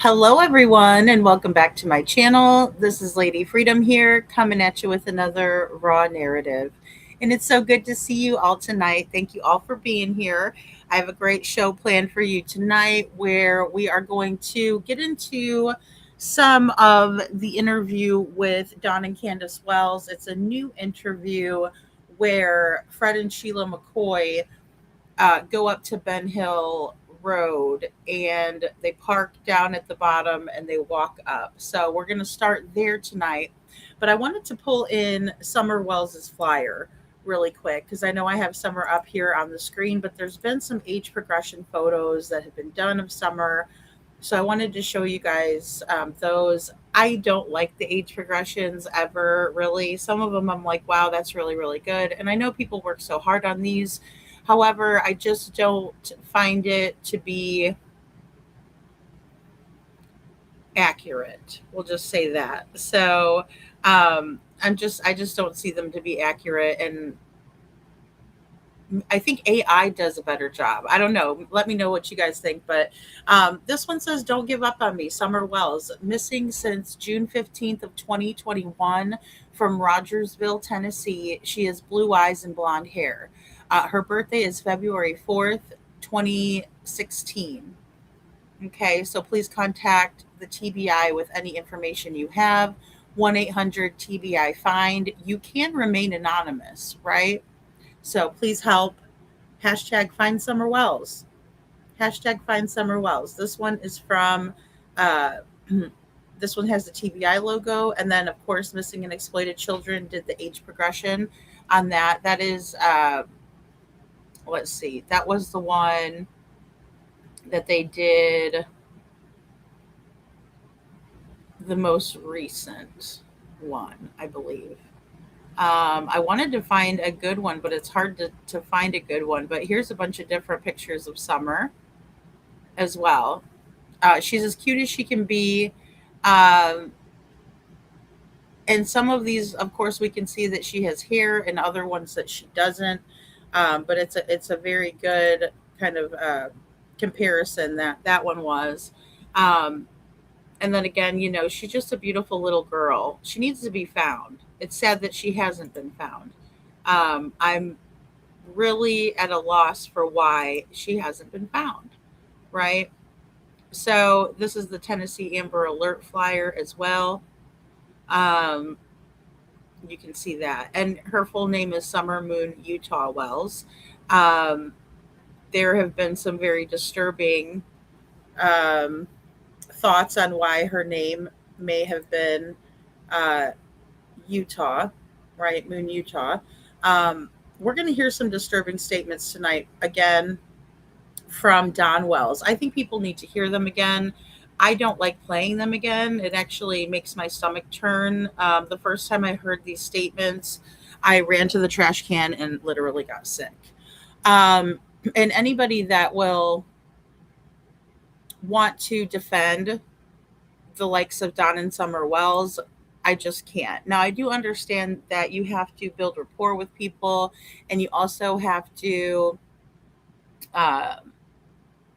Hello, everyone, and welcome back to my channel. This is Lady Freedom here, coming at you with another raw narrative. And it's so good to see you all tonight. Thank you all for being here. I have a great show planned for you tonight where we are going to get into some of the interview with Don and Candace Wells. It's a new interview where Fred and Sheila McCoy go up to Ben Hill Road and they park down at the bottom and they walk up. So we're going to start there tonight. But I wanted to pull in Summer Wells's flyer really quick because I know I have Summer up here on the screen, but there's been some age progression photos that have been done of Summer. So I wanted to show you guys those. I don't like the age progressions ever, really. Some of them I'm like, wow, that's really, really good. And I know people work so hard on these. However, I just don't find it to be accurate. We'll just say that. So I just don't see them to be accurate, and I think AI does a better job. I don't know. Let me know what you guys think. But this one says, "Don't give up on me." Summer Wells, missing since June 15th of 2021 from Rogersville, Tennessee. She has blue eyes and blonde hair. Her birthday is February 4th, 2016. Okay, so please contact the TBI with any information you have. 1-800 TBI find. You can remain anonymous, right? So please help. Hashtag find Summer Wells. Hashtag find Summer Wells. This one is from, uh, this one has the TBI logo. And then, of course, Missing and Exploited Children did the age progression on that. That is, let's see, that was the one that they did the most recent one, I believe. I wanted to find a good one, but it's hard to find a good one. But here's a bunch of different pictures of Summer as well. She's as cute as she can be. Um, and some of these, of course, we can see that she has hair, and other ones that she doesn't. But it's a very good kind of comparison that one was. Um, and then again, she's just a beautiful little girl. She needs to be found. It's sad that she hasn't been found. I'm really at a loss for why she hasn't been found, right? So this is the Tennessee Amber Alert flyer as well. Um, you can see that. And her full name is Summer Moon Utah Wells. Um, there have been some very disturbing um, thoughts on why her name may have been uh, Utah, right? Moon Utah. Um, we're going to hear some disturbing statements tonight again from Don Wells. I think people need to hear them again. I don't like playing them again. It actually makes my stomach turn. The first time I heard these statements, I ran to the trash can and literally got sick. Um, and anybody that will want to defend the likes of Don and Summer Wells, I just can't. Now, I do understand that you have to build rapport with people, and you also have to, uh,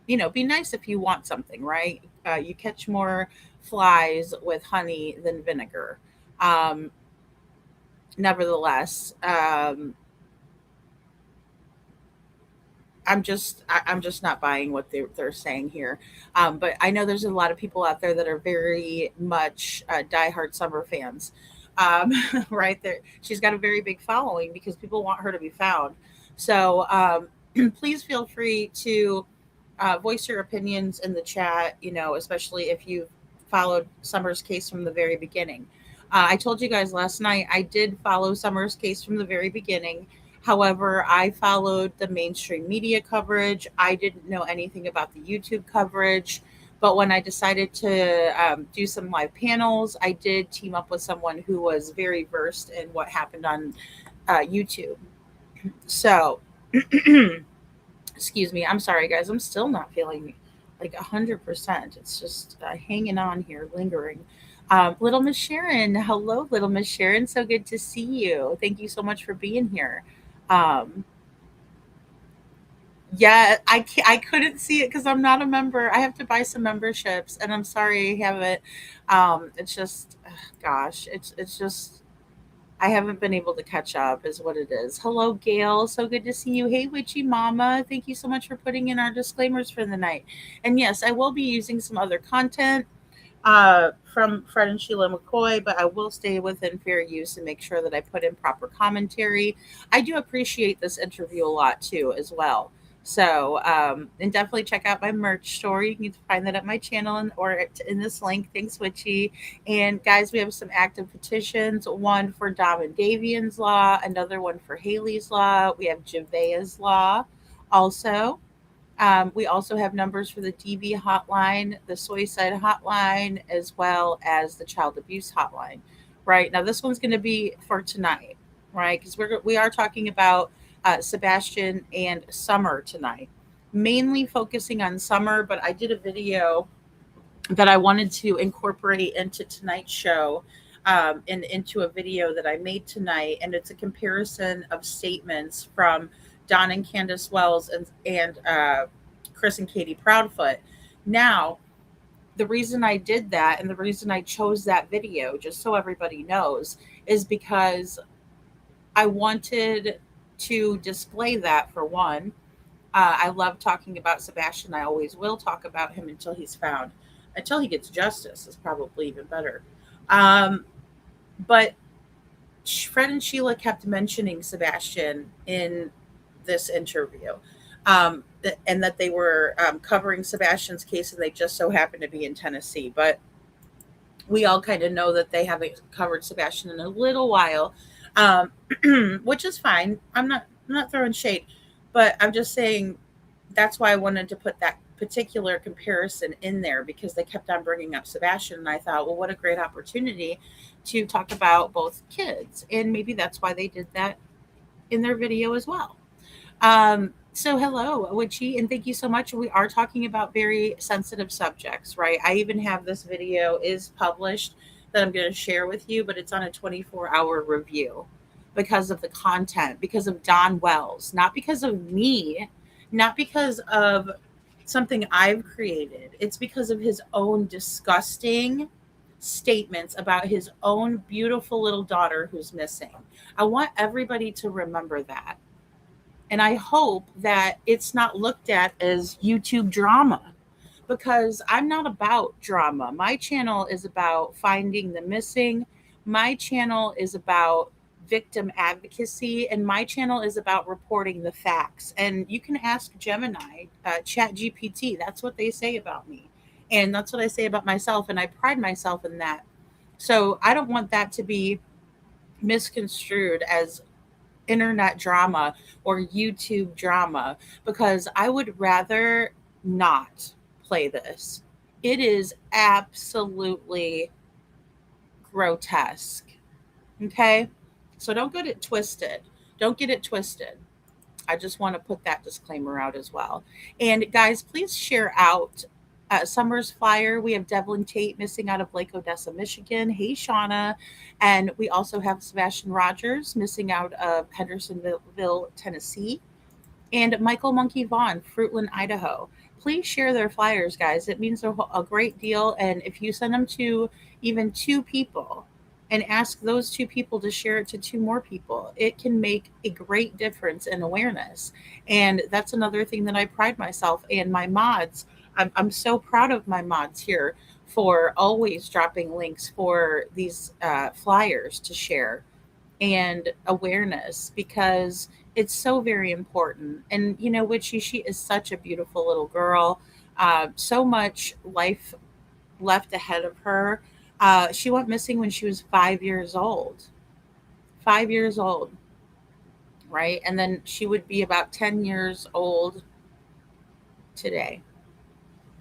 be nice if you want something, right? You catch more flies with honey than vinegar. Um, Nevertheless, I'm just not buying what they're saying here. But I know there's a lot of people out there that are very much diehard Summer fans. Um, right there, she's got a very big following because people want her to be found. So please feel free to voice your opinions in the chat. Especially if you've followed Summer's case from the very beginning. I told you guys last night I did follow Summer's case from the very beginning. However, I followed the mainstream media coverage. I didn't know anything about the YouTube coverage. But when I decided to do some live panels, I did team up with someone who was very versed in what happened on YouTube. So, excuse me. I'm sorry, guys. I'm still not feeling like 100%. It's just hanging on here, lingering. Little Miss Sharon. Hello, Little Miss Sharon. So good to see you. Thank you so much for being here. Um, Yeah, I couldn't see it because I'm not a member. I have to buy some memberships, and I'm sorry I haven't. It's just, ugh, gosh, it's just I haven't been able to catch up, is what it is. Hello, Gail. So good to see you. Hey, Witchy Mama. Thank you so much for putting in our disclaimers for the night. And yes, I will be using some other content from Fred and Sheila McCoy, but I will stay within fair use and make sure that I put in proper commentary. I do appreciate this interview a lot too, as well. So, and definitely check out my merch store. You can find that at my channel in this link. Thanks, Witchy. And guys, we have some active petitions. One for Dom and Davian's law, another one for Haley's law. We have Javea's law, also. We also have numbers for the DV hotline, the suicide hotline, as well as the child abuse hotline. Right now, this one's going to be for tonight, right? Because we are talking about Sebastian and Summer tonight, mainly focusing on Summer. But I did a video that I wanted to incorporate into tonight's show, and into a video that I made tonight, and it's a comparison of statements from Don and Candace Wells and Chris and Katie Proudfoot. Now, the reason I did that and the reason I chose that video, just so everybody knows, is because I wanted to display that for one. I love talking about Sebastian. I always will talk about him until he's found. Until he gets justice is probably even better. Um, but Fred and Sheila kept mentioning Sebastian in this interview, and that they were covering Sebastian's case, and they just so happened to be in Tennessee. But we all kind of know that they haven't covered Sebastian in a little while, um, which is fine. I'm not throwing shade, but I'm just saying that's why I wanted to put that particular comparison in there because they kept on bringing up Sebastian, and I thought, well, what a great opportunity to talk about both kids, and maybe that's why they did that in their video as well. So hello, Witchy, and thank you so much. We are talking about very sensitive subjects, right? I even have this video is published that I'm going to share with you, but it's on a 24-hour review because of the content, because of Don Wells, not because of me, not because of something I've created. It's because of his own disgusting statements about his own beautiful little daughter who's missing. I want everybody to remember that. And I hope that it's not looked at as YouTube drama because I'm not about drama. My channel is about finding the missing. My channel is about victim advocacy, and my channel is about reporting the facts. And you can ask Gemini, Chat GPT. That's what they say about me. And that's what I say about myself. And I pride myself in that. So I don't want that to be misconstrued as internet drama or YouTube drama because I would rather not play this. It is absolutely grotesque. Okay? So don't get it twisted. Don't get it twisted. I just want to put that disclaimer out as well. And guys, please share out Summer's flyer. We have Devlin Tate missing out of Lake Odessa, Michigan. Hey, Shauna. And we also have Sebastian Rogers missing out of Hendersonville, Tennessee, and Michael Monkey Vaughn, Fruitland, Idaho. Please share their flyers, guys. It means a great deal. And if you send them to even two people and ask those two people to share it to two more people, it can make a great difference in awareness. And that's another thing that I pride myself and my mods. I'm so proud of my mods here for always dropping links for these flyers to share and awareness because it's so very important. And you know, Witchy, she is such a beautiful little girl. So much life left ahead of her. She went missing when she was 5 years old. 5 years old, right? And then she would be about 10 years old today.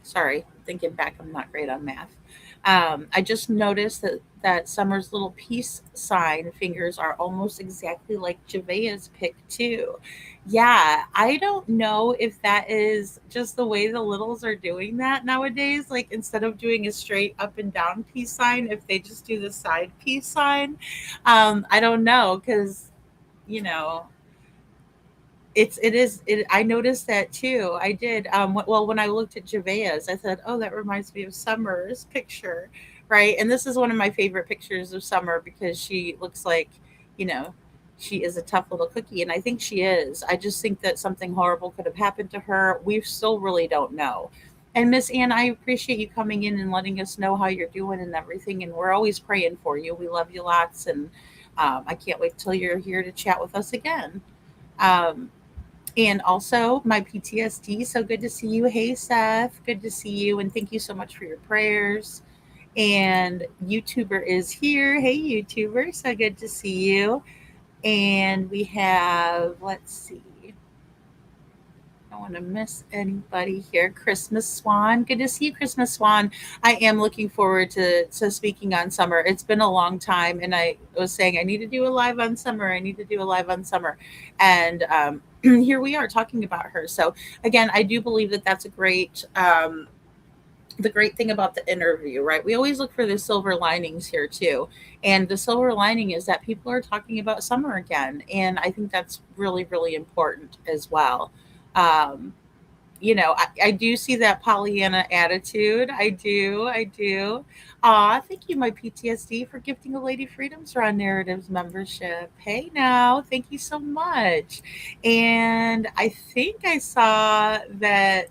Sorry, thinking back, I'm not great on math. I just noticed that Summer's little peace sign fingers are almost exactly like Javea's pic too. Yeah, I don't know if that is just the way the littles are doing that nowadays. Like instead of doing a straight up and down peace sign, if they just do the side peace sign, I don't know because you know I noticed that too. I did. Well, when I looked at Javea's, I said, "Oh, that reminds me of Summer's picture," right? And this is one of my favorite pictures of Summer because she looks like, you know, she is a tough little cookie, and I think she is. I just think that something horrible could have happened to her. We still really don't know. And Miss Ann, I appreciate you coming in and letting us know how you're doing and everything. And we're always praying for you. We love you lots, and I can't wait till you're here to chat with us again. Um, and also my PTSD. So good to see you. Hey, Seth. Good to see you. And thank you so much for your prayers. And YouTuber is here. Hey, YouTuber. So good to see you. And we have, let's see, I don't want to miss anybody here. Christmas Swan. Good to see you, Christmas Swan. I am looking forward to speaking on Summer. It's been a long time, and I was saying I need to do a live on Summer. I need to do a live on Summer. And here we are talking about her. So, again, I do believe that that's a great. The great thing about the interview, right? We always look for the silver linings here too. And the silver lining is that people are talking about Summer again. And I think that's really, really important as well. Um, I do see that Pollyanna attitude. I do. I do. Thank you, my PTSD, for gifting a Lady Freedoms Run Narratives membership. Hey, now. Thank you so much. And I think I saw that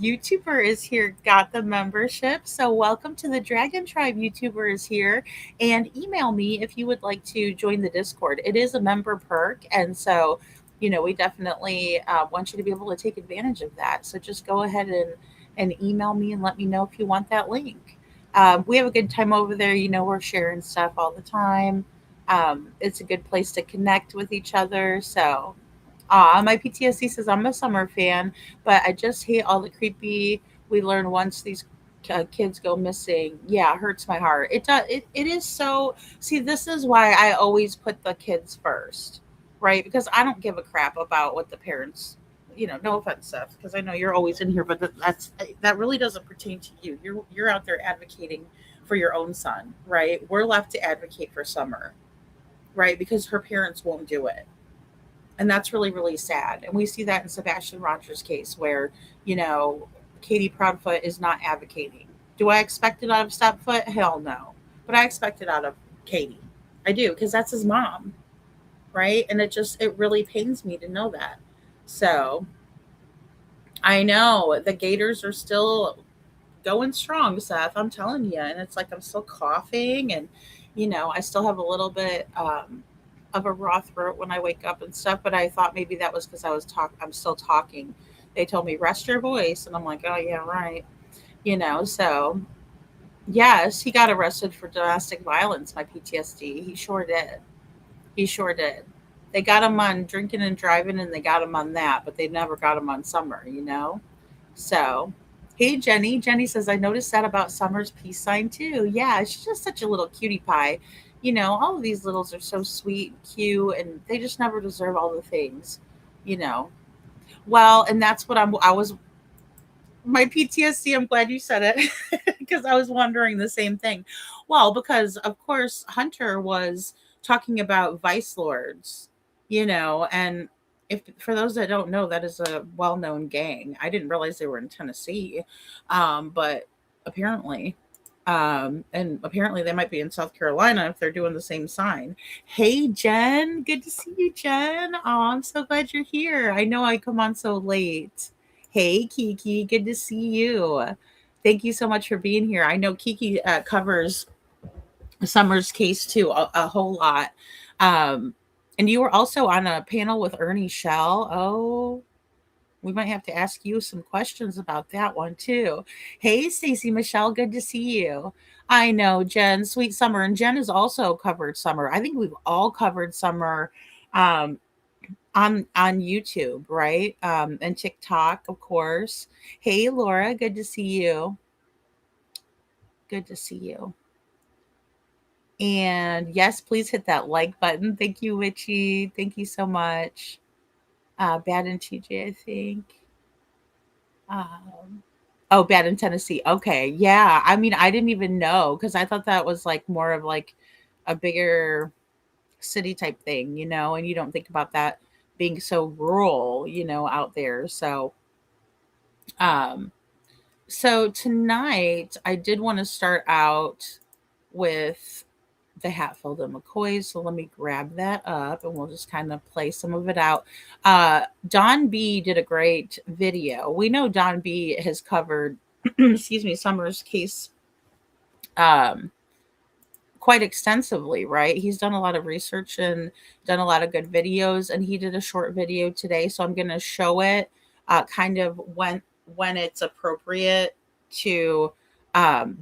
YouTuber is here, got the membership. So, welcome to the Dragon Tribe. YouTuber is here. And email me if you would like to join the Discord. It is a member perk. And so, we definitely want you to be able to take advantage of that. So just go ahead and email me and let me know if you want that link. We have a good time over there. We're sharing stuff all the time. It's a good place to connect with each other. So, my PTSD says I'm a Summer fan, but I just hate all the creepy we learn once these kids go missing. Yeah, it hurts my heart. It does. It is so. See, this is why I always put the kids first, right? Because I don't give a crap about what the parents. No offense, Seth, because I know you're always in here, but that really doesn't pertain to you. You're out there advocating for your own son, right? We're left to advocate for Summer, right? Because her parents won't do it, and that's really, really sad. And we see that in Sebastian Rogers' case where, you know Katie Proudfoot is not advocating. Do I expect it out of Stepfoot? Hell no. But I expect it out of Katie. I do, because that's his mom, right? And it really pains me to know that. So I know the Gators are still going strong, Seth. I'm telling you. And it's like I'm still coughing, and I still have a little bit of a raw throat when I wake up and stuff. But I thought maybe that was because I'm still talking. They told me rest your voice, and I'm like, oh yeah, right. So yes, he got arrested for domestic violence. My PTSD. He sure did. He sure did. They got him on drinking and driving, and they got him on that, but they never got him on Summer. So, hey, Jenny. Jenny says, I noticed that about Summer's peace sign too. Yeah, she's just such a little cutie pie. All of these littles are so sweet, cute, and they just never deserve all the things, you know. Well, and that's what I was my PTSD. I'm glad you said it because I was wondering the same thing. Well, because of course Hunter was talking about vice lords, and if for those that don't know, that is a well-known gang. I didn't realize they were in Tennessee, but apparently. And apparently they might be in South Carolina if they're doing the same sign. Hey, Jen, good to see you, Jen. Oh, I'm so glad you're here. I know I come on so late. Hey, Kiki, good to see you. Thank you so much for being here. I know Kiki covers Summer's case too a whole lot. Um, and you were also on a panel with Ernie Shell. Oh, we might have to ask you some questions about that one too. Hey, Stacey Michelle, good to see you. I know Jen, sweet Summer, and Jen has also covered Summer. I think we've all covered Summer um, on YouTube, right? And TikTok, of course. Hey, Laura, good to see you. Good to see you. And yes, please hit that like button. Thank you, Witchy. Thank you so much. Bad and TJ, I think. Um, oh, bad in Tennessee. Okay. Yeah. I mean, I didn't even know because I thought that was like more of like a bigger city type thing, and you don't think about that being so rural, out there. Um, so tonight I did want to start out with the Hatfield and McCoys. So let me grab that up and we'll just kind of play some of it out. Don B did a great video. We know Don B has covered, excuse me, Summer's case um, quite extensively, right? He's done a lot of research and done a lot of good videos, and he did a short video today. So I'm going to show it kind of when it's appropriate to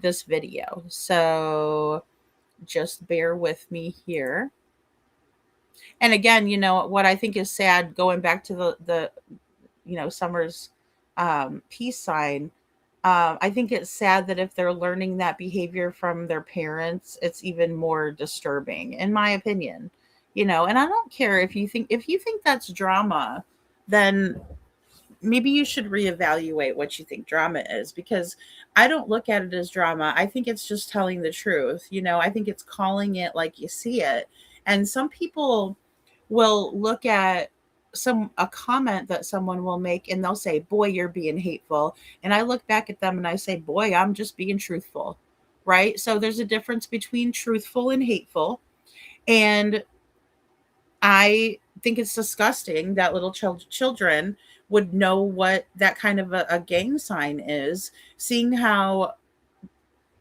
this video. So just bear with me here. And again, what I think is sad, going back to the Summer's peace sign. I think it's sad that if they're learning that behavior from their parents, it's even more disturbing, in my opinion. And I don't care if you think that's drama, then maybe you should reevaluate what you think drama is, because I don't look at it as drama. I think it's just telling the truth. I think it's calling it like you see it. And some people will look at a comment that someone will make and they'll say, "Boy, you're being hateful." And I look back at them and I say, "Boy, I'm just being truthful." Right? So there's a difference between truthful and hateful. And I think it's disgusting that little children would know what that kind of a gang sign is, seeing how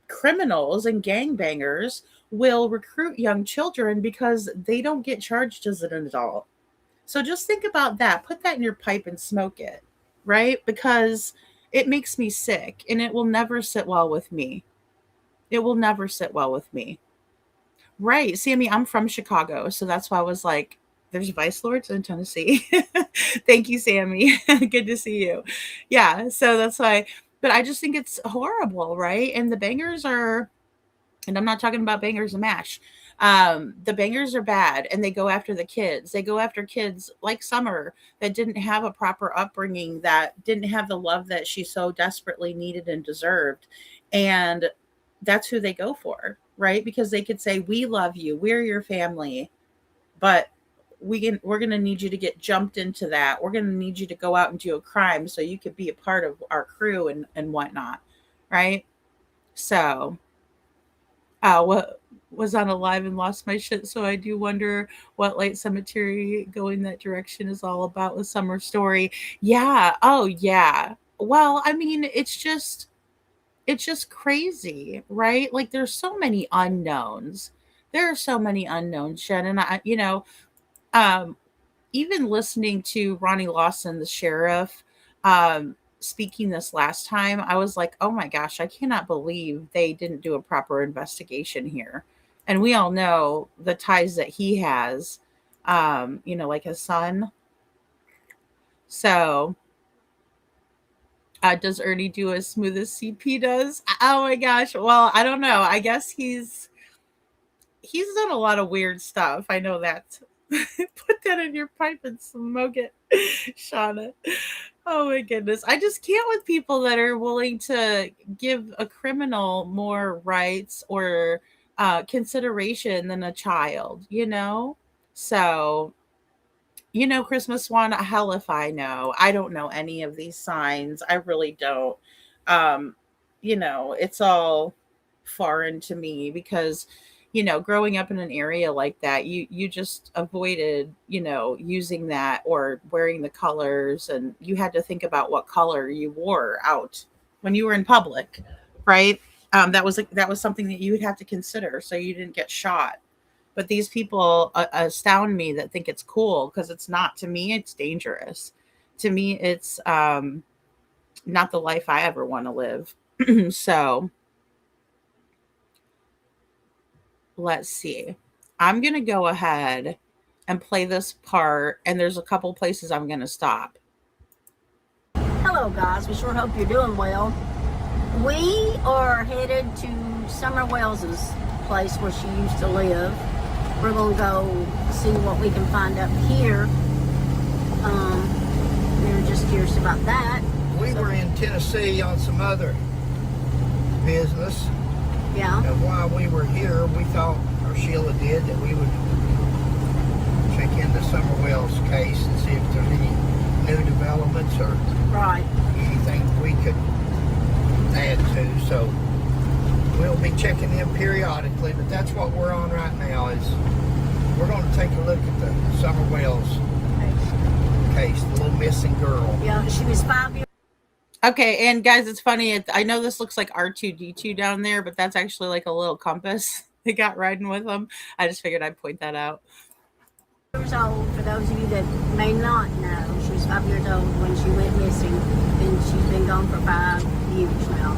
criminals and gangbangers will recruit young children because they don't get charged as an adult. So just think about that. Put that in your pipe and smoke it, right? Because it makes me sick and it will never sit well with me. It will never sit well with me. Right. Sammy, I'm from Chicago. So that's why I was like, there's vice lords in Tennessee. Thank you, Sammy. Good to see you. Yeah. So that's why, but I just think it's horrible, right? And the bangers are, and I'm not talking about bangers and mash. The bangers are bad and they go after the kids. They go after kids like Summer that didn't have a proper upbringing, that didn't have the love that she so desperately needed and deserved. And that's who they go for, right? Because they could say, "We love you. We're your family, but we're going to need you to get jumped into that. We're going to need you to go out and do a crime so you could be a part of our crew and whatnot." Right? So, what was on a live and lost my shit. So I do wonder what Light Cemetery going that direction is all about with Summer Story. Yeah. Oh yeah. Well, I mean, it's just crazy, right? Like there's so many unknowns. There are so many unknowns, Jen. And um, even listening to Ronnie Lawson, the sheriff, speaking this last time, I was like, oh my gosh, I cannot believe they didn't do a proper investigation here. And we all know the ties that he has, like his son. So, does Ernie do as smooth as CP does? Oh my gosh. Well, I don't know. I guess he's done a lot of weird stuff. I know that. Put that in your pipe and smoke it, Shauna. Oh my goodness. I just can't with people that are willing to give a criminal more rights or consideration than a child. So, Christmas one, hell if I know. I don't know any of these signs. I really don't. Um, it's all foreign to me because, growing up in an area like that, you just avoided, using that or wearing the colors, and you had to think about what color you wore out when you were in public, right? That was something that you would have to consider so you didn't get shot. But these people astound me that think it's cool, because it's not. To me, it's dangerous. To me, it's not the life I ever want to live. So let's see. I'm going to go ahead and play this part, and there's a couple places I'm going to stop. Hello guys, we sure hope you're doing well. We are headed to Summer Wells's place where she used to live. We're going to go see what we can find up here. We were just curious about that. We were in Tennessee on some other business. Yeah. And while we were here, we thought, or Sheila did, that we would check check into Summerwell's case and see if there's any new developments or Right. anything we could add to. So we'll be checking them periodically, but that's what we're on right now. Is we're going to take a look at the Summerwell's case, the little missing girl. Yeah, she was 5 years. Okay, and guys, it's funny. I know this looks like R2D2 down there, but that's actually like a little compass they got riding with them. I just figured I'd point that out. Old. For those of you that may not know, she was 5 years old when she went missing, and she's been gone for 5 years now.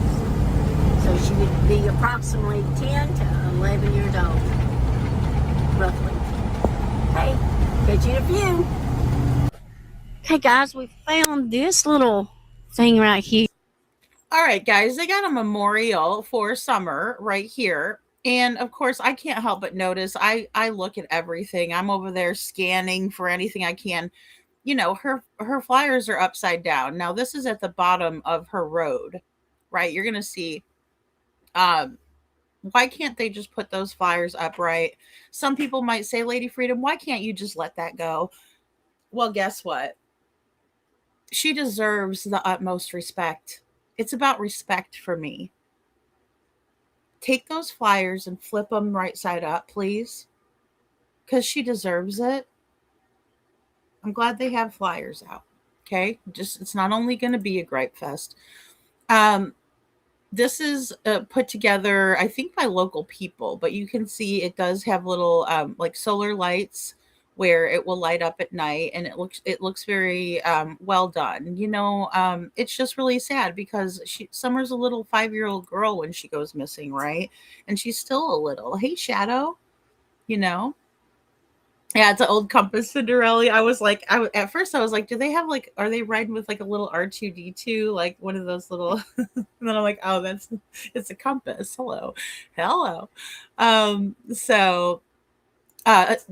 So she would be approximately 10 to 11 years old, roughly. Hey, catch you in a few. Okay, guys, we found this little thing right here. All right, guys, they got a memorial for Summer right here. And of course, I can't help but notice I look at everything. I'm over there scanning for anything I can. You know, her flyers are upside down. Now, this is at the bottom of her road, right? You're going to see why can't they just put those flyers upright? Some people might say, Lady Freedom, why can't you just let that go? Well, guess what? She deserves the utmost respect. It's about respect for me. Take those flyers and flip them right side up, please, because she deserves it. I'm glad they have flyers out. Okay, just it's not only going to be a gripe fest. This is put together, I think, by local people, but you can see it does have little like solar lights where it will light up at night, and it looks very well done. You know, it's just really sad because Summer's a little 5-year-old girl when she goes missing, right? And she's still a little. Hey, Shadow, you know. Yeah, it's an old Compass Cinderella. I was like, at first I was like, do they have like, are they riding with like a little R2D2, like one of those little? And then I'm like, oh, it's a compass. Hello, hello. So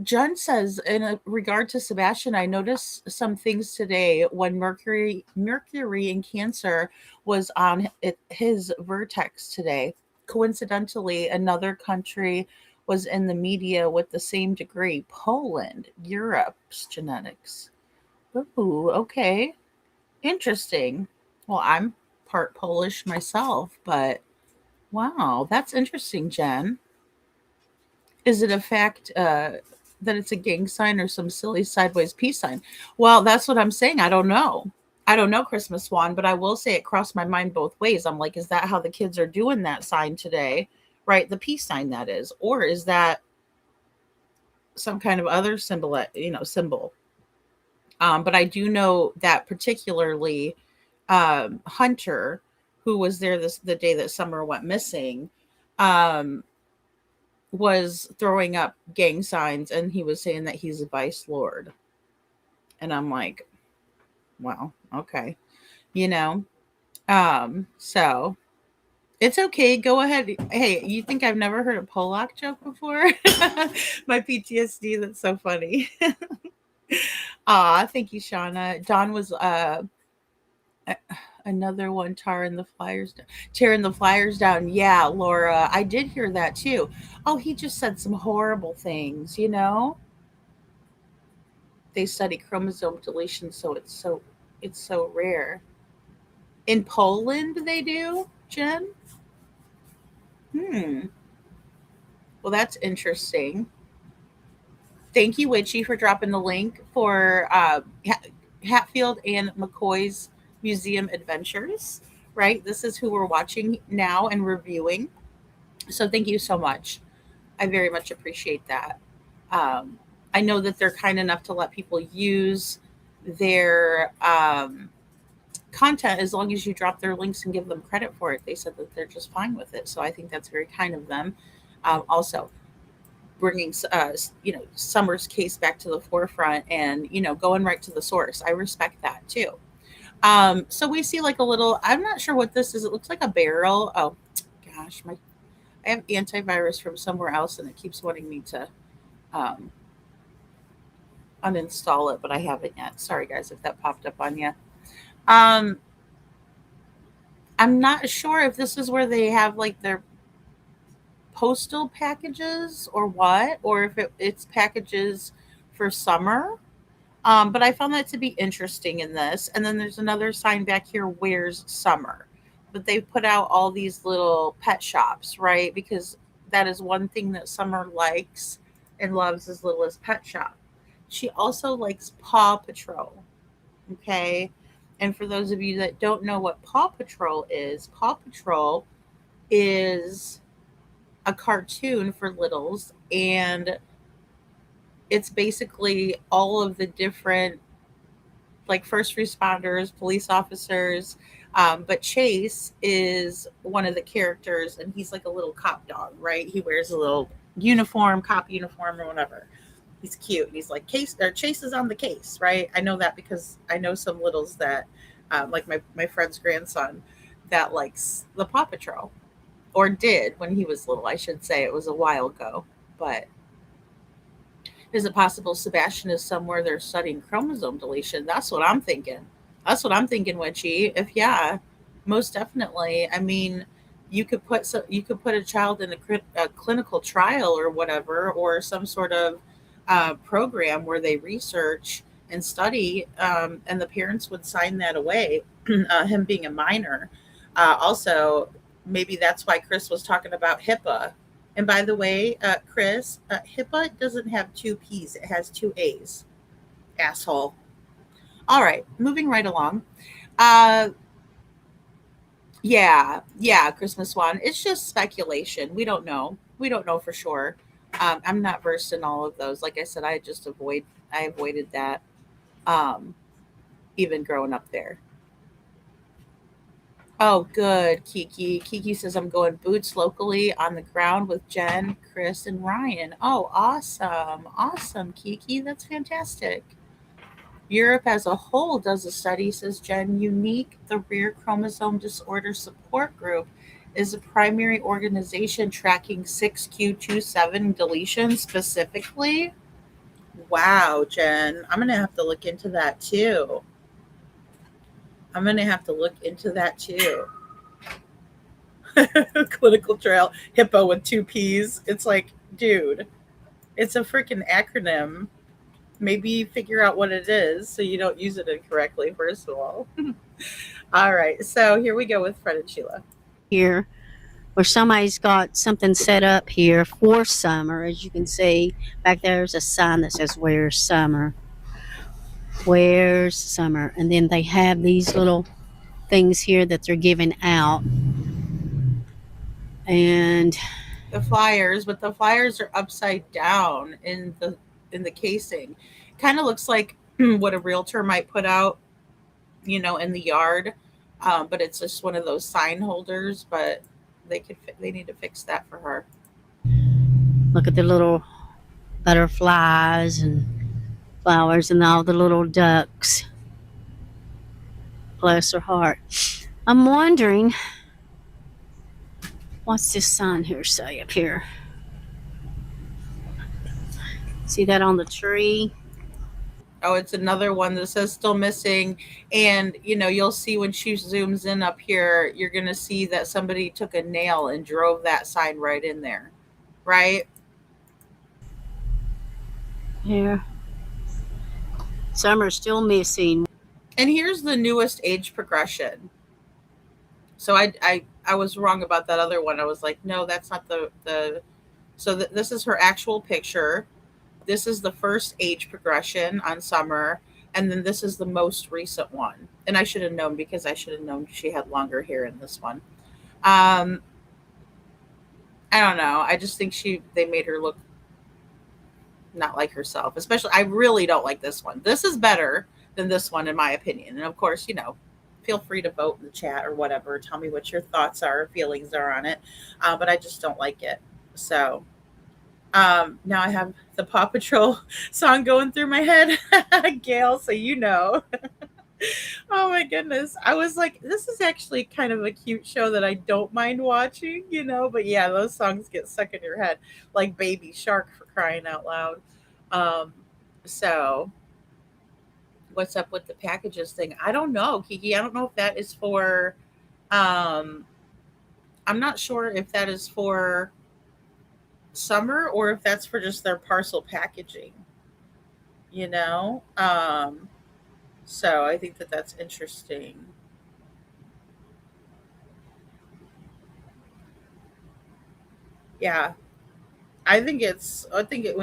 Jen says, in regard to Sebastian, I noticed some things today when Mercury in Cancer was on his vertex today. Coincidentally, another country was in the media with the same degree. Poland, Europe's genetics. Ooh, okay. Interesting. Well, I'm part Polish myself, but wow, that's interesting, Jen. Is it a fact that it's a gang sign or some silly sideways peace sign? Well, that's what I'm saying. I don't know. I don't know, Christmas Swan, but I will say it crossed my mind both ways. I'm like, is that how the kids are doing that sign today? Right? The peace sign, that is. Or is that some kind of other symbol? But I do know that particularly Hunter, who was there the day that Summer went missing, um, was throwing up gang signs, and he was saying that he's a vice lord. And I'm like, wow, okay. You know, so it's okay. Go ahead. Hey, you think I've never heard a Polak joke before? My PTSD, that's so funny. Thank you, Shauna. Don was another one tearing the flyers down. Yeah, Laura, I did hear that too. Oh, he just said some horrible things, you know. They study chromosome deletion, so it's so rare. In Poland they do, Jen? Hmm. Well, that's interesting. Thank you, Witchy, for dropping the link for Hatfield and McCoy's Museum Adventures. Right? This is who we're watching now and reviewing. So thank you so much. I very much appreciate that. I know that they're kind enough to let people use their content as long as you drop their links and give them credit for it. They said that they're just fine with it. So I think that's very kind of them. Also, bringing Summer's case back to the forefront and going right to the source. I respect that too. So we see like a little, I'm not sure what this is. It looks like a barrel. Oh gosh, I have antivirus from somewhere else and it keeps wanting me to um, uninstall it, but I haven't yet. Sorry guys if that popped up on you. Um, I'm not sure if this is where they have like their postal packages or what, or if it's packages for summer. But I found that to be interesting in this. And then there's another sign back here, where's summer? But they put out all these little pet shops, right? Because that is one thing that Summer likes and loves as little as pet shop. She also likes Paw Patrol. Okay. And for those of you that don't know what Paw Patrol is a cartoon for littles, and it's basically all of the different like first responders, police officers. But Chase is one of the characters, and he's like a little cop dog, right? He wears a little uniform, cop uniform, or whatever. He's cute. And he's like Case or Chase is on the case, right? I know that because I know some littles that, like my friend's grandson, that likes the Paw Patrol, or did when he was little. I should say it was a while ago, but is it possible Sebastian is somewhere they're studying chromosome deletion? That's what I'm thinking. That's what I'm thinking, Witchy. If yeah, most definitely. I mean, you could put a child in a clinical trial or whatever, or some sort of program where they research and study, and the parents would sign that away. Him being a minor, also maybe that's why Chris was talking about HIPAA. And by the way, Chris, HIPAA doesn't have two P's, it has two A's. Asshole. All right, moving right along. Uh, yeah, Christmas Swan. It's just speculation. We don't know. We don't know for sure. I'm not versed in all of those. Like I said, I avoided that, um, even growing up there. Oh, good, Kiki. Kiki says I'm going boots locally on the ground with Jen, Chris, and Ryan. Oh, awesome. Awesome, Kiki. That's fantastic. Europe as a whole does a study, says Jen. Unique, the Rare Chromosome Disorder Support Group, is a primary organization tracking 6q27 deletions specifically. Wow, Jen. I'm going to have to look into that too. I'm going to have to look into that too. Clinical trial, HIPAA with two P's. It's like, dude, it's a freaking acronym. Maybe figure out what it is so you don't use it incorrectly, first of all. All right, so here we go with Fred and Sheila. Here, where somebody's got something set up here for summer. As you can see, back there's a sign that says, Where's Summer? Where's Summer? And then they have these little things here that they're giving out. And The flyers, but the flyers are upside down in the casing. Kind of looks like what a realtor might put out, in the yard. But it's just one of those sign holders. But they need to fix that for her. look at the little butterflies and flowers and all the little ducks. Bless her heart. I'm wondering, what's this sign here say up here? See that on the tree? Oh, it's another one that says still missing. And, you'll see when she zooms in up here, you're going to see that somebody took a nail and drove that sign right in there. Right? Here. Summer's still missing. And here's the newest age progression. So I was wrong about that other one. I was like, no, that's not the so this is her actual picture. This is the first age progression on Summer, and then this is the most recent one. And I should have known because I should have known she had longer hair in this one. Um, I don't know. I just think they made her look not like herself. Especially, I really don't like this one. This is better than this one, in my opinion. And of course, feel free to vote in the chat or whatever. Tell me what your thoughts are, or feelings are on it. But I just don't like it. So now I have the Paw Patrol song going through my head, Gail. So oh my goodness, I was like, this is actually kind of a cute show that I don't mind watching, But yeah, those songs get stuck in your head, like Baby Shark, for crying out loud. So what's up with the packages thing? I don't know, Kiki. I don't know if that is for. Um, I'm not sure if that is for Summer or if that's for just their parcel packaging. you know? So I think that that's interesting. Yeah. We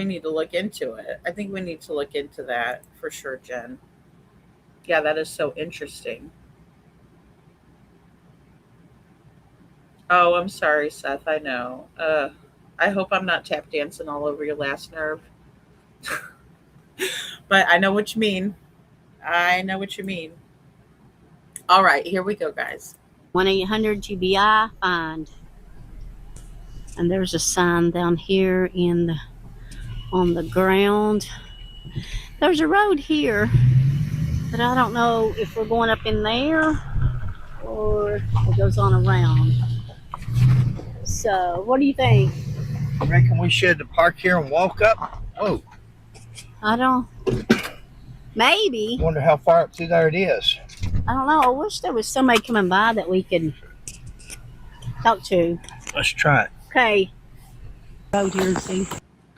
need to look into it. I think we need to look into that for sure, Jen. Yeah, that is so interesting. Oh, I'm sorry, Seth. I know. I hope I'm not tap dancing all over your last nerve. But I know what you mean. I know what you mean. All right, here we go, guys. 1-800 GBI find. And there's a sign down here on the ground. There's a road here, but I don't know if we're going up in there or it goes on around. So, what do you think? I reckon we should park here and walk up. Oh, I don't. Maybe. wonder how far up through there it is. I don't know. I wish there was somebody coming by that we could talk to. Let's try it. Okay. Road here and see.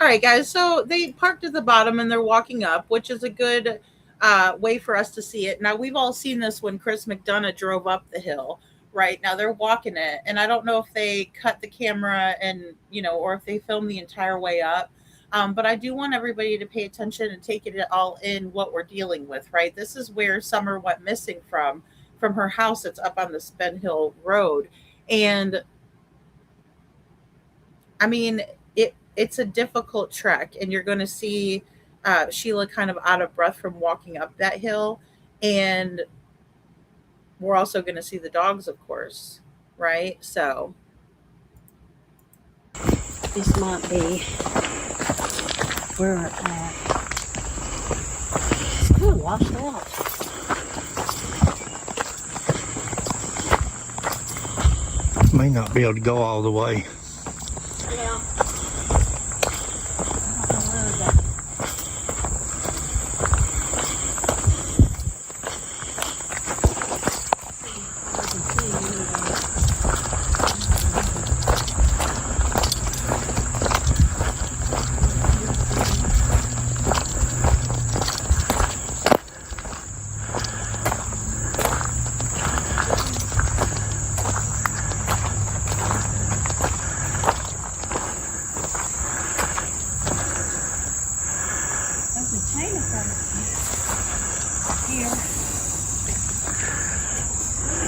All right, guys. So they parked at the bottom and they're walking up, which is a good way for us to see it. Now, we've all seen this when Chris McDonough drove up the hill, right? Now they're walking it. And I don't know if they cut the camera and, or if they filmed the entire way up. But I do want everybody to pay attention and take it all in what we're dealing with, right? This is where Summer went missing from her house that's up on the Spin Hill Road. And I mean, it's a difficult trek, and you're going to see Sheila kind of out of breath from walking up that hill, and we're also going to see the dogs, of course, right? So this might be where we're at. It's kind of washed out. May not be able to go all the way. Yeah.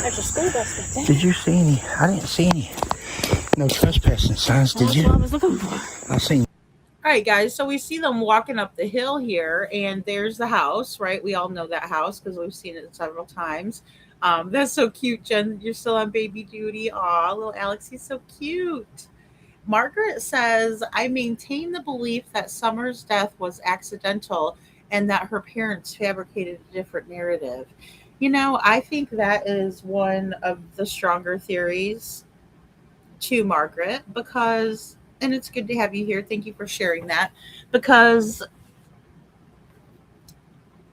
There's a school bus right there. Did you see any? I didn't see any. No trespassing signs, did you? That's what I was looking for. I seen. all right, guys, so we see them walking up the hill here, and there's the house, right? We all know that house because we've seen it several times. That's so cute, Jen. You're still on baby duty. Aw, little Alex, he's so cute. Margaret says, I maintain the belief that Summer's death was accidental and that her parents fabricated a different narrative. I think that is one of the stronger theories to Margaret because, and it's good to have you here. Thank you for sharing that. Because,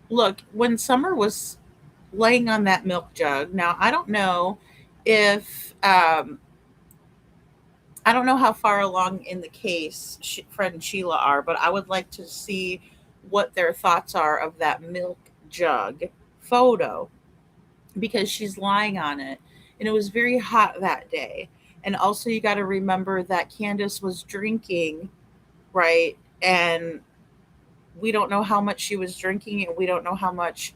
look, when Summer was laying on that milk jug, now I don't know if, I don't know how far along in the case Fred and Sheila are, but I would like to see what their thoughts are of that milk jug photo because she's lying on it. And it was very hot that day. And also, you got to remember that Candus was drinking, right? And we don't know how much she was drinking, and we don't know how much,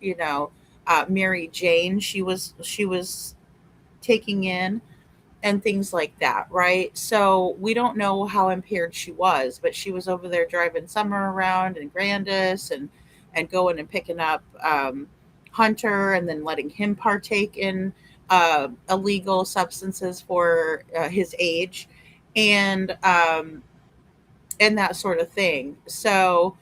Mary Jane she was taking in and things like that, right? So we don't know how impaired she was, but she was over there driving Summer around in Grandis and going and picking up Hunter and then letting him partake in illegal substances for his age and that sort of thing. So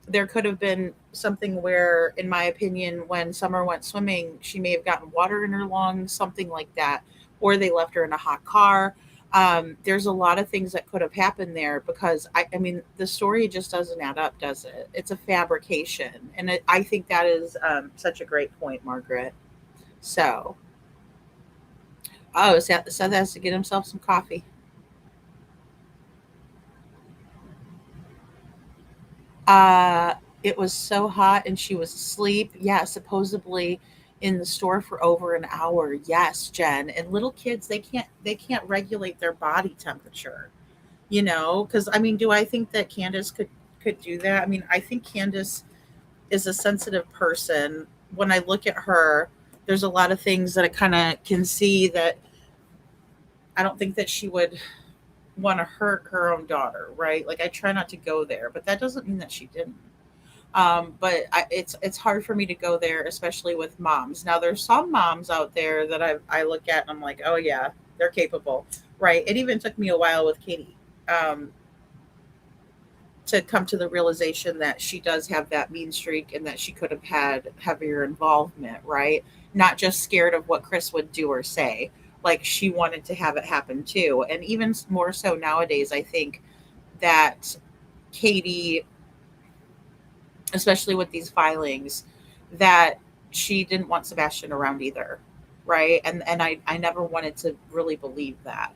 there could have been something where, in my opinion, when Summer went swimming, she may have gotten water in her lungs, something like that, or they left her in a hot car. There's a lot of things that could have happened there because I mean, the story just doesn't add up, does it? It's a fabrication, and I think that is such a great point, Margaret. So, Seth has to get himself some coffee. It was so hot and she was asleep. Yeah, supposedly in the store for over an hour. Yes, Jen. And little kids, they can't regulate their body temperature, because I mean, do I think that Candace could do that? I mean, I think Candace is a sensitive person. When I look at her, there's a lot of things that I kind of can see that I don't think that she would want to hurt her own daughter, right? Like I try not to go there, but that doesn't mean that she didn't. But it's hard for me to go there, especially with moms. Now, there's some moms out there that I look at and I'm like, oh yeah, they're capable, right? It even took me a while with Katie um, to come to the realization that she does have that mean streak and that she could have had heavier involvement, right? Not just scared of what Chris would do or say. Like she wanted to have it happen too. And even more so nowadays, I think that Katie, especially with these filings, that she didn't want Sebastian around either, right? And I never wanted to really believe that.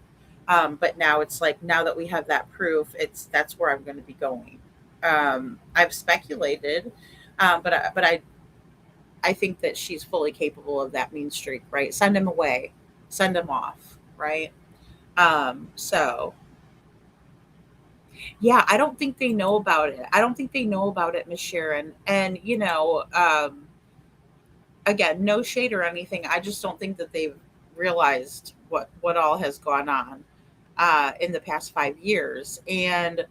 But now it's like now that we have that proof, that's where I'm going to be going. I've speculated, but I think that she's fully capable of that mean streak, right? Send him away, send him off, right? So yeah, I don't think they know about it. I don't think they know about it, Miss Sharon. And again, no shade or anything. I just don't think that they've realized what all has gone on in the past 5 years, and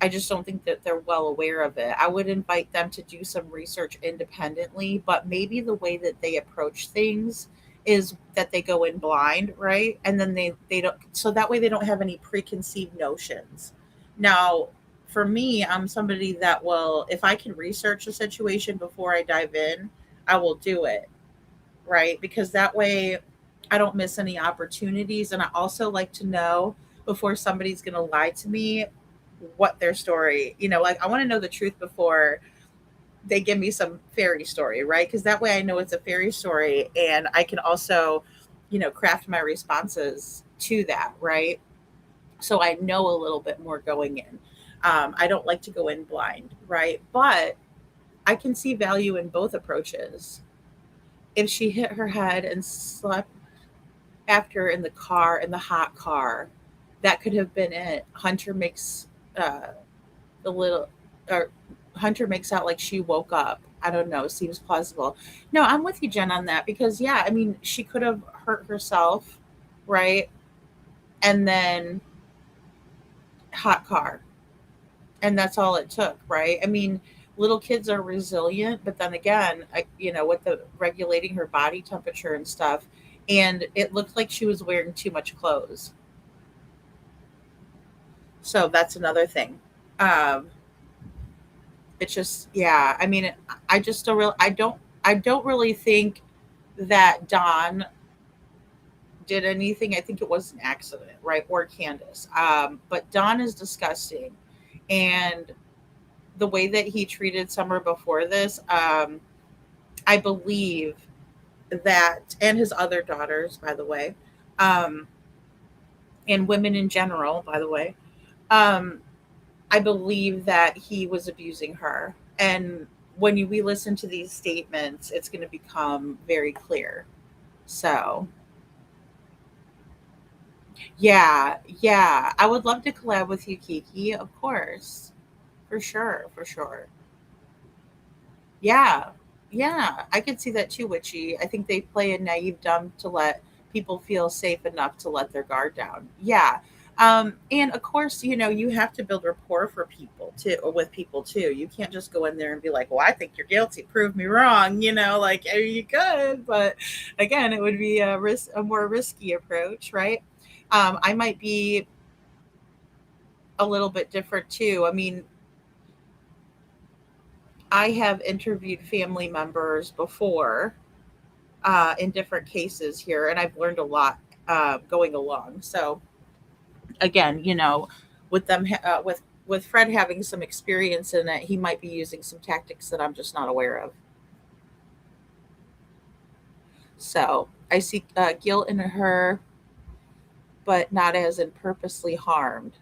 I just don't think that they're well aware of it. I would invite them to do some research independently, but maybe the way that they approach things is that they go in blind, right? And then they don't, so that way they don't have any preconceived notions. Now, for me, I'm somebody that will, if I can research a situation before I dive in, I will do it, right? Because that way I don't miss any opportunities. And I also like to know before somebody's going to lie to me what their story, like I want to know the truth before they give me some fairy story, right? Because that way I know it's a fairy story and I can also, craft my responses to that, right? So I know a little bit more going in. I don't like to go in blind, right? But I can see value in both approaches. If she hit her head and slept after in the car, in the hot car, that could have been it. Uh, the little, or Hunter makes out like she woke up. I don't know. Seems plausible. No, I'm with you, Jen, on that because yeah, I mean, she could have hurt herself, right? And then hot car, and that's all it took, right? I mean, little kids are resilient, but then again, with the regulating her body temperature and stuff, and it looked like she was wearing too much clothes. So that's another thing. Um, it's just, yeah. I mean, I just don't really, I don't really think that Don did anything. I think it was an accident, right? Or Candace. But Don is disgusting, and the way that he treated Summer before this, I believe that, and his other daughters, by the way, um, and women in general, by the way, um, I believe that he was abusing her. And when we listen to these statements, it's going to become very clear. So, yeah, yeah. I would love to collab with you, Kiki, of course. For sure, for sure. Yeah, yeah, I could see that too, Witchy. I think they play a naive dumb to let people feel safe enough to let their guard down. Yeah. And of course, you have to build rapport for people too, or with people too. You can't just go in there and be like, well, I think you're guilty. Prove me wrong. Like, are you good? But again, it would be a more risky approach, right? I might be a little bit different too. I mean, I have interviewed family members before in different cases here, and I've learned a lot going along. So again, with them, with Fred having some experience in it, he might be using some tactics that I'm just not aware of. So I see guilt in her, but not as in purposely harmed.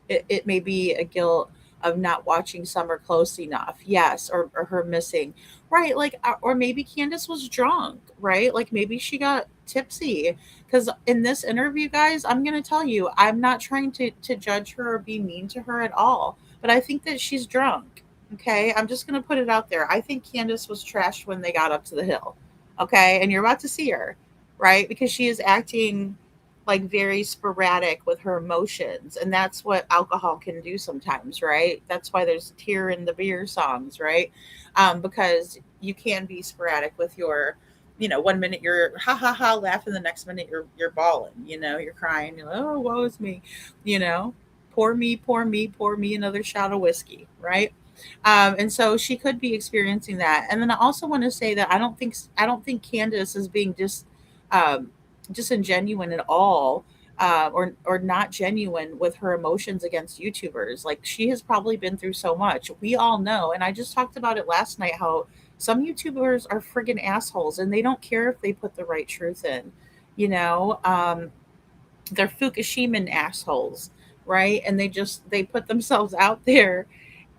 It may be a guilt of not watching Summer close enough. Yes, or her missing. Right, like or maybe Candace was drunk, right? Like maybe she got tipsy. Cuz in this interview, guys, I'm going to tell you, I'm not trying to judge her or be mean to her at all, but I think that she's drunk. Okay? I'm just going to put it out there. I think Candace was trashed when they got up to the hill. Okay? And you're about to see her, right? Because she is acting like very sporadic with her emotions, and that's what alcohol can do sometimes, right? That's why there's tear in the beer songs, right? Because you can be sporadic with your, one minute you're ha ha ha laughing, the next minute you're bawling, you're crying, oh woe is me, you know pour me, pour me, pour me another shot of whiskey, right? And so she could be experiencing that. And then I also want to say that I don't think Candace is being um, disingenuine at all, or not genuine with her emotions against YouTubers. Like she has probably been through so much. We all know, and I just talked about it last night. How some YouTubers are friggin' assholes, and they don't care if they put the right truth in. You know, they're Fukushiman assholes, right? And they put themselves out there,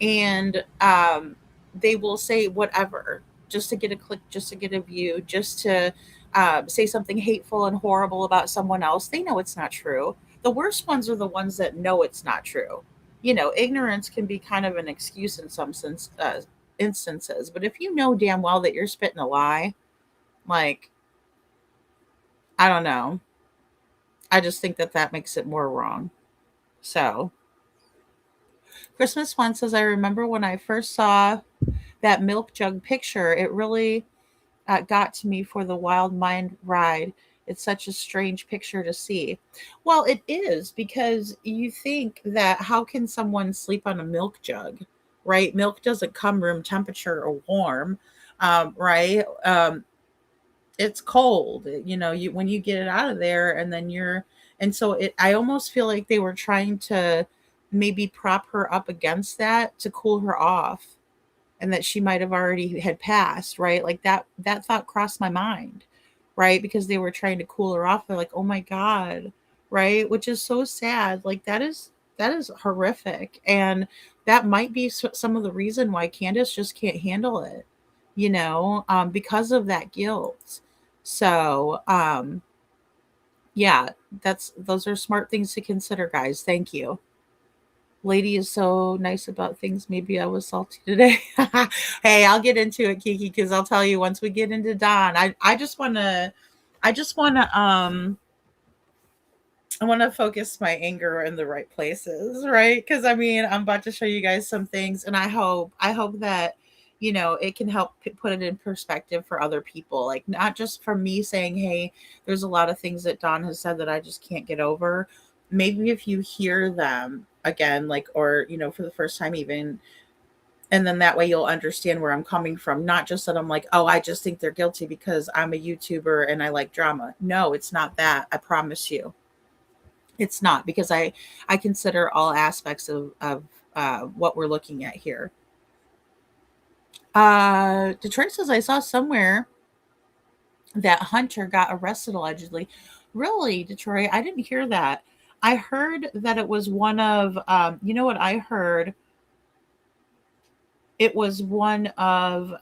and they will say whatever just to get a click, just to get a view, just to say something hateful and horrible about someone else. They know it's not true. The worst ones are the ones that know it's not true. Ignorance can be kind of an excuse in some instances, but if you know damn well that you're spitting a lie, like, I don't know. I just think that makes it more wrong. So, Christmas One says, I remember when I first saw that milk jug picture, it really got to me for the wild mind ride. It's such a strange picture to see. Well, it is, because you think that how can someone sleep on a milk jug, right? Milk doesn't come room temperature or warm, right? It's cold. You when you get it out of there, and then and so I almost feel like they were trying to maybe prop her up against that to cool her off, and that she might have already had passed, right? Like that thought crossed my mind, right? Because they were trying to cool her off. They're like, "Oh my god," right? Which is so sad. Like that is horrific, and that might be some of the reason why Candace just can't handle it, because of that guilt. So, yeah, those are smart things to consider, guys. Thank you. Lady is so nice about things. Maybe I was salty today. Hey, I'll get into it, Kiki, because I'll tell you once we get into Don. I just wanna focus my anger in the right places, right? Because I mean, I'm about to show you guys some things, and I hope that it can help put it in perspective for other people. Like not just for me saying, "Hey, there's a lot of things that Don has said that I just can't get over." Maybe if you hear them again, like, or for the first time even, and then that way you'll understand where I'm coming from. Not just that I'm like, "Oh, I just think they're guilty because I'm a YouTuber and I like drama." No, it's not that. I promise you. It's not, because I consider all aspects of what we're looking at here. Detroit says, I saw somewhere that Hunter got arrested allegedly. Really, Detroit? I didn't hear that. I heard that it was one of, you know what I heard? It was one of,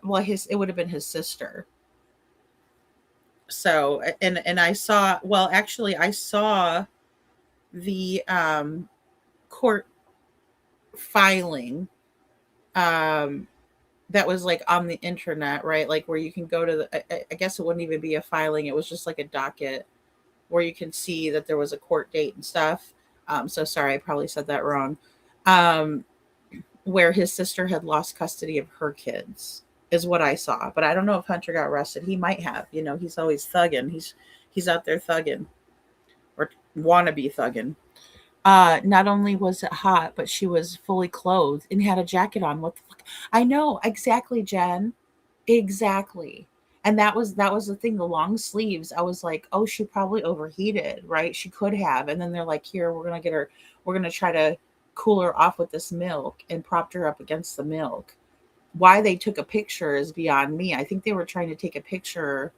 well, it would have been his sister. So, and I saw, well, actually, I saw the court filing, um, that was like on the internet, right? Like where you can go to I guess it wouldn't even be a filing. It was just like a docket where you can see that there was a court date and stuff. So sorry, I probably said that wrong. Um, where his sister had lost custody of her kids is what I saw. But I don't know if Hunter got arrested. He might have. He's always thugging. He's out there thugging, or wannabe thugging. Not only was it hot, but she was fully clothed and had a jacket on. What the fuck? I know exactly, Jen. Exactly. And that was the thing, the long sleeves. I was like, "Oh, she probably overheated, right? She could have." And then they're like, "Here, we're going to try to cool her off with this milk," and propped her up against the milk. Why they took a picture is beyond me. I think they were trying to take a picture.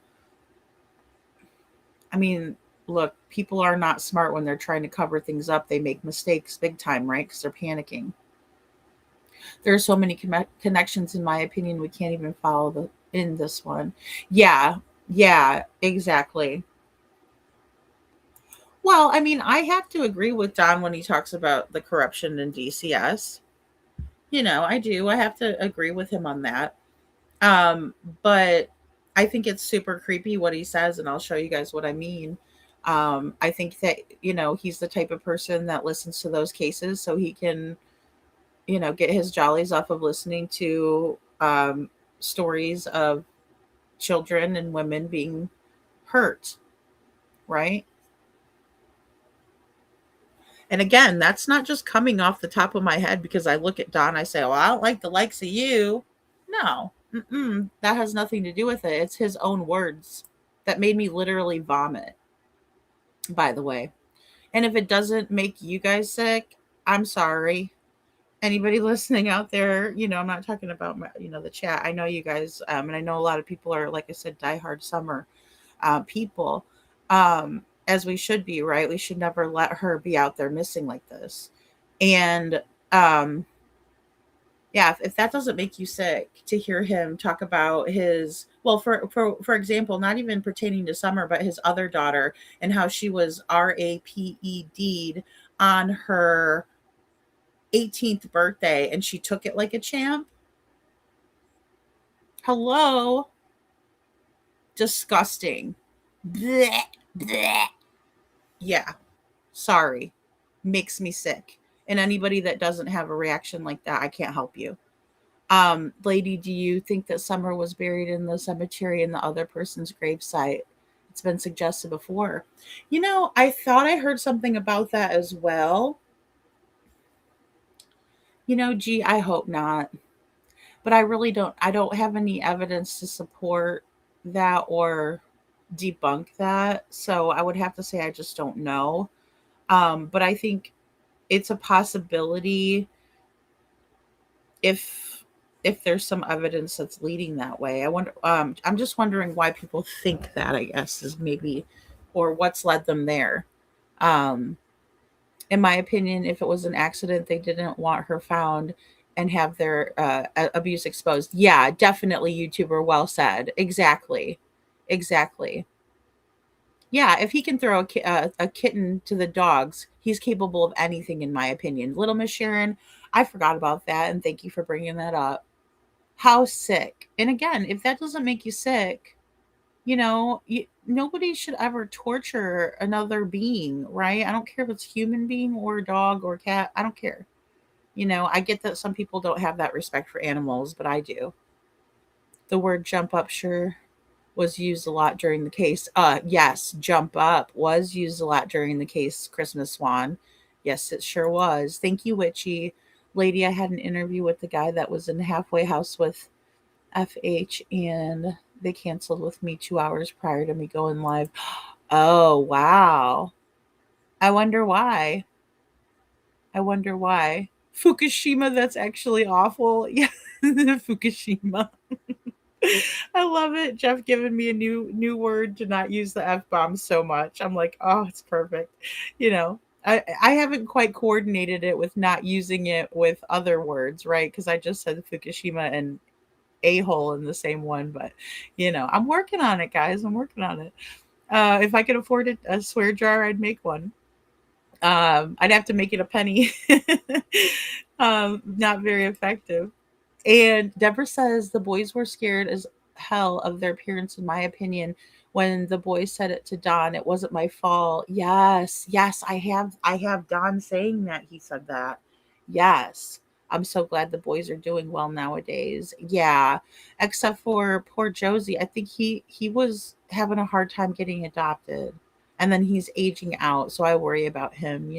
I mean, look, people are not smart when they're trying to cover things up. They make mistakes big time, right? Cuz they're panicking. There are so many connections, in my opinion, we can't even follow in this one. Yeah, yeah, exactly. Well, I mean, I have to agree with Don when he talks about the corruption in DCS. I do. I have to agree with him on that. Um, but I think it's super creepy what he says, and I'll show you guys what I mean. I think that, he's the type of person that listens to those cases so he can, get his jollies off of listening to stories of children and women being hurt, right? And again, that's not just coming off the top of my head because I look at Don, I say, "Well, I don't like the likes of you." No, that has nothing to do with it. It's his own words that made me literally vomit, by the way. And if it doesn't make you guys sick, I'm sorry. Anybody listening out there, I'm not talking about the chat. I know you guys, and I know a lot of people are, like I said, diehard Summer people, as we should be, right? We should never let her be out there missing like this. And yeah, if that doesn't make you sick to hear him talk about his, well, for example, not even pertaining to Summer, but his other daughter and how she was RAPED'd on her 18th birthday and she took it like a champ. Hello. Disgusting. Blech, blech. Yeah. Sorry. Makes me sick. And anybody that doesn't have a reaction like that, I can't help you. Lady, do you think that Summer was buried in the cemetery in the other person's gravesite? It's been suggested before. I thought I heard something about that as well. Gee, I hope not. But I don't have any evidence to support that or debunk that. So I would have to say I just don't know. But I think it's a possibility if there's some evidence that's leading that way. I'm just wondering why people think that, I guess, is maybe, or what's led them there. Um, in my opinion, if it was an accident, they didn't want her found and have their abuse exposed. Yeah, definitely, YouTuber. Well said. Exactly. Exactly. Yeah, if he can throw a kitten to the dogs, he's capable of anything, in my opinion. Little Miss Sharon, I forgot about that, and thank you for bringing that up. How sick. And again, if that doesn't make you sick, nobody should ever torture another being, right? I don't care if it's human being or dog or cat. I don't care. I get that some people don't have that respect for animals, but I do. The word jump up sure was used a lot during the case. Yes, jump up was used a lot during the case, Christmas Swan. Yes, it sure was. Thank you, Witchy. Lady, I had an interview with the guy that was in the halfway house with FH, and they canceled with me 2 hours prior to me going live. Oh, wow. I wonder why. I wonder why. Fukushima, that's actually awful. Yeah, Fukushima. I love it. Jeff giving me a new word to not use the F bomb so much. I'm like, oh, it's perfect. I haven't quite coordinated it with not using it with other words, right? Because I just said Fukushima and a-hole in the same one, but I'm working on it, guys. I'm working on it. If I could afford a swear jar, I'd make one. I'd have to make it a penny. Not very effective. And Deborah says the boys were scared as hell of their parents, in my opinion. When the boys said it to Don, it wasn't my fault. Yes, I have Don saying that he said that. Yes. I'm so glad the boys are doing well nowadays. Yeah. Except for poor Josie. I think he was having a hard time getting adopted. And then he's aging out, so I worry about him.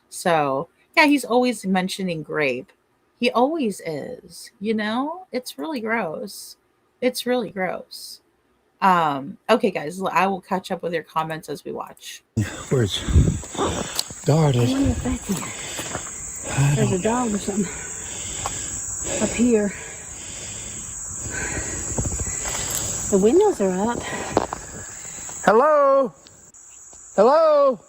So yeah, he's always mentioning grape. He always is. It's really gross. It's really gross. Okay, guys, I will catch up with your comments as we watch. Where's guarded? There's a dog or something up here. The windows are up. Hello? Hello?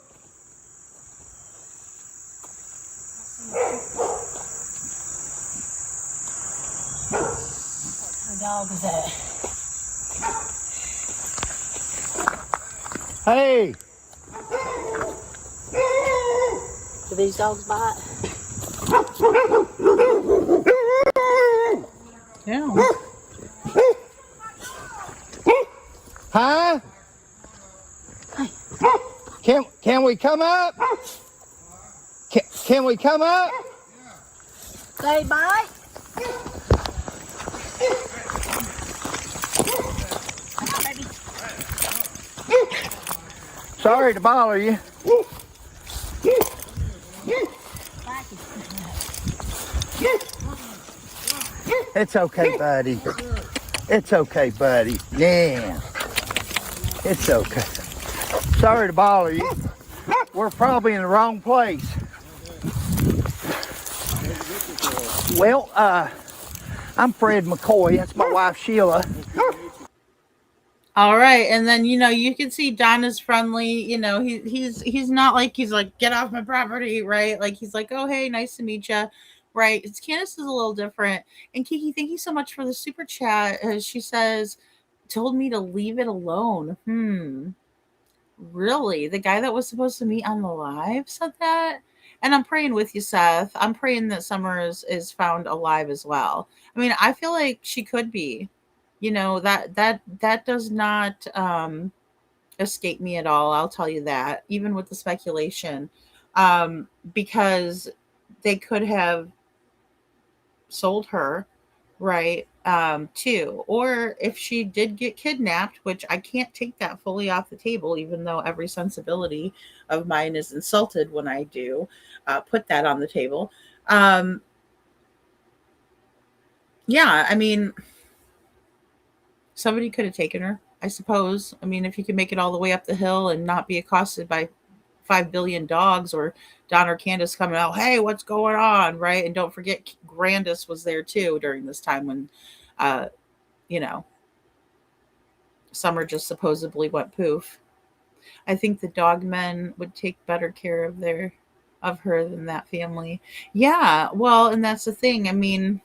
The dog is at. Hey! Do these dogs bite? Yeah. Huh? Can we come up? Can we come up? They bite? Come on, baby. Sorry to bother you. It's okay, buddy. It's okay, buddy. Yeah. It's okay. Sorry to bother you. We're probably in the wrong place. Well, I'm Fred McCoy. That's my wife, Sheila. All right, and then you can see Don is friendly. He's not like he's like get off my property, right? Like he's like, oh hey, nice to meet you, right? It's Candace is a little different. And Kiki, thank you so much for the super chat. She says, told me to leave it alone. Really? The guy that was supposed to meet on the live said that? And I'm praying with you, Seth. I'm praying that Summer is found alive as well. I mean, I feel like she could be. That does not escape me at all. I'll tell you that, even with the speculation, because they could have sold her, right? Too, or if she did get kidnapped, which I can't take that fully off the table, even though every sensibility of mine is insulted when I do put that on the table. Yeah, I mean, somebody could have taken her, I suppose. I mean, if you can make it all the way up the hill and not be accosted by 5 billion dogs, or Don or Candus coming out, hey, what's going on, right? And don't forget, Grandis was there too during this time when, Summer just supposedly went poof. I think the dog men would take better care of her than that family. Yeah, well, and that's the thing. I mean,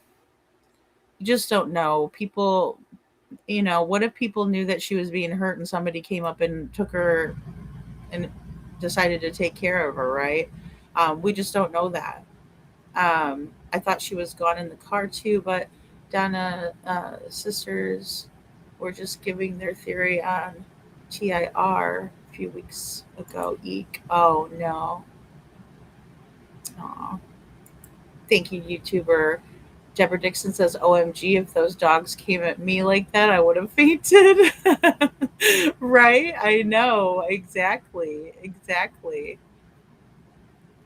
you just don't know. People, what if people knew that she was being hurt and somebody came up and took her and decided to take care of her, right? We just don't know that. I thought she was gone in the car too, but Donna sisters were just giving their theory on TIR a few weeks ago. Eek. Oh no. Aw. Thank you, YouTuber. Deborah Dixon says, OMG, if those dogs came at me like that, I would have fainted. Right? I know. Exactly. Exactly.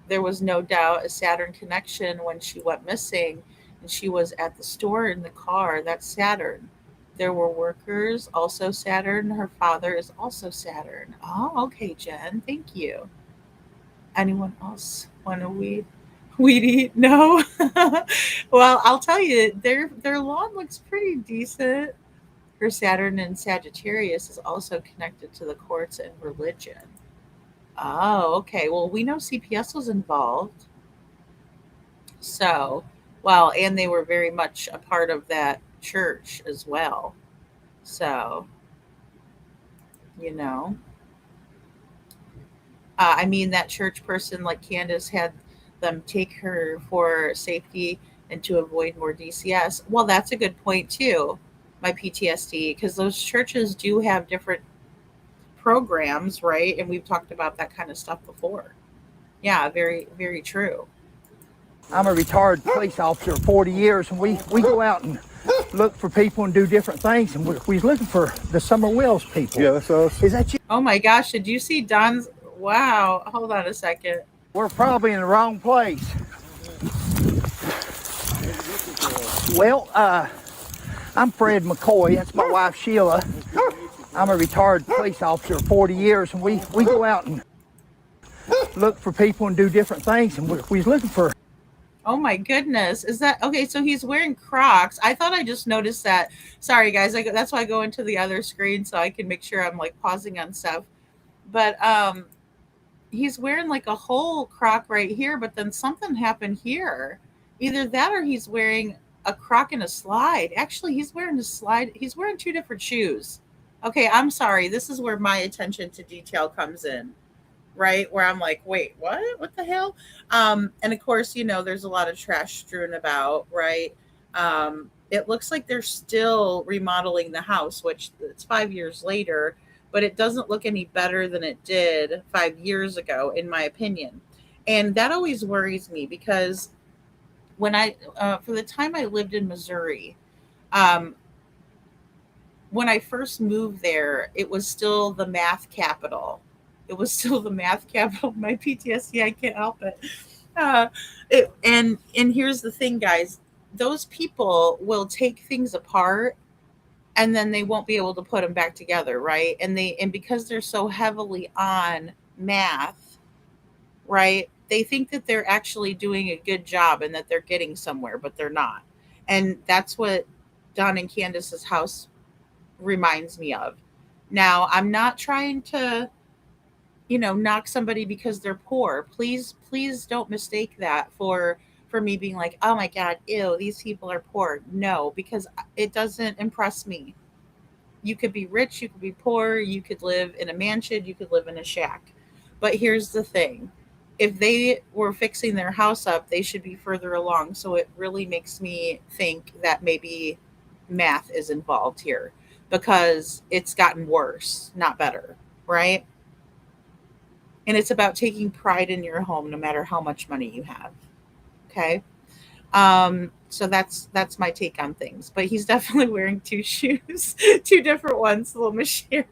There was no doubt a Saturn connection when she went missing and she was at the store in the car. That's Saturn. There were workers, also Saturn. Her father is also Saturn. Oh, okay, Jen. Thank you. Anyone else want to weed eat? No. Well, I'll tell you, their lawn looks pretty decent. Her Saturn in Sagittarius is also connected to the courts and religion. Oh, okay. Well, we know CPS was involved. So, well, and they were very much a part of that church as well. So, you know, I mean, that church person like Candace had them take her for safety and to avoid more DCS. Well, that's a good point too. My PTSD, because those churches do have different programs, right? And we've talked about that kind of stuff before. Yeah, very, very true. I'm a retired police officer, 40 years, and we go out and look for people and do different things. And we was looking for the Summer Wells people. Yeah, that's us. Is that you? Oh my gosh, did you see Don's? Wow, hold on a second. We're probably in the wrong place. Well, I'm Fred McCoy. That's my wife, Sheila. I'm a retired police officer, 40 years, and we go out and look for people and do different things. And we was looking for. Oh my goodness. Is that okay? So he's wearing Crocs. I thought I just noticed that. Sorry guys. That's why I go into the other screen so I can make sure I'm like pausing on stuff. But he's wearing like a whole Croc right here, but then something happened here. Either that or he's wearing a crock and a slide. Actually, he's wearing a slide. He's wearing two different shoes. Okay, I'm sorry. This is where my attention to detail comes in, right? Where I'm like, wait, what? What the hell? And of course, there's a lot of trash strewn about, right? It looks like they're still remodeling the house, which it's 5 years later, but it doesn't look any better than it did 5 years ago, in my opinion. And that always worries me because for the time I lived in Missouri, um, when I first moved there, it was still the math capital. It was still the math capital. My PTSD, I can't help it. Uh, and here's the thing, guys. Those people will take things apart and then they won't be able to put them back together, right? And because they're so heavily on math, right? They think that they're actually doing a good job and that they're getting somewhere, but they're not. And that's what Don and Candace's house reminds me of. Now, I'm not trying to, knock somebody because they're poor. Please don't mistake that for me being like, oh my God, ew, these people are poor. No, because it doesn't impress me. You could be rich, you could be poor, you could live in a mansion, you could live in a shack. But here's the thing. If they were fixing their house up, they should be further along. So it really makes me think that maybe math is involved here because it's gotten worse, not better, right? And it's about taking pride in your home no matter how much money you have. Okay? So that's my take on things. But he's definitely wearing two shoes, two different ones, little Michelle.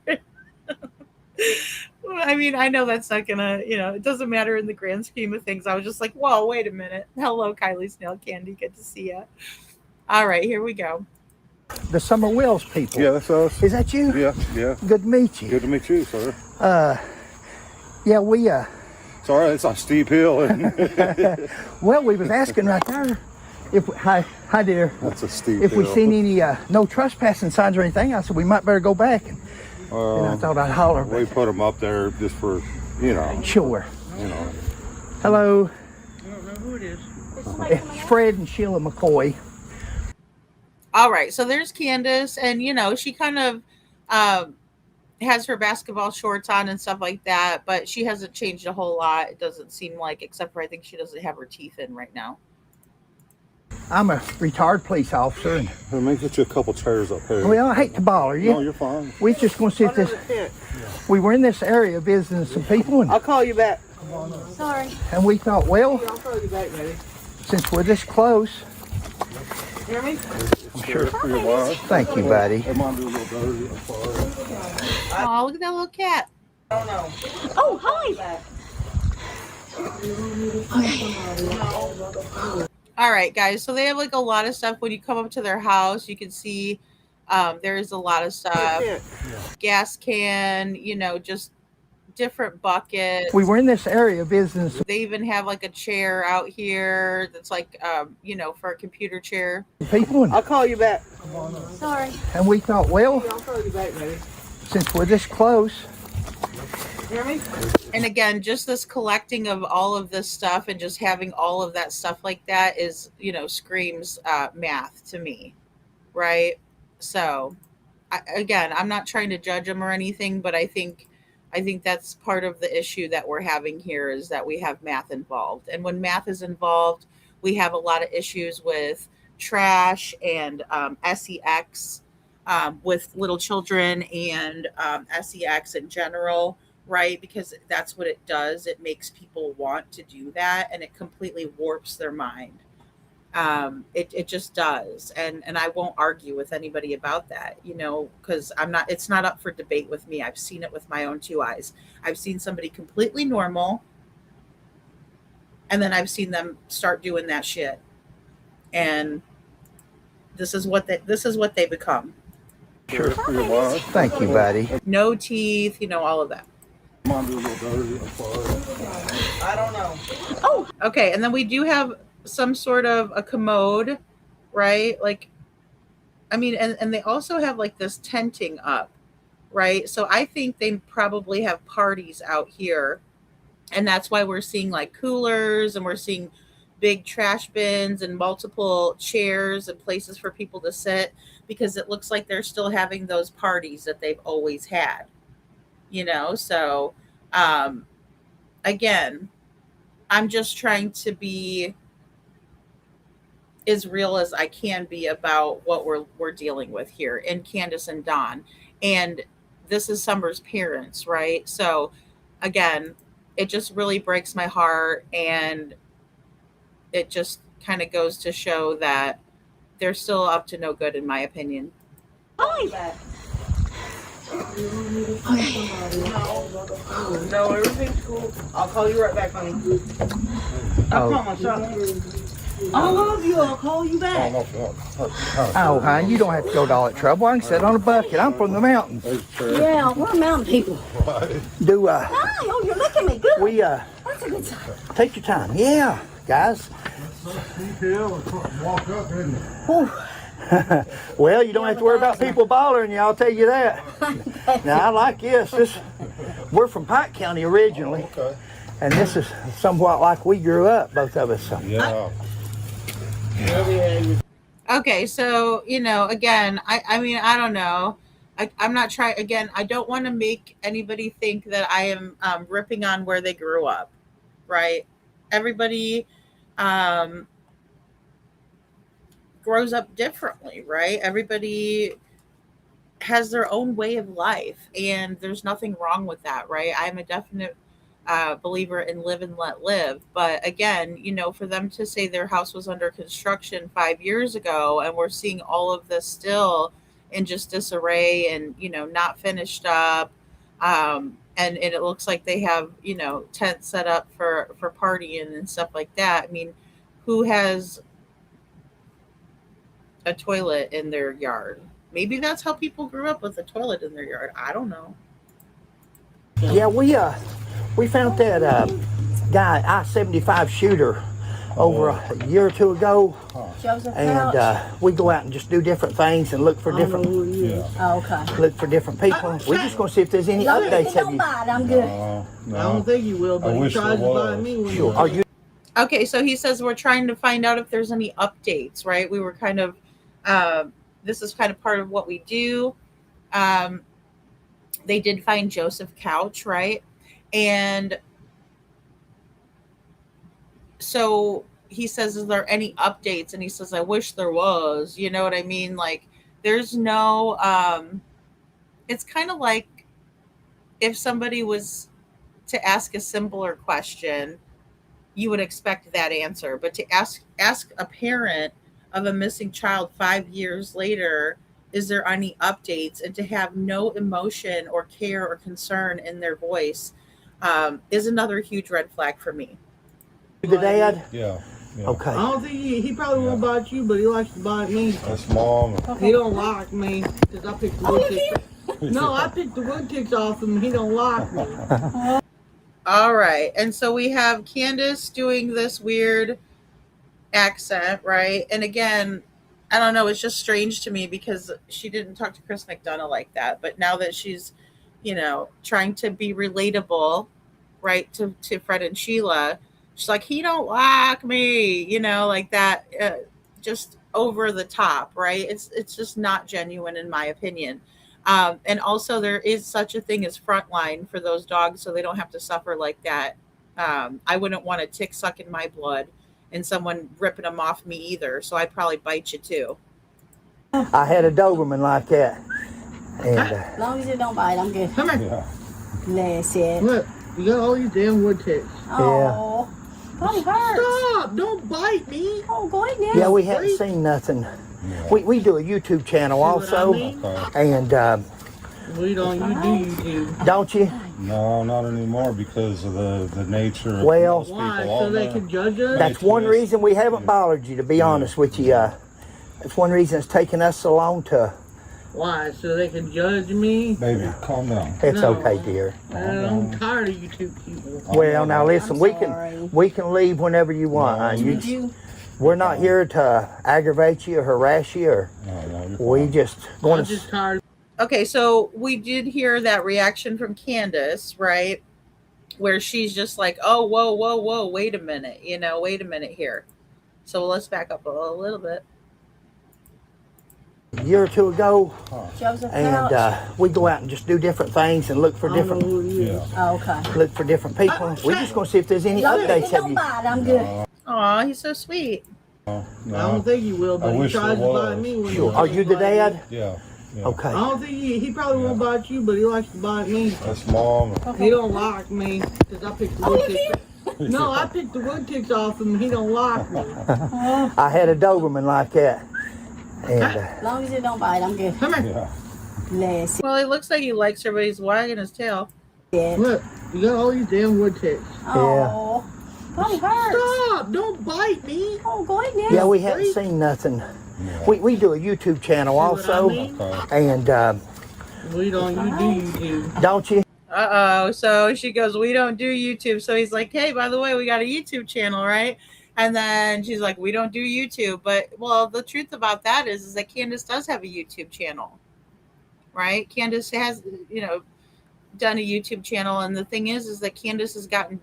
I mean, I know that's not gonna, it doesn't matter in the grand scheme of things. I was just like, whoa, wait a minute. Hello, Kylie Snail Candy. Good to see you. All right, here we go. The Summer Wells people. Yeah, that's us. Is that you? Yeah, yeah. Good to meet you. Good to meet you, sir. Yeah, we It's all right. It's a steep hill. And well, we was asking right there if hi dear. That's a steep If hill. we seen any no trespassing signs or anything. I said we might better go back. And I thought I'd holler. We put them up there just for, Sure. Hello. I don't know who it is. It's Fred and Sheila McCoy. All right, so there's Candace, and she kind of has her basketball shorts on and stuff like that, but she hasn't changed a whole lot. It doesn't seem like, except for I think she doesn't have her teeth in right now. I'm a retired police officer. And, Let me get you a couple chairs up here. well, I hate to bother you. No, you're fine. We just going to see if we were in this area visiting some people, and I'll call you back. Sorry. we thought, well, I'll call you back, baby. since we're this close, Hear me? I'm sure for your wife. thank you, buddy. That might be a little dirty. I'm sorry. Oh, look at that little cat. I don't know. Oh, hi. All right, guys. So they have like a lot of stuff. When you come up to their house, you can see there's a lot of stuff. Gas can, just different buckets. We were in this area visiting some They even have like a chair out here that's like, for a computer chair. people, and I'll call you back. Sorry. we thought, well, I'll call you back, baby. since we're this close, Hear me? And again, just this collecting of all of this stuff and just having all of that stuff like that is, screams math to me, right? So, again, I'm not trying to judge them or anything, but I think that's part of the issue that we're having here is that we have math involved. And when math is involved, we have a lot of issues with trash and sex with little children and sex in general, right? Because that's what it does. It makes people want to do that, and it completely warps their mind. It just does. And I won't argue with anybody about that, because it's not up for debate with me. I've seen it with my own two eyes. I've seen somebody completely normal, and then I've seen them start doing that shit. And this is what they become. Sure for your wife. thank you, buddy. No teeth, all of that. Might be a little dirty. I'm sorry. I don't know. Okay, and then we do have some sort of a commode, right? Like, I mean, and they also have like this tenting up, right? So I think they probably have parties out here, and that's why we're seeing like coolers and we're seeing big trash bins and multiple chairs and places for people to sit, because it looks like they're still having those parties that they've always had, So, um, again, I'm just trying to be as real as I can be about what we're dealing with here in Candace and Don. And this is Summer's parents, right? So again, it just really breaks my heart, and it just kind of goes to show that they're still up to no good, in my opinion. Hi. No, everything's cool. I'll call you right back, honey. I promise. I love you. I'll call you back. Oh, hon, you don't have to go to all that trouble. I can sit on a bucket. I'm from the mountains. Yeah, we're mountain people. Do Hi, oh, you're looking at me good. we That's a good sign. take your time? Yeah, guys. Walk up, didn't it? Well, you don't have to worry about people bothering you, I'll tell you that. Now, I like this. We're from Pike County originally, Okay. and this is somewhat like we grew up, both of us. So. Yeah. Okay, so again, I mean, I don't know. I'm not trying. Again, I don't want to make anybody think that I am ripping on where they grew up, right? Everybody grows up differently, right? Everybody has their own way of life, and there's nothing wrong with that, right? I'm a definite believer in live and let live. But again, for them to say their house was under construction 5 years ago, and we're seeing all of this still in just disarray and, not finished up. And it looks like they have, tents set up for partying and stuff like that. I mean, who has a toilet in their yard? Maybe that's how people grew up, with a toilet in their yard. I don't know. Yeah, we found that guy, I-75 shooter, over a year or two ago, Joseph and Couch. we go out and just do different things and look for different Oh, okay. look for different people. We're just gonna see if there's any updates. Have Don't you? bite, I'm good. I don't think you will, but I he wish tried there to buy was. me one. Sure. Are you? Okay, so he says we're trying to find out if there's any updates, right? We were kind of, this is kind of part of what we do. They did find Joseph Couch, right? And so he says, is there any updates? And he says, I wish there was. You know what I mean? Like, there's no, it's kind of like if somebody was to ask a simpler question, you would expect that answer. But to ask a parent of a missing child 5 years later, is there any updates, and to have no emotion or care or concern in their voice, is another huge red flag for me. The dad? Yeah. Okay. I don't think he probably won't bite you, but he likes to bite me. That's mom. He don't like me because I picked the wood ticks. No, I picked the wood ticks off him. He don't like me. All right. And so we have Candus doing this weird accent, right? And again, I don't know, it's just strange to me because she didn't talk to Chris McDonough like that. But now that she's, trying to be relatable, right, to Fred and Sheila, she's like, he don't like me, like that, just over the top, right? It's just not genuine, in my opinion. And also, there is such a thing as frontline for those dogs, so they don't have to suffer like that. I wouldn't want a tick sucking my blood and someone ripping them off me either, so I'd probably bite you too. I had a Doberman like that, and As long as it don't bite, I'm good. Come here. Yeah. That's it. Look, you got all these damn wood ticks. Oh, probably hurts. Stop! Don't bite me. Oh, go ahead now. yeah, we haven't seen nothing. We do a YouTube channel also, See what I Okay. and We don't. You do. don't you? No, not anymore because of the nature of Well- most people Why? So on they there. can judge us? That's one reason we haven't bothered you, to be honest with you. That's one reason it's taken us so long to. Why? So they can judge me? Baby, calm down. It's No. okay, dear. I'm tired of you two people. Well, now listen, I'm we sorry. can leave whenever you want. No. You- Did you? we're not here to aggravate you or harass you, or No, we you're just I'm going just to. tired. Okay, so we did hear that reaction from Candace, right? where she's just like, oh, whoa, whoa, whoa, wait a minute, wait a minute here. So let's back up a little bit. A year or two ago, Joseph and Couch? we go out and just do different things and look for I don't know different who he is. Oh, okay. look for different people. We're just gonna see if there's any updates. Don't bite. I'm good. Aw, he's so sweet. I don't think he will, but I he wish tries there to bite was. me when Sure. he Are you the dad? Yeah. Okay. I don't think he probably won't bite you, but he likes to bite me. That's mom. He don't like me because I picked the wood ticks. No, I picked the wood ticks off him. He don't like me. I had a Doberman like that, and As long as it don't bite, I'm good. Come here. Yeah. Bless Well, he looks like he likes her, but he's wagging his tail. it. Look, you got all these damn wood ticks. Oh, Buddy hurts. Stop! Don't bite me. Oh, go ahead now. yeah, we haven't seen nothing. We do a YouTube channel also, and We don't. You do YouTube. don't you? Uh-oh. So she goes, we don't do YouTube. So he's like, hey, by the way, we got a YouTube channel, right? And then she's like, we don't do YouTube. But, well, the truth about that is that Candus does have a YouTube channel, right? Candus has, done a YouTube channel. And the thing is that Candus has gotten,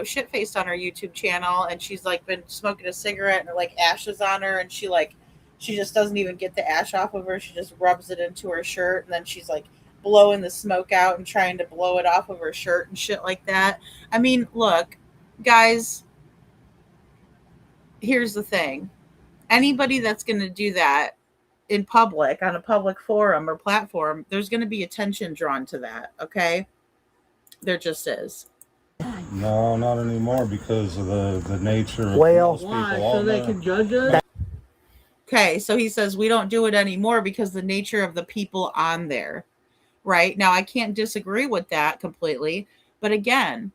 shit-faced on her YouTube channel. And she's, like, been smoking a cigarette and, like, ashes on her. And she just doesn't even get the ash off of her. She just rubs it into her shirt. And then she's, like, blowing the smoke out and trying to blow it off of her shirt and shit like that. I mean, look, guys, here's the thing. Anybody that's going to do that in public, on a public forum or platform, there's going to be attention drawn to that, okay? There just is. No, not anymore because of the nature of Well- most people. Why? all So they that. can judge us? Okay, so he says we don't do it anymore because the nature of the people on there, right? Now, I can't disagree with that completely, but again,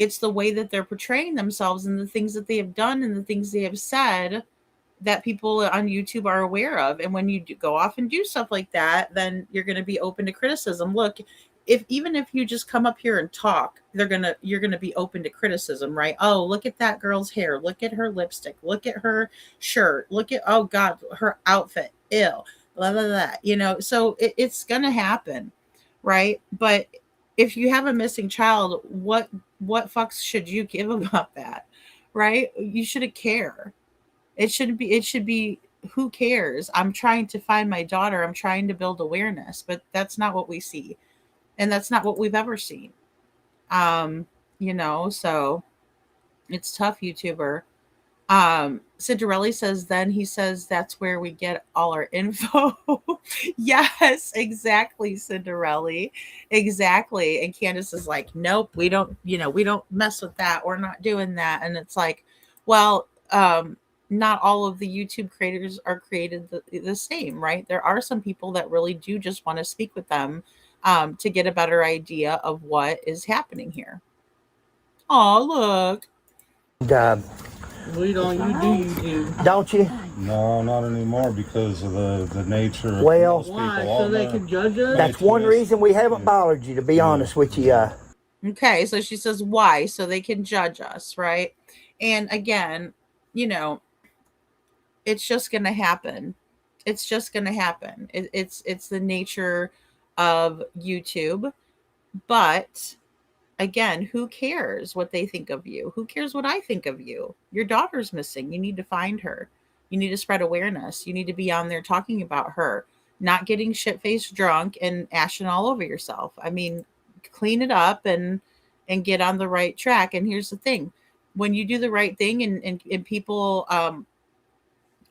it's the way that they're portraying themselves and the things that they have done and the things they have said that people on YouTube are aware of. And when you go off and do stuff like that, then you're going to be open to criticism. Look, even if you just come up here and talk, you're going to be open to criticism, right? Oh, look at that girl's hair. Look at her lipstick. Look at her shirt. Look at, oh God, her outfit. Ew. Blah, blah, blah. So it's going to happen, right? But if you have a missing child, what fucks should you give about that, right? You shouldn't care. It should be who cares? I'm trying to find my daughter. I'm trying to build awareness, but that's not what we see. And that's not what we've ever seen. So it's tough, YouTuber. Cinderella says, then he says that's where we get all our info. Yes, exactly, Cinderella. Exactly. And Candus is like, nope, we don't mess with that. We're not doing that. And it's like, well, not all of the YouTube creators are created the same, right? There are some people that really do just want to speak with them to get a better idea of what is happening here. Oh, look. And, We don't. You do YouTube. don't you? No, not anymore because of the nature of Well- most people. Why? all So they that. can judge us? That's one reason we haven't bothered you, to be honest with you. Okay, so she says why? So they can judge us, right? And again, it's just going to happen. It's just going to happen. It's the nature of YouTube. But again, who cares what they think of you? Who cares what I think of you? Your daughter's missing. You need to find her. You need to spread awareness. You need to be on there talking about her, not getting shit-faced drunk and ashing all over yourself. I mean, clean it up and get on the right track. And here's the thing. When you do the right thing and people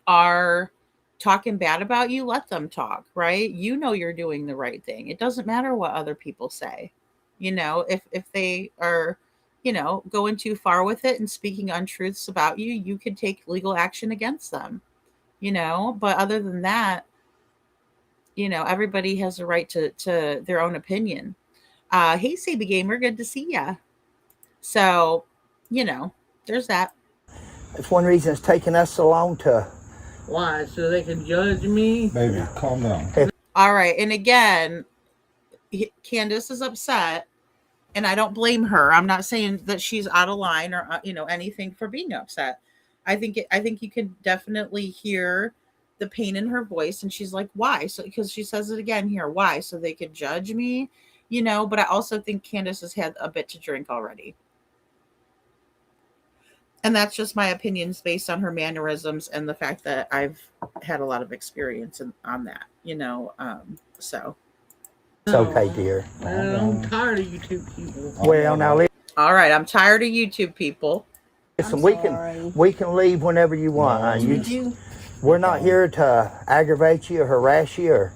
are talking bad about you, let them talk, right? You're doing the right thing. It doesn't matter what other people say. If they are, going too far with it and speaking untruths about you, you could take legal action against them, but other than that, everybody has a right to their own opinion. Hey, Saby Gamer, good to see ya. So, there's that. That's one reason it's taken us so long to. Why? So they can judge me? Baby, calm down. All right. And again, Candus is upset, and I don't blame her. I'm not saying that she's out of line or anything for being upset. I think you can definitely hear the pain in her voice, and she's like, why? So because she says it again here, why? So they could judge me. but I also think Candace has had a bit to drink already. And that's just my opinions based on her mannerisms and the fact that I've had a lot of experience on that, so. It's okay, dear. I'm tired of YouTube people. Well, now All right, I'm tired of YouTube people. listen, I'm we can leave whenever you want. We're not here to aggravate you or harass you.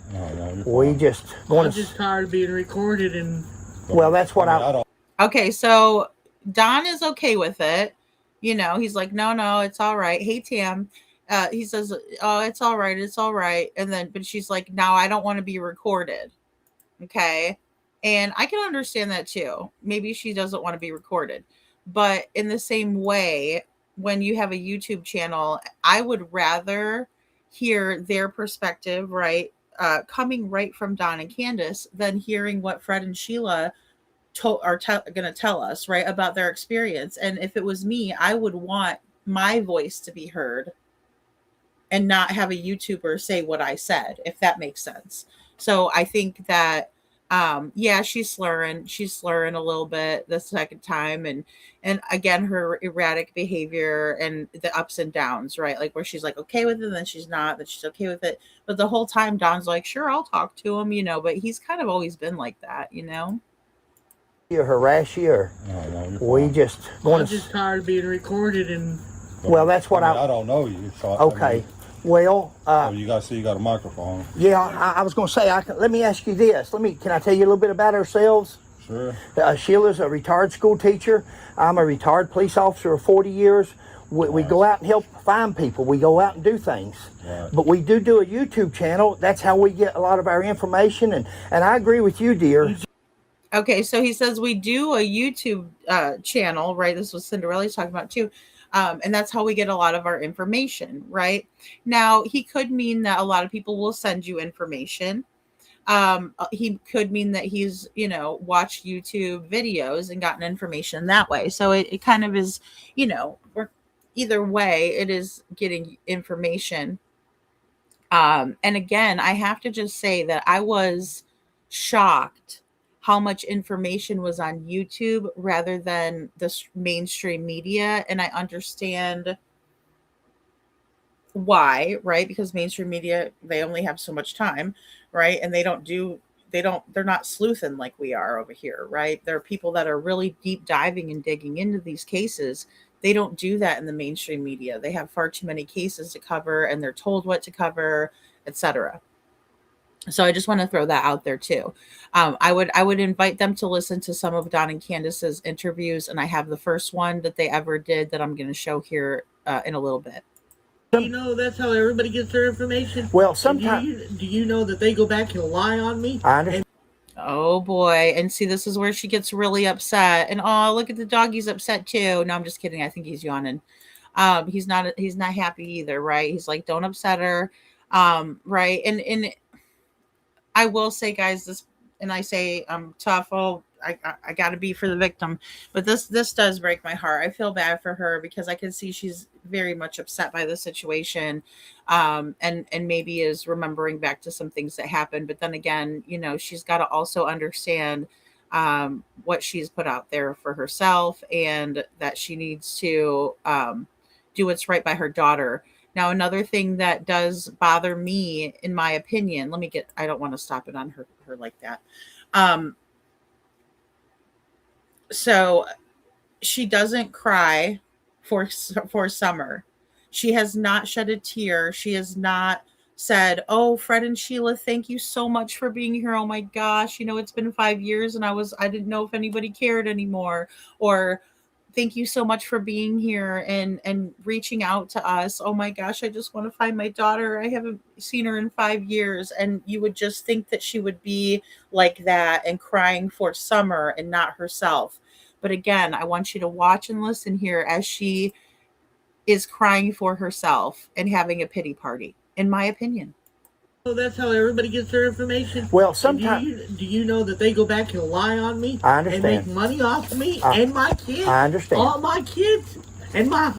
We just want I'm just tired of being recorded and. Well, that's what I don't. Okay, so Don is okay with it. He's like, no, it's all right. Hey, Tam. He says, oh, it's all right. It's all right. And then, but she's like, no, I don't want to be recorded. Okay. And I can understand that too. Maybe she doesn't want to be recorded. But in the same way, when you have a YouTube channel, I would rather hear their perspective, right? Coming right from Don and Candus than hearing what Fred and Sheila are going to tell us, right, about their experience. And if it was me, I would want my voice to be heard and not have a YouTuber say what I said, if that makes sense. So I think that, yeah, she's slurring a little bit the second time. And again, her erratic behavior and the ups and downs, right? Like where she's like, okay with it, then she's not, then she's okay with it. But the whole time Don's like, sure, I'll talk to him, but he's kind of always been like that, Or harass you, or we just want I'm just tired of being recorded and. Well, that's what I don't know you. So okay. Well, so you got a microphone. Yeah, I was going to say. Let me ask you this. Can I tell you a little bit about ourselves? Sure. Sheila's a retired school teacher. I'm a retired police officer of 40 years. We go out and help find people. We go out and do things. Right. But we do a YouTube channel. That's how we get a lot of our information. And I agree with you, dear. Okay, so he says we do a YouTube channel, right? This was Cinderella's talking about too. And that's how we get a lot of our information, right? Now, he could mean that a lot of people will send you information. He could mean that he's, watched YouTube videos and gotten information that way. So it kind of is, either way, it is getting information. And again, I have to just say that I was shocked how much information was on YouTube rather than the mainstream media. And I understand why, right? Because mainstream media, they only have so much time, right? And they're not sleuthing like we are over here, right? There are people that are really deep diving and digging into these cases. They don't do that in the mainstream media. They have far too many cases to cover and they're told what to cover, etc. So I just want to throw that out there too. I would invite them to listen to some of Don and Candace's interviews, and I have the first one that they ever did that I'm going to show here in a little bit. That's how everybody gets their information. Well, sometimes do you know that they go back and lie on me? I understand. Oh boy. And see, this is where she gets really upset. And oh, look at the dog, he's upset too. No, I'm just kidding. I think he's yawning. He's not happy either, right? He's like, don't upset her. Right. And I will say, guys, this, and I say I'm tough. Oh, I got to be for the victim, but this does break my heart. I feel bad for her because I can see she's very much upset by the situation, and maybe is remembering back to some things that happened. But then again, she's got to also understand what she's put out there for herself, and that she needs to do what's right by her daughter. Now, another thing that does bother me, in my opinion, I don't want to stop it on her like that. So she doesn't cry for Summer. She has not shed a tear. She has not said, oh, Fred and Sheila, thank you so much for being here. Oh my gosh, it's been 5 years and I didn't know if anybody cared anymore. Or thank you so much for being here and reaching out to us. Oh my gosh, I just want to find my daughter. I haven't seen her in 5 years. And you would just think that she would be like that and crying for Summer and not herself. But again, I want you to watch and listen here as she is crying for herself and having a pity party, in my opinion. That's how everybody gets their information. Well, sometimes do you know that they go back and lie on me? I understand. And make money off of me and my kids. I understand. All my kids and my.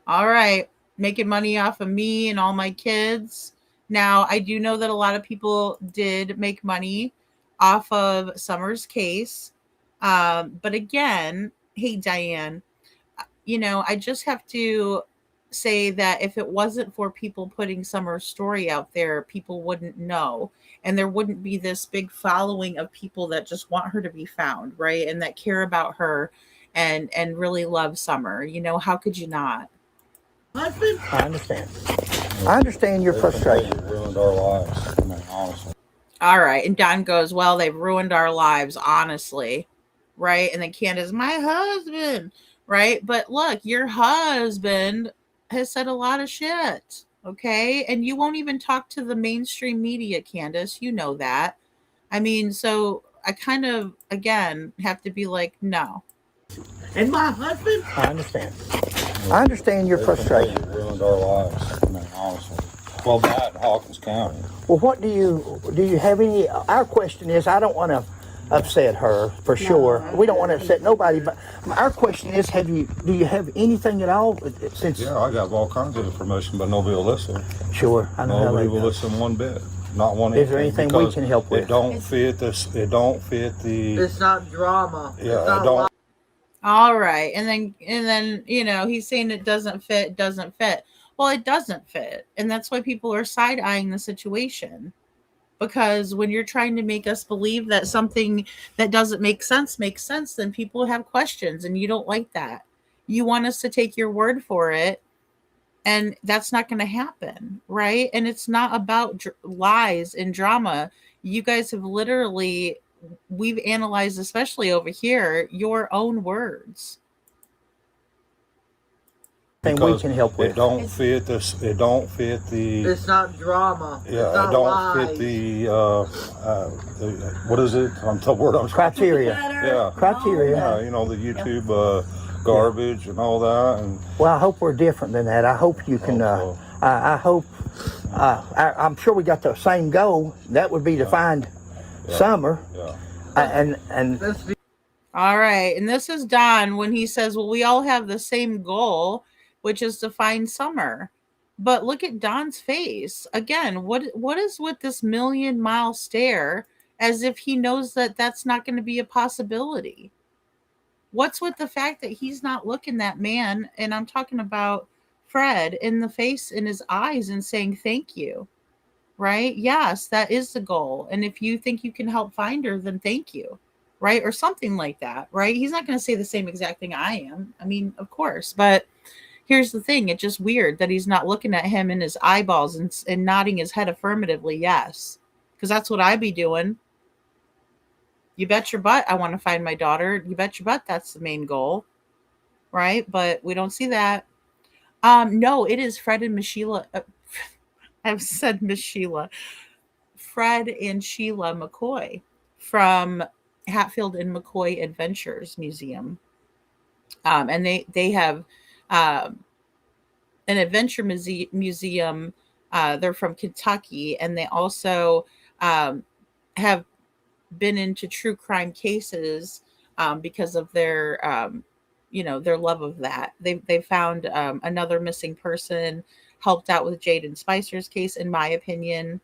All right, making money off of me and all my kids. Now, I do know that a lot of people did make money off of Summer's case. But again, hey, Diane, I just have to say that if it wasn't for people putting Summer's story out there, people wouldn't know. And there wouldn't be this big following of people that just want her to be found, right? And that care about her and really love Summer. How could you not? Husband? I understand. I understand your frustration. It ruined our lives. I mean, honestly. All right. And Don goes, well, they've ruined our lives, honestly. Right. And then Candace, my husband. Right. But look, your husband has said a lot of shit. Okay. And you won't even talk to the mainstream media, Candace. You know that. I mean, so I kind of, again, have to be like, no. And my husband? I understand. I understand your frustration. It ruined our lives. I mean, honestly. Well, that in Hawkins County. Well, what do you have any? Our question is, I don't want to upset her for sure. We don't want to upset nobody, but our question is, do you have anything at all since? Yeah, I got all kinds of information, but nobody will listen. Sure, I know how Nobody that will goes. listen one bit. Not one. Is there anything we because can help with? It don't fit this. It don't fit the. It's not drama. Yeah, It's not it don't. All right. And then, he's saying it doesn't fit. Well, it doesn't fit. And that's why people are side eyeing the situation. Because when you're trying to make us believe that something that doesn't make sense makes sense, then people have questions and you don't like that. You want us to take your word for it. And that's not going to happen. Right. And it's not about lies and drama. You guys have we've analyzed, especially over here, your own words. Thing we can help with. It don't fit this. It don't fit the. It's not drama. Yeah, It's not it don't lies. fit the. What is it? I'm the word. I'm Criteria. Yeah. Criteria. The YouTube garbage and all that, and Well, I hope we're different than that. I hope you can. Hope I hope. I'm sure we got the same goal. That would be to find Summer. yeah. And All right. And this is Don when he says, well, we all have the same goal, which is to find Summer. But look at Don's face. Again, what is with this 1,000,000-mile stare as if he knows that that's not going to be a possibility? What's with the fact that he's not looking that man, and I'm talking about Fred, in the face, in his eyes, and saying thank you? Right? Yes, that is the goal. And if you think you can help find her, then thank you. Right? Or something like that. Right? He's not going to say the same exact thing I am. I mean, of course. But here's the thing. It's just weird that he's not looking at him in his eyeballs and nodding his head affirmatively, yes. Because that's what I'd be doing. You bet your butt I want to find my daughter. You bet your butt that's the main goal. Right? But we don't see that. No, it is Fred and Miss Sheila. I've said Miss Sheila. Fred and Sheila McCoy from Hatfield and McCoy Adventures Museum. And they have an adventure museum. They're from Kentucky, and they also have been into true crime cases because of their their love of that. They found another missing person, helped out with Jaden Spicer's case, in my opinion,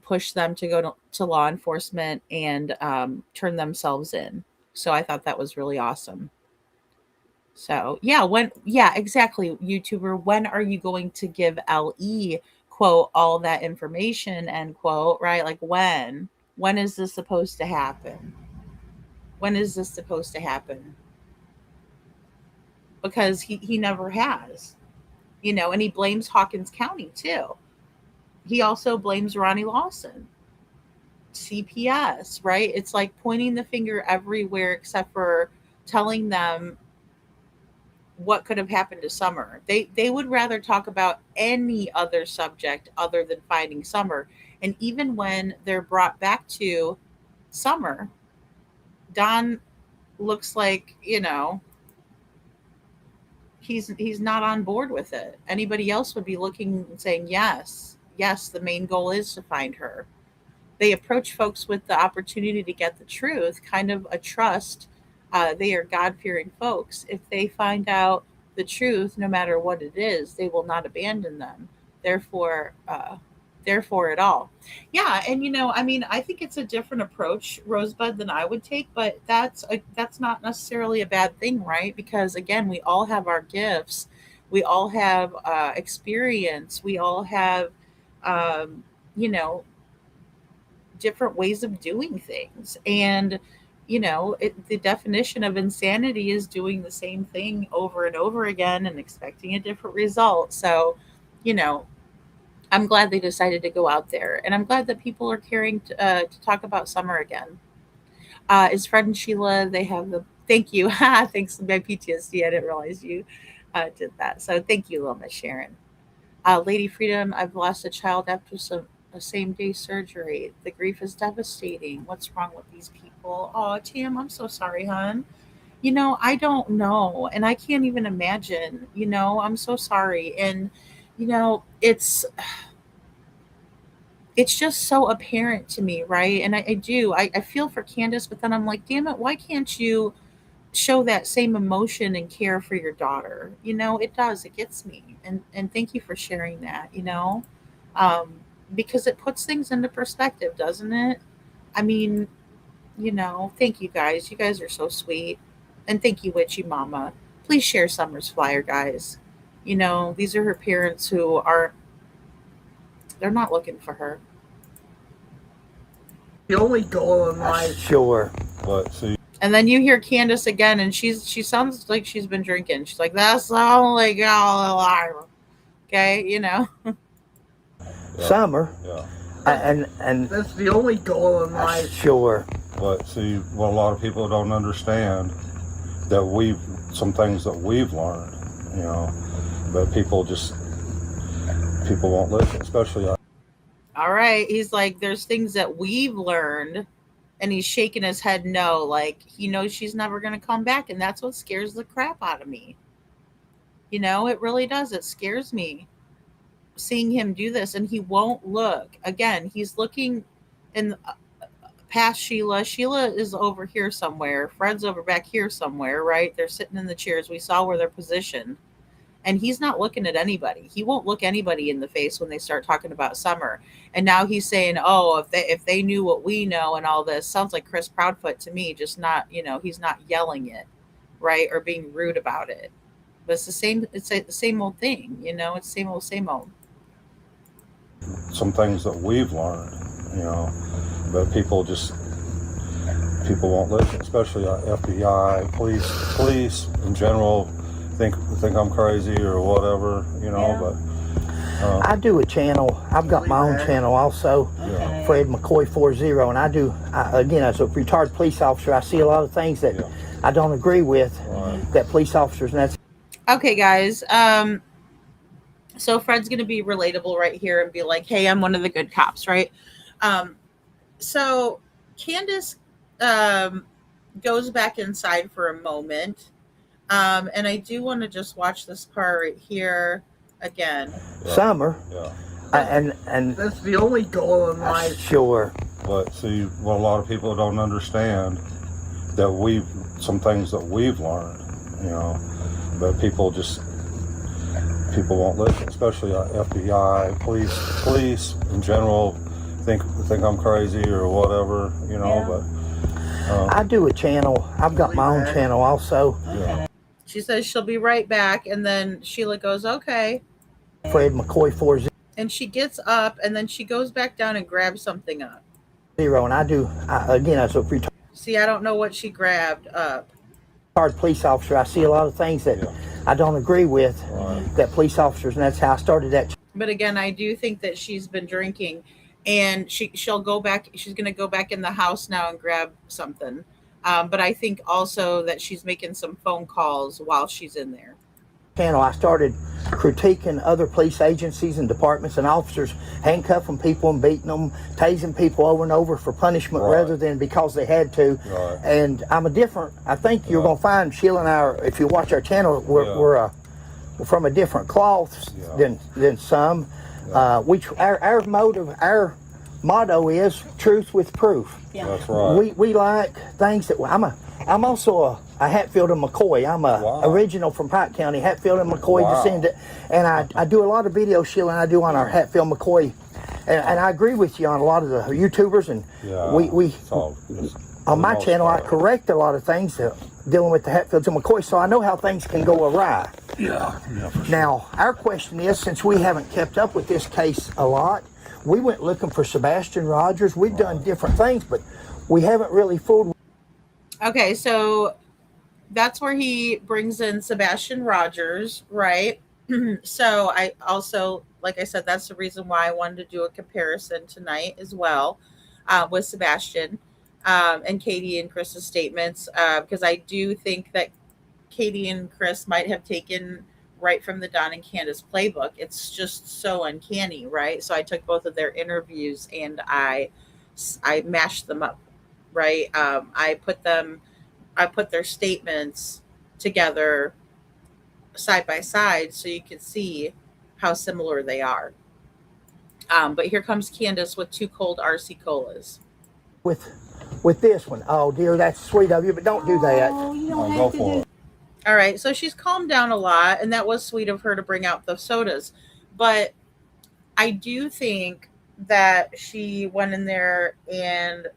pushed them to go to law enforcement and turn themselves in. So I thought that was really awesome. So exactly, YouTuber. When are you going to give LE quote all that information, end quote, right? Like when? When is this supposed to happen? When is this supposed to happen? Because he never has. And he blames Hawkins County too. He also blames Ronnie Lawson, CPS, right? It's like pointing the finger everywhere except for telling them what could have happened to Summer. They would rather talk about any other subject other than finding Summer. And even when they're brought back to Summer, Don looks like, he's not on board with it. Anybody else would be looking and saying, yes, the main goal is to find her. They approach folks with the opportunity to get the truth, kind of a trust. They are God-fearing folks. If they find out the truth, no matter what it is, they will not abandon them. Therefore, there for it all. Yeah, and I mean, I think it's a different approach, Rosebud, than I would take, but that's not necessarily a bad thing, right? Because again, we all have our gifts, we all have experience, we all have, um, you know, different ways of doing things, and the definition of insanity is doing the same thing over and over again and expecting a different result. So, you know, I'm glad they decided to go out there, and I'm glad that people are caring to talk about summer again. Is Fred and Sheila? They have the thank you. Thanks to my PTSD. I didn't realize you did that. So thank you, Little Miss Sharon. Lady Freedom. I've lost a child after a same day surgery. The grief is devastating. What's wrong with these people? Oh, Tim, I'm so sorry, hon. I don't know, and I can't even imagine. I'm so sorry, and it's just so apparent to me, right? And I do. I feel for Candace, but then I'm like, damn it, why can't you show that same emotion and care for your daughter? It does. It gets me. And thank you for sharing that. Um, because it puts things into perspective, doesn't it? I mean, thank you guys. You guys are so sweet. And thank you, Witchy Mama. Please share Summer's flyer, guys. These are her parents who are, they're not looking for her. The only goal in life. Sure. But see, And then you hear Candace again, and she sounds like she's been drinking. She's like, "That's the only girl alive." Okay, yeah, Summer. yeah. And That's the only goal in life. sure. But see, what a lot of people don't understand that some things that we've learned, but people won't listen, especially. all right. He's like, "There's things that we've learned," and he's shaking his head no, like he knows she's never going to come back, and that's what scares the crap out of me. It really does. It scares me seeing him do this, and he won't look. Again, he's looking in past Sheila. Sheila is over here somewhere. Fred's over back here somewhere, right? They're sitting in the chairs. We saw where they're positioned. And he's not looking at anybody. He won't look anybody in the face when they start talking about Summer. And now he's saying, "Oh, if they knew what we know," and all this. Sounds like Chris Proudfoot to me, just not, he's not yelling it, right? Or being rude about it. But it's the same, the same old thing, it's same old, same old. Some things that we've learned, but people won't listen, especially FBI, police in general think I'm crazy or whatever, but I do a channel. I've got my own channel also, yeah. Fred McCoy 40, and again, as a retired police officer, I see a lot of things that I don't agree with, that police officers, and that's Okay, guys. So Fred's going to be relatable right here and be like, "Hey, I'm one of the good cops," right? So Candace goes back inside for a moment. And I do want to just watch this part right here again. Summer. Yeah. And That's the only goal in life. sure. But see, what a lot of people don't understand that some things that we've learned, but people won't listen, especially FBI, police in general think I'm crazy or whatever, but I do a channel. I've got my own channel also, yeah. She says she'll be right back, and then Sheila goes, "Okay." Fred McCoy 40, And she gets up, and then she goes back down and grabs something up. and again, as a retired See, I don't know what she grabbed up. police officer, I see a lot of things that I don't agree with, that police officers, and that's how I started that. But again, I do think that she's been drinking, and she'll go back. She's going to go back in the house now and grab something. But I think also that she's making some phone calls while she's in there. Channel, I started critiquing other police agencies and departments and officers, handcuffing people and beating them, tasing people over and over for punishment rather than because they had to. Right. And I think you're going to find Sheila and I, if you watch our channel, we're from a different cloth than some. Our motive, our motto is truth with proof. Yeah. That's right. We like things that I'm also a Hatfield and McCoy. I'm original from Pike County, Hatfield and McCoy descendant, and I do a lot of videos, Sheila, and I do on our Hatfield McCoy And I agree with you on a lot of the YouTubers, and Yeah. we it's all- it's- on for my the most channel I part. correct a lot of things dealing with the Hatfields and McCoys, so I know how things can go awry. Yeah, for sure. Now, our question is, since we haven't kept up with this case a lot, we went looking for Sebastian Rogers. We've done different things, but we haven't really fooled. Okay, so that's where he brings in Sebastian Rogers, right? So I also, like I said, that's the reason why I wanted to do a comparison tonight as well, with Sebastian, and Katie and Chris's statements, because I do think that Katie and Chris might have taken right from the Don and Candus playbook. It's just so uncanny, right? So I took both of their interviews and I mashed them up, right? I put their statements together side by side so you can see how similar they are. But here comes Candace with 2 cold RC colas. with this one. Oh dear, that's sweet of you, but don't do that. Oh, you don't I'll have go to for do it. All right, so she's calmed down a lot, and that was sweet of her to bring out the sodas. But I do think that she went in there and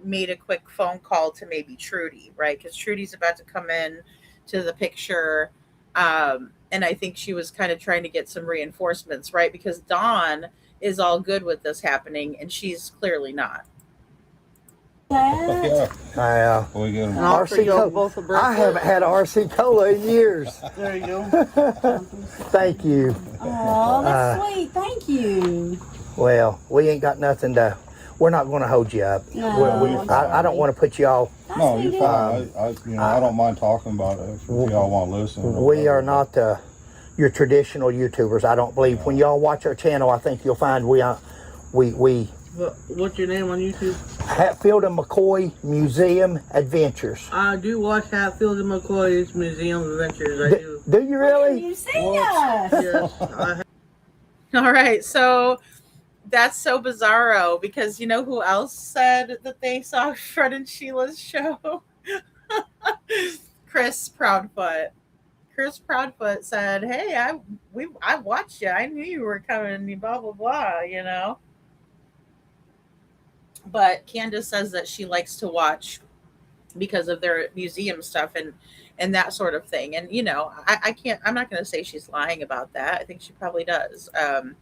made a quick phone call to maybe Trudy, right? Because Trudy's about to come in to the picture. And I think she was kind of trying to get some reinforcements, right? Because Dawn is all good with this happening, and she's clearly not. that. Yeah, we get And them. I'll RC treat y'all Cola. both a I breakfast. haven't had a RC Cola in years. There you go. Thank you. Oh, that's sweet. Thank you. Well, we ain't got nothing to. We're not going to hold you up. No, I don't want to put you all. That's No, what you're it fine. I don't mind talking about it if y'all want to listen. or We are whatever. not your traditional YouTubers. I don't believe. When y'all watch our channel, I think you'll find we What's your name on YouTube? Hatfield and McCoy Museum Adventures. I do watch Hatfield and McCoy's Museum Adventures. I do. Do you really? You seen us. Yes, I All right, so that's so bizarro because you know who else said that they saw Fred and Sheila's show? Chris Proudfoot. Chris Proudfoot said, "Hey, I watched you. I knew you were coming. Blah blah blah. You know." But Candace says that she likes to watch because of their museum stuff and that sort of thing. And you know, I can't. I'm not going to say she's lying about that. I think she probably does. have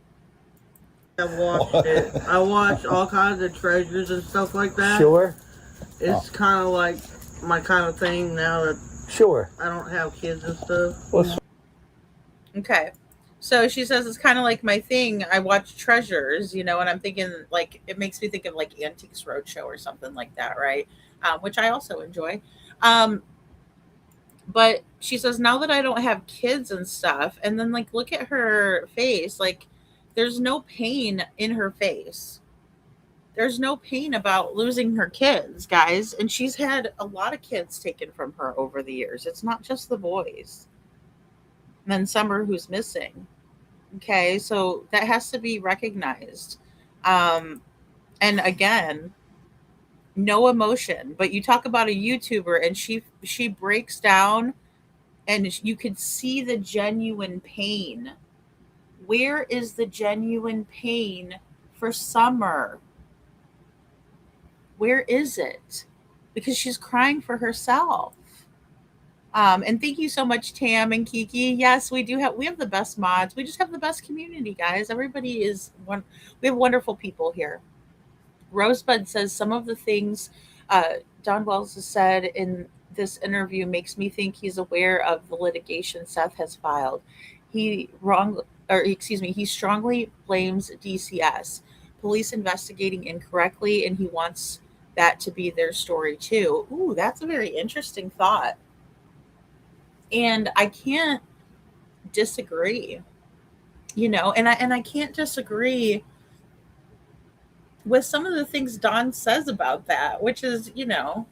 watched it. I watch all kinds of treasures and stuff like that. Sure, It's kind of like my kind of thing now that sure. I don't have kids and stuff. Well, Okay. So she says it's kind of like my thing. I watch treasures, you know, and I'm thinking like it makes me think of like Antiques Roadshow or something like that, right? Which I also enjoy. But she says now that I don't have kids and stuff, and then like look at her face, like there's no pain in her face. There's no pain about losing her kids, guys, and she's had a lot of kids taken from her over the years. It's not just the boys. And then Summer who's missing. Okay, so that has to be recognized. And again, no emotion. But you talk about a YouTuber, and she breaks down, and you could see the genuine pain. Where is the genuine pain for Summer? Where is it? Because she's crying for herself. And thank you so much, Tam and Kiki. Yes, we have the best mods. We just have the best community, guys. Everybody is one. We have wonderful people here. Rosebud says some of the things Don Wells has said in this interview makes me think he's aware of the litigation Seth has filed. He strongly blames DCS, police investigating incorrectly, and he wants that to be their story too. Ooh, that's a very interesting thought. And I can't disagree, you know, and I can't disagree with some of the things Don says about that, which is, you know,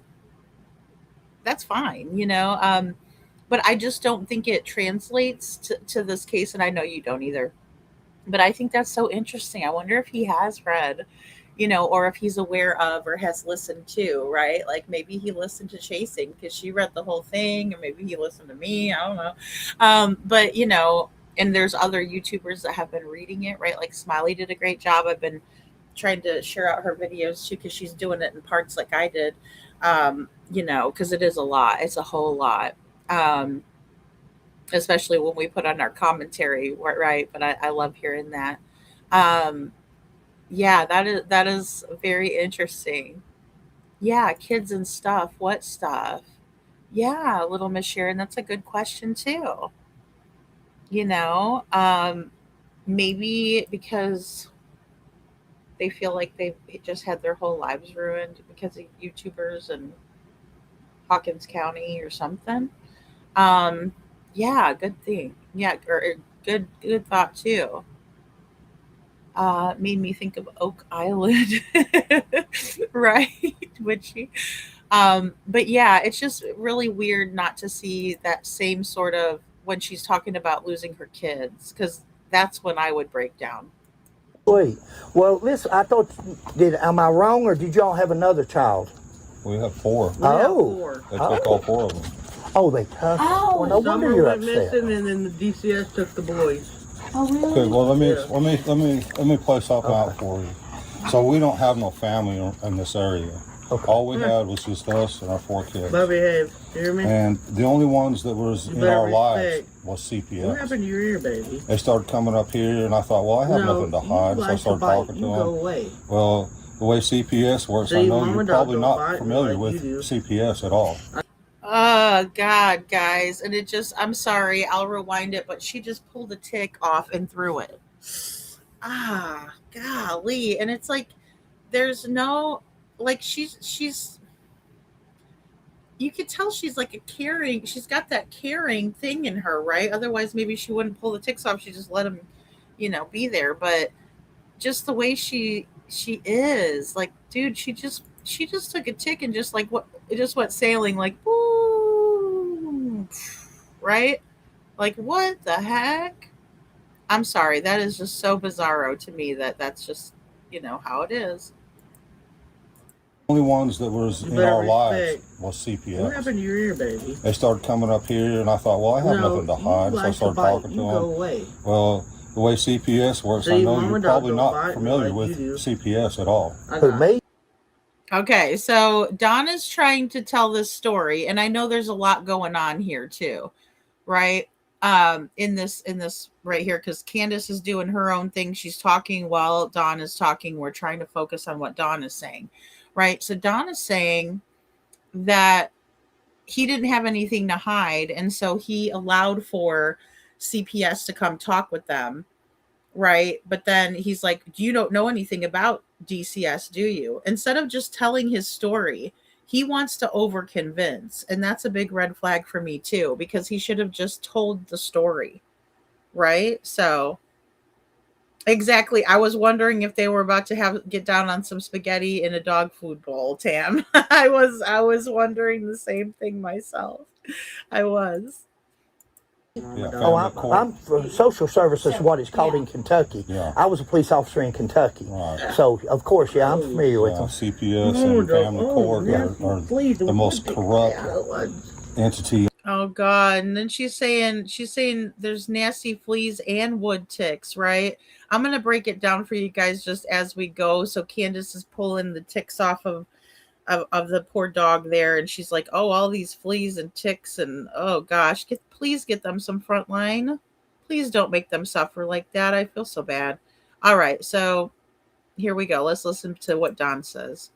that's fine, you know, but I just don't think it translates to this case, and I know you don't either. But I think that's so interesting. I wonder if he has read, you know, or if he's aware of or has listened to, right? Like maybe he listened to Chasing because she read the whole thing, or maybe he listened to me. I don't know. But, you know, And there's other YouTubers that have been reading it, right? Like Smiley did a great job. I've been trying to share out her videos too because she's doing it in parts like I did. Because it is a lot. It's a whole lot. Um, Especially when we put on our commentary, right? But I love hearing that. Um, yeah, that is very interesting. Yeah, kids and stuff. What stuff? Yeah, little Miss Sharon, that's a good question too. You know, maybe because they feel like they've just had their whole lives ruined because of YouTubers and Hawkins County or something. Um, yeah, good thing. Yeah, or good thought too. Made me think of Oak Island, right? Would she? But yeah, it's just really weird not to see that same sort of when she's talking about losing her kids, because that's when I would break down. Wait. Well, listen, I thought, am I wrong or did y'all have another child? We have 4. We have Oh. 4. They took all 4 of them. Oh, they took. Oh. Well, no wonder Summer you're went upset. missing, and then the DCS took the boys. Oh, Okay, really? well Yeah. let me play something out for you. So we don't have no family in this area. Okay. All we had was just us and our 4 kids. Bobby, have you hear me? And the only ones that was You in better our lives respect. was What CPS. happened to your ear, baby? They started coming up here, and I thought, well, I have nothing to hide, so I started talking to You them. go away. Well, the way CPS works, I See, know Mama you're Dog probably don't not bite familiar like with you do. CPS at all. Oh God, guys, and it just—I'm sorry, I'll rewind it, but she just pulled a tick off and threw it. Ah, golly, and it's like there's no like she's you could tell she's like a caring, she's got that caring thing in her, right? Otherwise maybe she wouldn't pull the ticks off, she just let them, be there. But just the way she is, like, dude, she just took a tick and just like what it just went sailing like boom, right? Like what the heck? I'm sorry, that is just so bizarro to me that's just how it is. Only ones that was You in better our lives respect. was What CPS. happened to your ear, baby? They started coming up here, and I thought, well, I have nothing to hide, so I started talking to You them. go away. Well, the way CPS works, See, I know Mama you're Dog probably don't not bite familiar like with you do. CPS at all. Who, me? Okay, so Donna's trying to tell this story, and I know there's a lot going on here too, right? In this right here, because Candace is doing her own thing. She's talking while Dawn is talking. We're trying to focus on what Dawn is saying, right? So Dawn is saying that he didn't have anything to hide, and so he allowed for CPS to come talk with them, right? But then he's like, you don't know anything about DCS, do you? Instead of just telling his story, he wants to over convince. And that's a big red flag for me too, because he should have just told the story, right? So exactly. I was wondering if they were about to get down on some spaghetti in a dog food bowl, Tam. I was wondering the same thing myself. I was. Yeah, Oh, family court. I'm for social service is what it's called in Kentucky. Yeah. I was a police officer in Kentucky. Right. So, of course, yeah, I'm familiar with them. CPS Oh, and family oh, court yeah, are please, the most corrupt entity. Oh God. And then she's saying there's nasty fleas and wood ticks, right? I'm gonna break it down for you guys just as we go. So Candace is pulling the ticks off of the poor dog there, and she's like, oh, all these fleas and ticks, and oh gosh, please get them some frontline. Please don't make them suffer like that. I feel so bad. All right, so here we go. Let's listen to what Don says.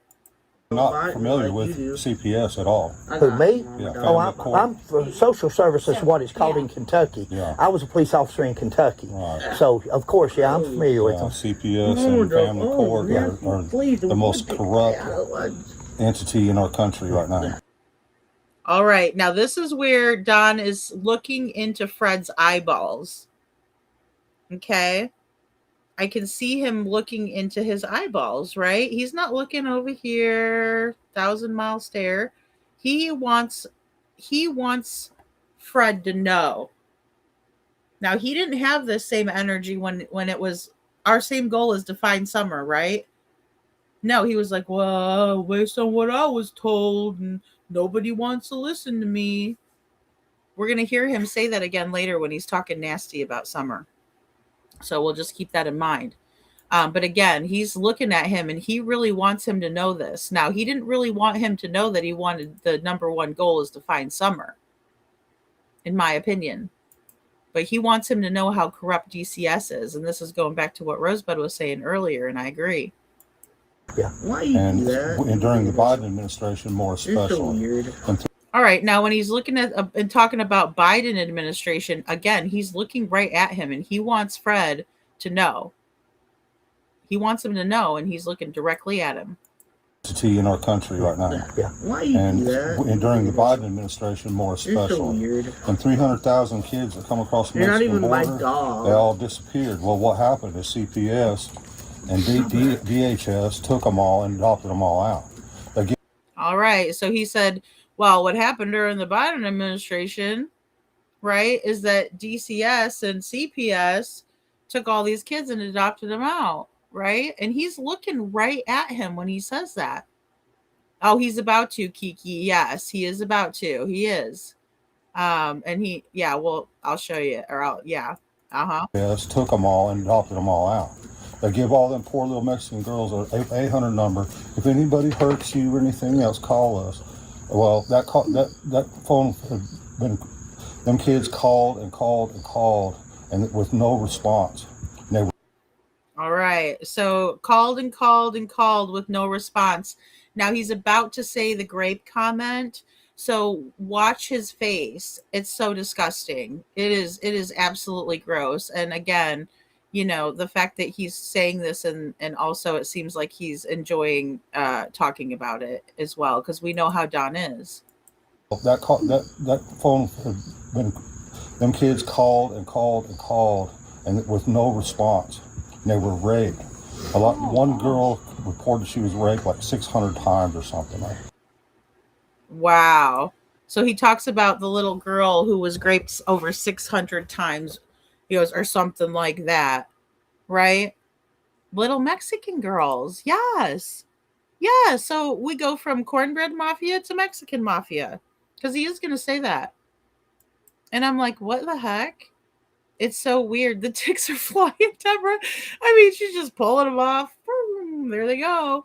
Not familiar with CPS at all. Who, me? Yeah, Oh, family court. I'm for social service is what it's called in Kentucky. Yeah. I was a police officer in Kentucky. Right. So, of course, yeah, I'm familiar with them. CPS and family court are the most corrupt entity in our country right now. All right, now this is where Don is looking into Fred's eyeballs. Okay. I can see him looking into his eyeballs, right? He's not looking over here, 1,000-mile stare. He wants Fred to know. Now, he didn't have the same energy when it was our same goal is to find Summer, right? No, he was like, well, based on what I was told, and nobody wants to listen to me. We're going to hear him say that again later when he's talking nasty about Summer. So we'll just keep that in mind. But again, he's looking at him and he really wants him to know this. Now, he didn't really want him to know that he wanted the number one goal is to find Summer, in my opinion. But he wants him to know how corrupt DCS is. And this is going back to what Rosebud was saying earlier, and I agree. Yeah. Why you And, do that? and during the Biden administration, more You're so especially. weird. All right. Now, when he's looking at and talking about Biden administration, again, he's looking right at him and he wants Fred to know. He wants him to know, and he's looking directly at him. In our country right now. Yeah. Why you And, do that? and during the Biden administration, more You're so especially. weird. And 300,000 kids that come across the You're not Mexican even my border, dog. they all disappeared. Well, what happened is CPS and DHS took them all and adopted them all out. All right. So he said, well, what happened during the Biden administration, right, is that DCS and CPS took all these kids and adopted them out, right? And he's looking right at him when he says that. Oh, he's about to, Kiki. Yes, he is about to. He is. And he, yeah, well, I'll show you. Yes, took them all and adopted them all out. They give all them poor little Mexican girls an 800 number. If anybody hurts you or anything else, call us. Well, that phone had been, them kids called and called and called, and with no response. All right. So called and called and called with no response. Now he's about to say the grape comment. So watch his face. It's so disgusting. It is absolutely gross. And again, you know, the fact that he's saying this and also it seems like he's enjoying talking about it as well, because we know how Don is. That phone had been, them kids called and called and called, and with no response. And they were raped. One girl reported she was raped like 600 times or something like that. Wow. So he talks about the little girl who was raped over 600 times, or something like that, right? Little Mexican girls. Yes. Yeah. So we go from cornbread mafia to Mexican mafia, because he is going to say that. And I'm like, what the heck? It's so weird. The ticks are flying, Deborah. I mean, she's just pulling them off. Boom, there they go.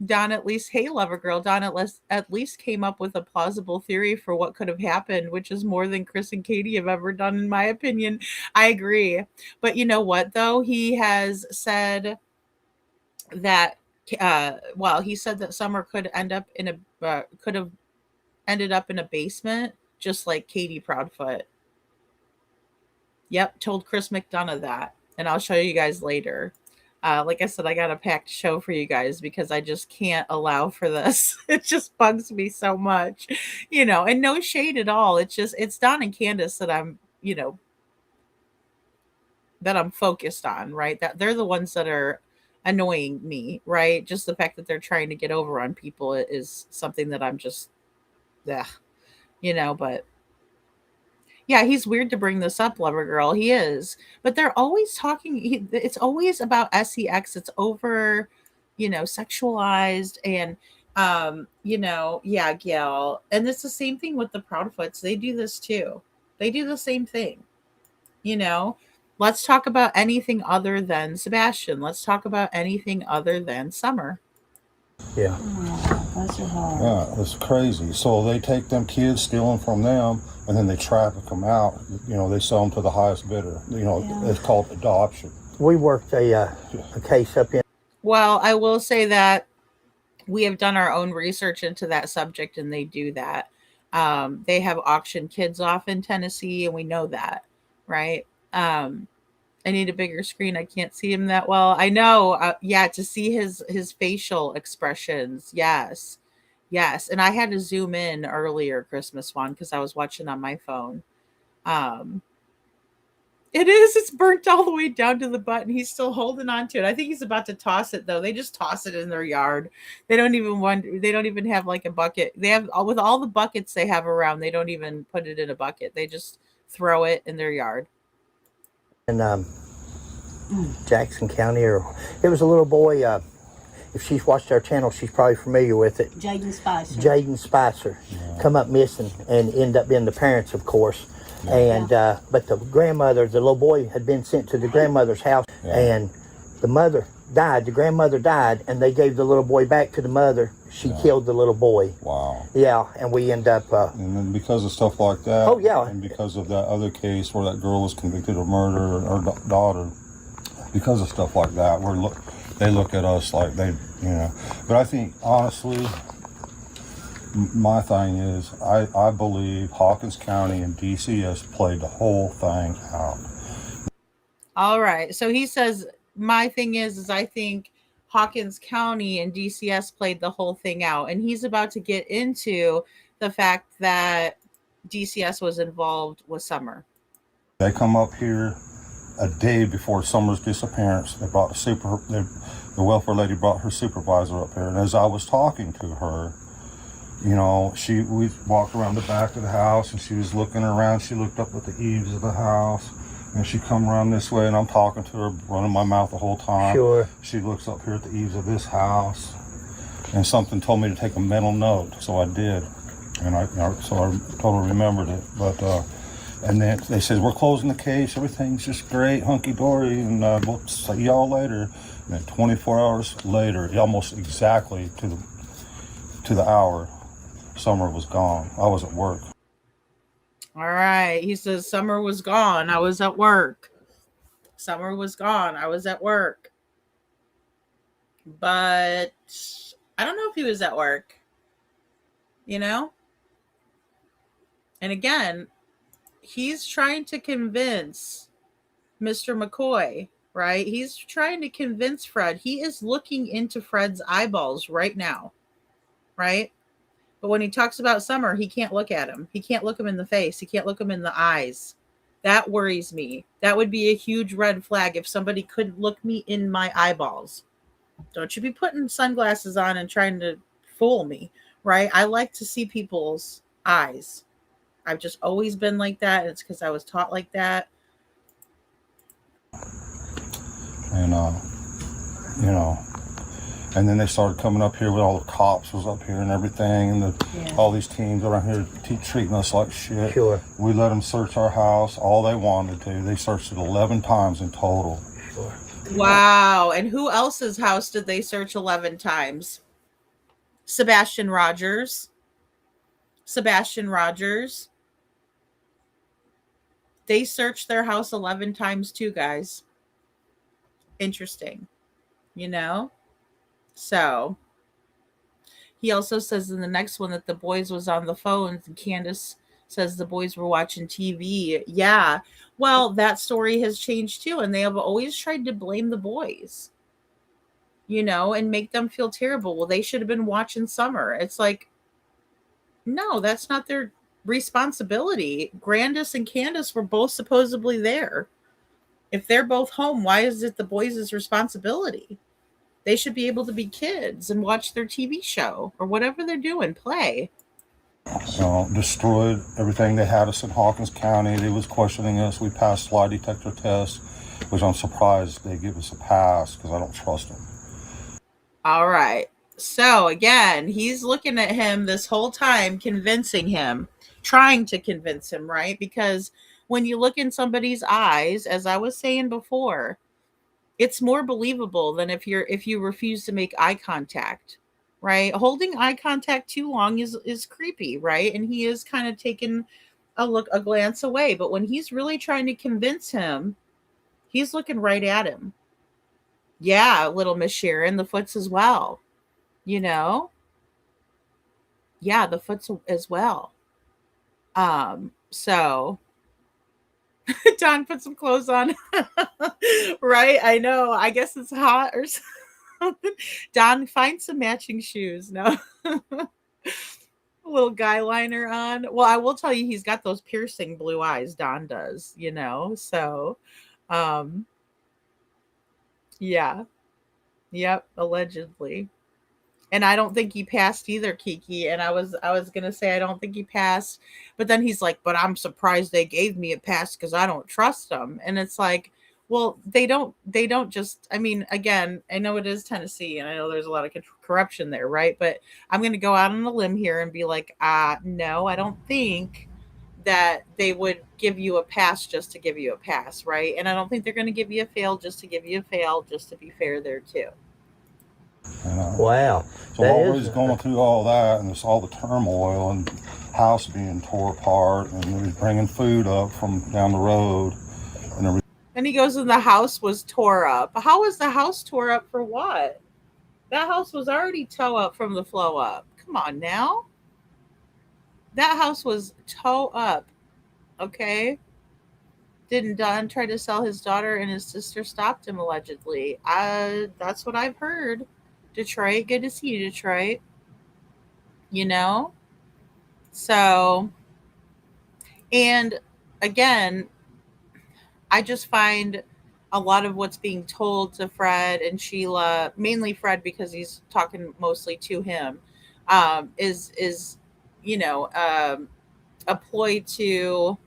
Don at least, hey, lover girl, Don at least came up with a plausible theory for what could have happened, which is more than Chris and Katie have ever done, in my opinion. I agree. But you know what, though? He has said that, he said that Summer could have ended up in a basement, just like Katie Proudfoot. Yep, told Chris McDonough that, and I'll show you guys later. Like I said, I got a packed show for you guys because I just can't allow for this. It just bugs me so much, and no shade at all. It's Don and Candus that I'm focused on, right? That they're the ones that are annoying me, right? Just the fact that they're trying to get over on people is something that I'm just, but yeah, he's weird to bring this up, lover girl. He is. But they're always talking. It's always about sex. It's over, sexualized. And, yeah, Gail. And it's the same thing with the Proudfoots. They do this too. They do the same thing. Let's talk about anything other than Sebastian. Let's talk about anything other than Summer. Yeah. Bless your heart. Yeah, it's crazy. So they take them kids, stealing from them, and then they traffic them out. They sell them to the highest bidder. It's called adoption. We worked a case up in. Well, I will say that we have done our own research into that subject, and they do that. They have auctioned kids off in Tennessee, and we know that, right? I need a bigger screen. I can't see him that well. I know. To see his facial expressions. Yes. And I had to zoom in earlier, Christmas one, because I was watching on my phone. It is. It's burnt all the way down to the butt, and he's still holding on to it. I think he's about to toss it, though. They just toss it in their yard. They don't even have like a bucket. They have, with all the buckets they have around, they don't even put it in a bucket. They just throw it in their yard. In Jackson County, or it was a little boy. if she's watched our channel, she's probably familiar with it. Jaden Spicer. Jaden Spicer come up missing and end up being the parents, of course. And but the grandmother, the little boy had been sent to the grandmother's house, and the mother died. The grandmother died, and they gave the little boy back to the mother. She killed the little boy. Wow. Yeah, and we end up. And then because of stuff like that. Oh, yeah. And because of that other case where that girl was convicted of murder, her daughter, because of stuff like that, they look at us like they, But I think honestly, my thing is, I believe Hawkins County and DCS played the whole thing out. All right. So he says, my thing is I think Hawkins County and DCS played the whole thing out. And he's about to get into the fact that DCS was involved with Summer. They come up here a day before Summer's disappearance. They brought the welfare lady brought her supervisor up here. And as I was talking to her, we walked around the back of the house and she was looking around. She looked up at the eaves of the house and she come around this way and I'm talking to her, running my mouth the whole time. Sure. She looks up here at the eaves of this house and something told me to take a mental note. So I did. And I totally remembered it. But, and then they said, we're closing the case. Everything's just great, hunky-dory, and we'll see y'all later. And then 24 hours later, almost exactly to the hour, Summer was gone. I was at work. All right. He says, Summer was gone. I was at work. Summer was gone. I was at work. But I don't know if he was at work. And again, he's trying to convince Mr. McCoy, right? He's trying to convince Fred. He is looking into Fred's eyeballs right now, right? But when he talks about Summer, he can't look at him. He can't look him in the face. He can't look him in the eyes. That worries me. That would be a huge red flag if somebody couldn't look me in my eyeballs. Don't you be putting sunglasses on and trying to fool me, right? I like to see people's eyes. I've just always been like that. It's because I was taught like that. And, and then they started coming up here with all the cops was up here and everything. And all these teams around here treating us like shit. Sure. We let them search our house all they wanted to. They searched it 11 times in total. Sure. Wow. And who else's house did they search 11 times? Sebastian Rogers. They searched their house 11 times too, guys. Interesting. So he also says in the next one that the boys was on the phones and Candus says the boys were watching TV. Yeah. Well, that story has changed too. And they have always tried to blame the boys, and make them feel terrible. Well, they should have been watching Summer. It's like, no, that's not their responsibility. Grandis and Candus were both supposedly there. If they're both home, why is it the boys' responsibility? They should be able to be kids and watch their TV show or whatever they're doing, play. Destroyed everything. They had us in Hawkins County. They was questioning us. We passed lie detector tests, which I'm surprised they give us a pass because I don't trust them. All right. So again, he's looking at him this whole time, convincing him, trying to convince him, right? Because when you look in somebody's eyes, as I was saying before, it's more believable than if you refuse to make eye contact, right? Holding eye contact too long is creepy, right? And he is kind of taking a glance away. But when he's really trying to convince him, he's looking right at him. Yeah, little Miss Sharon, the foots as well. Yeah, the foots as well. So Don put some clothes on. Right? I know. I guess it's hot or something. Don, find some matching shoes. No. A little guy liner on. Well, I will tell you, he's got those piercing blue eyes. Don does, so, yeah. Yep. Allegedly. And I don't think he passed either, Kiki. And I was going to say, I don't think he passed. But then he's like, but I'm surprised they gave me a pass because I don't trust them. And it's like, Well, they don't just, I mean, again, I know it is Tennessee and I know there's a lot of corruption there, right? But I'm going to go out on a limb here and be like, no, I don't think that they would give you a pass just to give you a pass, right? And I don't think they're going to give you a fail just to give you a fail, just to be fair there too. You know? Wow. So while we was going through all that and this, all the turmoil and house being tore apart, and we was bringing food up from down the road and everything. And he goes, and the house was tore up. How was the house tore up for what? That house was already toe up from the flow up. Come on now. That house was toe up. Okay. Didn't Don try to sell his daughter and his sister stopped him allegedly? That's what I've heard. Detroit, good to see you, Detroit. You know? So, and again, I just find a lot of what's being told to Fred and Sheila, mainly Fred because he's talking mostly to him, is a ploy to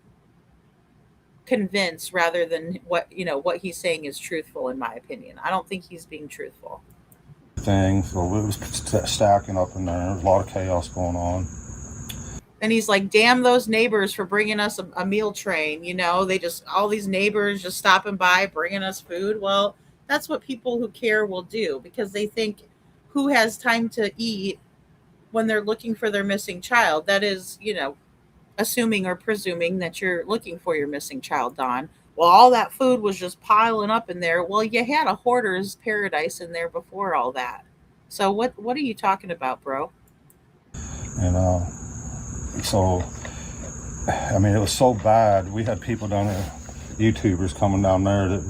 convince rather than what he's saying is truthful. In my opinion, I don't think he's being truthful. So it was stacking up in there. There was a lot of chaos going on. And he's like, damn those neighbors for bringing us a meal train. They just, all these neighbors just stopping by, bringing us food. Well, that's what people who care will do because they think who has time to eat when they're looking for their missing child. That is, assuming or presuming that you're looking for your missing child, Don. Well, all that food was just piling up in there. Well, you had a hoarder's paradise in there before all that. So what are you talking about, bro? So, I mean, it was so bad. We had people down there, YouTubers coming down there,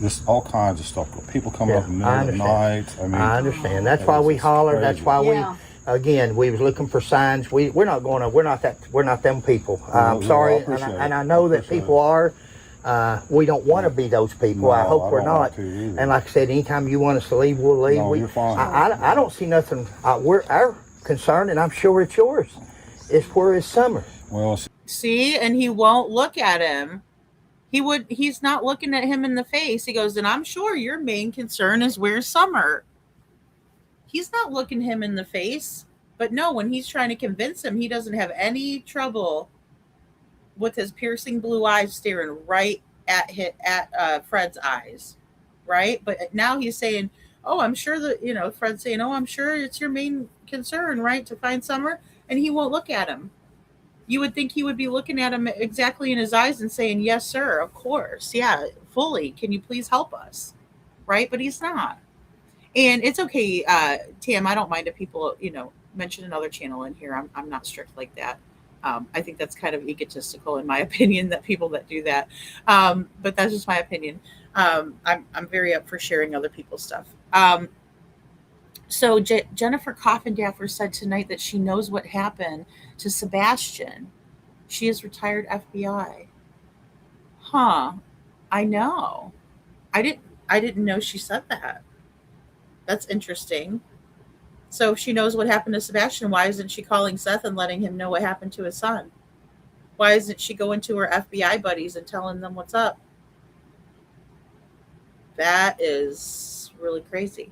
just all kinds of stuff. People coming up in the middle of the night. I understand. That's why we hollered. That's why we was looking for signs. We're not them people. I'm sorry, and I know that people are. We don't want to be those people. No, I hope we're don't not. And like I said, anytime you want us to leave, we'll leave. No, you're fine. I don't see nothing. Our concern, and I'm sure it's yours, is where is Summer? Well, see, and he won't look at him. He's not looking at him in the face. He goes, and I'm sure your main concern is where's Summer. He's not looking him in the face. But no, when he's trying to convince him, he doesn't have any trouble with his piercing blue eyes staring right at Fred's eyes, right? But now he's saying, oh, I'm sure that, Fred's saying, oh, I'm sure it's your main concern, right, to find Summer, and he won't look at him. You would think he would be looking at him exactly in his eyes and saying, yes, sir, of course, yeah, fully, can you please help us, right? But he's not. And it's okay, Tam, I don't mind if people, mention another channel in here. I'm not strict like that. I think that's kind of egotistical in my opinion, that people that do that. But that's just my opinion. I'm very up for sharing other people's stuff. So Jennifer Coffindaffer said tonight that she knows what happened to Sebastian. She is retired FBI. Huh. I know. I didn't know she said that. That's interesting. So if she knows what happened to Sebastian, why isn't she calling Seth and letting him know what happened to his son? Why isn't she going to her FBI buddies and telling them what's up? That is really crazy.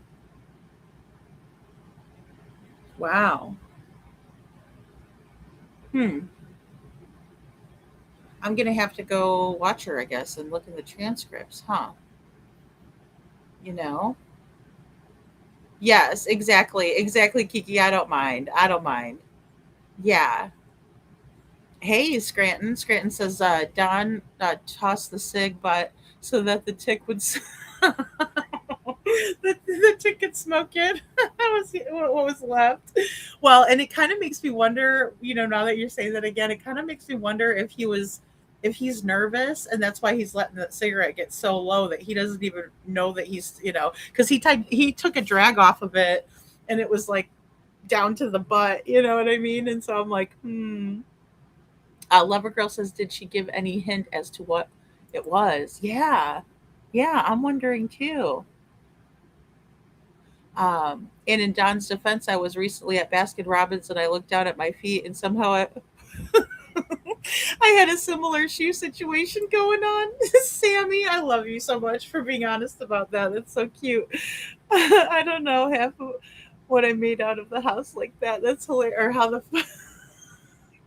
Wow. I'm going to have to go watch her, I guess, and look in the transcripts, huh? Yes, exactly, Kiki. I don't mind. Yeah. Hey, Scranton. Scranton says, Don tossed the cig butt so that the tick would the tick could smoke it. That was what was left. Well, and it kind of makes me wonder, now that you're saying that again, it kind of makes me wonder if he's nervous and that's why he's letting that cigarette get so low that he doesn't even know that he's, because he took a drag off of it and it was like down to the butt, you know what I mean? And so I'm like, Lover Girl says, did she give any hint as to what it was? Yeah, I'm wondering too. And in Don's defense, I was recently at Baskin Robbins and I looked down at my feet and somehow I had a similar shoe situation going on. Sammy, I love you so much for being honest about that. That's so cute. I don't know half of what I made out of the house like that. That's hilarious. Or how the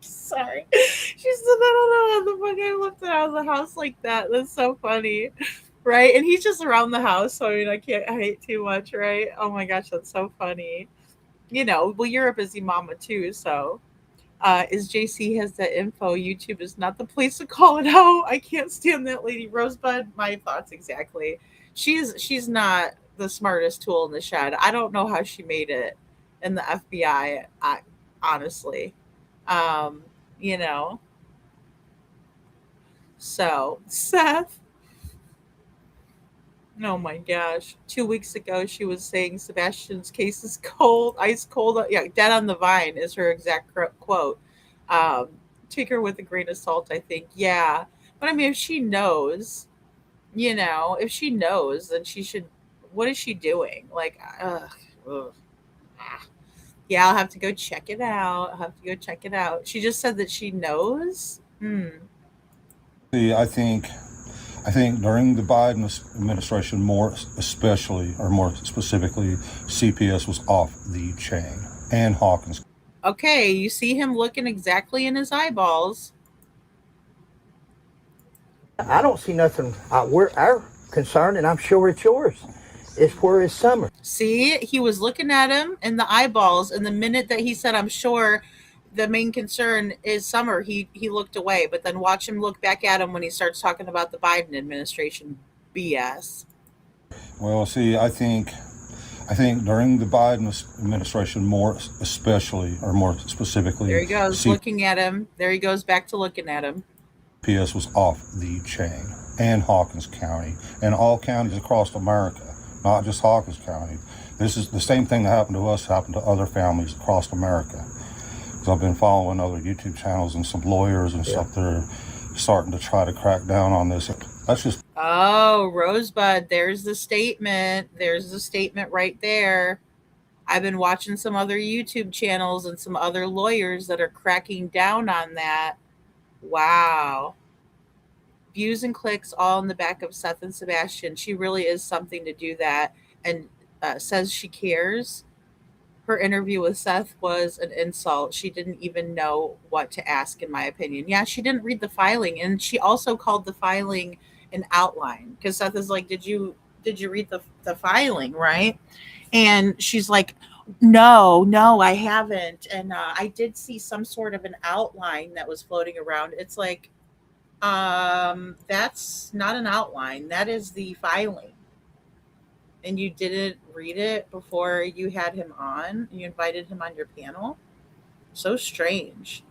sorry. She said, I don't know how the fuck I left it out of the house like that. That's so funny. Right? And he's just around the house, so I mean I can't hate too much, right? Oh my gosh, that's so funny. Well, you're a busy mama too, so is JC has that info. YouTube is not the place to call it out. I can't stand that lady Rosebud. My thoughts exactly. She's not the smartest tool in the shed. I don't know how she made it in the FBI. Honestly, um, you know. So Seth. Oh my gosh. 2 weeks ago, she was saying Sebastian's case is cold, ice cold. Yeah, dead on the vine is her exact quote. Um, Take her with a grain of salt, I think. Yeah. But I mean, if she knows, if she knows, then she should. What is she doing? Like, ugh. Ah. Yeah, I'll have to go check it out. I'll have to go check it out. She just said that she knows. See, I think during the Biden administration, more specifically, CPS was off the chain, and Hawkins. Okay, you see him looking exactly in his eyeballs. I don't see nothing. Our concern, and I'm sure it's yours, is where is Summer? See, he was looking at him in the eyeballs, and the minute that he said, I'm sure the main concern is Summer, he looked away. But then watch him look back at him when he starts talking about the Biden administration BS. Well, see, I think during the Biden administration, more specifically, There he goes, looking at him. There he goes back to looking at him. CPS was off the chain, and Hawkins County, and all counties across America, not just Hawkins County. This is the same thing that happened to us, happened to other families across America. Because I've been following other YouTube channels and some lawyers and stuff that are starting to try to crack down on this. That's just... Oh, Rosebud, there's the statement. There's the statement right there. I've been watching some other YouTube channels and some other lawyers that are cracking down on that. Wow. Views and clicks all in the back of Seth and Sebastian. She really is something to do that, and says she cares. Her interview with Seth was an insult. She didn't even know what to ask, in my opinion. Yeah, she didn't read the filing, and she also called the filing an outline, because Seth is like, did you read the filing, right? And she's like, no, I haven't. And I did see some sort of an outline that was floating around. It's like, that's not an outline. That is the filing. And you didn't read it before you had him on. You invited him on your panel. So strange.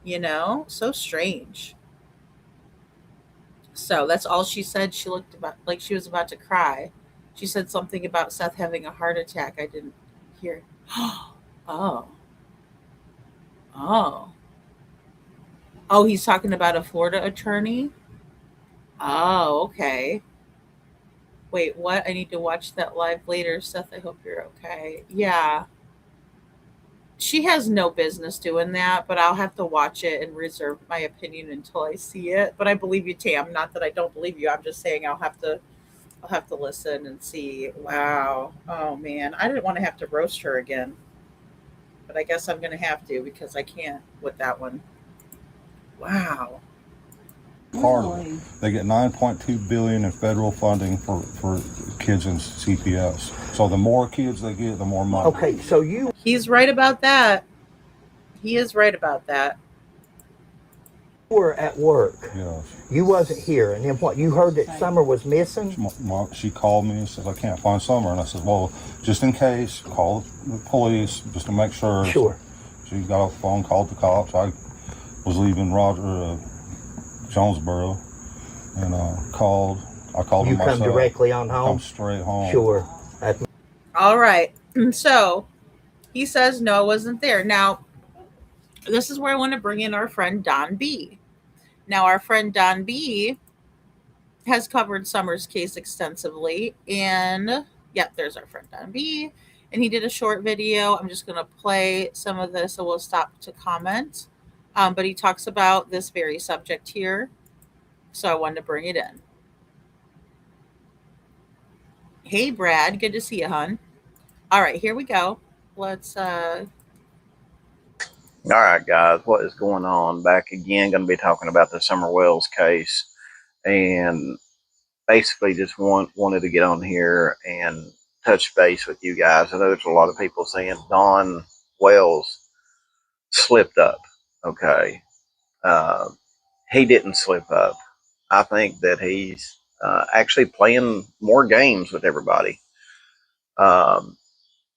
So strange. So that's all she said. She looked about like she was about to cry. She said something about Seth having a heart attack. I didn't hear. Oh. Oh. Oh, he's talking about a Florida attorney? Oh, okay. Wait, what? I need to watch that live later. Seth, I hope you're okay. Yeah. She has no business doing that, but I'll have to watch it and reserve my opinion until I see it. But I believe you, Tam. Not that I don't believe you. I'm just saying I'll have to listen and see. Wow. Oh man. I didn't want to have to roast her again. But I guess I'm gonna have to, because I can't with that one. Wow. Part of it. They get $9.2 billion in federal funding for kids in CPS. So the more kids they get, the more money. Okay, so He's right about that. He is right about that. were at work. Yes. You wasn't here, and then what? You heard that Summer was missing? She called me and says, I can't find Summer. And I said, well, just in case, call the police just to make sure. Sure. She got off the phone, called the cops. I was leaving Jonesboro, and I called You him myself. come directly on home? Come straight home. Sure. All right. So he says no, I wasn't there. Now, this is where I want to bring in our friend Don B. Now, our friend Don B has covered Summer's case extensively. And, yep, there's our friend Don B. And he did a short video. I'm just going to play some of this, so we'll stop to comment. But he talks about this very subject here. So I wanted to bring it in. Hey, Brad. Good to see you, hon. All right, here we go. Let's All right, guys, what is going on? Back again, going to be talking about the Summer Wells case, and basically just wanted to get on here and touch base with you guys. I know there's a lot of people saying Don Wells slipped up. Okay, uh, he didn't slip up. I think that he's actually playing more games with everybody. Um,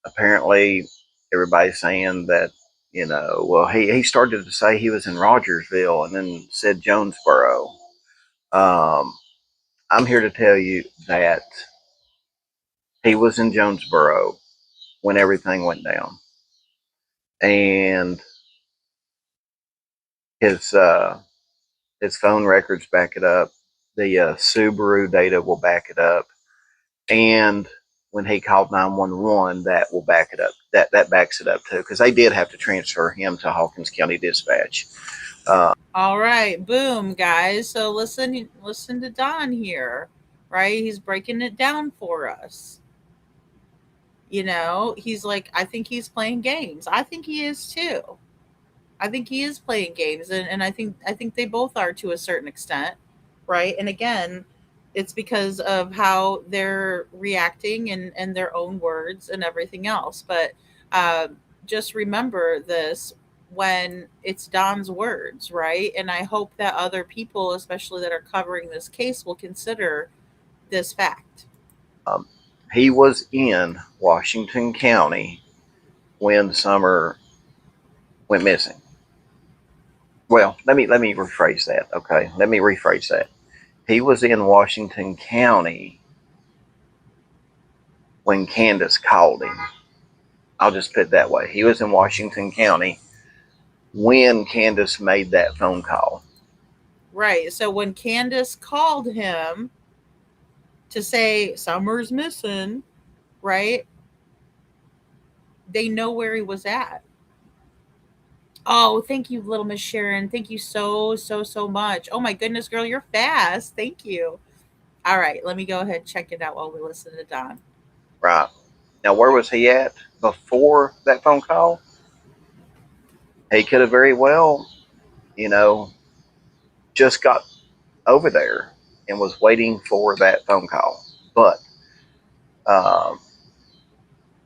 Apparently everybody's saying that, well, he started to say he was in Rogersville and then said Jonesboro. I'm here to tell you that he was in Jonesboro when everything went down, and his phone records back it up. The Subaru data will back it up, and when he called 911, that will back it up. That backs it up too, because they did have to transfer him to Hawkins County Dispatch. all right, boom, guys. So listen to Don here, right? He's breaking it down for us. He's like, I think he's playing games. I think he is too. I think he is playing games, and I think they both are to a certain extent, right? And again, it's because of how they're reacting and their own words and everything else. But uh, just remember this when it's Don's words, right? And I hope that other people, especially that are covering this case, will consider this fact. He was in Washington County when Summer went missing. Well, let me rephrase that. Okay, let me rephrase that. He was in Washington County when Candus called him. I'll just put it that way. He was in Washington County when Candus made that phone call. Right. So when Candace called him to say Summer's missing, right? They know where he was at. Oh, thank you, little Miss Sharon. Thank you so, so, so much. Oh my goodness, girl, you're fast. Thank you. All right, let me go ahead and check it out while we listen to Don. Right. Now, where was he at before that phone call? He could have very well, you know, just got over there and was waiting for that phone call. But um,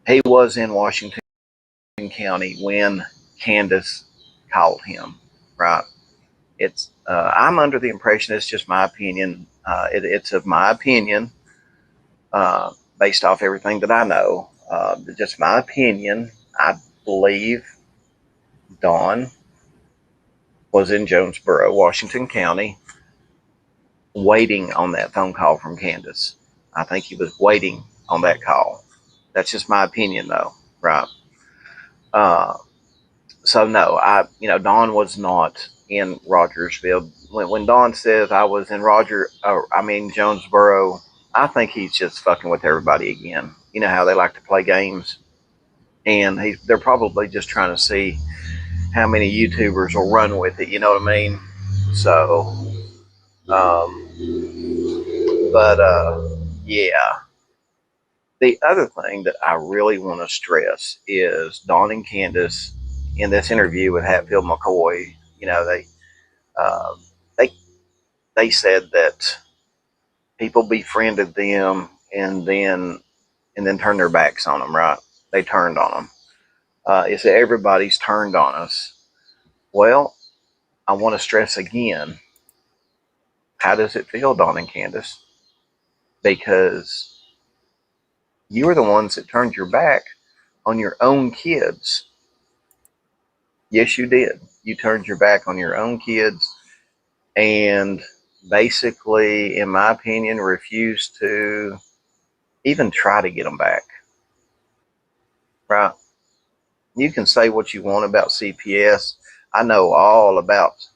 he was in Washington County when Candace called him, right? I'm under the impression, it's just my opinion. It's of my opinion, based off everything that I know. Just my opinion. I believe Don was in Jonesboro, Washington County, waiting on that phone call from Candace. I think he was waiting on that call. That's just my opinion, though, right? Uh, so no, Don was not in Rogersville. When Don says I was in Jonesboro, I think he's just fucking with everybody again. You know how they like to play games, and they're probably just trying to see how many YouTubers will run with it. You know what I mean? So, but yeah. The other thing that I really want to stress is Dawn and Candace in this interview with Hatfield McCoy. Uh, they they said that people befriended them and then turned their backs on them. Right? They turned on them. It said everybody's turned on us. Well, I want to stress again. How does it feel, Dawn and Candace? Because you were the ones that turned your back on your own kids. Yes, you did. You turned your back on your own kids and basically, in my opinion, refused to even try to get them back. Right? You can say what you want about CPS. I know all about,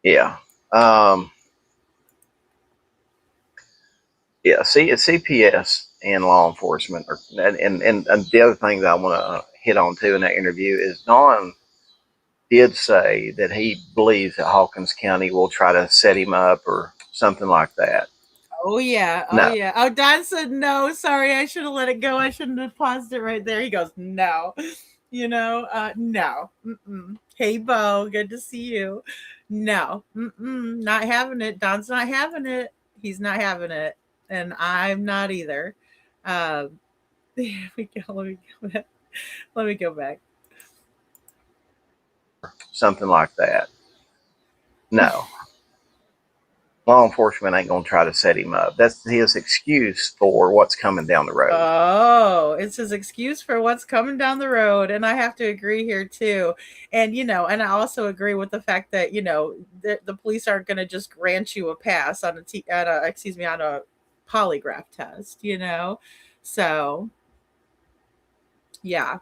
yeah. Yeah, CPS and law enforcement, and the other thing that I want to hit on too in that interview is Dawn did say that he believes that Hawkins County will try to set him up or something like that. Oh yeah. Oh No, yeah. Oh, Don said no. Sorry, I should have let it go. I shouldn't have paused it right there. He goes, no. No. Mm-mm. Hey, Bo, good to see you. No, not having it. Don's not having it. He's not having it, and I'm not either. Um, here we go. Let me go back. Let me go back. something like that. No, law enforcement ain't going to try to set him up. That's his excuse for what's coming down the road. Oh, it's his excuse for what's coming down the road. And I have to agree here too. And, and I also agree with the fact that, the police aren't going to just grant you a pass on a polygraph test. So, yeah.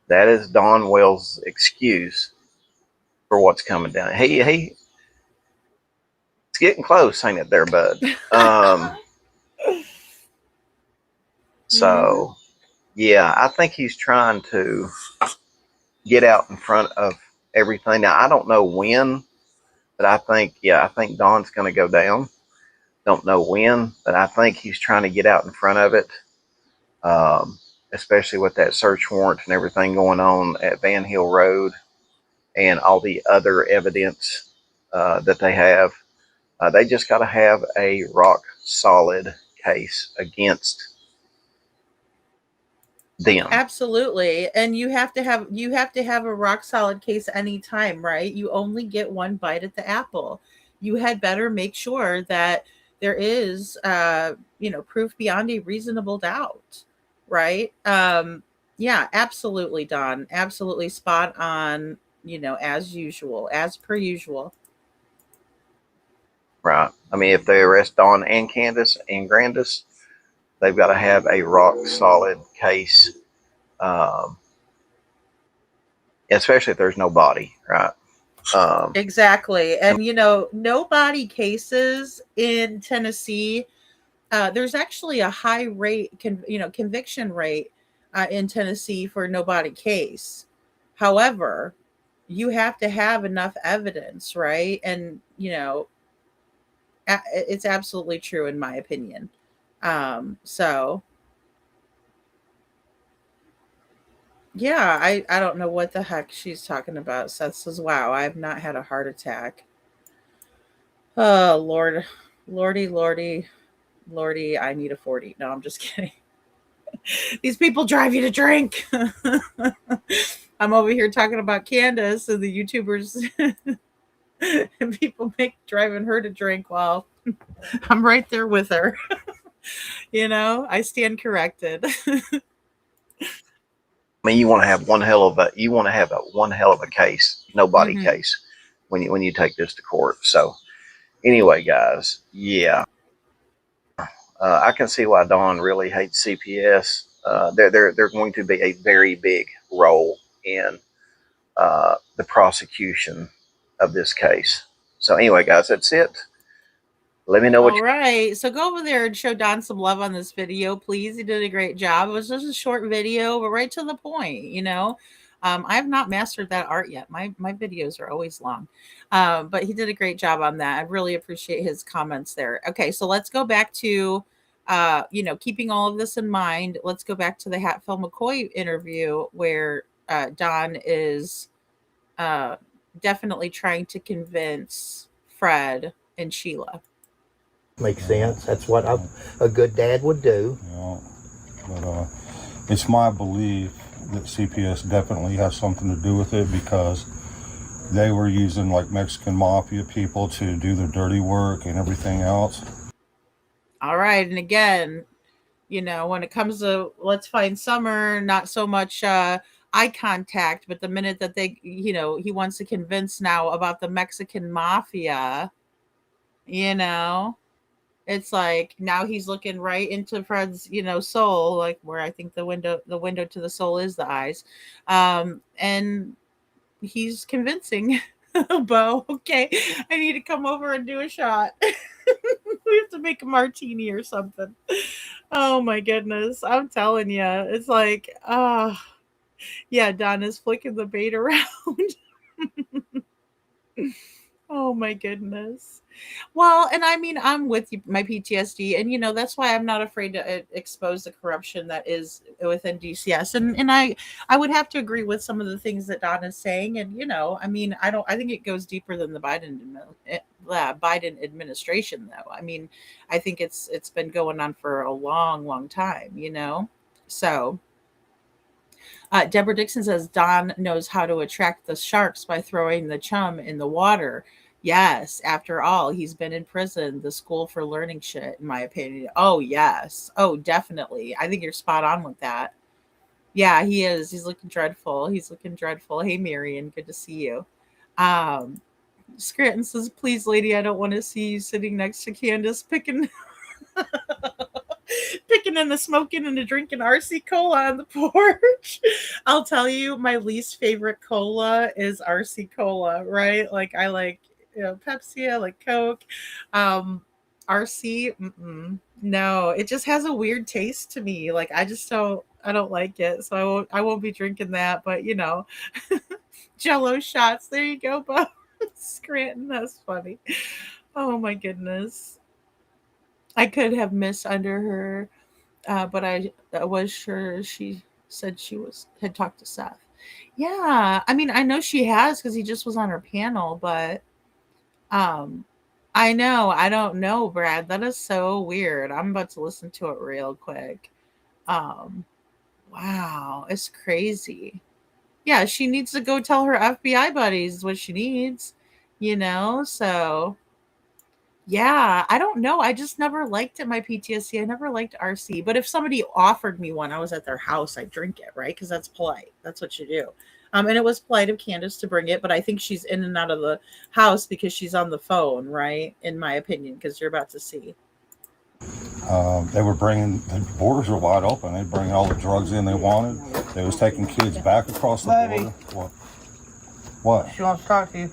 That is Don Wells' excuse for what's coming down. It's getting close, ain't it, there, bud? Mhm. So yeah, I think he's trying to get out in front of everything. Now I don't know when, but I think Don's going to go down. Don't know when, but I think he's trying to get out in front of it. Especially with that search warrant and everything going on at Van Hill Road and all the other evidence that they have. They just got to have a rock solid case against them. Absolutely. And you have to have a rock solid case anytime, right? You only get one bite at the apple. You had better make sure that there is proof beyond a reasonable doubt, right? Yeah, absolutely, Don. Absolutely spot on, as usual, as per usual. Right. I mean, if they arrest Don and Candus and Grandis, they've got to have a rock solid case, um, especially if there's no body, right? Um, Exactly. And no body cases in Tennessee. There's actually a high rate, conviction rate in Tennessee for no body case. However, you have to have enough evidence, right? And it's absolutely true in my opinion. So yeah, I don't know what the heck she's talking about. Seth says, "Wow, I have not had a heart attack." Oh Lord, Lordy, Lordy, I need a 40. No, I'm just kidding. These people drive you to drink. I'm over here talking about Candace and the YouTubers and people make driving her to drink while I'm right there with her. I stand corrected. I mean, you want to have a one hell of a case, no body Hmm. case, when you take this to court. So anyway, guys, yeah, I can see why Don really hates CPS. They're going to be a very big role in the prosecution of this case. So anyway, guys, that's it. Let me know what All right. So go over there and show Don some love on this video, please. He did a great job. It was just a short video, but right to the point. I have not mastered that art yet. My videos are always long. But he did a great job on that. I really appreciate his comments there. Okay, so let's go back to keeping all of this in mind. Let's go back to the Hatfield McCoy interview where Don is uh definitely trying to convince Fred and Sheila. Makes sense. That's what a good dad would do. But it's my belief that CPS definitely has something to do with it because they were using like Mexican mafia people to do their dirty work and everything else. All right. And again, when it comes to let's find Summer, not so much eye contact, but the minute that he wants to convince now about the Mexican mafia, you know, it's like now he's looking right into Fred's, soul, like where I think the window to the soul is the eyes. And he's convincing. Bo, okay, I need to come over and do a shot. We have to make a martini or something. Oh my goodness. I'm telling you. It's like, Yeah, Don is flicking the bait around. Oh my goodness. Well, and I mean, I'm with you, my PTSD, and that's why I'm not afraid to expose the corruption that is within DCS, and I would have to agree with some of the things that Don is saying, and I mean, I think it goes deeper than the Biden administration, though. I mean, I think it's been going on for a long, long time, so. Deborah Dixon says Don knows how to attract the sharks by throwing the chum in the water. Yes, after all, he's been in prison, the school for learning shit, in my opinion. Oh, yes. Oh, definitely. I think you're spot on with that. Yeah, he is. He's looking dreadful. He's looking dreadful. Hey, Marion, good to see you. Um, Scranton says, please, lady, I don't want to see you sitting next to Candace picking picking and the smoking and the drinking RC cola on the porch. I'll tell you, my least favorite cola is RC cola, right? Like I like Pepsi, I like Coke. Um RC, no, it just has a weird taste to me. Like I don't like it. So I won't be drinking that, but Jello shots. There you go, Bo. Scranton, that's funny. Oh my goodness. I could have missed under her, but I was sure she said had talked to Seth. Yeah, I mean, I know she has because he just was on her panel, but um, I know I don't know, Brad. That is so weird. I'm about to listen to it real quick. Um, wow, it's crazy. Yeah, she needs to go tell her FBI buddies what she needs, So yeah, I don't know. I just never liked it, my PTSD. I never liked RC. But if somebody offered me one, I was at their house, I'd drink it, right? Because that's polite. That's what you do. And it was polite of Candace to bring it, but I think she's in and out of the house because she's on the phone, right? In my opinion, because you're about to see. They were bringing, the borders were wide open. They bring all the drugs in they wanted. They was taking kids back across the border. What? She wants to talk to you.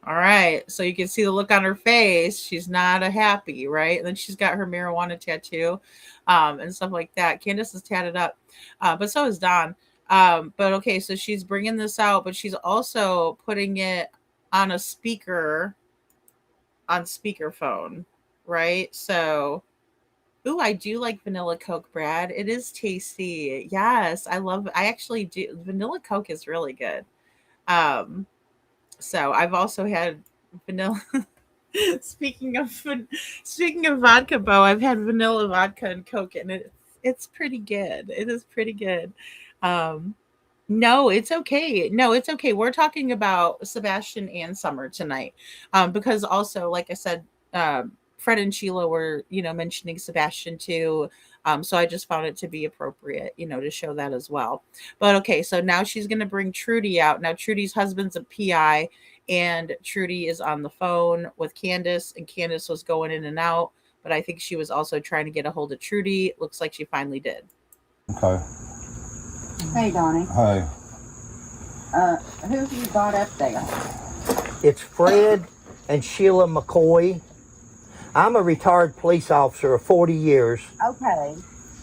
All right. So you can see the look on her face. She's not a happy, right? And then she's got her marijuana tattoo and stuff like that. Candace is tatted up, but so is Don. But okay, so she's bringing this out, but she's also putting it on a speaker on speakerphone, right? So, ooh, I do like vanilla Coke, Brad. It is tasty. Yes, I actually do. Vanilla Coke is really good. Um, so I've also had vanilla. speaking of speaking of vodka, Bo, I've had vanilla vodka and Coke, and it's pretty good. It is pretty good. Um, no, it's okay. No, it's okay. We're talking about Sebastian and Summer tonight, because also, like I said, Fred and Sheila were, mentioning Sebastian too. So I just found it to be appropriate, to show that as well. But okay, so now she's going to bring Trudy out. Now Trudy's husband's a PI, and Trudy is on the phone with Candace, and Candace was going in and out. But I think she was also trying to get a hold of Trudy. Looks like she finally did. Okay. Hey, Donnie. Hey. Who have you got up there? It's Fred and Sheila McCoy. I'm a retired police officer of 40 years. Okay.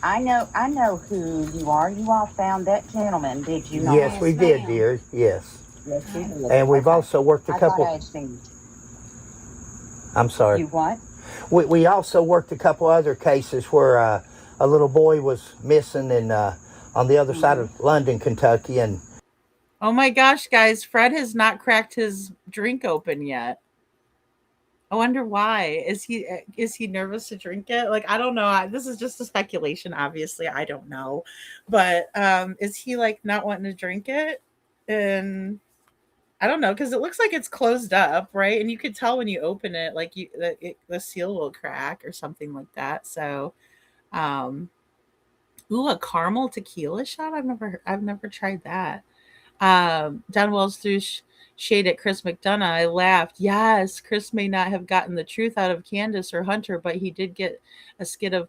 I know who you are. You all found that gentleman, did you not? Yes, we did, dear. Yes. Yes, you did. And we've also worked a I couple. thought I had seen I'm sorry. you. What? We also worked a couple other cases where a little boy was missing on the other side of London, Kentucky, and Oh my gosh, guys, Fred has not cracked his drink open yet. I wonder why. Is he nervous to drink it? Like, I don't know. This is just a speculation, obviously. I don't know. But is he like not wanting to drink it? And I don't know, because it looks like it's closed up, right? And you could tell when you open it, like the seal will crack or something like that. So ooh, a caramel tequila shot? I've never tried that. Don Wells threw shade at Chris McDonough. I laughed. Yes, Chris may not have gotten the truth out of Candace or Hunter, but he did get a skid of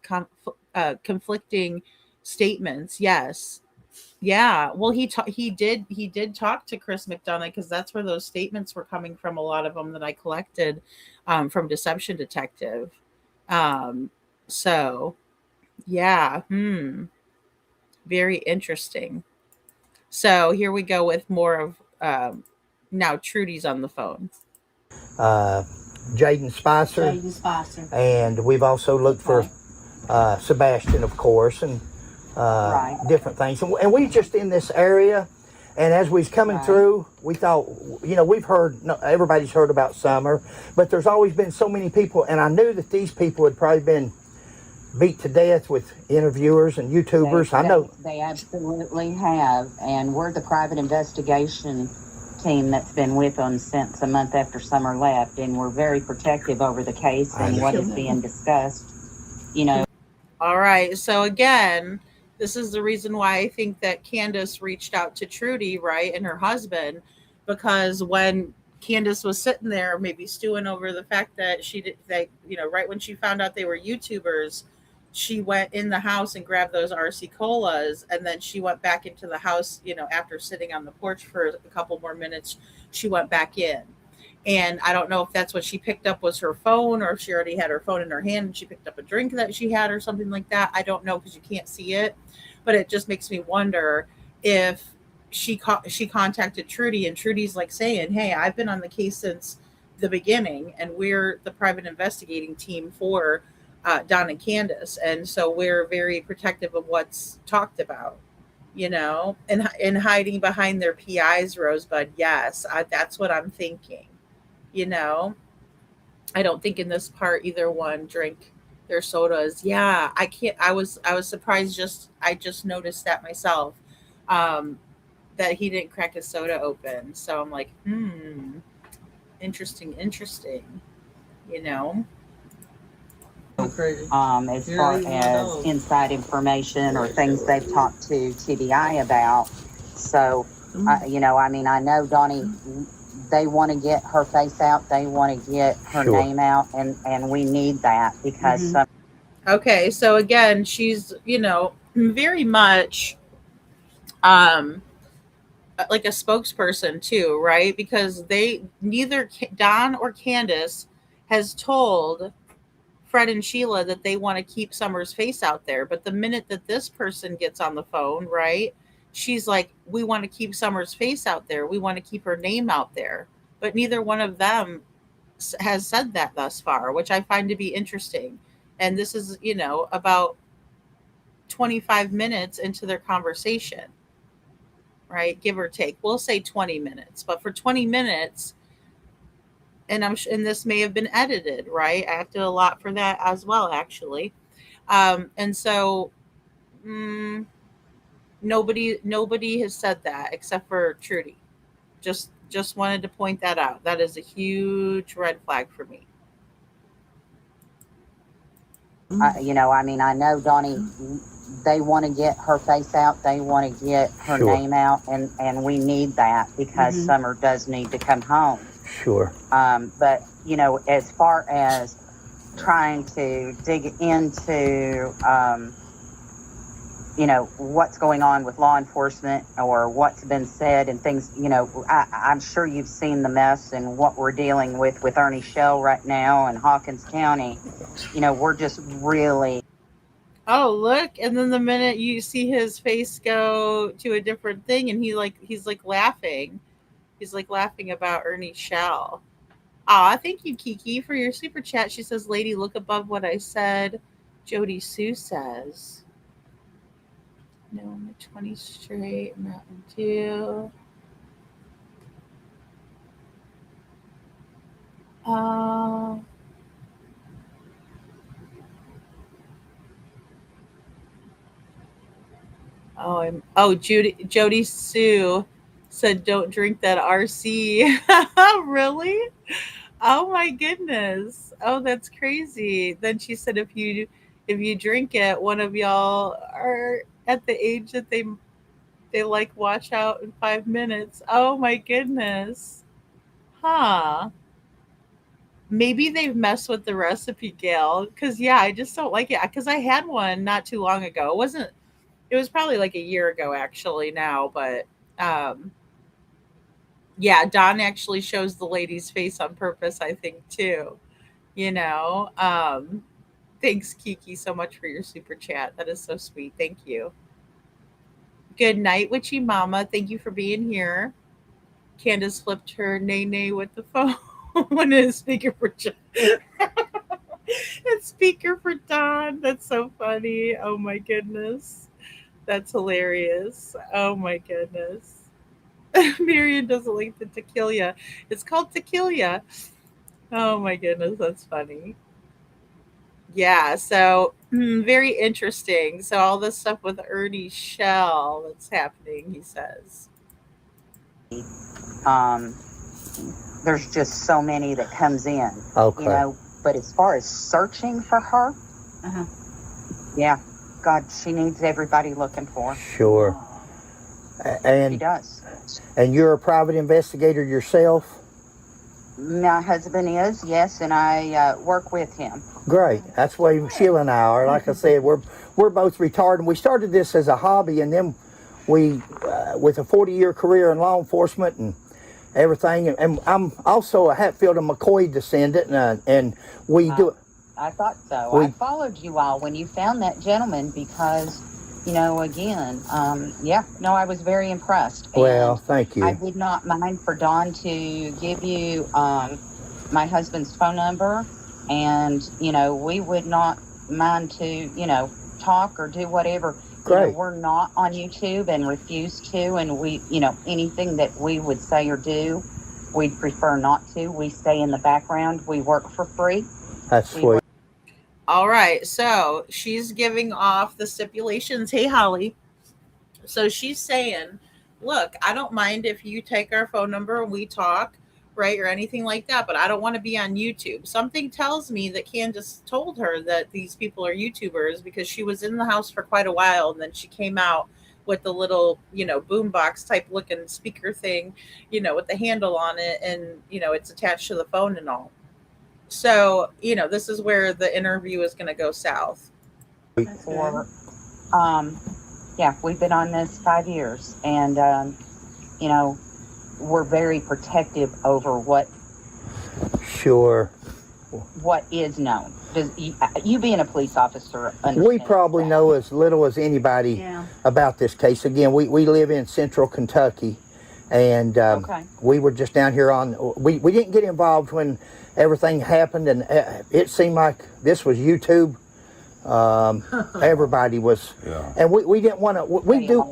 conflicting statements. Yes. Yeah. Well, he did talk to Chris McDonough, because that's where those statements were coming from. A lot of them that I collected from Deception Detective. So yeah. Very interesting. So here we go with more of now Trudy's on the phone. uh, Jaden Spicer, Jaden Spicer. and we've also looked for Sebastian, of course, and Right. different things. And we just in this area, and as we was coming Right. through, we thought, we've heard, no, everybody's heard about Summer, but there's always been so many people, and I knew that these people had probably been beat to death with interviewers and YouTubers. I know. They absolutely have, and we're the private investigation team that's been with them since a month after Summer left, and we're very protective over the case and what is being discussed. You know, All right. So again, this is the reason why I think that Candus reached out to Trudy, right, and her husband, because when Candus was sitting there, maybe stewing over the fact that she did that, right when she found out they were YouTubers, she went in the house and grabbed those RC colas, and then she went back into the house, after sitting on the porch for a couple more minutes, she went back in. And I don't know if that's what she picked up was her phone, or if she already had her phone in her hand and she picked up a drink that she had or something like that. I don't know because you can't see it, but it just makes me wonder if she contacted Trudy, and Trudy's like saying, "Hey, I've been on the case since the beginning, and we're the private investigating team for Don and Candace, and so we're very protective of what's talked about." And hiding behind their PIs, Rosebud. Yes, that's what I'm thinking. you know I don't think in this part either one drink their sodas. Yeah, I was surprised, I just noticed that myself, um that he didn't crack his soda open. So I'm like, interesting. you know Crazy. as far as inside information or things they've talked to TBI about. So, I know Donnie, they want to get her face out. They want to get her Sure. name out, and we need that because some Okay, so again, she's, very much um like a spokesperson too, right? Because neither Don or Candace has told Fred and Sheila that they want to keep Summer's face out there. But the minute that this person gets on the phone, right, she's like, we want to keep Summer's face out there. We want to keep her name out there. But neither one of them has said that thus far, which I find to be interesting. And this is, about 25 minutes into their conversation, right? Give or take. We'll say 20 minutes. But for 20 minutes, and this may have been edited, right? I have to allot for that as well, actually. And so nobody has said that except for Trudy. Just wanted to point that out. That is a huge red flag for me. I know Donnie, they want to get her face out. They want to get her Sure. name out, and we need that because Summer does need to come home. Sure. But, as far as trying to dig into, what's going on with law enforcement or what's been said and things, I'm sure you've seen the mess and what we're dealing with Ernie Shell right now in Hawkins County. We're just really... Oh, look. And then the minute you see his face go to a different thing, and he's like laughing. He's like laughing about Ernie Shell. Aw, thank you, Kiki, for your super chat. She says, "Lady, look above what I said." Jody Sue says, "No, I'm at 20 straight, Mountain Dew." Uh, Jody Sue said, "Don't drink that RC." Really? Oh my goodness. Oh, that's crazy. Then she said, if you drink it, one of y'all are at the age that they like watch out in 5 minutes. Oh my goodness. Huh. Maybe they've messed with the recipe, Gail. Cause yeah, I just don't like it. Cause I had one not too long ago. It was probably like a year ago actually now, but yeah, Don actually shows the lady's face on purpose, I think, too. You know, thanks, Kiki, so much for your super chat. That is so sweet. Thank you. Good night, Witchy Mama. Thank you for being here. Candace flipped her nay nay with the phone and speaker for and speaker for Don. That's so funny. Oh my goodness. That's hilarious. Oh my goodness. Marion doesn't like the tequila. It's called tequila. Oh my goodness, that's funny. Yeah, so very interesting. So all this stuff with Ernie Shell that's happening, he says. Um, there's just so many that comes in, Okay. you know. But as far as searching for her, Uh-huh. yeah, God, she needs everybody looking for her. Sure. She And does. you're a private investigator yourself? My husband is, yes, and I work with him. Great. That's the way Sheila and I are. Like I said, we're both retired, and we started this as a hobby, and then we, with a 40-year career in law enforcement and everything, and I'm also a Hatfield and McCoy descendant, and we do. I thought so. We- I followed you all when you found that gentleman because, you know, again, I was very impressed. Well, And thank you. I would not mind for Dawn to give you my husband's phone number, and, you know, we would not mind to, you know, talk or do whatever. You know, Great. we're not on YouTube and refuse to, and we, you know, anything that we would say or do, we'd prefer not to. We stay in the background. We work for free. That's We sweet. All right, so she's giving off the stipulations. Hey, Holly. So she's saying, look, I don't mind if you take our phone number and we talk, right, or anything like that, but I don't want to be on YouTube. Something tells me that Candace told her that these people are YouTubers because she was in the house for quite a while and then she came out with the little, you know, boombox type looking speaker thing, you know, with the handle on it and, you know, it's attached to the phone and all. So, you know, this is where the interview is going to go south. for we've been on this 5 years, and you know, we're very protective over Sure. what is known. Does you being a police officer We understands probably that. know as little as anybody Yeah. about this case. Again, we live in central Kentucky, and Okay. we were just down here we didn't get involved when everything happened, and it seemed like this was YouTube. Everybody was, Yeah. and we didn't want to. We do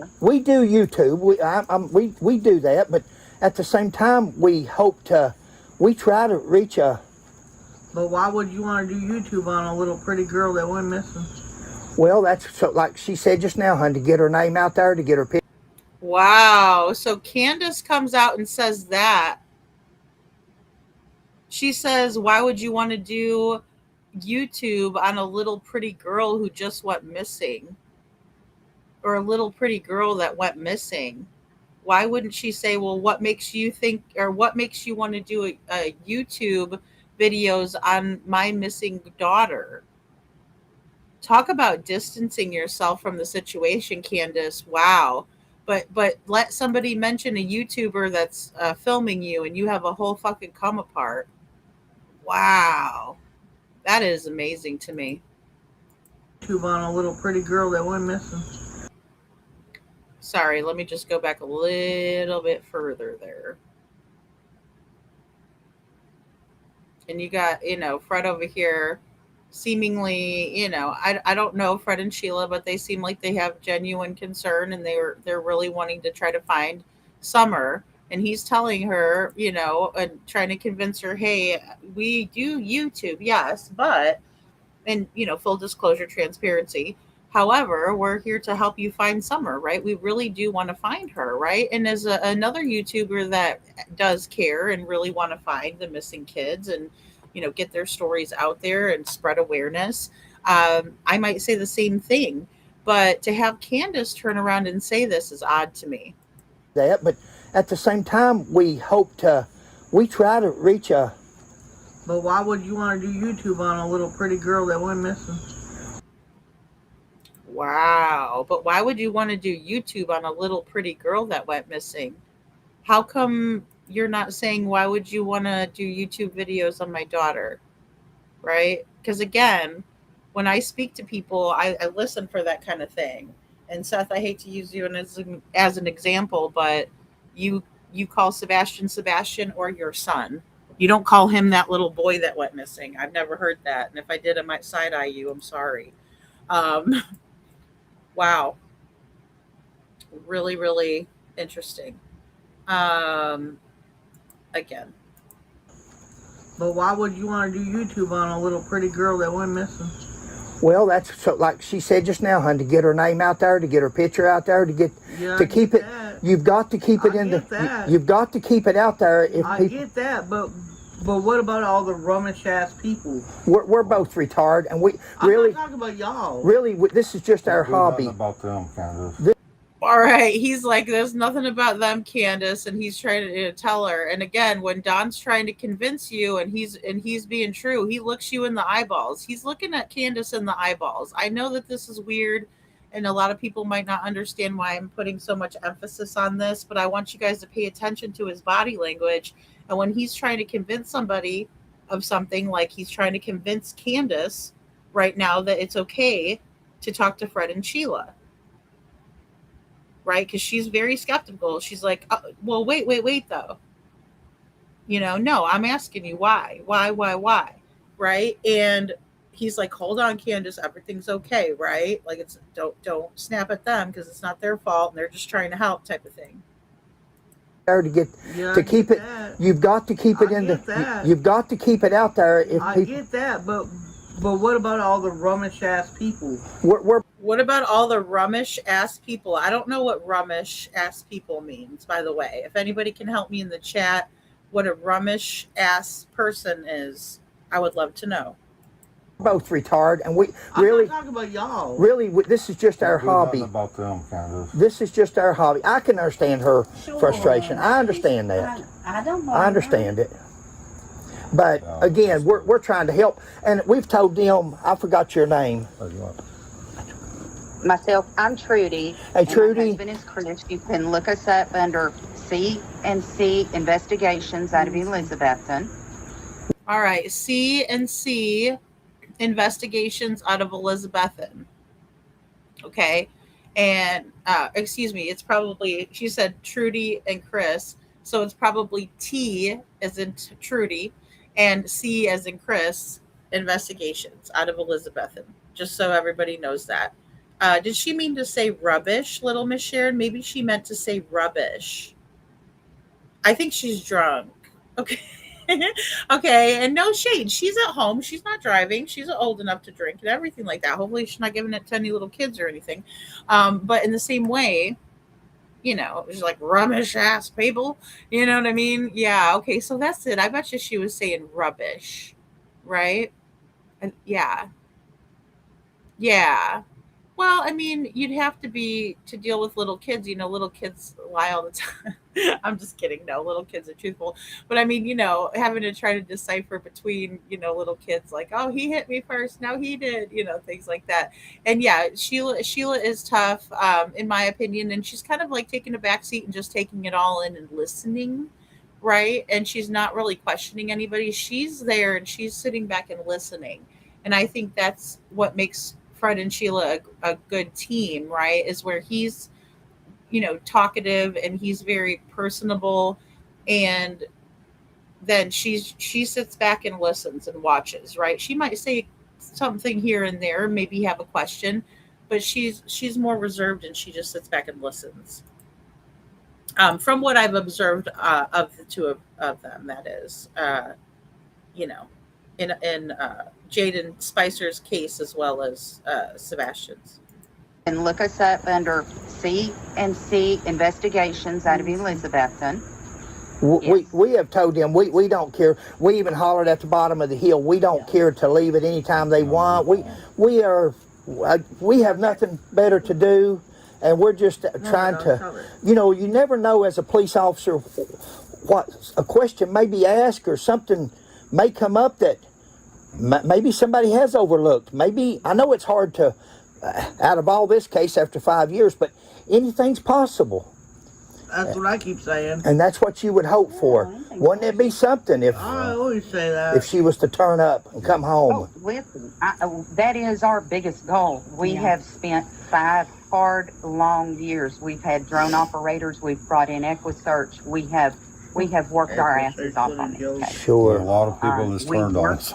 YouTube. We do that, but at the same time, we try to reach a. But why would you want to do YouTube on a little pretty girl that went missing? Well, that's so, like she said just now, hun, to get her name out there, to get her picture. Wow. So Candace comes out and says that. She says, why would you want to do YouTube on a little pretty girl who just went missing? Or a little pretty girl that went missing? Why wouldn't she say, well, what makes you think, or what makes you want to do a YouTube videos on my missing daughter? Talk about distancing yourself from the situation, Candace. Wow. But let somebody mention a YouTuber that's filming you and you have a whole fucking come apart. Wow. That is amazing to me. YouTube on a little pretty girl that went missing. Sorry, let me just go back a little bit further there. And you got, you know, Fred over here seemingly, you know, I don't know Fred and Sheila, but they seem like they have genuine concern and they're really wanting to try to find Summer. And he's telling her, you know, and trying to convince her, hey, we do YouTube, yes, but, and, you know, full disclosure, transparency. However, we're here to help you find Summer, right? We really do want to find her, right? And as another YouTuber that does care and really want to find the missing kids and, you know, get their stories out there and spread awareness, I might say the same thing. But to have Candace turn around and say this is odd to me. That, but at the same time, we try to reach a. But why would you want to do YouTube on a little pretty girl that went missing? Wow. But why would you want to do YouTube on a little pretty girl that went missing? How come you're not saying, why would you want to do YouTube videos on my daughter? Right? Because again, when I speak to people, I listen for that kind of thing. And Seth, I hate to use you as an example, but you call Sebastian or your son. You don't call him that little boy that went missing. I've never heard that. And if I did, I might side eye you. I'm sorry. Wow. Really, really interesting. Again. But why would you want to do YouTube on a little pretty girl that went missing? Well, that's so, like she said just now, hun, to get her name out there, to get her picture out there, to get to keep it. That. You've got to keep it you've got to keep it out there. If I people, get that, but what about all the Romish ass people? we're both retarded, and we really, I'm not talking about y'all. really, this is just our Don't do nothing hobby. about them, Candus. All right. He's like, there's nothing about them, Candus, and he's trying to tell her. And again, when Don's trying to convince you, and he's being true, he looks you in the eyeballs. He's looking at Candus in the eyeballs. I know that this is weird, and a lot of people might not understand why I'm putting so much emphasis on this, but I want you guys to pay attention to his body language. And when he's trying to convince somebody of something, like he's trying to convince Candus right now that it's okay to talk to Fred and Sheila. Right? Because she's very skeptical. She's like, oh, well, wait, though. No, I'm asking you why? Why? Right? And he's like, hold on, Candus, everything's okay, right? Like, it's don't snap at them because it's not their fault and they're just trying to help, type of thing. To get to keep it, you've got to keep it you've got to keep it out there. If I people, get that, but what about all the Romish ass people? What about all the rummish ass people? I don't know what rummish ass people means, by the way. If anybody can help me in the chat what a rummish ass person is, I would love to know. both retarded, and I'm not talking about y'all. Really, this is just our Don't do hobby. nothing about them, Candus. This is just our hobby. I can understand her frustration. I understand that. I don't I understand it. But again, we're trying to help, and we've told them. I forgot your name. Myself, I'm Trudy. Hey, Trudy. My husband is Chris. You can look us up under C&C Investigations out of Elizabethton. All right, C&C Investigations out of Elizabethton. Okay, and excuse me, it's probably, she said Trudy and Chris, so it's probably T as in Trudy and C as in Chris Investigations out of Elizabethton. Just so everybody knows that. Did she mean to say rubbish, Little Miss Sharon? Maybe she meant to say rubbish. I think she's drunk. Okay. Okay, and no shade. She's at home. She's not driving. She's old enough to drink and everything like that. Hopefully she's not giving it to any little kids or anything. But in the same way, it's like rubbish ass people. You know what I mean? Yeah, okay, so that's it. I bet you she was saying rubbish, right? Yeah. Well, I mean, you'd have to deal with little kids. Little kids lie all the time. I'm just kidding. No, little kids are truthful. But I mean, having to try to decipher between, little kids like, oh, he hit me first. Now he did, things like that. And yeah, Sheila is tough, in my opinion. And she's kind of like taking a back seat and just taking it all in and listening. Right. And she's not really questioning anybody. She's there and she's sitting back and listening. And I think that's what makes Fred and Sheila a good team, right? Is where he's, talkative and he's very personable, and then she sits back and listens and watches, right? She might say something here and there, maybe have a question, but she's more reserved and she just sits back and listens. From what I've observed of the two of them, that is, in Jaden Spicer's case as well as Sebastian's. And look us up under C&C Investigations out of Elizabethton. We have told them we don't care. We even hollered at the bottom of the hill. We don't care to leave at any time they want. We have nothing better to do, and we're just trying to. You never know as a police officer what a question may be asked or something may come up that maybe somebody has overlooked. Maybe, I know it's hard to, out of all this case after 5 years, but anything's possible. That's what I keep saying. And that's what you would hope for. Wouldn't it be something if I always say that. If she was to turn up and come home? Listen, that is our biggest goal. We have spent 5 hard, long years. We've had drone operators. We've brought in EquiSearch. We have worked our asses off on this case. There are Sure. a lot of people that's we turned on work- us.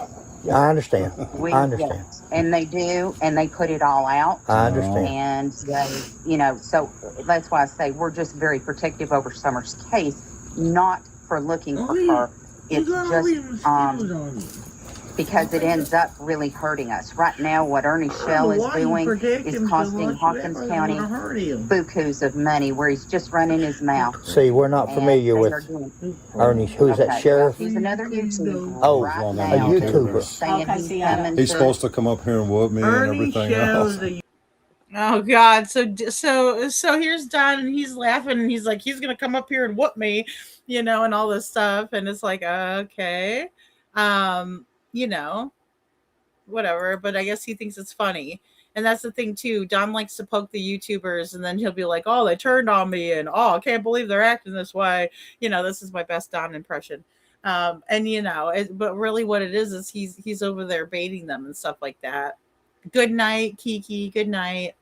I understand. I understand. Yes, and they do, and they put it all out. I understand. And they, so that's why I say we're just very protective over Summer's case, not for looking for her. It's just because it ends up really hurting us. Right now, what Ernie Shell is doing is costing Hawkins County bukus of money, where he's just running his mouth. See, we're not familiar And with they are doing- Ernie. Who's that, Okay, sheriff? He's another YouTuber. Oh, right a now, YouTuber. saying Okay, he's see, coming He's to- supposed to come up here and whoop me and everything else. Oh God! So here's Don, and he's laughing, and he's like, he's gonna come up here and whoop me, and all this stuff, and it's like, okay, you know, whatever. But I guess he thinks it's funny, and that's the thing too. Don likes to poke the YouTubers, and then he'll be like, "Oh, they turned on me," and "Oh, I can't believe they're acting this way." This is my best Don impression. But really, what it is he's over there baiting them and stuff like that. Good night, Kiki. Good night.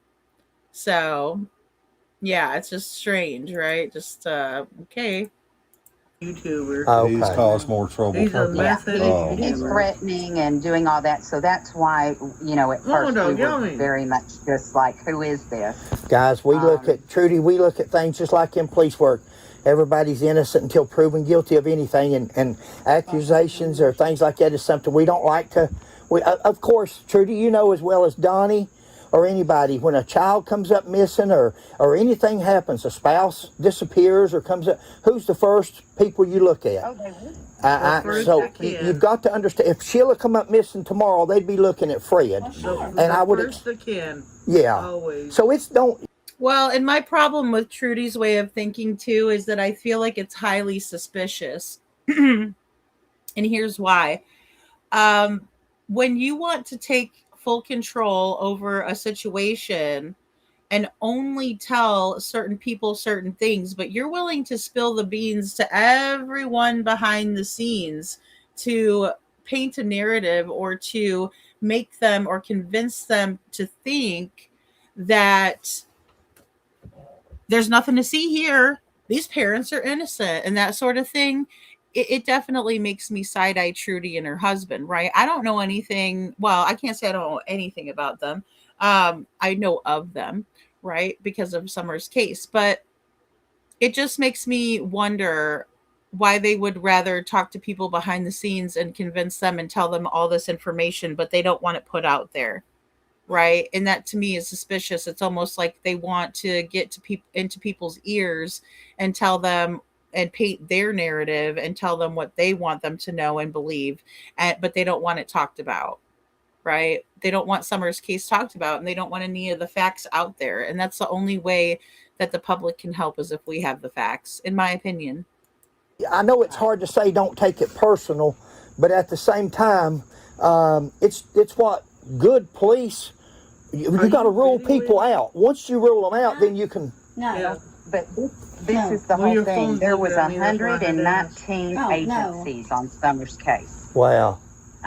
So, yeah, it's just strange, right? Just okay. YouTuber. He's caused more trouble. He's a Yeah, method. he's threatening and doing all that. So that's why, at first we were very much just like, who is this? Guys, we look at, Trudy, we look at things just like in police work. Everybody's innocent until proven guilty of anything, and accusations or things like that is something we don't like to. Of course, Trudy, you know as well as Donnie or anybody, when a child comes up missing or anything happens, a spouse disappears or comes up, who's the first people you look at? Oh, they would. So you've got to understand, if Sheila come up missing tomorrow, they'd be looking at Fred. And I would, yeah. Always. So it's don't. Well, and my problem with Trudy's way of thinking too is that I feel like it's highly suspicious. And here's why. When you want to take full control over a situation and only tell certain people certain things, but you're willing to spill the beans to everyone behind the scenes to paint a narrative or to make them or convince them to think that there's nothing to see here, these parents are innocent and that sort of thing. It definitely makes me side-eye Trudy and her husband, right? I don't know anything. Well, I can't say I don't know anything about them. I know of them, right? Because of Summer's case. But it just makes me wonder why they would rather talk to people behind the scenes and convince them and tell them all this information, but they don't want it put out there, right? And that to me is suspicious. It's almost like they want to get to into people's ears and tell them and paint their narrative and tell them what they want them to know and believe, but they don't want it talked about, right? They don't want Summer's case talked about, and they don't want any of the facts out there. And that's the only way that the public can help, is if we have the facts, in my opinion. I know it's hard to say don't take it personal, but at the same time, it's what good police. You got to rule people out. Once you rule them out, then you can. No. Yeah. But this is the whole thing. There was 119 Oh, no. agencies on Summer's case. Wow.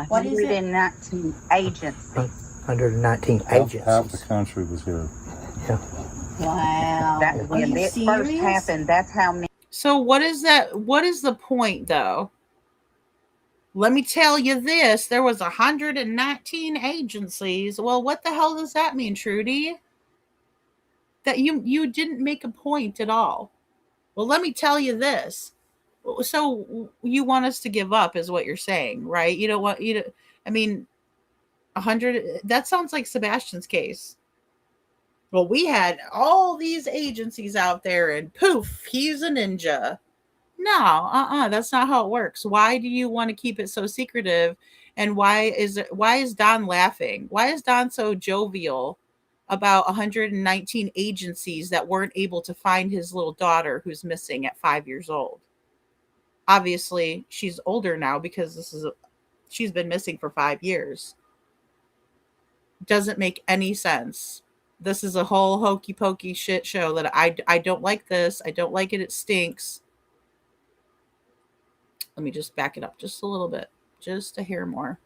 What is it? 119 agencies. 119 agencies. Half the country was here. Wow. That, Are when you it serious? first happened, that's how many. So what is that? What is the point, though? Let me tell you this. There was 119 agencies. Well, what the hell does that mean, Trudy? That you didn't make a point at all. Well, let me tell you this. So you want us to give up, is what you're saying, right? You don't want you to. I mean, 100. That sounds like Sebastian's case. Well, we had all these agencies out there, and poof, he's a ninja. No, that's not how it works. Why do you want to keep it so secretive? And why is Don laughing? Why is Don so jovial about 119 agencies that weren't able to find his little daughter who's missing at 5 years old? Obviously, she's older now because she's been missing for 5 years. Doesn't make any sense. This is a whole hokey pokey shit show that I don't like this. I don't like it. It stinks. Let me just back it up just a little bit, just a hair more.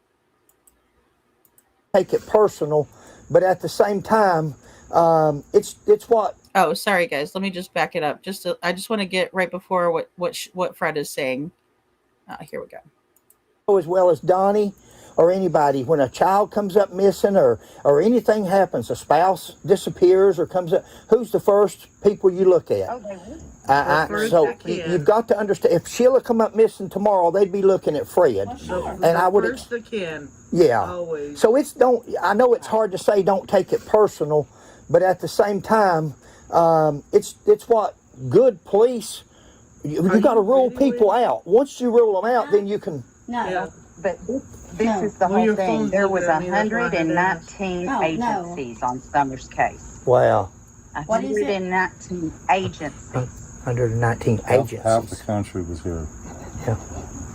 Take it personal, but at the same time, It's what. Oh, sorry guys. Let me just back it up. I just want to get right before what Fred is saying. Here we go. As well as Donnie or anybody, when a child comes up missing or anything happens, a spouse disappears or comes up, who's the first people you look at? Oh, they would. So you've got to understand, if Sheila come up missing tomorrow, they'd be looking at Fred. And I would first they can. Yeah. Always. So I know it's hard to say don't take it personal, but at the same time, it's what good police, you got to rule people out. Once you rule them out, then you can. No. Yeah. But this is the Well, whole your thing. phone's There looking was at me, that's why I had to 119 ask. Oh, no. agencies on Summer's case. Wow. What is it? 119 agencies. 119 agencies. Half the country was here.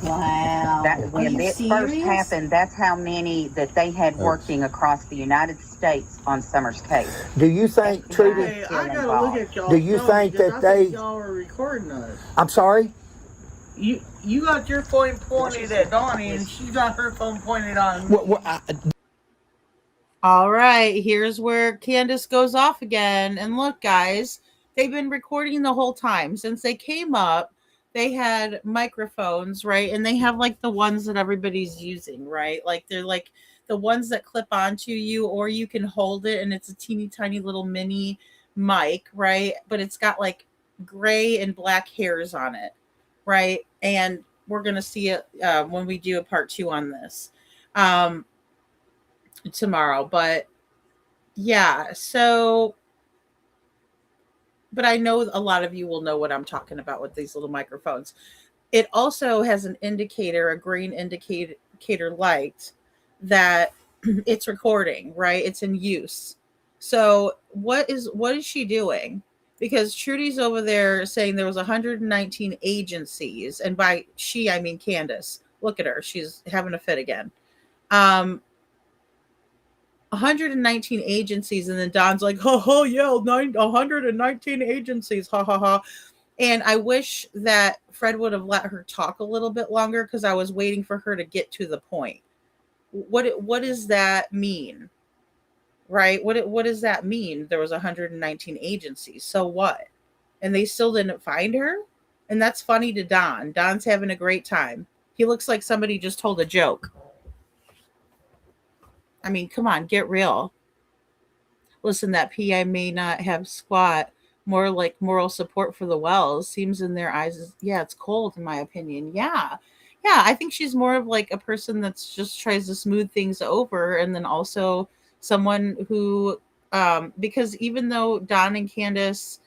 Wow. That Are when you it serious? first happened, that's how many that they had working across the United States on Summer's case. Do you think, Trudy? Hey, I gotta look at y'all. Do you think that they- y'all are recording us? I'm sorry? You got your phone pointed at Donnie, and she got her phone pointed on me. All right, here's where Candus goes off again. And look, guys, they've been recording the whole time. Since they came up, they had microphones, right? And they have like the ones that everybody's using, right? Like they're like the ones that clip onto you, or you can hold it and it's a teeny tiny little mini mic, right? But it's got like gray and black hairs on it, right? And we're going to see it when we do a part 2 on this. Tomorrow, but yeah, so but I know a lot of you will know what I'm talking about with these little microphones. It also has an indicator, a green indicator light that it's recording, right? It's in use. So what is she doing? Because Trudy's over there saying there was 119 agencies, and by she I mean Candus. Look at her, she's having a fit again. 119 agencies, and then Don's like, oh yeah, 119 agencies, ha ha ha. And I wish that Fred would have let her talk a little bit longer, because I was waiting for her to get to the point. What does that mean, right? What does that mean? There was 119 agencies, so what? And they still didn't find her? And that's funny to Don. Don's having a great time. He looks like somebody just told a joke. I mean, come on, get real. Listen, that PI may not have squat, more like moral support for the Wells. Seems in their eyes, yeah, it's cold in my opinion. Yeah, I think she's more of like a person that's just tries to smooth things over, and then also someone who, because even though Don and Candus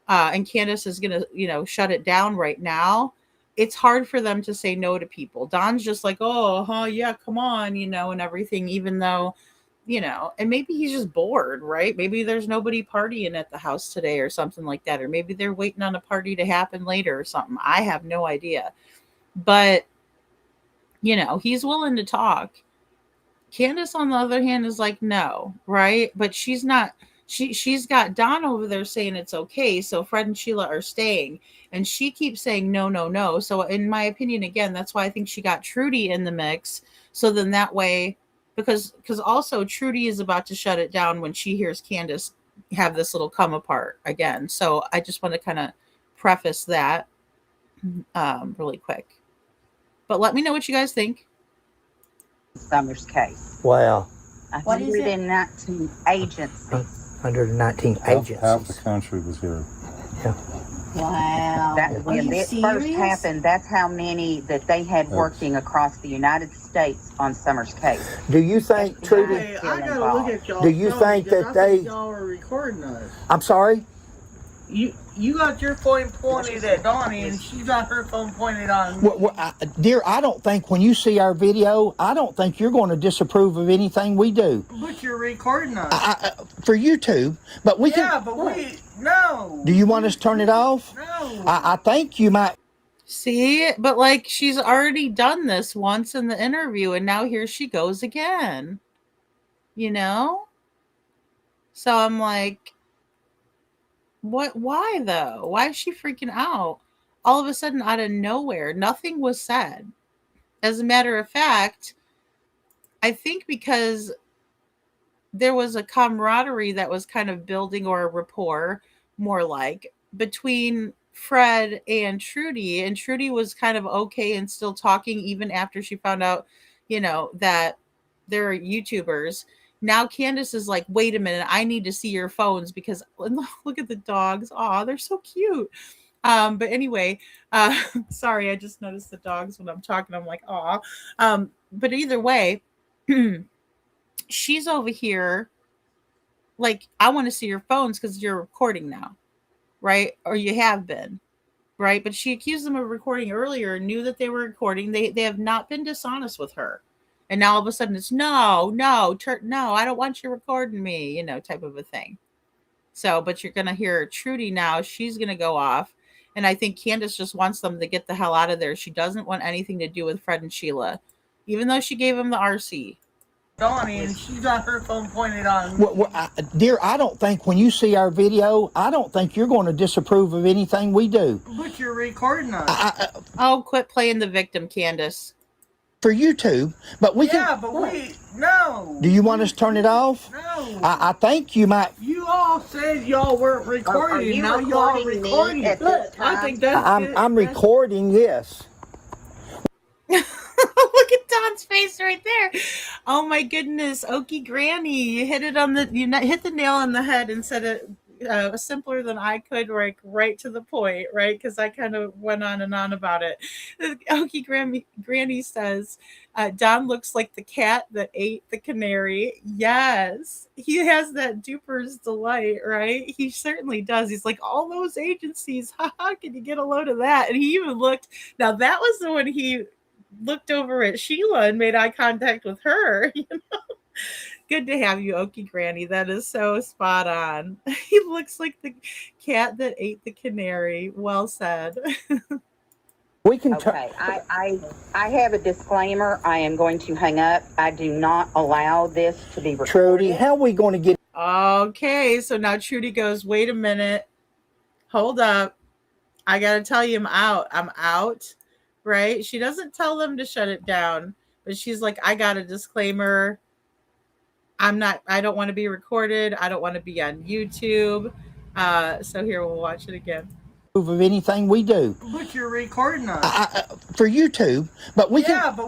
is gonna, shut it down right now, it's hard for them to say no to people. Don's just like, oh, yeah, come on, and everything, even though, and maybe he's just bored, right? Maybe there's nobody partying at the house today or something like that. Or maybe they're waiting on a party to happen later or something. I have no idea. But, he's willing to talk. Candus, on the other hand, is like, no, right? But she's not. She's got Don over there saying it's okay. So Fred and Sheila are staying. And she keeps saying no, no, no. So in my opinion, again, that's why I think she got Trudy in the mix. So then that way, because also Trudy is about to shut it down when she hears Candus have this little come apart again. So I just want to kind of preface that really quick. But let me know what you guys think. Summer's case. Wow. What is it? 119 agencies. 119 agencies. Half the country was here. Wow. That Are when you it serious? first happened, that's how many that they had working across the United States on Summer's case. Do you think, Trudy? Hey, I gotta look at y'all. Do you think that they- y'all are recording us? I'm sorry? You got your phone pointed at Donnie, and she got her phone pointed on me. Dear, I don't think when you see our video, I don't think you're going to disapprove of anything we do. But you're recording us. For YouTube, but we Yeah, can. but no. Do you want us to turn it off? No. I think you might. See, but like she's already done this once in the interview, and now here she goes again. So I'm like, what? Why though? Why is she freaking out? All of a sudden, out of nowhere, nothing was said. As a matter of fact, I think because there was a camaraderie that was kind of building, or a rapport, more like, between Fred and Trudy. And Trudy was kind of okay and still talking even after she found out, that they're YouTubers. Now Candace is like, wait a minute, I need to see your phones because look at the dogs. Aw, they're so cute. But anyway, sorry, I just noticed the dogs when I'm talking. I'm like, aw. But either way, she's over here like, I want to see your phones because you're recording now, right? Or you have been, right? But she accused them of recording earlier, knew that they were recording. They have not been dishonest with her. And now all of a sudden it's no, no, I don't want you recording me, type of a thing. So, but you're going to hear Trudy now. She's going to go off. And I think Candace just wants them to get the hell out of there. She doesn't want anything to do with Fred and Sheila, even though she gave him the RC. Donnie, and she's got her phone pointed on me. Dear, I don't think when you see our video, I don't think you're going to disapprove of anything we do. But you're recording us. Oh, quit playing the victim, Candace. For YouTube, but we can. Yeah, but no. Do you want us to turn it off? No. I think you might. You all said y'all weren't recording. Are you now y'all recording me recording. at this time? I think that's I'm recording this. Look at Don's face right there. Oh my goodness, Okie Granny, you hit the nail on the head and said it simpler than I could, right to the point, right? Because I kind of went on and on about it. Okie Granny says, Don looks like the cat that ate the canary. Yes, he has that duper's delight, right? He certainly does. He's like, all those agencies, haha, can you get a load of that? And he even looked, now that was the one he looked over at Sheila and made eye contact with her. Good to have you, Okie Granny. That is so spot on. He looks like the cat that ate the canary. Well said. We can. Okay, I have a disclaimer. I am going to hang up. I do not allow this to be recorded. Trudy, how are we going to get? Okay, so now Trudy goes, wait a minute. Hold up. I got to tell you, I'm out. I'm out. Right? She doesn't tell them to shut it down, but she's like, I got a disclaimer. I don't want to be recorded. I don't want to be on YouTube. So here, we'll watch it again. Of anything we do. But you're recording us. For YouTube, but we can. Yeah, but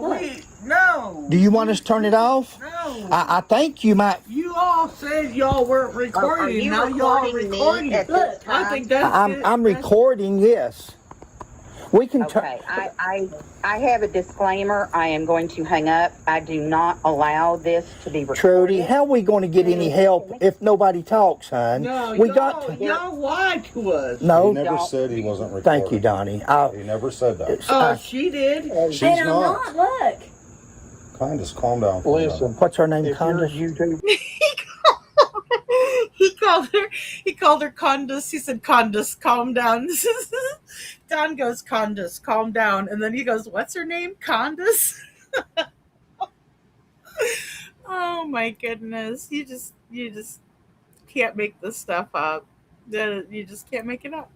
no. Do you want us to turn it off? No. I think you might. You all said y'all weren't recording. Are you now y'all recording me recording. at this time? I think that's I'm recording this. We can. Okay, I have a disclaimer. I am going to hang up. I do not allow this to be recorded. Trudy, how are we going to get any help if nobody talks, hon? No, we got to. y'all lied to us. No. He never said he wasn't recording. Thank you, Donnie. He never said that. She did. She's And I'm not. Look. Kindest calm down. For Listen, what's her name? Candus. He called her Candus. He said, Candus, calm down. Don goes, Candus, calm down. And then he goes, what's her name? Candus? Oh my goodness. You just can't make this stuff up. You just can't make it up.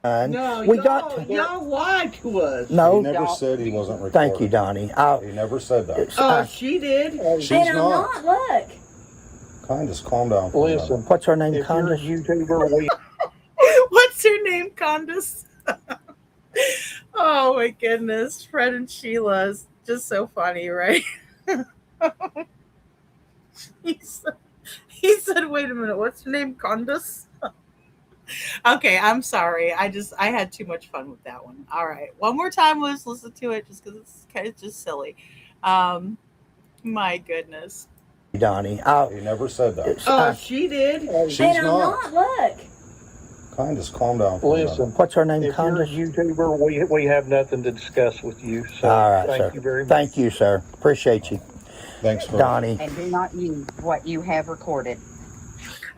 No, y'all lied to us. No. He never said he wasn't recording. Thank you, Donnie. He never said that. She did. She's And I'm not. Look. Kindest calm down. For Listen, what's her name? Candus. What's her name? Candus? Oh my goodness. Fred and Sheila is just so funny, right? He said, wait a minute, what's her name? Candus? Okay, I'm sorry. I had too much fun with that one. All right. One more time, let's listen to it just because it's just silly. My goodness. Donnie. He never said that. She did. She's And I'm not. Look. Kindest calm down. For Listen, what's her name? If you're a Candus. YouTuber, we have nothing to discuss with you. So All right, thank sir. you very much. Thank you, sir. Appreciate you, Thanks for Donnie. And do not use what you have recorded.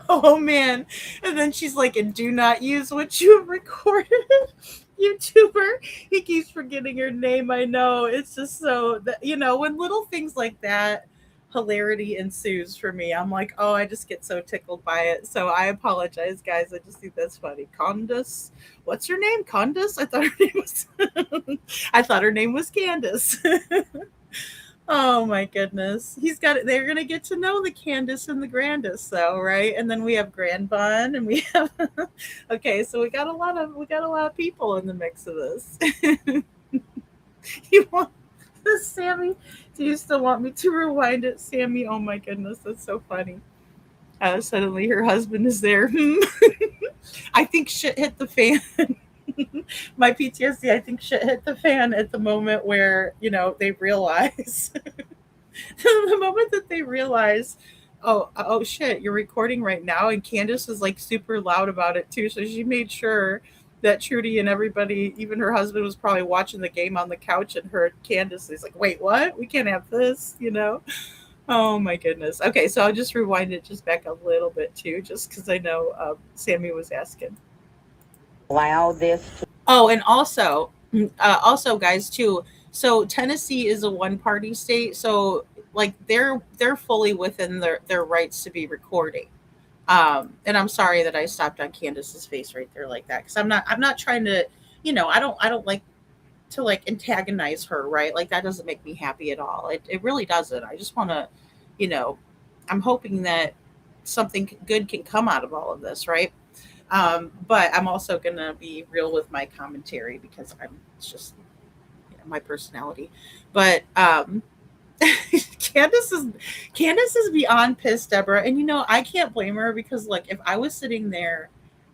Oh man. And then she's like, and do not use what you have recorded. YouTuber. He keeps forgetting her name. I know. It's just so that, when little things like that, hilarity ensues for me. I'm like, oh, I just get so tickled by it. So I apologize, guys. I just think that's funny. Candus. What's her name? Candus? I thought her name was I thought her name was Candus. Oh my goodness. They're gonna get to know the Candus and the Grandis though, right? And then we have Grand Bun and we have okay, so we got a lot of people in the mix of this. You want this, Sammy? Do you still want me to rewind it, Sammy? Oh my goodness, that's so funny. Suddenly her husband is there. I think shit hit the fan. My PTSD, I think shit hit the fan at the moment where, they realize the moment that they realize, oh shit, you're recording right now, and Candace was like super loud about it too, so she made sure that Trudy and everybody, even her husband, was probably watching the game on the couch and heard Candace is like, wait, what? We can't have this. Oh my goodness. Okay, so I'll just rewind it just back a little bit too, just because I know Sammy was asking. Allow this. Oh, and also, guys, too. So Tennessee is a one-party state, so like they're fully within their rights to be recording. And I'm sorry that I stopped on Candace's face right there like that, because I'm not trying to, I don't like to like antagonize her, right? Like that doesn't make me happy at all. It really doesn't. I just want to, you know, I'm hoping that something good can come out of all of this, right? But I'm also gonna be real with my commentary because it's just my personality. But Candace is Candace is beyond pissed, Deborah. And I can't blame her, because like if I was sitting there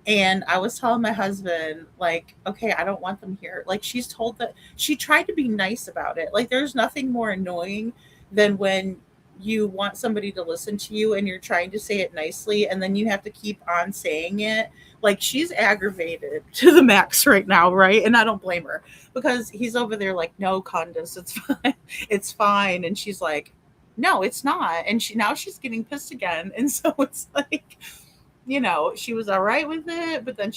and I was telling my husband, like, okay, I don't want them here. Like she tried to be nice about it. Like there's nothing more annoying than when you want somebody to listen to you and you're trying to say it nicely and then you have to keep on saying it. Like she's aggravated to the max right now, right? And I don't blame her, because he's over there like, no, Candus, it's fine. It's fine. And she's like, no, it's not. And she's getting pissed again. And so it's like, she was all right with it, but then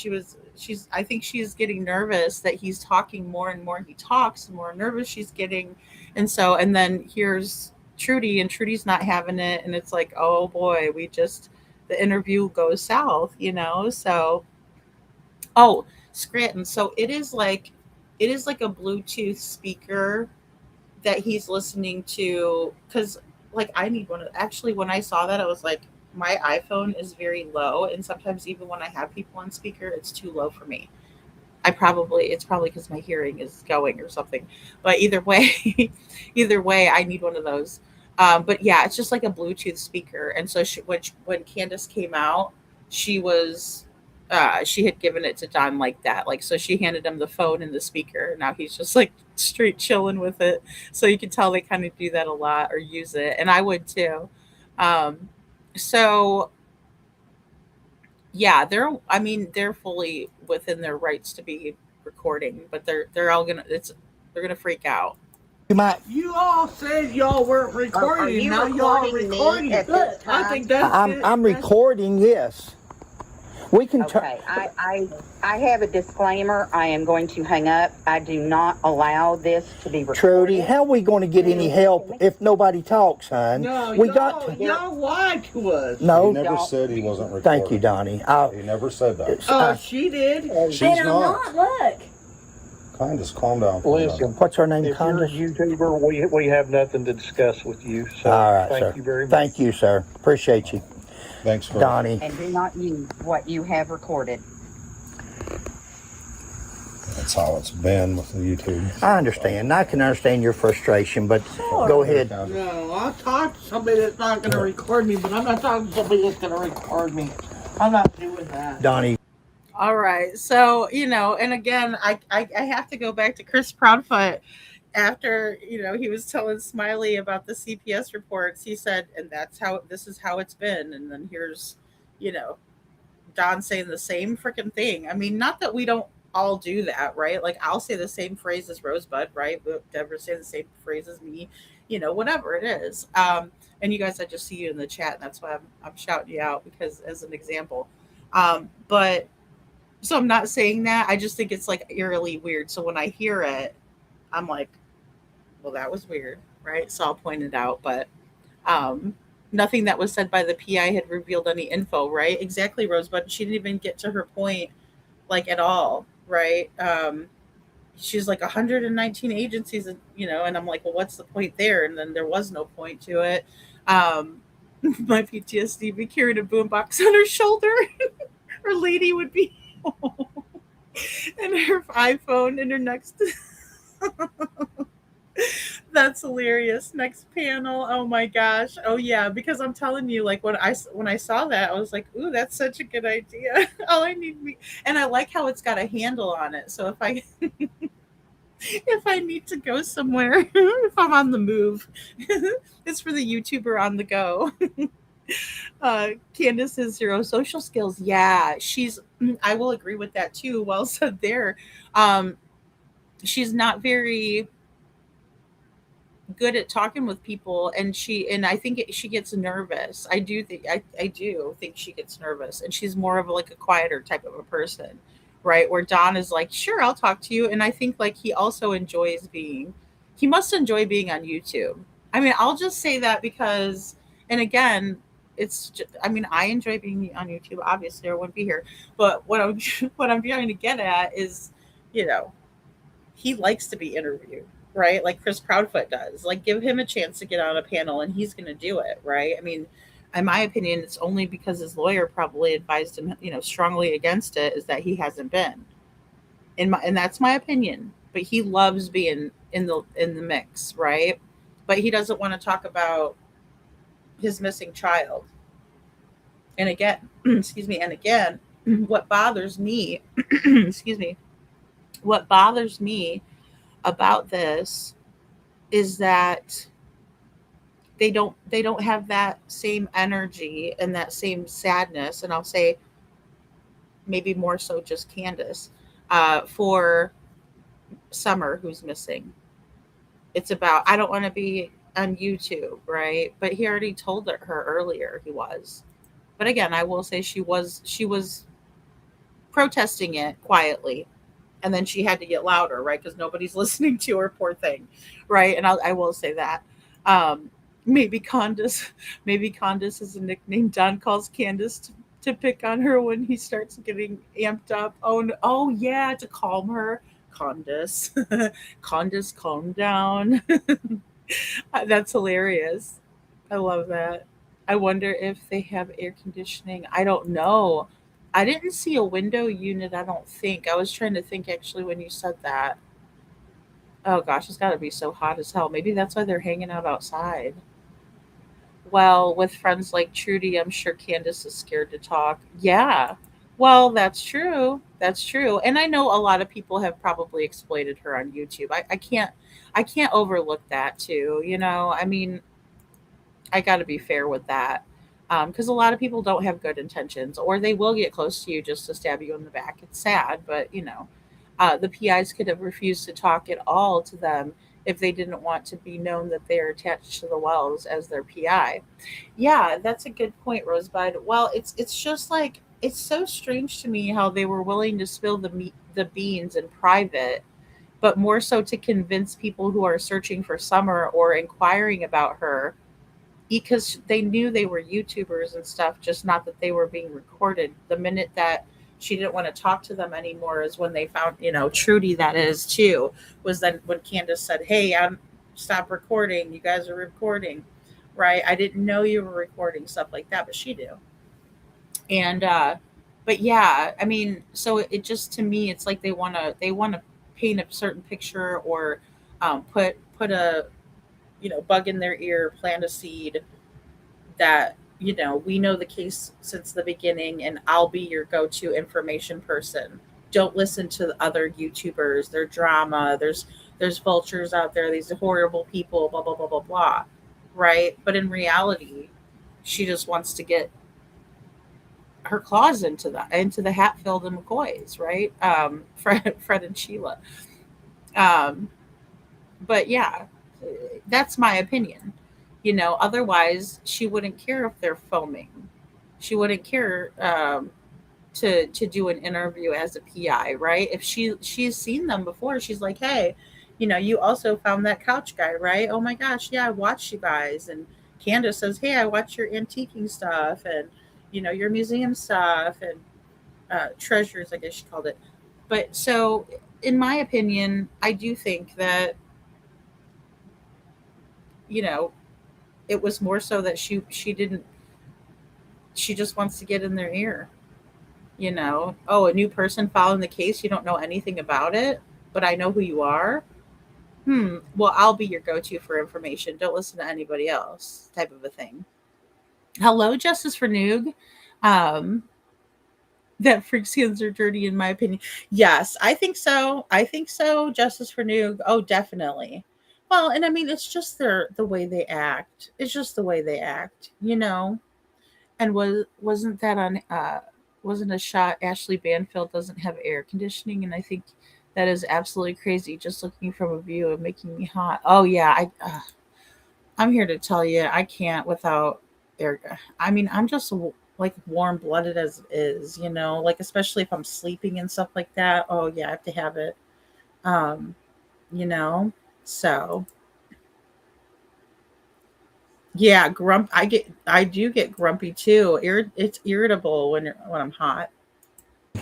I think she's getting nervous that he's talking more and more he talks, the more nervous she's getting. And then here's Trudy, and Trudy's not having it. And it's like, oh boy, the interview goes south. So, oh, Scranton. So it is like a Bluetooth speaker that he's listening to, because like I need one. Actually, when I saw that, I was like, my iPhone is very low, and sometimes even when I have people on speaker, it's too low for me. It's probably because my hearing is going or something. But either way, either way, I need one of those. But yeah, it's just like a Bluetooth speaker. And so when Candace came out, she had given it to Don like that. Like, so she handed him the phone and the speaker. Now he's just like straight chilling with it. So you can tell they kind of do that a lot, or use it. And I would too. So yeah, they're fully within their rights to be recording, but they're gonna freak out. You might. You all said y'all weren't recording, you now y'all recording me recording. at this I time? think that's it. I'm recording. Yes, we can. Okay, I have a disclaimer. I am going to hang up. I do not allow this to be recorded. Trudy, how are we going to get any help if nobody talks, hon? No, we y'all, got to. y'all lied to us. No, He never said he wasn't recording. thank you, Donnie. He never said that. She did. She's And I'm not. Look. Kindest calm down. for a minute. Listen, What's her name, if you're a Candus? YouTuber, we have nothing to discuss with you. So All right, thank sir. you very much. Thank you, sir. Appreciate you, Thanks for Donnie. And do not use what you have recorded. That's how it's been with the YouTube. I understand. I can understand your frustration, but go ahead. No, I'll talk to somebody that's not going to record me, but I'm not talking to somebody that's going to record me. I'm not doing that. Donnie. All right. So, and again, I have to go back to Chris Proudfoot after, he was telling Smiley about the CPS reports. He said, and this is how it's been. And then here's, Don saying the same freaking thing. I mean, not that we don't all do that, right? Like I'll say the same phrase as Rosebud, right? Deborah say the same phrase as me, whatever it is. And you guys, I just see you in the chat, and that's why I'm shouting you out, because as an example. But so I'm not saying that. I just think it's like eerily weird. So when I hear it, I'm like, well, that was weird, right? So I'll point it out. But nothing that was said by the PI had revealed any info, right? Exactly, Rosebud. She didn't even get to her point, like, at all, right? she's like 119 agencies, and I'm like, well, what's the point there? And then there was no point to it. Um, my PTSD be carrying a boombox on her shoulder. Her lady would be and her iPhone in her next. That's hilarious. Next panel. Oh my gosh. Oh yeah, because I'm telling you, like when I saw that, I was like, "Ooh, that's such a good idea." All I need me, and I like how it's got a handle on it. So if I need to go somewhere, if I'm on the move, it's for the YouTuber on the go. Candace has zero social skills. Yeah, I will agree with that too. Well said there. Um, she's not very good at talking with people, and I think she gets nervous. I do think she gets nervous, and she's more of like a quieter type of a person, right? Where Don is like, sure, I'll talk to you, and I think like he must enjoy being on YouTube. I mean, I'll just say that because, and again, I mean, I enjoy being on YouTube. Obviously, I wouldn't be here. But what I'm trying to get at is, you know, he likes to be interviewed, right? Like Chris Proudfoot does. Like give him a chance to get on a panel and he's going to do it, right? I mean, in my opinion, it's only because his lawyer probably advised him, strongly against it, is that he hasn't been. And that's my opinion. But he loves being in the mix, right? But he doesn't want to talk about his missing child. And again, excuse me, and again, what bothers me, excuse me, what bothers me about this is that they don't have that same energy and that same sadness, and I'll say maybe more so just Candace, for Summer who's missing. It's about, I don't want to be on YouTube, right? But he already told her earlier he was. But again, I will say she was protesting it quietly, and then she had to get louder, right? Because nobody's listening to her, poor thing, right? And I will say that. Um, maybe Condis, maybe Condis is a nickname Don calls Candace to pick on her when he starts getting amped up. Oh, no, oh yeah, to calm her. Condis, Condis, calm down. That's hilarious. I love that. I wonder if they have air conditioning. I don't know. I didn't see a window unit, I don't think. I was trying to think actually when you said that. Oh gosh, it's got to be so hot as hell. Maybe that's why they're hanging out outside. Well, with friends like Trudy, I'm sure Candace is scared to talk. Yeah. Well, that's true. That's true. And I know a lot of people have probably exploited her on YouTube. I can't overlook that too. I mean, I got to be fair with that. Because a lot of people don't have good intentions, or they will get close to you just to stab you in the back. It's sad, but the PIs could have refused to talk at all to them if they didn't want to be known that they are attached to the Wells as their PI. Yeah, that's a good point, Rosebud. Well, it's just like it's so strange to me how they were willing to spill the beans in private, but more so to convince people who are searching for Summer or inquiring about her, because they knew they were YouTubers and stuff, just not that they were being recorded. The minute that she didn't want to talk to them anymore is when they found, Trudy, that is too, was then when Candace said, hey, stop recording. You guys are recording, right? I didn't know you were recording, stuff like that, but she knew. And, but yeah, I mean, so it just, to me, it's like they want to paint a certain picture, or put a, bug in their ear, plant a seed that, we know the case since the beginning, and I'll be your go-to information person. Don't listen to the other YouTubers, their drama. There's vultures out there, these horrible people, blah blah blah blah blah, right? But in reality, she just wants to get her claws into the Hatfield and McCoys, right? Fred and Sheila. Um, but yeah, that's my opinion. Otherwise she wouldn't care if they're filming. She wouldn't care, to do an interview as a PI, right? If she's seen them before, she's like, hey, you also found that couch guy, right? Oh my gosh, yeah, I watched you guys. And Candace says, hey, I watch your antiquing stuff, and your museum stuff, and treasures, I guess she called it. But so in my opinion, I do think that, you know, it was more so that she didn't, she just wants to get in their ear. You know, oh, a new person following the case, you don't know anything about it, but I know who you are. Well, I'll be your go-to for information. Don't listen to anybody else, type of a thing. Hello, Justice for Noog. Um, that freak skins are dirty, in my opinion. Yes, I think so. I think so. Justice for Noog. Oh, definitely. Well, and I mean, it's just the way they act. It's just the way they act, you know. And wasn't that on? Wasn't a shot? Ashley Banfield doesn't have air conditioning, and I think that is absolutely crazy. Just looking from a view and making me hot. Oh yeah, I'm here to tell you, I can't without air. I mean, I'm just like warm blooded as it is, you know, like especially if I'm sleeping and stuff like that. Oh yeah, I have to have it. Um, you know, so yeah, I do get grumpy too. It's irritable when I'm hot.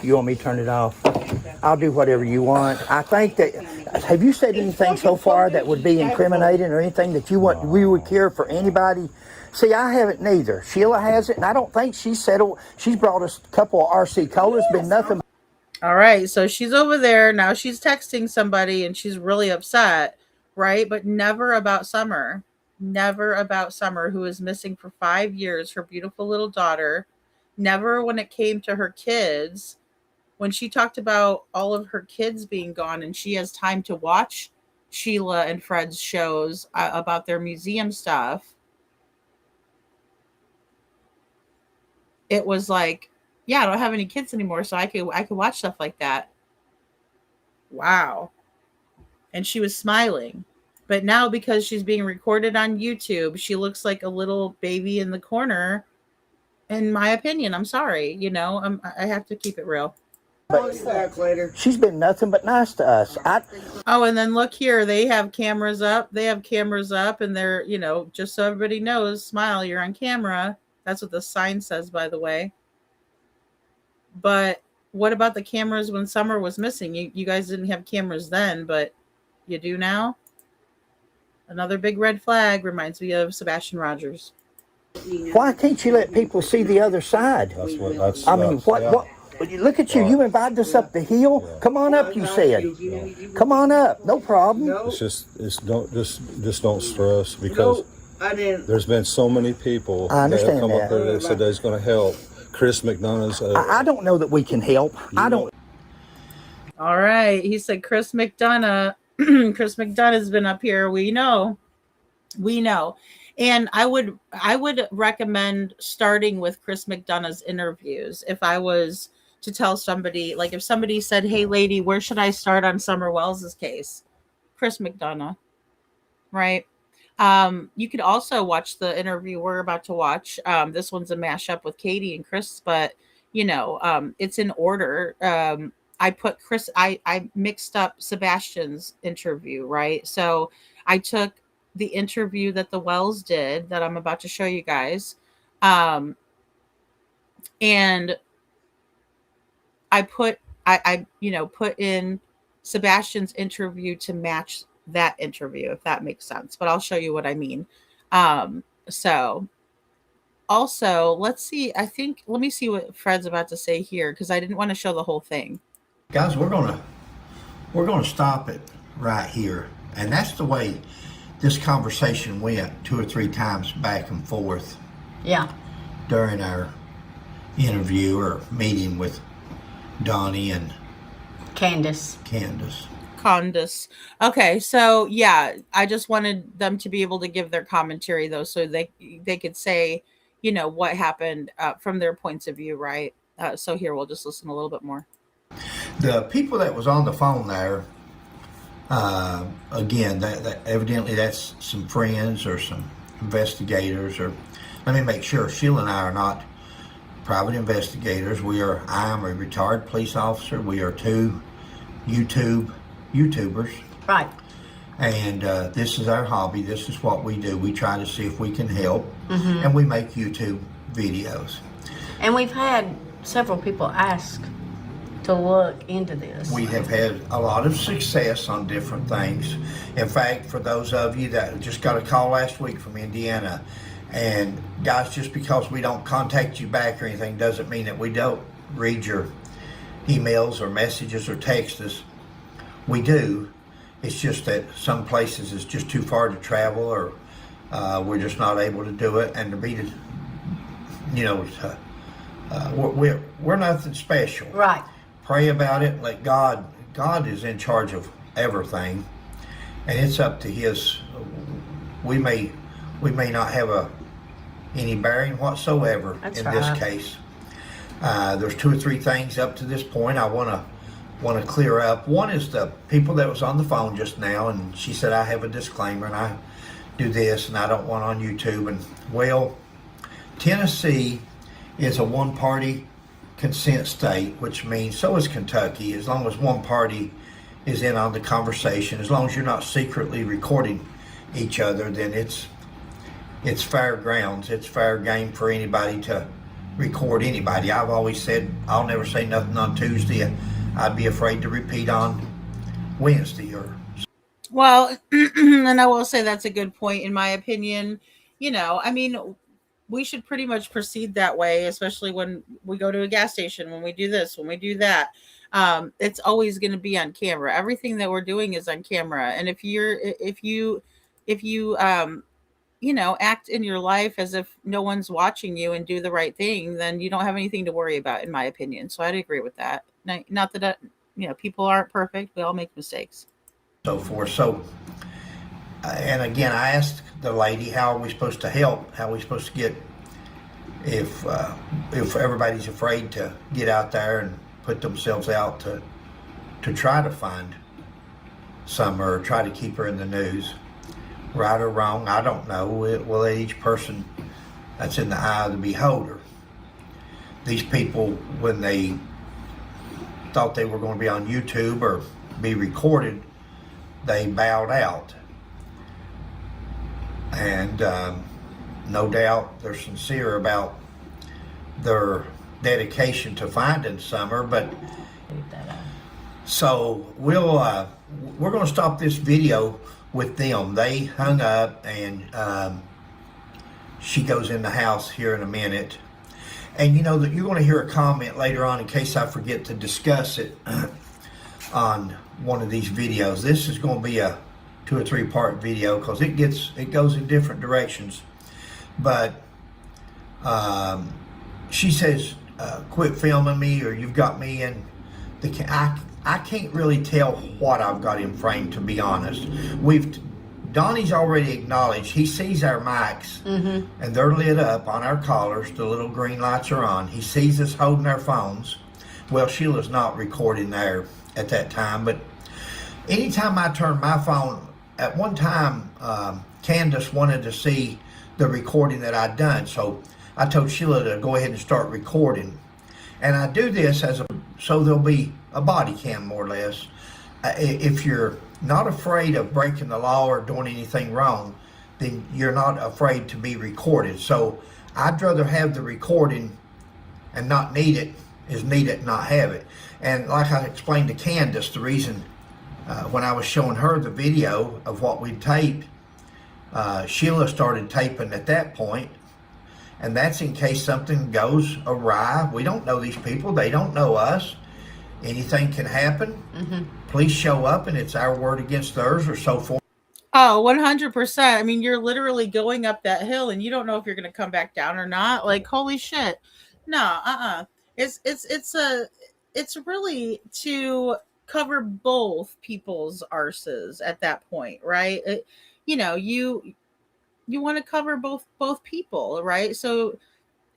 You want me to turn it off? I'll do whatever you want. I think that, have you said anything so far that would be incriminating or anything that you want, we would care for anybody? See, I haven't neither. Sheila has it, and I don't think she's settled. She's brought us a couple of RC Colas, been nothing. All right, so she's over there now. She's texting somebody and she's really upset, right? But never about Summer. Never about Summer, who is missing for 5 years, her beautiful little daughter. Never when it came to her kids. When she talked about all of her kids being gone and she has time to watch Sheila and Fred's shows about their museum stuff, it was like, yeah, I don't have any kids anymore, so I could watch stuff like that. Wow. And she was smiling. But now because she's being recorded on YouTube, she looks like a little baby in the corner. In my opinion, I'm sorry, you know, I have to keep it real. But she's been nothing but nice to us. Oh, and then look here, they have cameras up. They have cameras up, and they're, you know, just so everybody knows, smile, you're on camera. That's what the sign says, by the way. But what about the cameras when Summer was missing? You guys didn't have cameras then, but you do now? Another big red flag reminds me of Sebastian Rogers. Why can't you let people see the other side? I mean, what? Look at you. You invited us up the hill. Yeah. Come on up, you said. Come on up. No problem. It's just don't stress, because there's been so many people that have come up there that said they's going to help. Chris McDonough's. I don't know that we can help. I don't. All right. He said Chris McDonough. Chris McDonough's been up here. We know. And I would recommend starting with Chris McDonough's interviews. If I was to tell somebody, like if somebody said, hey lady, where should I start on Summer Wells's case? Chris McDonough, right? You could also watch the interview we're about to watch. This one's a mashup with Katie and Chris, but you know, it's in order. I put Chris, I mixed up Sebastian's interview, right? So I took the interview that the Wells did that I'm about to show you guys. And I put in Sebastian's interview to match that interview, if that makes sense, but I'll show you what I mean. So also let's see, let me see what Fred's about to say here, because I didn't want to show the whole thing. Guys, we're gonna stop it right here. And that's the way this conversation went 2 or 3 times back and forth. Yeah. During our interview or meeting with Donnie and Candus. Okay, so yeah, I just wanted them to be able to give their commentary though, so they could say, you know, what happened from their points of view, right? So here, we'll just listen a little bit more. The people that was on the phone there, again, that evidently that's some friends or some investigators, or let me make sure, Sheila and I are not private investigators. I am a retired police officer. We are 2 YouTubers. Right. And this is our hobby. This is what we do. We try to see if we can help, and we make YouTube videos. And we've had several people ask to look into this. We have had a lot of success on different things. In fact, for those of you that just got a call last week from Indiana, and guys, just because we don't contact you back or anything doesn't mean that we don't read your emails or messages or texts us. We do. It's just that some places it's just too far to travel, or we're just not able to do it. And to be, we're nothing special. Right. Pray about it. Let God is in charge of everything, and it's up to His. We may not have any bearing whatsoever. That's in right. this case. There's 2 or 3 things up to this point I want to clear up. One is the people that was on the phone just now, and she said I have a disclaimer and I do this and I don't want on YouTube. And well, Tennessee is a one-party consent state, which means so is Kentucky. As long as one party is in on the conversation, as long as you're not secretly recording each other, then it's fair grounds. It's fair game for anybody to record anybody. I've always said I'll never say nothing on Tuesday. I'd be afraid to repeat on Wednesday. Well, and I will say that's a good point in my opinion. I mean, we should pretty much proceed that way, especially when we go to a gas station, when we do this, when we do that. It's always going to be on camera. Everything that we're doing is on camera. And if you act in your life as if no one's watching you and do the right thing, then you don't have anything to worry about, in my opinion. So I'd agree with that. Not that, people aren't perfect. We all make mistakes. So forth. So, and again, I asked the lady, how are we supposed to help? How are we supposed to get, if everybody's afraid to get out there and put themselves out to try to find Summer or try to keep her in the news? Right or wrong, I don't know. We'll let each person, that's in the eye of the beholder. These people, when they thought they were going to be on YouTube or be recorded, they bowed out. And no doubt they're sincere about their dedication to finding Summer, but so we're going to stop this video with them. They hung up, and she goes in the house here in a minute. And that you're going to hear a comment later on in case I forget to discuss it on one of these videos. This is going to be a 2 or 3 part video because it goes in different directions. But she says, quit filming me, or you've got me in the I can't really tell what I've got in frame, to be honest. Donnie's already acknowledged he sees our mics, and they're lit up on our collars. The little green lights are on. He sees us holding our phones. Well, Sheila's not recording there at that time, but anytime I turn my phone, at one time, Candus wanted to see the recording that I'd done, so I told Sheila to go ahead and start recording. And I do this so there'll be a body cam, more or less. If you're not afraid of breaking the law or doing anything wrong, then you're not afraid to be recorded. So I'd rather have the recording and not need it is need it and not have it. And like I explained to Candus, the reason when I was showing her the video of what we'd taped, Sheila started taping at that point. And that's in case something goes awry. We don't know these people. They don't know us. Anything can happen. Police show up and it's our word against theirs or so forth. Oh, 100%. I mean, you're literally going up that hill and you don't know if you're going to come back down or not. Like, holy shit. No, It's really to cover both people's arses at that point, right? You want to cover both people, right? So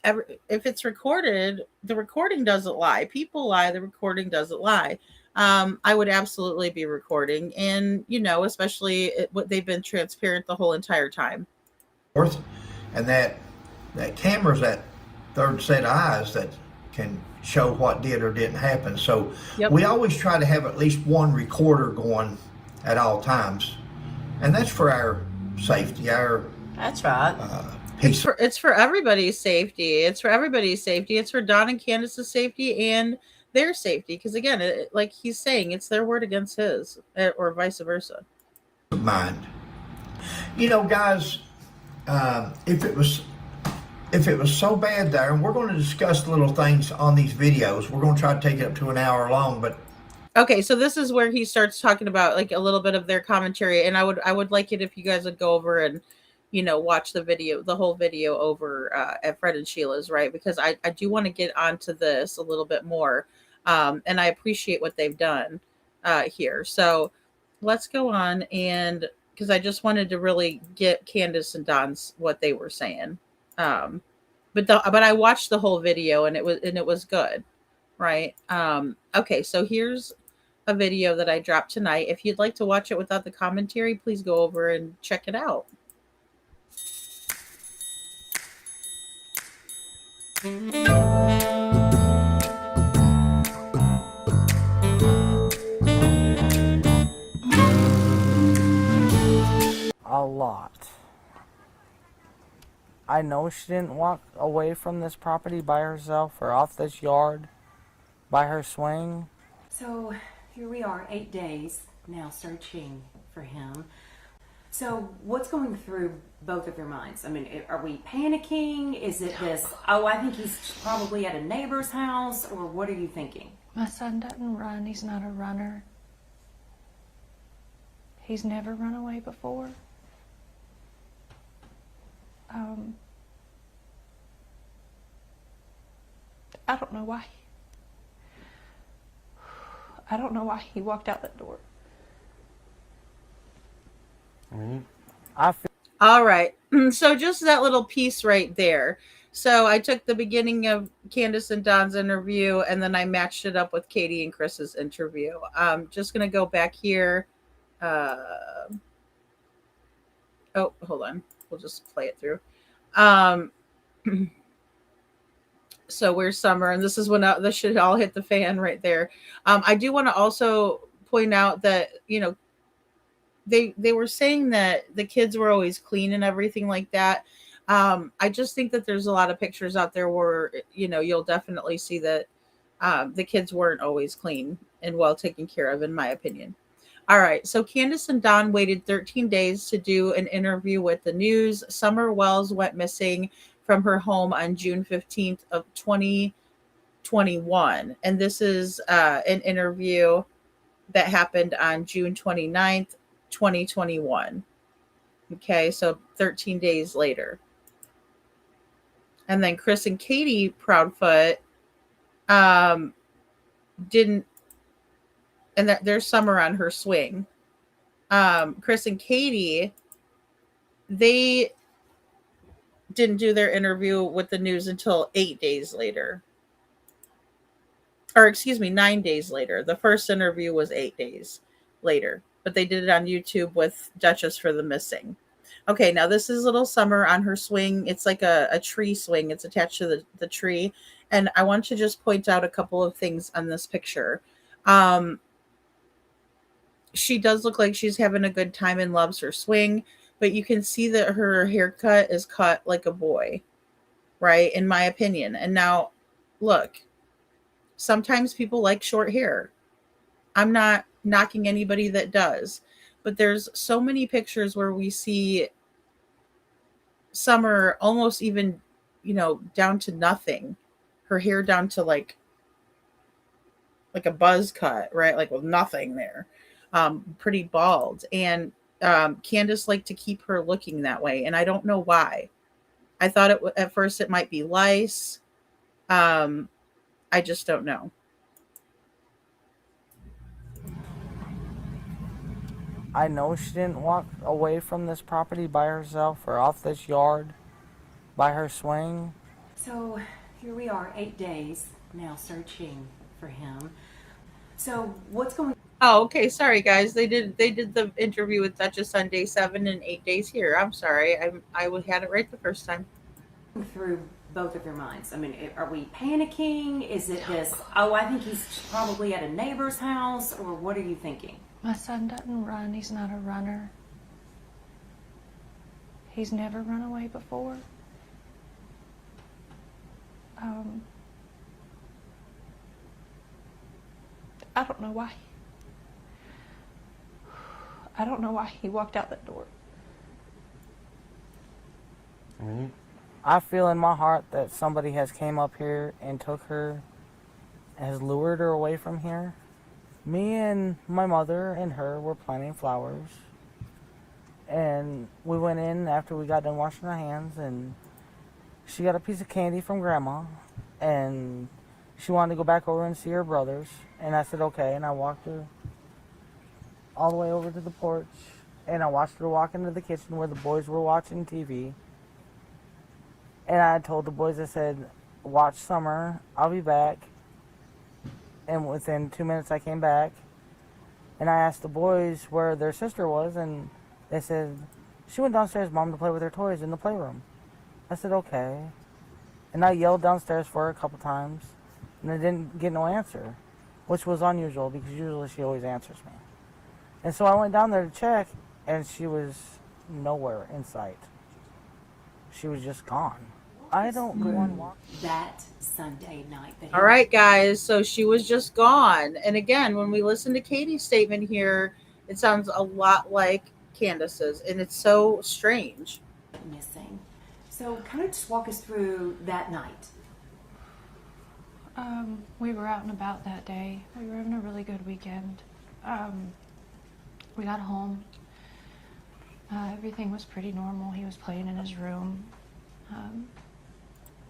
if it's recorded, the recording doesn't lie. People lie, the recording doesn't lie. I would absolutely be recording, and especially what they've been transparent the whole entire time. And that camera's that third set of eyes that can show what did or didn't happen. So we always try to have at least one recorder going at all times, and that's for our safety. That's right. It's for everybody's safety. It's for everybody's safety. It's for Don and Candus's safety and their safety. Because again, like he's saying, it's their word against his, or vice versa. Of mind. You know, guys, if it was so bad there, and we're going to discuss little things on these videos. We're going to try to take it up to an hour long, but Okay, so this is where he starts talking about like a little bit of their commentary, and I would like it if you guys would go over and watch the whole video over at Fred and Sheila's, right? Because I do want to get onto this a little bit more, and I appreciate what they've done here. So let's go on, and because I just wanted to really get Candace and Don's what they were saying, but I watched the whole video and it was good, right? Okay, so here's a video that I dropped tonight. If you'd like to watch it without the commentary, please go over and check it out. A lot. I know she didn't walk away from this property by herself or off this yard by her swing. So here we are, 8 days now searching for him. So what's going through both of your minds? I mean, are we panicking? Is it this, oh, I think he's probably at a neighbor's house, or what are you thinking? My son doesn't run. He's not a runner. He's never run away before. I don't know why. I don't know why he walked out that door. I feel All right. So just that little piece right there. So I took the beginning of Candace and Don's interview and then I matched it up with Katie and Chris's interview. I'm just going to go back here. Oh, hold on. We'll just play it through. So where's Summer? And this is when this should all hit the fan right there. I do want to also point out that, they were saying that the kids were always clean and everything like that. I just think that there's a lot of pictures out there where, you'll definitely see that the kids weren't always clean and well taken care of, in my opinion. All right. So Candace and Don waited 13 days to do an interview with the news. Summer Wells went missing from her home on June 15th of 2021. And this is an interview that happened on June 29th, 2021. Okay, so 13 days later. And then Chris and Katie Proudfoot didn't, and there's Summer on her swing. Chris and Katie, they didn't do their interview with the news until 8 days later. Or excuse me, 9 days later. The first interview was 8 days later, but they did it on YouTube with Duchess for the Missing. Okay, now this is little Summer on her swing. It's like a tree swing. It's attached to the tree. And I want to just point out a couple of things on this picture. She does look like she's having a good time and loves her swing, but you can see that her haircut is cut like a boy, right? In my opinion. And now, look, sometimes people like short hair. I'm not knocking anybody that does, but there's so many pictures where we see Summer almost even, down to nothing. Her hair down to like a buzz cut, right? Like with nothing there. Pretty bald. And Candace liked to keep her looking that way. And I don't know why. I thought at first it might be lice. I just don't know. I know she didn't walk away from this property by herself or off this yard by her swing. So here we are, 8 days now searching for him. So what's going Oh, okay. Sorry, guys. They did the interview with Duchess on day 7 and 8 days here. I'm sorry. I had it right the first time. through both of your minds? I mean, are we panicking? Is it this, oh, I think he's probably at a neighbor's house, or what are you thinking? My son doesn't run. He's not a runner. He's never run away before. I don't know why. I don't know why he walked out that door. I feel in my heart that somebody has came up here and took her, has lured her away from here. Me and my mother and her were planting flowers. And we went in after we got done washing our hands, and she got a piece of candy from Grandma, and she wanted to go back over and see her brothers. And I said, okay, and I walked her all the way over to the porch, and I watched her walk into the kitchen where the boys were watching TV. And I told the boys, I said, watch Summer, I'll be back. And within 2 minutes I came back, and I asked the boys where their sister was, and they said, she went downstairs, Mom, to play with her toys in the playroom. I said, okay. And I yelled downstairs for her a couple times, and I didn't get no answer, which was unusual because usually she always answers me. And so I went down there to check, and she was nowhere in sight. She was just gone. I don't go on walks. That Sunday night. That he All right, guys. So she was just gone. And again, when we listen to Katie's statement here, it sounds a lot like Candus's, and it's so strange. Missing. So kind of just walk us through that night. We were out and about that day. We were having a really good weekend. We got home. Everything was pretty normal. He was playing in his room.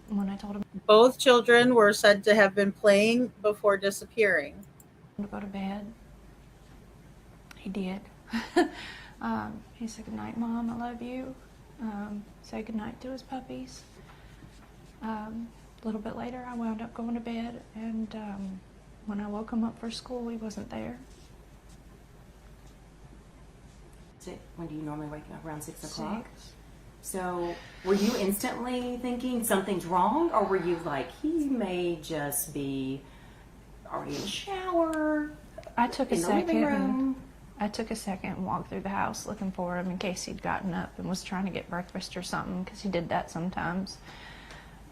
When I told him Both children were said to have been playing before disappearing. to go to bed, he did. He said, "Good night, Mom. I love you." Said goodnight to his puppies. A little bit later, I wound up going to bed, and when I woke him up for school, he wasn't there. When do you normally wake up? Around 6 o'clock? 6. So were you instantly thinking something's wrong, or were you like, he may just be already in the shower? I took a in the living second. room? I took a second and walked through the house looking for him in case he'd gotten up and was trying to get breakfast or something, because he did that sometimes.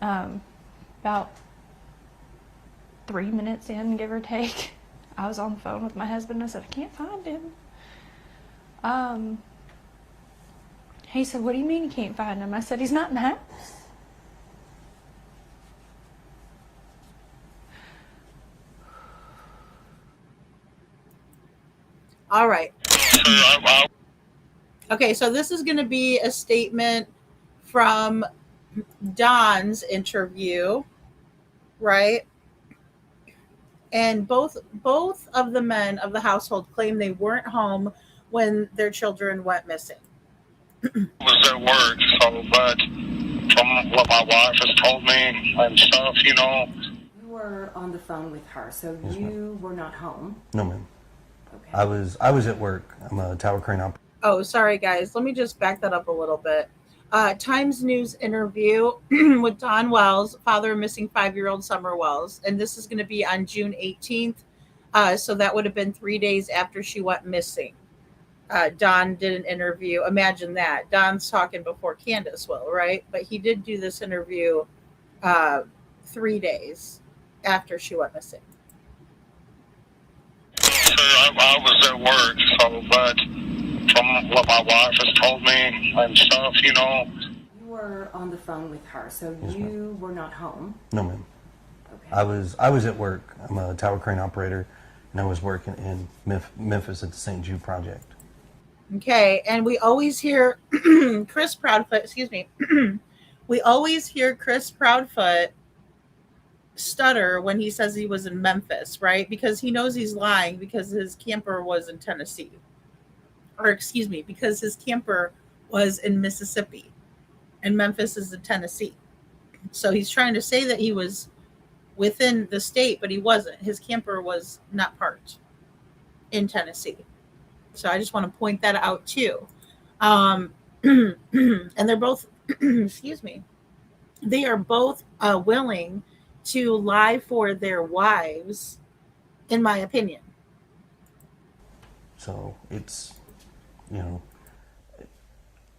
About 3 minutes in, give or take, I was on the phone with my husband. I said, I can't find him. He said, what do you mean you can't find him? I said, he's not in the house. All right. Okay, so this is going to be a statement from Don's interview, right? And both of the men of the household claim they weren't home when their children went missing. Was at work, so, but from what my wife has told me and stuff, you know. You were on the phone with her, so you were not home. No, ma'am. Okay. I was at work. I'm a tower crane operator. Oh, sorry, guys. Let me just back that up a little bit. Times News interview with Don Wells, father of missing 5-year-old Summer Wells. And this is going to be on June 18th. So that would have been 3 days after she went missing. Don did an interview. Imagine that. Don's talking before Candus will, right? But he did do this interview 3 days after she went missing. I was at work, so, but from what my wife has told me and stuff, you know. You were on the phone with her, so you were not home. No, ma'am. Okay. I was at work. I'm a tower crane operator, and I was working in Memphis at the St. Jude Project. Okay, and we always hear Chris Proudfoot, excuse me, we always hear Chris Proudfoot stutter when he says he was in Memphis, right? Because he knows he's lying because his camper was in Tennessee. Or excuse me, because his camper was in Mississippi and Memphis is in Tennessee. So he's trying to say that he was within the state, but he wasn't. His camper was not parked in Tennessee. So I just want to point that out too. And they're both, excuse me, they are both willing to lie for their wives, in my opinion. So it's, you know,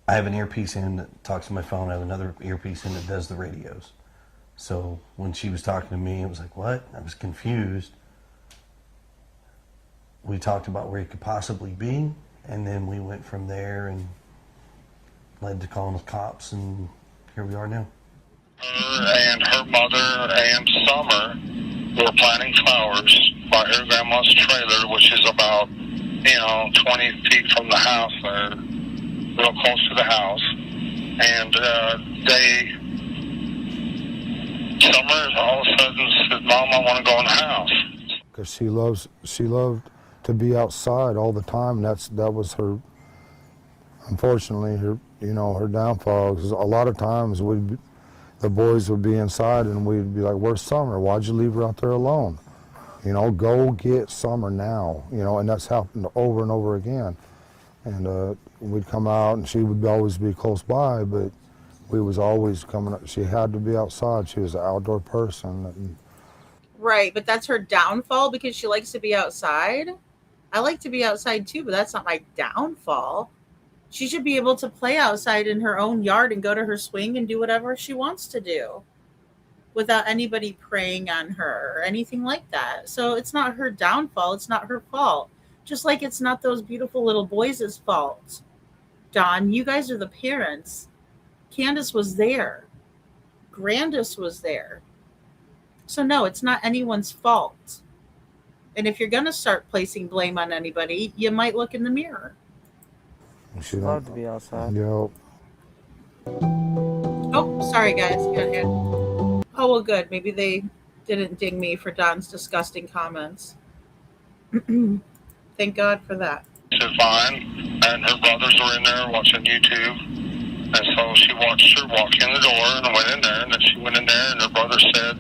I have an earpiece in that talks to my phone. I have another earpiece in that does the radios. So when she was talking to me, it was like, what? I was confused. we talked about where he could possibly be, and then we went from there and led to calling the cops, and here we are now. Her and her mother and Summer were planting flowers by her grandma's trailer, which is about, 20 feet from the house there, real close to the house. And Summer all of a sudden said, "Mom, I want to go in the house." Because she loved to be outside all the time. That was her, unfortunately, her downfall. Because a lot of times the boys would be inside and we'd be like, "Where's Summer? Why'd you leave her out there alone? Go get Summer now." And that's happened over and over again. And we'd come out and she would always be close by, but we was always coming up. She had to be outside. She was an outdoor person. Right, but that's her downfall because she likes to be outside. I like to be outside too, but that's not my downfall. She should be able to play outside in her own yard and go to her swing and do whatever she wants to do without anybody preying on her or anything like that. So it's not her downfall. It's not her fault. Just like it's not those beautiful little boys' fault. Don, you guys are the parents. Candus was there. Grandus was there. So no, it's not anyone's fault. And if you're going to start placing blame on anybody, you might look in the mirror. She'd love to be outside. Yep. Oh, sorry guys. Go ahead. Oh, well, good. Maybe they didn't ding me for Don's disgusting comments. Thank God for that. She's fine, and her brothers were in there watching YouTube. And so she watched her walk in the door and went in there, and then she went in there, and her brother said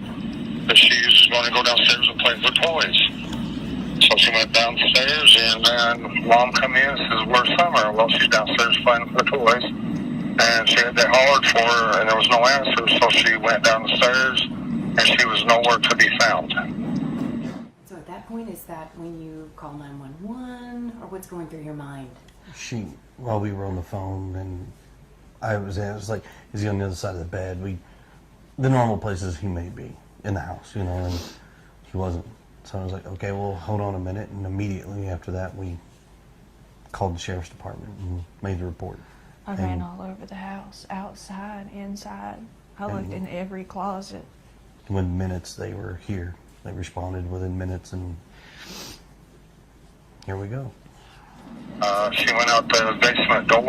that she's going to go downstairs and play with her toys. So she went downstairs, and then Mom come in and says, "Where's Summer?" Well, she's downstairs playing with her toys. And she had that hollered for her, and there was no answer, so she went down the stairs, and she was nowhere to be found. So at that point, is that when you call 911, or what's going through your mind? While we were on the phone, and it was like, is he on the other side of the bed? The normal places he may be in the house, and he wasn't. So I was like, okay, well, hold on a minute. And immediately after that, we called the sheriff's department and made the report. I ran all over the house, outside, inside. I looked in every closet. Within minutes, they were here. They responded within minutes, and here we go. She went out the basement door.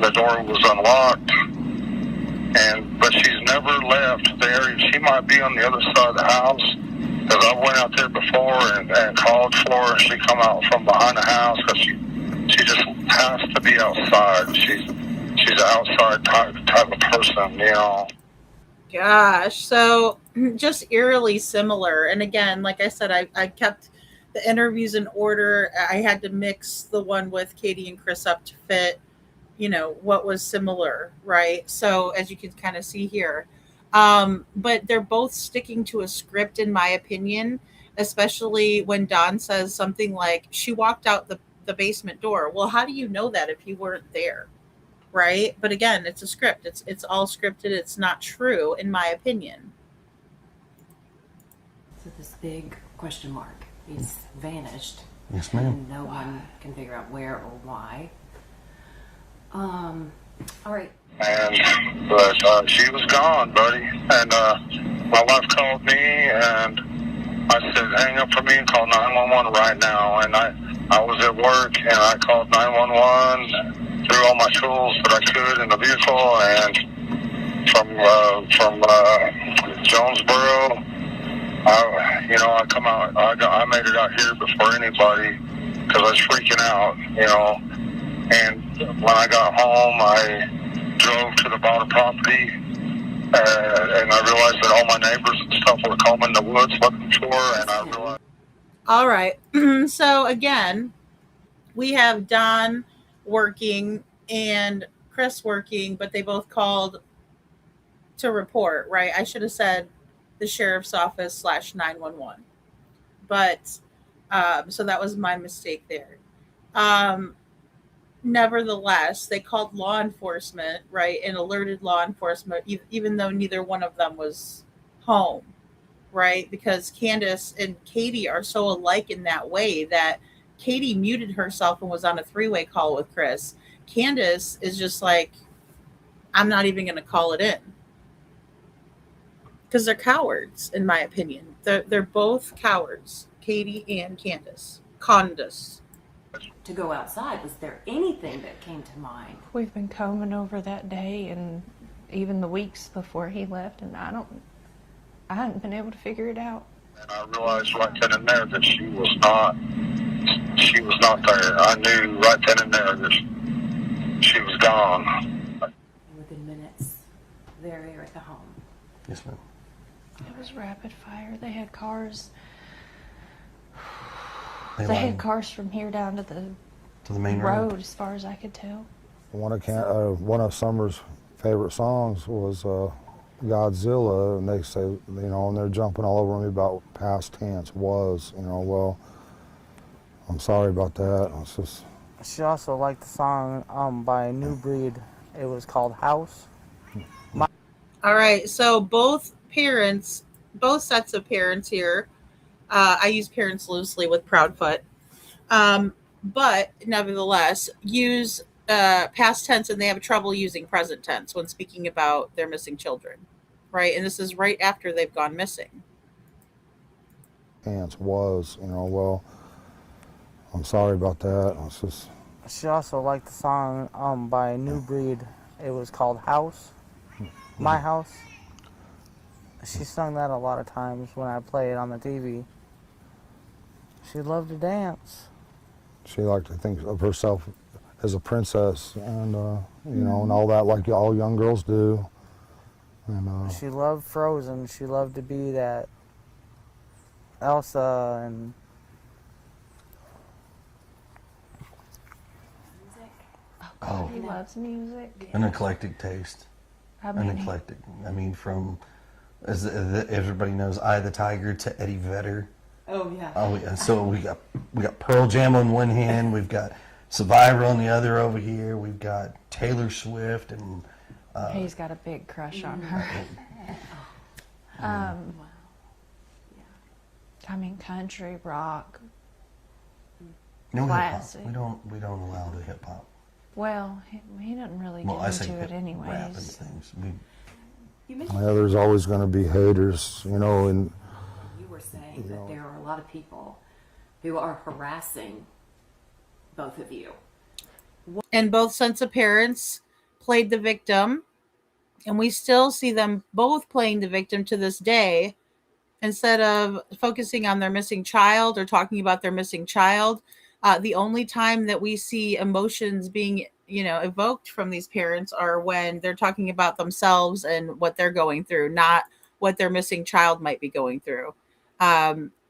The door was unlocked, but she's never left there. She might be on the other side of the house, because I went out there before and called for her. She come out from behind the house because she just has to be outside. She's an outside type of person, Gosh, so just eerily similar. And again, like I said, I kept the interviews in order. I had to mix the one with Katie and Chris up to fit, what was similar, right? So as you can kind of see here. But they're both sticking to a script, in my opinion, especially when Don says something like, she walked out the basement door. Well, how do you know that if you weren't there? Right? But again, it's a script. It's all scripted. It's not true, in my opinion. So this big question mark is vanished. Yes, ma'am. And no one can figure out where or why. All right. But she was gone, buddy. And my wife called me, and I said, "Hang up for me and call 911 right now." And I was at work, and I called 911. Threw all my tools that I could in the vehicle, and from Jonesboro, I come out. I made it out here before anybody because I was freaking out, And when I got home, I drove to the bottom property, and I realized that all my neighbors and stuff were combing the woods looking for her, and I realized. All right. So again, we have Don working and Chris working, but they both called to report, right? I should have said the sheriff's office /911. But so that was my mistake there. Nevertheless, they called law enforcement, right, and alerted law enforcement, even though neither one of them was home, right? Because Candus and Katie are so alike in that way that Katie muted herself and was on a three-way call with Chris. Candus is just like, I'm not even going to call it in. Because they're cowards, in my opinion. They're both cowards, Katie and Candus. To go outside, was there anything that came to mind? We've been combing over that day and even the weeks before he left, and I hadn't been able to figure it out. And I realized right then and there that she was not there. I knew right then and there that she was gone. Within minutes, there you're at the home. Yes, ma'am. It was rapid fire. They had cars. They They had lined cars from here down to the main road, as far as I could tell. One of Summer's favorite songs was Godzilla, and they say, and they're jumping all over me about past tense was, well, I'm sorry about that. It's just. She also liked the song by New Breed. It was called House. All right, so both sets of parents here, I use parents loosely with Proudfoot, but nevertheless use past tense, and they have trouble using present tense when speaking about their missing children, right? And this is right after they've gone missing. Was, well, I'm sorry about that. It's just. She also liked the song by New Breed. It was called House. My House. She sung that a lot of times when I play it on the TV. She loved to dance. She liked to think of herself as a princess, and and all that, like all young girls do. And she loved Frozen. She loved to be that Elsa and. Oh, he loves music. An eclectic taste. An eclectic. I mean, from, as everybody knows, Eye of the Tiger to Eddie Vedder. Oh yeah. Oh yeah. So we got Pearl Jam on one hand, we've got Survivor on the other over here, we've got Taylor Swift, and he's got a big crush on her. I mean, country, rock, no classic. hip hop. We don't allow the hip hop. Well, he doesn't really get into it anyways. Rap and things. There's always going to be haters, and You were saying that there are a lot of people who are harassing both of you. And both sets of parents played the victim, and we still see them both playing the victim to this day. Instead of focusing on their missing child or talking about their missing child, the only time that we see emotions being, evoked from these parents are when they're talking about themselves and what they're going through, not what their missing child might be going through.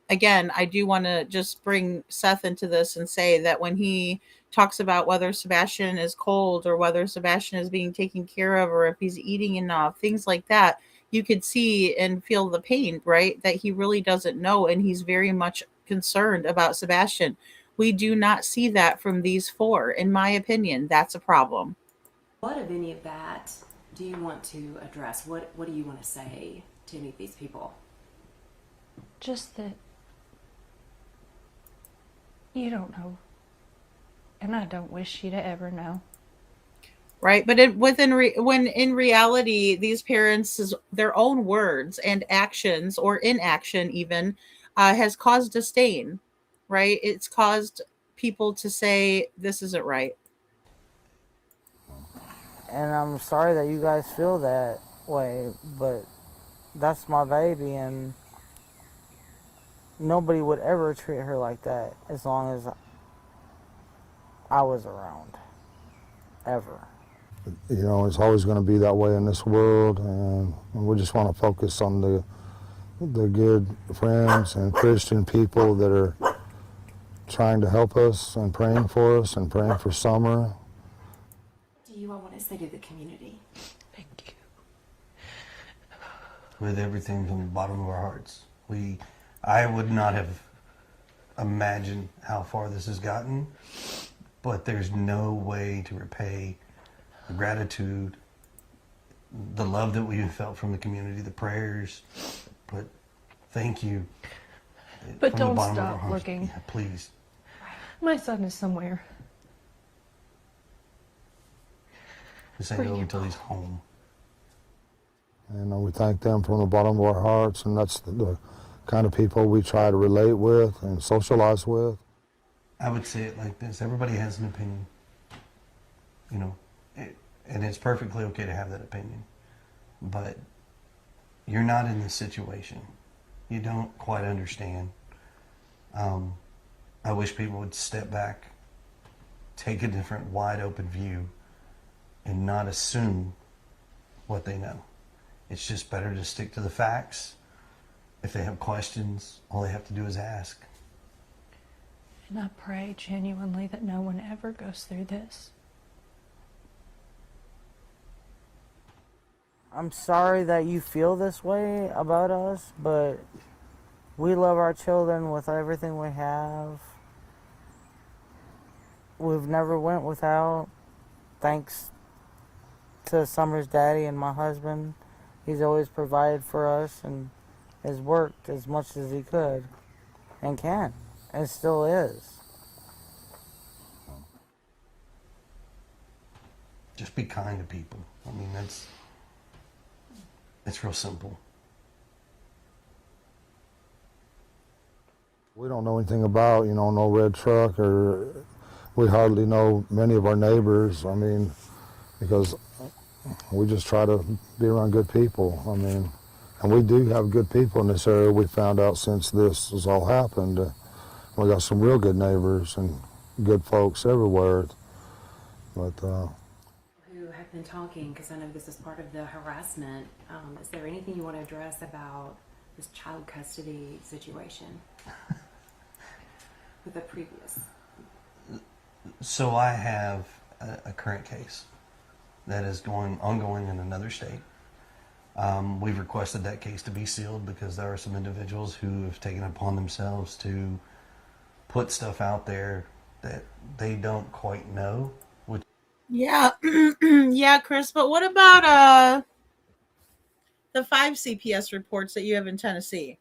Again, I do want to just bring Seth into this and say that when he talks about whether Sebastian is cold or whether Sebastian is being taken care of or if he's eating enough, things like that, you could see and feel the pain, right? That he really doesn't know, and he's very much concerned about Sebastian. We do not see that from these four. In my opinion, that's a problem. What of any of that do you want to address? What do you want to say to any of these people? Just that you don't know. And I don't wish you to ever know. Right. But when in reality, these parents, their own words and actions or inaction even has caused disdain, right? It's caused people to say, this isn't right. And I'm sorry that you guys feel that way, but that's my baby, and nobody would ever treat her like that as long as I was around. Ever. It's always going to be that way in this world, and we just want to focus on the good friends and Christian people that are trying to help us and praying for us and praying for Summer. What do you all want to say to the community? Thank you. With everything from the bottom of our hearts. I would not have imagined how far this has gotten, but there's no way to repay the gratitude, the love that we've felt from the community, the prayers. But thank you. But from don't the bottom of stop our hearts. looking. Yeah, please. My son is somewhere. This ain't over until he's home. And we thank them from the bottom of our hearts, and that's the kind of people we try to relate with and socialize with. I would say it like this: everybody has an opinion, you know, and it's perfectly okay to have that opinion. But you're not in this situation. You don't quite understand. I wish people would step back, take a different, wide open view, and not assume what they know. It's just better to stick to the facts. If they have questions, all they have to do is ask. And I pray genuinely that no one ever goes through this. I'm sorry that you feel this way about us, but we love our children with everything we have. We've never went without, thanks to Summer's daddy and my husband. He's always provided for us and has worked as much as he could and can and still is. Just be kind to people. I mean, it's real simple. We don't know anything about, no red truck, or we hardly know many of our neighbors. I mean, because we just try to be around good people. I mean, and we do have good people in this area. We found out since this has all happened. We got some real good neighbors and good folks everywhere. But Who have been talking, because I know this is part of the harassment. Is there anything you want to address about this child custody situation with the previous? So I have a current case that is ongoing in another state. We've requested that case to be sealed because there are some individuals who have taken it upon themselves to put stuff out there that they don't quite know. Yeah, yeah, Chris. But what about the 5 CPS reports that you have in Tennessee?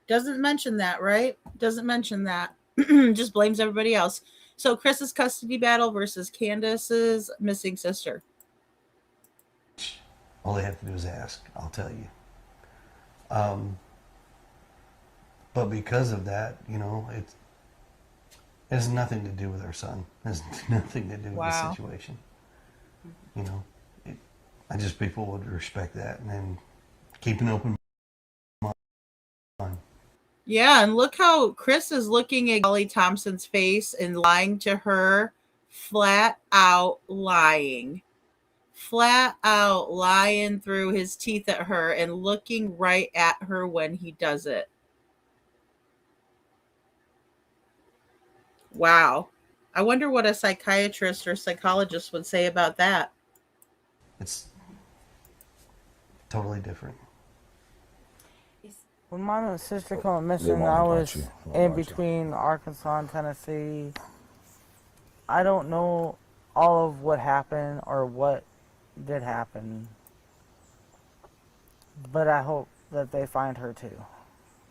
Doesn't mention that, right? Doesn't mention that. Just blames everybody else. So Chris's custody battle versus Candus's missing sister. All they have to do is ask, I'll tell you. But because of that, it has nothing to do with our son. It has nothing to do with the situation. I just people would respect that and then keep an open mind. Yeah, and look how Chris is looking at Holly Thompson's face and lying to her, flat out lying through his teeth at her and looking right at her when he does it. Wow. I wonder what a psychiatrist or psychologist would say about that. It's totally different. When my sister came missing, I was in between Arkansas and Tennessee. I don't know all of what happened or what did happen, but I hope that they find her too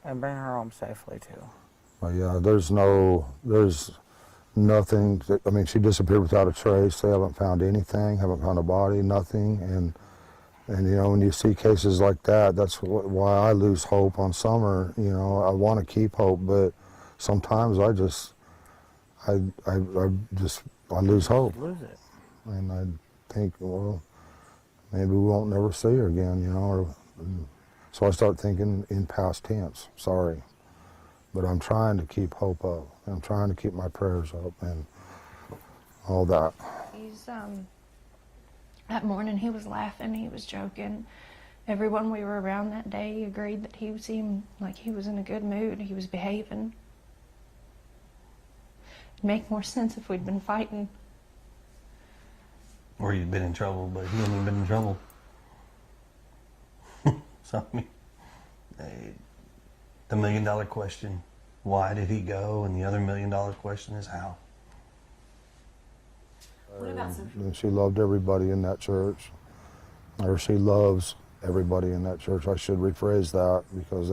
and bring her home safely too. Well, yeah, there's nothing. I mean, she disappeared without a trace. They haven't found anything, haven't found a body, nothing. And when you see cases like that, that's why I lose hope on Summer. I want to keep hope, but sometimes I lose hope. Lose it. And I think, well, maybe we won't never see her again, so I start thinking in past tense, sorry. But I'm trying to keep hope up. I'm trying to keep my prayers up and all that. He's, that morning he was laughing, he was joking. Everyone we were around that day agreed that he seemed like he was in a good mood, he was behaving. It'd make more sense if we'd been fighting. Or you'd been in trouble, but he hadn't even been in trouble. So, I mean, the $1 million question, why did he go? And the other $1 million question is how. What about And she loved everybody in that church, or she loves everybody in that church. I should rephrase that because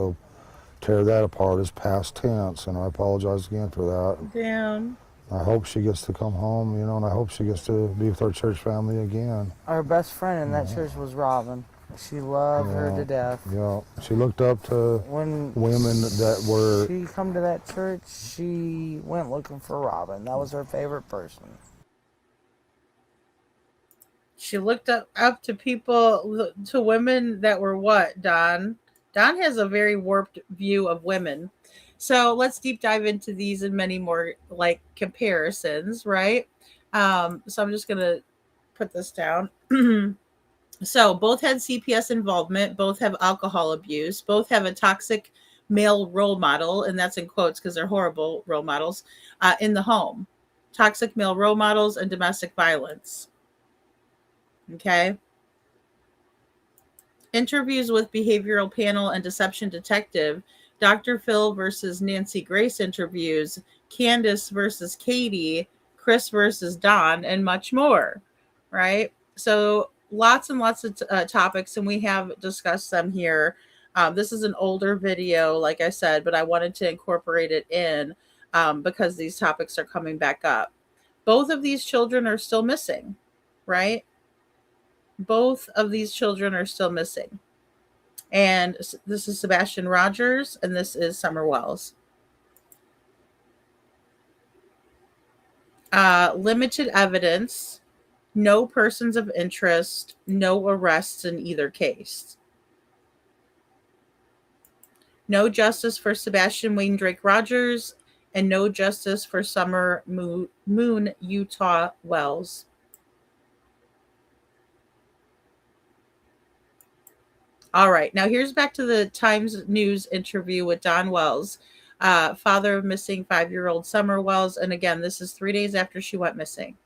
tear that apart is past tense, and I apologize again for that. Damn. I hope she gets to come home, and I hope she gets to be with our church family again. Our best friend in that church was Robin. She loved her to death. Yeah, she looked up to When women that were. she come to that church, she went looking for Robin. That was her favorite person. She looked up to people, to women that were what, Don? Don has a very warped view of women. So let's deep dive into these and many more like comparisons, right? So I'm just going to put this down. So both had CPS involvement, both have alcohol abuse, both have a toxic male role model, and that's in quotes because they're horrible role models, in the home. Toxic male role models and domestic violence. Okay. Interviews with behavioral panel and deception detective, Dr. Phil versus Nancy Grace interviews, Candus versus Katie, Chris versus Don, and much more, right? So lots and lots of topics, and we have discussed them here. This is an older video, like I said, but I wanted to incorporate it in because these topics are coming back up. Both of these children are still missing, right? Both of these children are still missing. And this is Sebastian Rogers, and this is Summer Wells. Limited evidence, no persons of interest, no arrests in either case. No justice for Sebastian Wayne Drake Rogers, and no justice for Summer Moon Utah Wells. All right, now here's back to the Times News interview with Don Wells, father of missing 5-year-old Summer Wells. And again, this is 3 days after she went missing.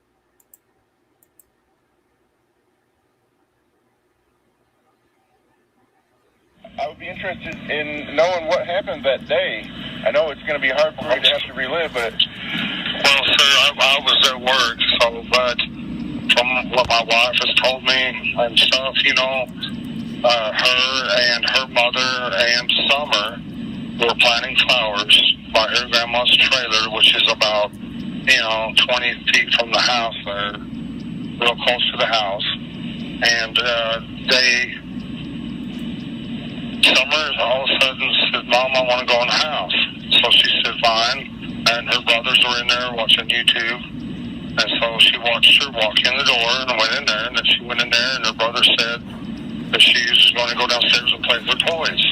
I would be interested in knowing what happened that day. I know it's going to be hard for me to have to relive, but... Well, sir, I was at work, so, but from what my wife has told me and stuff, her and her mother and Summer were planting flowers by her grandma's trailer, which is about, 20 feet from the house there, real close to the house. And Summer all of a sudden said, Mom, I want to go in the house. So she said, fine. And her brothers were in there watching YouTube. And so she watched her walk in the door and went in there. And then she went in there, and her brother said that she was going to go downstairs and play with her toys.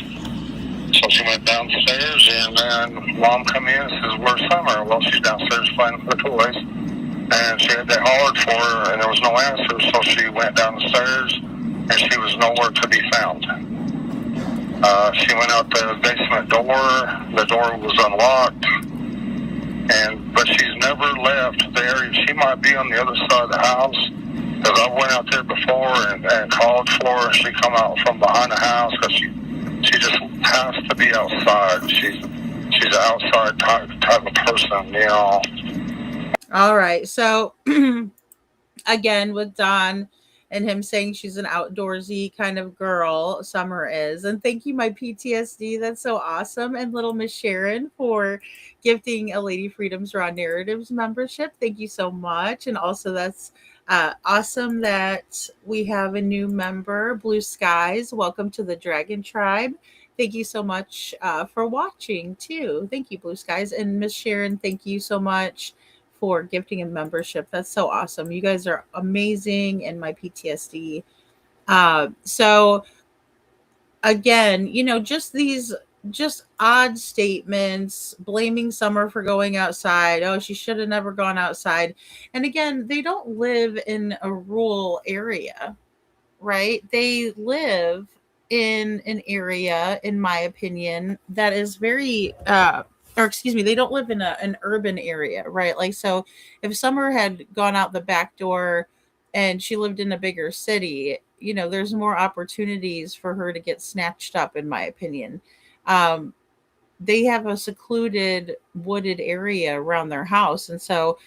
So she went downstairs, and then Mom come in and says, where's Summer? Well, she's downstairs playing with her toys. And she had that hollered for her, and there was no answer. So she went down the stairs, and she was nowhere to be found. She went out the basement door. The door was unlocked. But she's never left the area. She might be on the other side of the house, because I went out there before and called for her, and she come out from behind the house, because she just has to be outside. She's an outside type of person, All right. So again, with Don and him saying she's an outdoorsy kind of girl, Summer is. And thank you, my PTSD. That's so awesome. And little Miss Sharon for gifting a Lady Freedom's Raw Narratives membership. Thank you so much. And also that's awesome that we have a new member, Blue Skies. Welcome to the Dragon Tribe. Thank you so much for watching too. Thank you, Blue Skies. And Miss Sharon, thank you so much for gifting a membership. That's so awesome. You guys are amazing in my PTSD. So again, just odd statements, blaming Summer for going outside. Oh, she should have never gone outside. And again, they don't live in a rural area, right? They live in an area, in my opinion, that is very they don't live in an urban area, right? Like, so if Summer had gone out the back door and she lived in a bigger city, there's more opportunities for her to get snatched up, in my opinion. They have a secluded wooded area around their house. And so,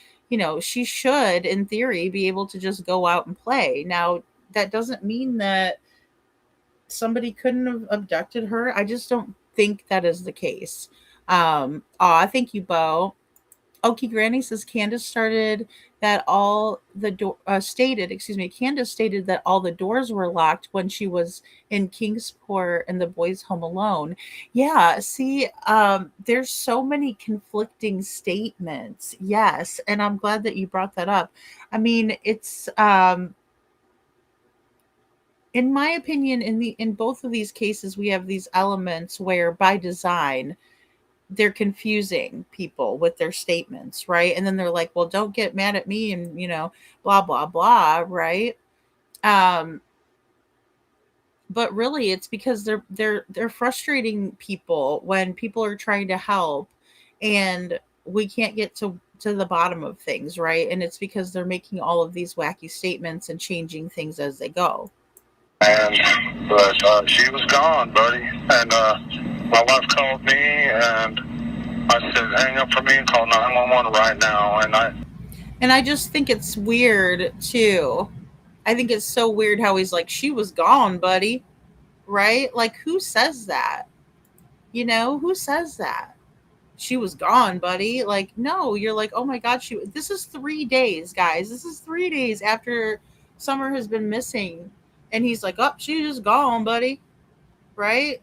she should, in theory, be able to just go out and play. Now, that doesn't mean that somebody couldn't have abducted her. I just don't think that is the case. Aw, thank you, Bo. Okie Granny says Candace started that all the door stated, excuse me, Candace stated that all the doors were locked when she was in Kingsport and the boys home alone. Yeah, see, there's so many conflicting statements. Yes, and I'm glad that you brought that up. I mean, it's in my opinion, in both of these cases, we have these elements where by design they're confusing people with their statements, right? And then they're like, well, don't get mad at me and, blah, blah, blah, right? Um, but really it's because they're frustrating people when people are trying to help and we can't get to the bottom of things, right? And it's because they're making all of these wacky statements and changing things as they go. But she was gone, buddy. And my wife called me, and I said, hang up for me and call 911 right now. And I just think it's weird too. I think it's so weird how he's like, she was gone, buddy. Right? Like, who says that? Who says that? She was gone, buddy. Like, no, you're like, oh my God, this is 3 days, guys. This is 3 days after Summer has been missing. And he's like, oh, she's just gone, buddy. Right?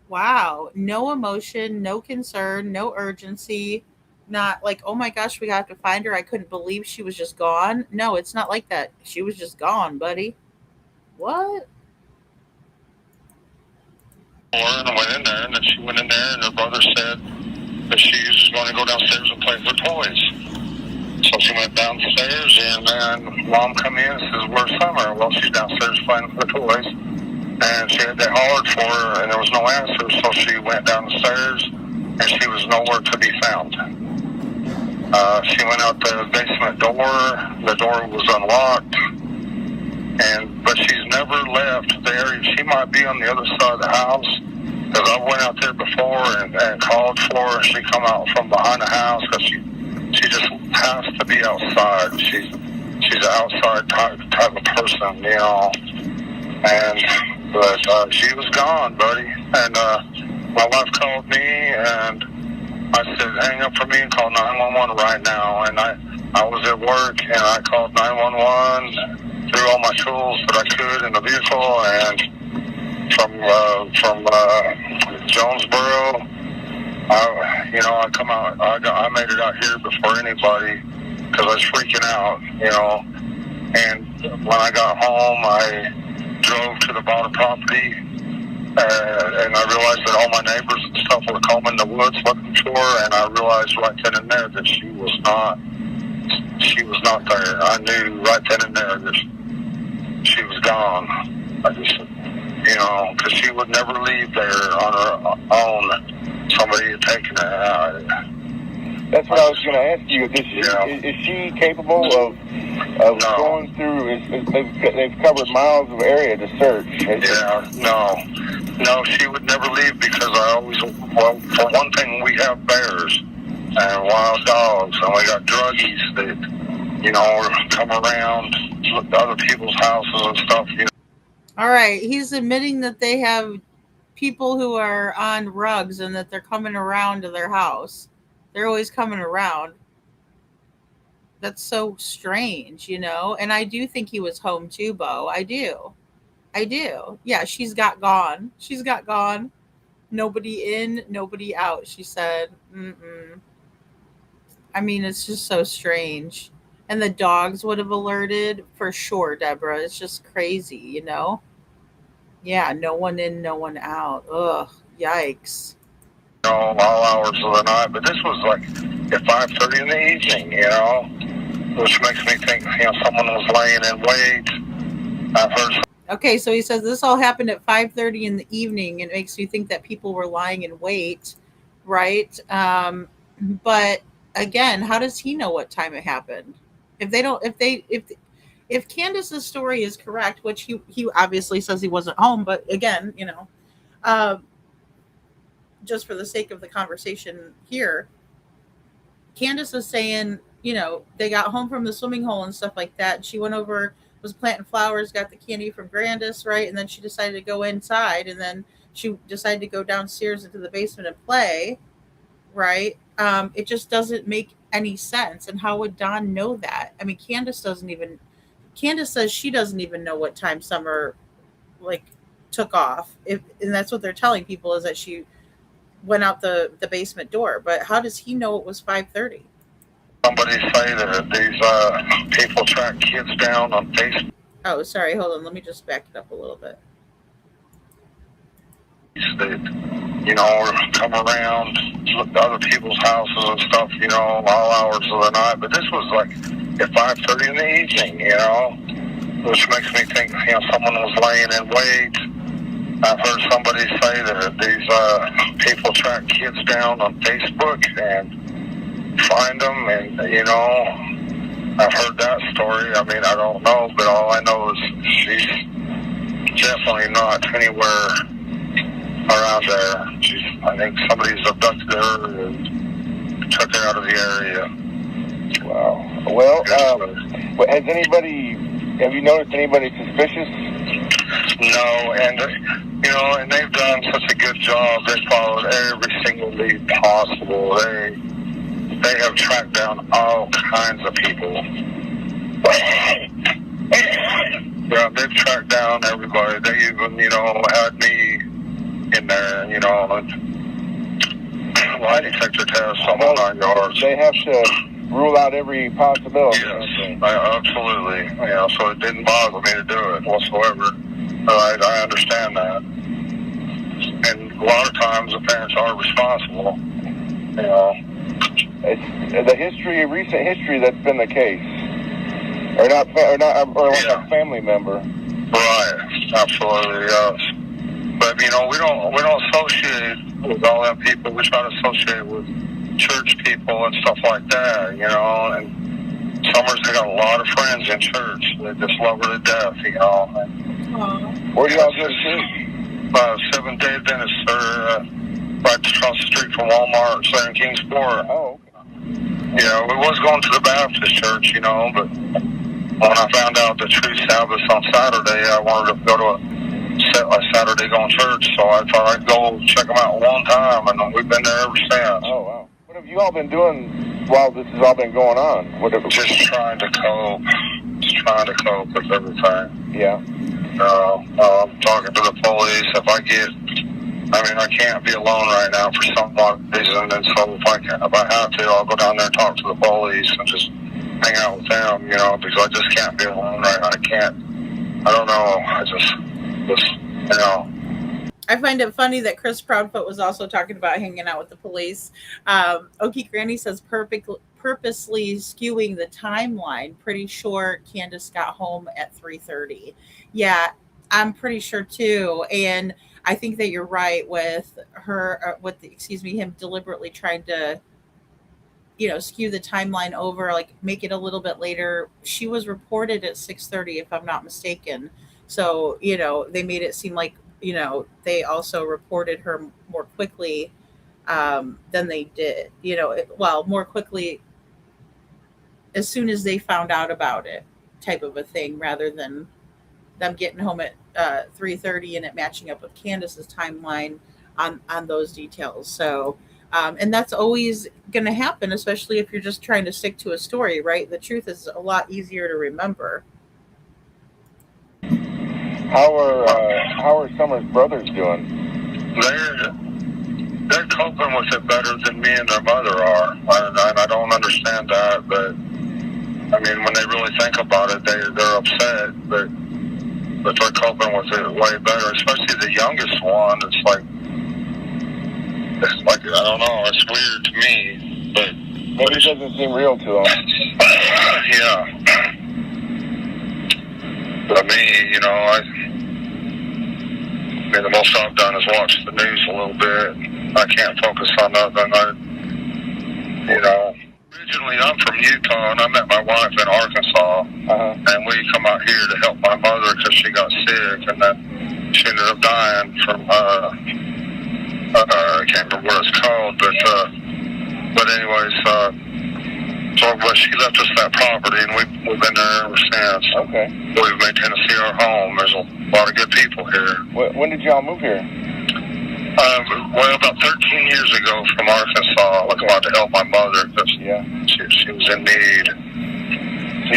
Wow. No emotion, no concern, no urgency. Not like, oh my gosh, we got to find her. I couldn't believe she was just gone. No, it's not like that. She was just gone, buddy. What? And went in there, and then she went in there, and her brother said that she was going to go downstairs and play with her toys. So she went downstairs, and then Mom come in and says, where's Summer? Well, she's downstairs playing with her toys. And she had that hollered for her, and there was no answer, so she went downstairs, and she was nowhere to be found. She went out the basement door. The door was unlocked, but she's never left the area. She might be on the other side of the house, because I went out there before and called for her, and she come out from behind the house, because she just has to be outside. She's an outside type of person, But she was gone, buddy. And my wife called me, and I said, hang up for me and call 911 right now. And I was at work, and I called 911, threw all my tools that I could in the vehicle, and from Jonesboro, I come out. I made it out here before anybody because I was freaking out, And when I got home, I drove to the bottom property, and I realized that all my neighbors and stuff were combing the woods looking for her, and I realized right then and there that she was not there. I knew right then and there that she was gone. I just, because she would never leave there on her own. Somebody had taken her out. That's what I was going to ask you. Is she capable of going through? They've covered miles of area to search. No, she would never leave because for one thing, we have bears and wild dogs, and we got druggies that, come around other people's houses and stuff. All right, he's admitting that they have people who are on rugs and that they're coming around to their house. They're always coming around. That's so strange, And I do think he was home too, Bo. I do. Yeah, she's got gone. Nobody in, nobody out, she said. I mean, it's just so strange. And the dogs would have alerted for sure, Deborah. It's just crazy, Yeah, no one in, no one out. Ugh, yikes. All hours of the night, but this was like at 5:30 in the evening, which makes me think, someone was laying in wait. I've heard. Okay, so he says this all happened at 5:30 in the evening. It makes you think that people were lying in wait, right? But again, how does he know what time it happened? If Candace's story is correct, which he obviously says he wasn't home, but again, just for the sake of the conversation here, Candace is saying, they got home from the swimming hole and stuff like that. And she went over, was planting flowers, got the candy from Candus, right? And then she decided to go inside, and then she decided to go downstairs into the basement and play, right? It just doesn't make any sense. And how would Don know that? I mean, Candace says she doesn't even know what time Summer like took off. And that's what they're telling people, is that she went out the basement door. But how does he know it was 5:30? Somebody say that these people track kids down on Facebook. Oh, sorry. Hold on. Let me just back it up a little bit. That, you know, come around, look to other people's houses and stuff, you know, all hours of the night. But this was like at 5:30 in the evening, you know, which makes me think, you know, someone was laying in wait. I've heard somebody say that these people track kids down on Facebook and find them, and, you know, I've heard that story. I mean, I don't know, but all I know is she's definitely not anywhere around there. I think somebody's abducted her and took her out of the area. Wow. Well, have you noticed anybody suspicious? No, and, you know, and they've done such a good job. They followed every single lead possible. They have tracked down all kinds of people. Yeah, they've tracked down everybody. They even, you know, had me in there, you know, lie detector tests on all 9 yards. They have to rule out every possibility. Yes, absolutely. You know, so it didn't bother me to do it whatsoever. I understand that. And a lot of times the parents are responsible, you know. It's recent history that's been the case. Or like a family member. Right, absolutely, yes. But, you know, we don't associate with all them people. We try to associate with church people and stuff like that, you know. And Summers, they got a lot of friends in church. They just love her to death, you know. Where do y'all go to church? Seventh-day Adventist, right across the street from Walmart, there in Kingsport. Oh, okay. You know, we was going to the Baptist church, you know, but when I found out the true Sabbath on Saturday, I wanted to go to a Saturday going church, so I thought I'd go check them out one time, and we've been there ever since. Oh, wow. What have you all been doing while this has all been going on? Just trying to cope. Just trying to cope with everything. Yeah. I'm talking to the police. I can't be alone right now for some reason, and so if I have to, I'll go down there and talk to the police and just hang out with them, you know, because I just can't be alone right now. I don't know. You know. I find it funny that Chris Proudfoot was also talking about hanging out with the police. Okie Granny says purposely skewing the timeline. Pretty sure Candus got home at 3:30. Yeah, I'm pretty sure too. And I think that you're right with her, him deliberately trying to, you know, skew the timeline over, like make it a little bit later. She was reported at 6:30, if I'm not mistaken. So, you know, they made it seem like, you know, they also reported her more quickly than they did, you know, more quickly as soon as they found out about it, type of a thing, rather than them getting home at 3:30 and it matching up with Candus's timeline on those details. So, and that's always going to happen, especially if you're just trying to stick to a story, right? The truth is a lot easier to remember. How are Summer's brothers doing? They're coping with it better than me and their mother are. I don't understand that, but I mean, when they really think about it, they're upset, but they're coping with it way better. Especially the youngest one. It's like I don't know. It's weird to me, but maybe it doesn't seem real to them. Yeah. But me, you know, the most I've done is watch the news a little bit. I can't focus on nothing. Originally I'm from Utah, and I met my wife in Arkansas, and we come out here to help my mother because she got sick, and then she ended up dying from, I can't remember what it's called, but anyways, but she left us that property, and we've been there ever since. Okay. We've made Tennessee our home. There's a lot of good people here. When did y'all move here? Well, about 13 years ago from Arkansas, I was about to help my mother because she was in need. So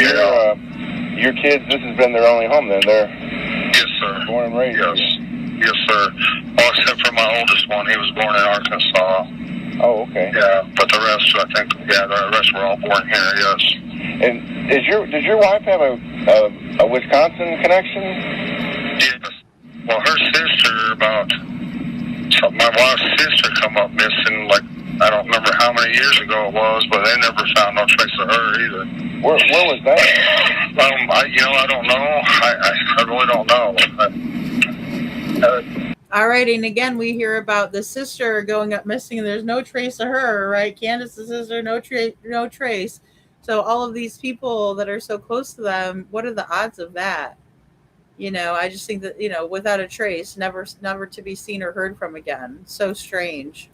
your kids, this has been their only home then? Yes, sir. Born and raised? Yes, sir. Well, except for my oldest one, he was born in Arkansas. Oh, okay. Yeah, but the rest, I think, the rest were all born here, yes. And does your wife have a Wisconsin connection? Yes. Well, her sister, my wife's sister come up missing, like, I don't remember how many years ago it was, but they never found no trace of her either. Where was that? I don't know. I really don't know. All right, and again, we hear about the sister going up missing, and there's no trace of her, right? Candus' sister, no trace. So all of these people that are so close to them, what are the odds of that? I just think that, without a trace, never to be seen or heard from again. So strange.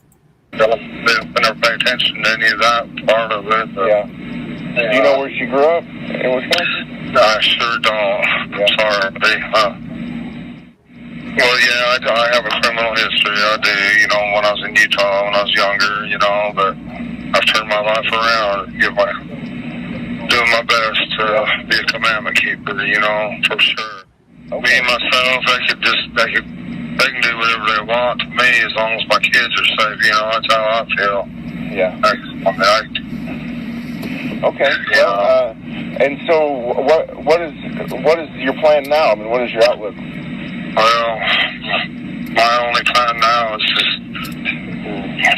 They never pay attention to any of that part of it. Do you know where she grew up in Wisconsin? I sure don't. I'm sorry. Well, I have a criminal history. I do, when I was in Utah, when I was younger, but I've turned my life around, doing my best to be a commandment keeper, for sure. Okay. Me and myself, they can do whatever they want to me as long as my kids are safe, that's how I feel. Yeah. Okay. Well, and so what is your plan now? I mean, what is your outlook? Well, my only plan now is just,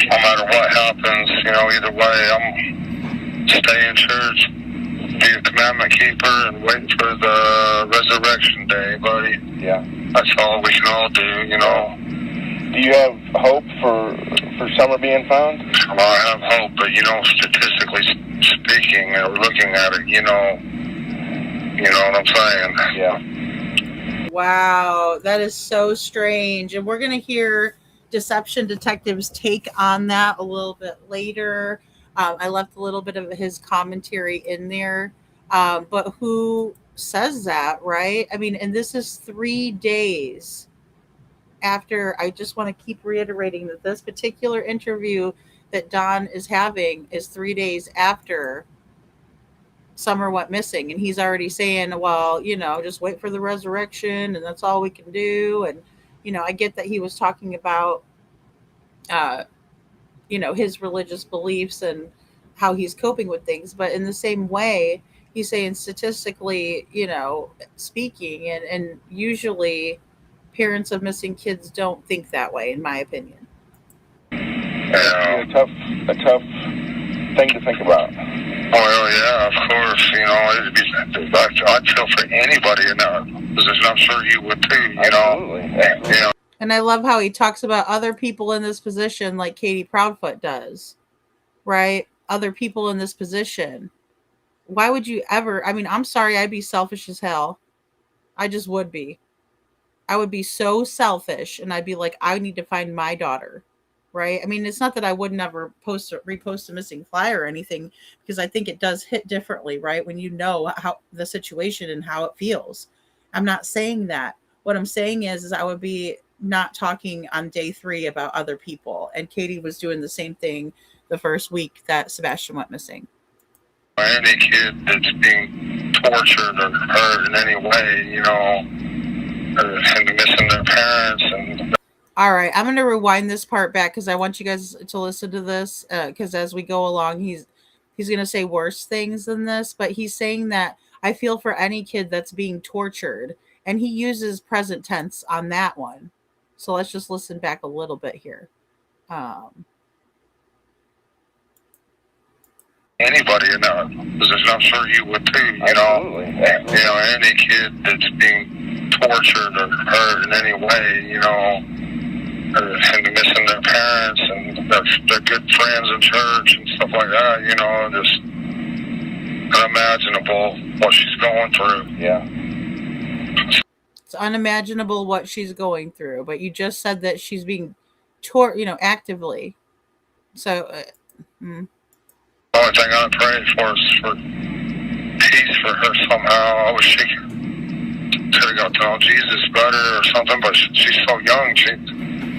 no matter what happens, either way, I'm stay in church, be a commandment keeper, and wait for the resurrection day, buddy. Yeah. That's all we can all do, Do you have hope for Summer being found? Well, I have hope, but, statistically speaking, or looking at it, you know what I'm saying? Yeah. Wow, that is so strange. And we're going to hear Deception Detective's take on that a little bit later. I left a little bit of his commentary in there. But who says that, right? I mean, and this is 3 days after. I just want to keep reiterating that this particular interview that Don is having is 3 days after Summer went missing, and he's already saying, well, just wait for the resurrection, and that's all we can do. And I get that he was talking about his religious beliefs and how he's coping with things, but in the same way he's saying statistically, speaking, and usually parents of missing kids don't think that way, in my opinion. A tough thing to think about. Well, yeah, of course. I'd feel for anybody in that position. I'm sure you would too. Absolutely. And I love how he talks about other people in this position, like Katie Proudfoot does, right? Other people in this position. Why would you ever? I mean, I'm sorry, I'd be selfish as hell. I just would be. I would be so selfish, and I'd be like, I need to find my daughter. Right? I mean, it's not that I would never repost a missing flyer or anything, because I think it does hit differently, right? When you know how the situation and how it feels. I'm not saying that. What I'm saying is I would be not talking on day 3 about other people. And Katie was doing the same thing the first week that Sebastian went missing. Any kid that's being tortured or hurt in any way, and missing their parents and. All right, I'm going to rewind this part back because I want you guys to listen to this, because as we go along, he's going to say worse things than this, but he's saying that I feel for any kid that's being tortured, and he uses present tense on that one. So let's just listen back a little bit here. Anybody in that position, I'm sure you would too. Absolutely. Any kid that's being tortured or hurt in any way, and missing their parents and their good friends in church and stuff like that, just unimaginable what she's going through. Yeah. It's unimaginable what she's going through, but you just said that she's being actively. So, The only thing I pray for is for peace for her somehow. I wish she could have got to know Jesus better or something, but she's so young.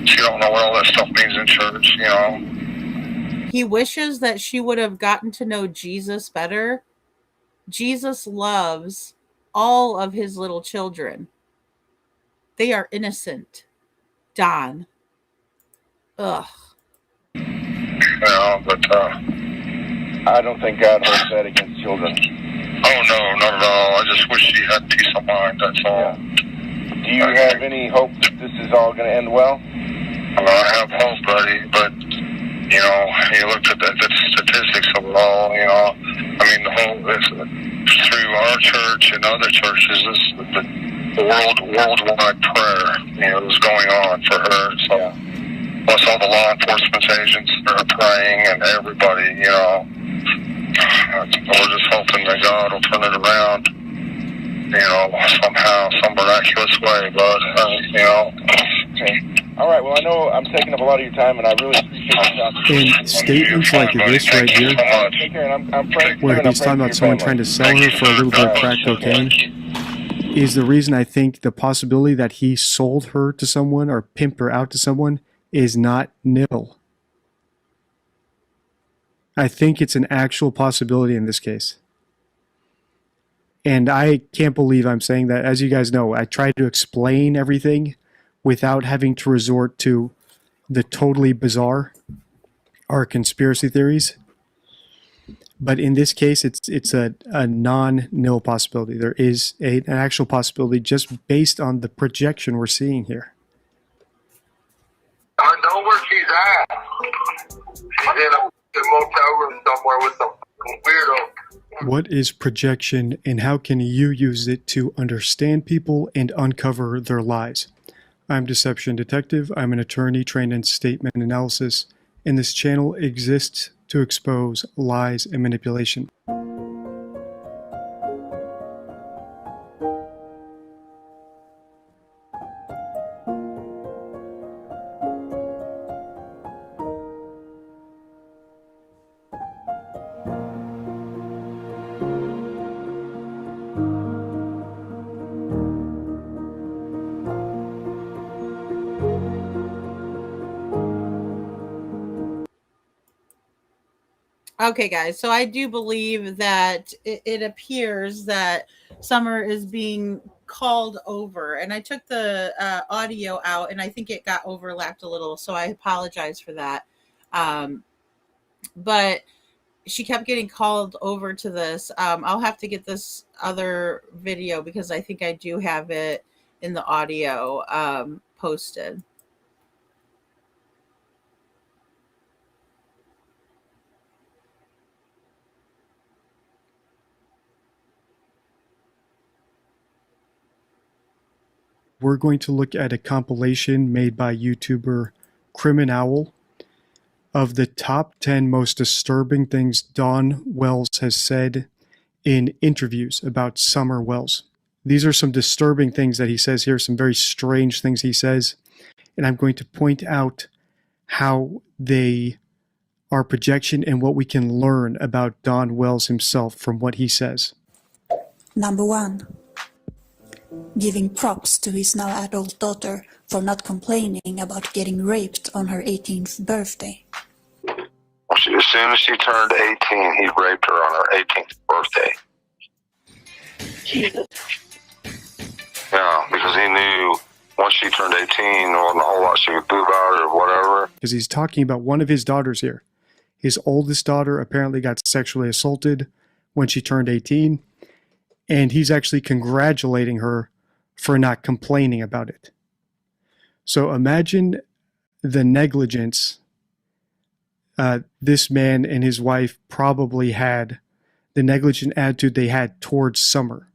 She don't know what all that stuff means in church, you know. He wishes that she would have gotten to know Jesus better. Jesus loves all of his little children. They are innocent. Don. Ugh. Yeah, but I don't think God holds that against children. Oh no, not at all. I just wish she had peace of mind. That's all. Do you have any hope that this is all going to end well? I have hope, buddy, but you know, you look at the statistics of it all. You know, I mean, through our church and other churches, the worldwide prayer, you know, is going on for her. So, plus all the law enforcement agents are praying, and everybody, you know, we're just hoping that God will turn it around, you know, somehow, some miraculous way. But you know. Okay. All right. Well, I know I'm taking up a lot of your time, and I really appreciate your time. And statements like this right here, Take care, and I'm praying. where he's talking about someone trying to sell her for a little bit of crack cocaine, is the reason I think the possibility that he sold her to someone or pimped her out to someone is not nil. I think it's an actual possibility in this case. And I can't believe I'm saying that. As you guys know, I try to explain everything without having to resort to the totally bizarre or conspiracy theories. But in this case, it's a non-nil possibility. There is an actual possibility just based on the projection we're seeing here. I know where she's at. She's in a motel room somewhere with some weirdo. What is projection, and how can you use it to understand people and uncover their lies? I'm Deception Detective. I'm an attorney trained in statement analysis, and this channel exists to expose lies and manipulation. Okay, guys, so I do believe that it appears that Summer is being called over, and I took the audio out, and I think it got overlapped a little, so I apologize for that. But she kept getting called over to this. I'll have to get this other video because I think I do have it in the audio posted. We're going to look at a compilation made by YouTuber Criminal of the top 10 most disturbing things Dawn Wells has said in interviews about Summer Wells. These are some disturbing things that he says here, some very strange things he says, and I'm going to point out how they are projection and what we can learn about Don Wells himself from what he says. Number 1. Giving props to his now adult daughter for not complaining about getting raped on her 18th birthday. As soon as she turned 18, he raped her on her 18th birthday. Jesus. Yeah, because he knew once she turned 18, there wasn't a whole lot she could do about it or whatever. Because he's talking about one of his daughters here. His oldest daughter apparently got sexually assaulted when she turned 18, and he's actually congratulating her for not complaining about it. So imagine the negligence this man and his wife probably had, the negligent attitude they had towards Summer.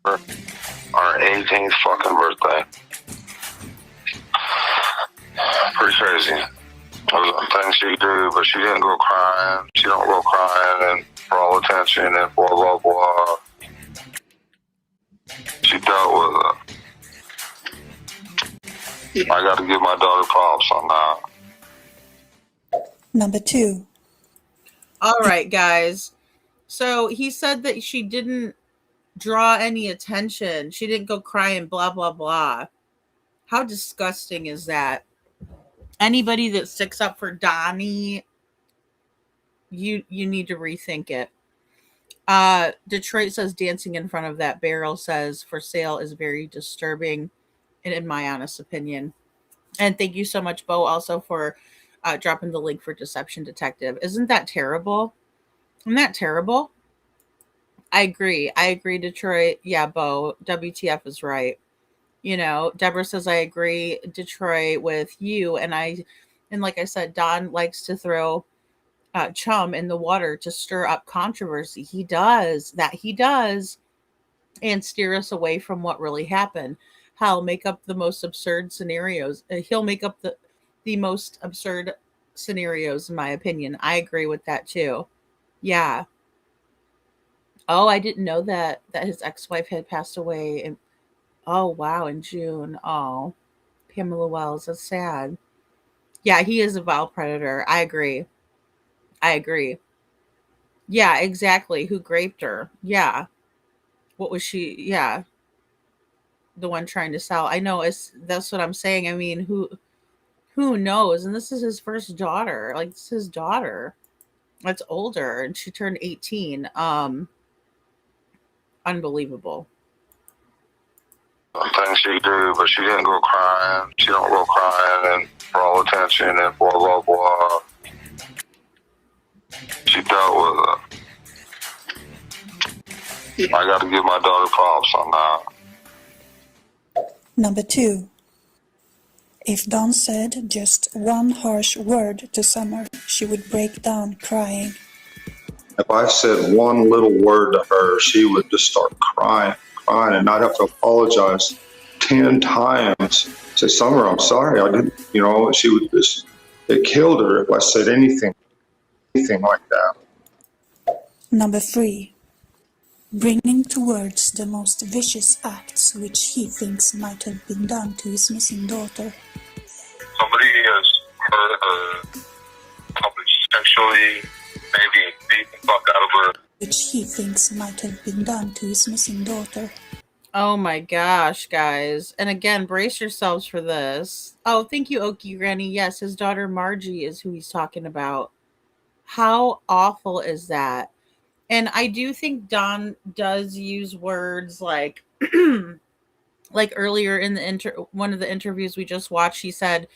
On her 18th fucking birthday. Pretty crazy. Things she do, but she didn't go crying. She don't go crying and for all attention and blah, blah, blah. She dealt with it. I got to give my daughter props on that. Number 2. All right, guys. So he said that she didn't draw any attention. She didn't go crying, blah, blah, blah. How disgusting is that? Anybody that sticks up for Donnie, you need to rethink it. Detroit says dancing in front of that barrel says for sale is very disturbing, and in my honest opinion. And thank you so much, Bo, also for dropping the link for Deception Detective. Isn't that terrible? Isn't that terrible? I agree. I agree, Detroit. Yeah, Bo, WTF is right. You know, Deborah says I agree, Detroit, with you. And like I said, Don likes to throw chum in the water to stir up controversy. He does that. He does, and steer us away from what really happened. He'll make up the most absurd scenarios. He'll make up the most absurd scenarios, in my opinion. I agree with that too. Yeah. Oh, I didn't know that his ex-wife had passed away. And oh wow, in June. Oh, Pamela Wells. That's sad. Yeah, he is a vile predator. I agree. I agree. Yeah, exactly. Who raped her? Yeah. What was she? Yeah, the one trying to sell. I know. That's what I'm saying. I mean, who knows? And this is his first daughter. Like, this is his daughter. That's older, and she turned 18. Unbelievable. Things she do, but she didn't go crying. She don't go crying and for all attention and blah blah blah. She dealt with it. I got to give my daughter props on that. Number 2. If Dawn said just one harsh word to Summer, she would break down crying. If I said one little word to her, she would just start crying, and I'd have to apologize 10 times. Say, Summer, I'm sorry, I didn't, she would just, it killed her if I said anything like that. Number 3. Bringing to words the most vicious acts which he thinks might have been done to his missing daughter. Somebody has hurt her, probably sexually, maybe beat the fuck out of her. Which he thinks might have been done to his missing daughter. Oh my gosh, guys. And again, brace yourselves for this. Oh, thank you, Okie Granny. Yes, his daughter Margie is who he's talking about. How awful is that? And I do think Don does use words like like earlier in one of the interviews we just watched, he said,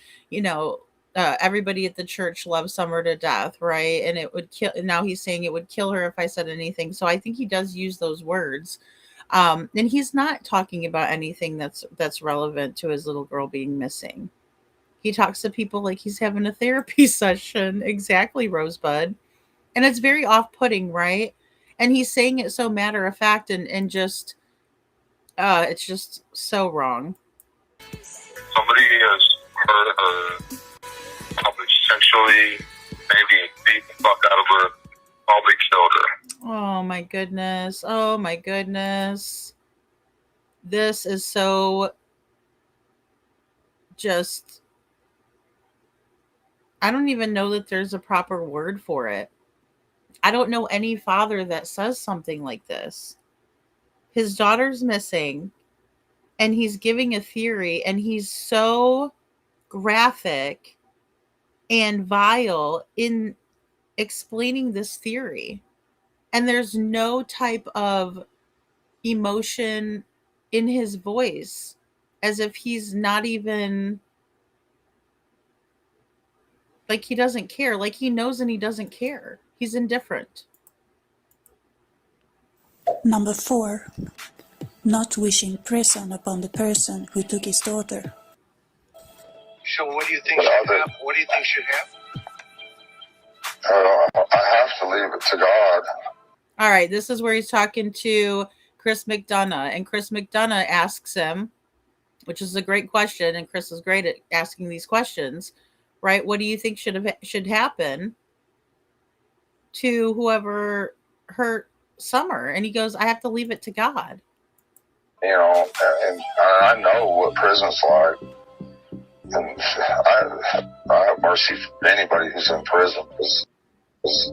everybody at the church loves Summer to death, right? And it would kill. Now he's saying it would kill her if I said anything. So I think he does use those words. And he's not talking about anything that's relevant to his little girl being missing. He talks to people like he's having a therapy session. Exactly, Rosebud. And it's very off-putting, right? And he's saying it so matter of fact and just it's just so wrong. Somebody has hurt her, probably sexually, maybe beat the fuck out of her, probably killed her. Oh my goodness. Oh my goodness. This is so just, I don't even know that there's a proper word for it. I don't know any father that says something like this. His daughter's missing and he's giving a theory and he's so graphic and vile in explaining this theory. And there's no type of emotion in his voice, as if he's not even, like he doesn't care, like he knows and he doesn't care. He's indifferent. Number 4. Not wishing prison upon the person who took his daughter. So what do you think should happen? What do you think should happen? I have to leave it to God. All right, this is where he's talking to Chris McDonough, and Chris McDonough asks him, which is a great question, and Chris is great at asking these questions, right? What do you think should happen to whoever hurt Summer? And he goes, I have to leave it to God. And I know what prison's like. And I have mercy for anybody who's in prison. Because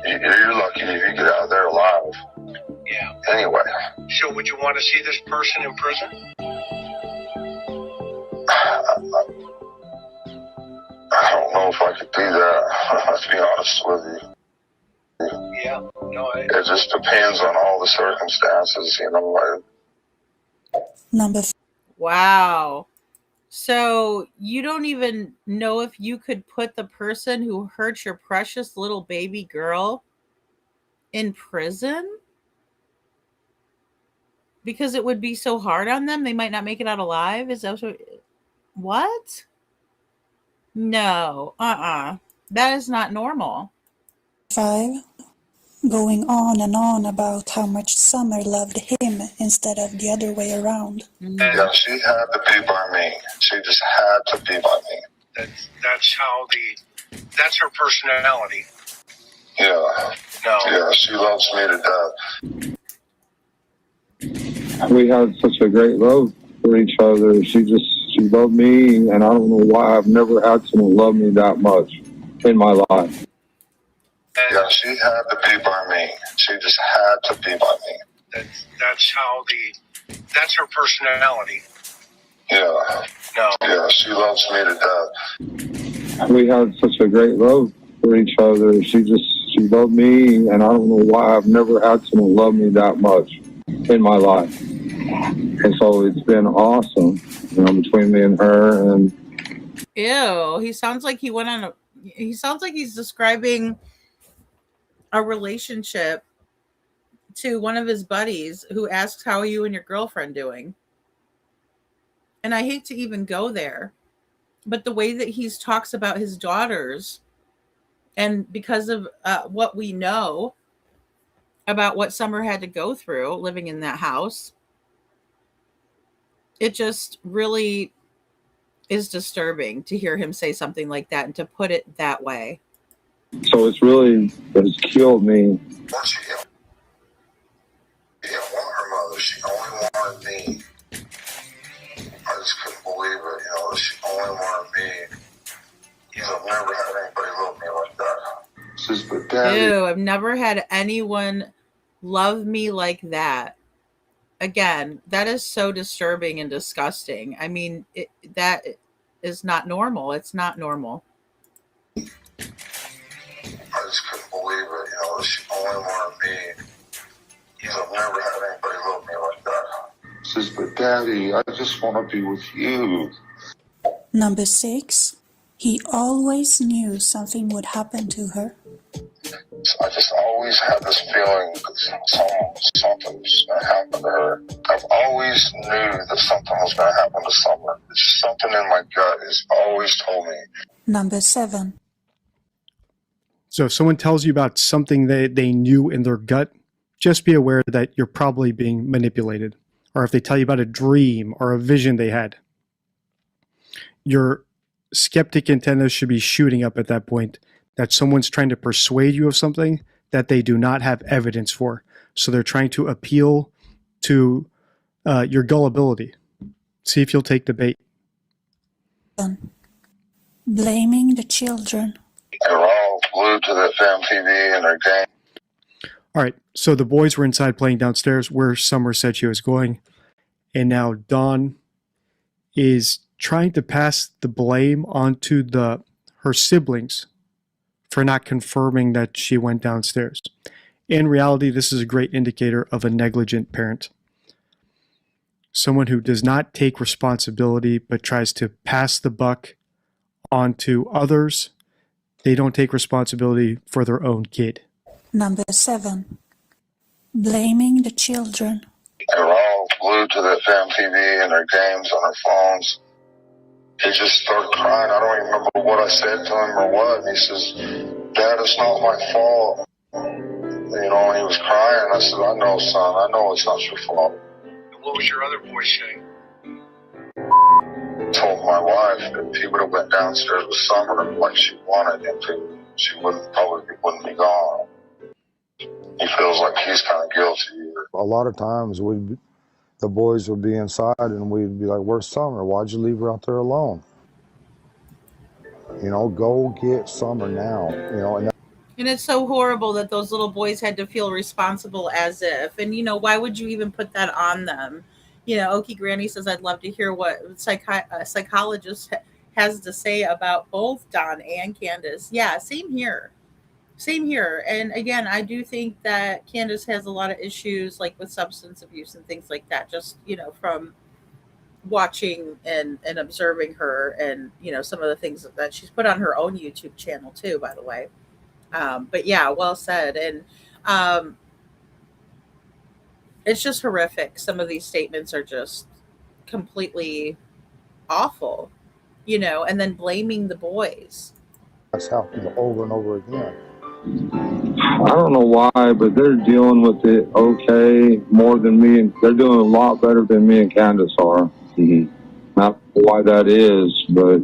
you're lucky if you get out of there alive. Yeah. Anyway. So would you want to see this person in prison? I could do that, to be honest with you. Yeah, no, It just depends on all the circumstances, you know. Number Wow. So you don't even know if you could put the person who hurt your precious little baby girl in prison? Because it would be so hard on them, they might not make it out alive? Is that what? No. That is not normal. 5. Going on and on about how much Summer loved him instead of the other way around. Yeah, she had to be by me. She just had to be by me. That's her personality. Yeah. No. Yeah, she loves me to death. We had such a great love for each other. She loved me, and I don't know why I've never had someone love me that much in my life. Yeah, she had to be by me. She just had to be by me. That's her personality. Yeah. No. Yeah, she loves me to death. We had such a great love for each other. She loved me, and I don't know why I've never had someone love me that much in my life. And so it's been awesome, you know, between me and her. And Ew, he sounds like he sounds like he's describing a relationship to one of his buddies who asks, how are you and your girlfriend doing? And I hate to even go there, but the way that he talks about his daughters, and because of what we know about what Summer had to go through living in that house, it just really is disturbing to hear him say something like that and to put it that way. so it's killed me. She didn't want her mother. She only wanted me. I just couldn't believe it, you know, that she only wanted me. I've never had anybody love me like that. Says, but Daddy. Ew, I've never had anyone love me like that. Again, that is so disturbing and disgusting. I mean, that is not normal. It's not normal. I just couldn't believe it, you know, that she only wanted me. I've never had anybody love me like that. Says, but Daddy, I just want to be with you. Number 6. He always knew something would happen to her. I just always had this feeling that something was going to happen to her. I've always knew that something was going to happen to Summer. It's just something in my gut has always told me. Number 7. So if someone tells you about something they knew in their gut, just be aware that you're probably being manipulated. Or if they tell you about a dream or a vision they had, your skeptic antennas should be shooting up at that point, that someone's trying to persuade you of something that they do not have evidence for. So they're trying to appeal to your gullibility. See if you'll take the bait. Blaming the children. They're all glued to that damn TV and their game. All right, so the boys were inside playing downstairs where Summer said she was going. And now Dawn is trying to pass the blame onto her siblings for not confirming that she went downstairs. In reality, this is a great indicator of a negligent parent. Someone who does not take responsibility but tries to pass the buck onto others. They don't take responsibility for their own kid. Number 7. Blaming the children. They're all glued to that damn TV and their games on their phones. He just started crying. I don't even remember what I said to him or what. And he says, Dad, it's not my fault. You know, and he was crying. I said, I know, son. I know it's not your fault. What was your other voice saying? I told my wife that if he would have went downstairs with Summer like she wanted him to, she probably wouldn't be gone. He feels like he's kind of guilty. A lot of times the boys would be inside and we'd be like, where's Summer? Why'd you leave her out there alone? You know, go get Summer now. You know, And it's so horrible that those little boys had to feel responsible as if. And, you know, why would you even put that on them? You know, Okie Granny says, I'd love to hear what psychologists has to say about both Don and Candus. Yeah, same here. Same here. And again, I do think that Candace has a lot of issues like with substance abuse and things like that, just, from watching and observing her and, some of the things that she's put on her own YouTube channel too, by the way. But yeah, well said. And um, it's just horrific. Some of these statements are just completely awful, and then blaming the boys. That's happened over and over again. I don't know why, but they're dealing with it okay more than me, and they're doing a lot better than me and Candace are. Not why that is, but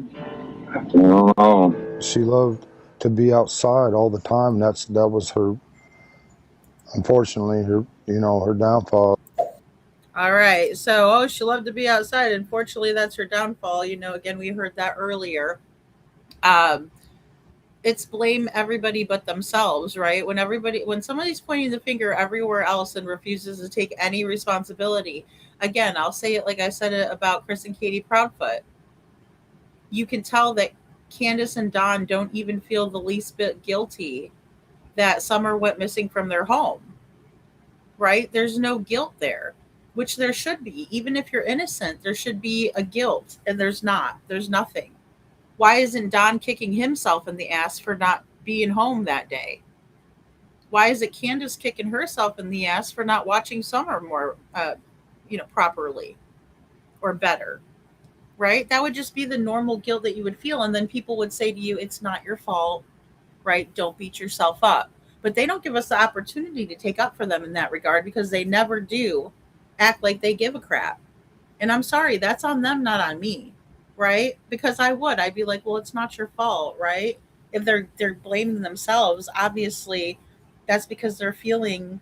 I don't know. She loved to be outside all the time. That was her, unfortunately, her downfall. All right. So, she loved to be outside. Unfortunately, that's her downfall. Again, we heard that earlier. Um, it's blame everybody but themselves, right? When somebody's pointing the finger everywhere else and refuses to take any responsibility, again, I'll say it like I said it about Chris and Katie Proudfoot. You can tell that Candace and Don don't even feel the least bit guilty that Summer went missing from their home, right? There's no guilt there, which there should be. Even if you're innocent, there should be a guilt, and there's not. There's nothing. Why isn't Don kicking himself in the ass for not being home that day? Why is it Candace kicking herself in the ass for not watching Summer more, properly or better? Right? That would just be the normal guilt that you would feel. And then people would say to you, it's not your fault, right? Don't beat yourself up. But they don't give us the opportunity to take up for them in that regard because they never do act like they give a crap. And I'm sorry, that's on them, not on me, right? Because I'd be like, well, it's not your fault, right? If they're blaming themselves, obviously that's because they're feeling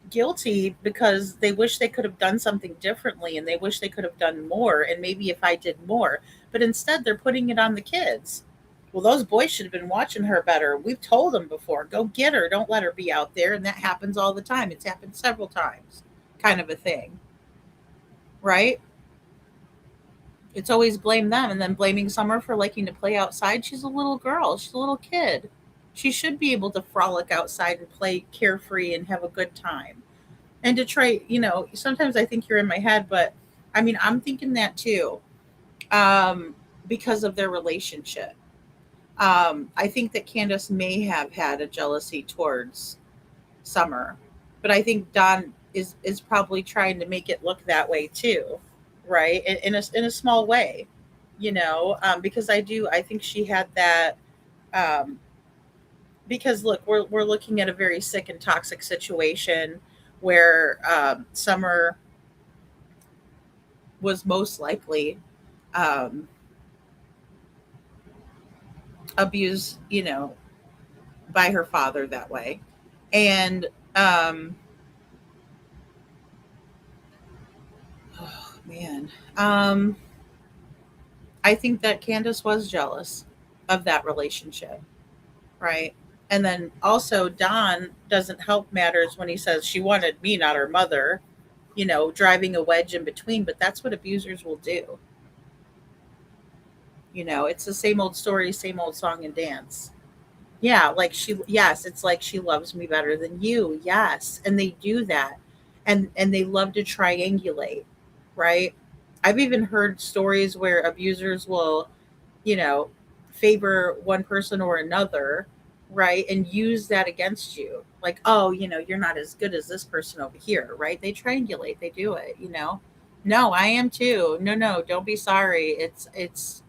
guilty because they wish they could have done something differently and they wish they could have done more and maybe if I did more. But instead they're putting it on the kids. Well, those boys should have been watching her better. We've told them before, go get her. Don't let her be out there. And that happens all the time. It's happened several times, kind of a thing, right? It's always blame them and then blaming Summer for liking to play outside. She's a little girl. She's a little kid. She should be able to frolic outside and play carefree and have a good time. And to try, sometimes I think you're in my head, but I mean, I'm thinking that too, because of their relationship. I think that Candace may have had a jealousy towards Summer, but I think Don is probably trying to make it look that way too, right? In a small way, because I think she had that. Um, because look, we're looking at a very sick and toxic situation where Summer was most likely um, abused, by her father that way. And oh man, I think that Candace was jealous of that relationship, right? And then also Don doesn't help matters when he says she wanted me, not her mother, driving a wedge in between. But that's what abusers will do. It's the same old story, same old song and dance. Yeah, yes, it's like she loves me better than you. Yes. And they do that. And they love to triangulate, right? I've even heard stories where abusers will, you know, favor one person or another, right? And use that against you. Like, oh, you're not as good as this person over here, right? They triangulate, they do it. No, I am too. No, no, don't be sorry. It's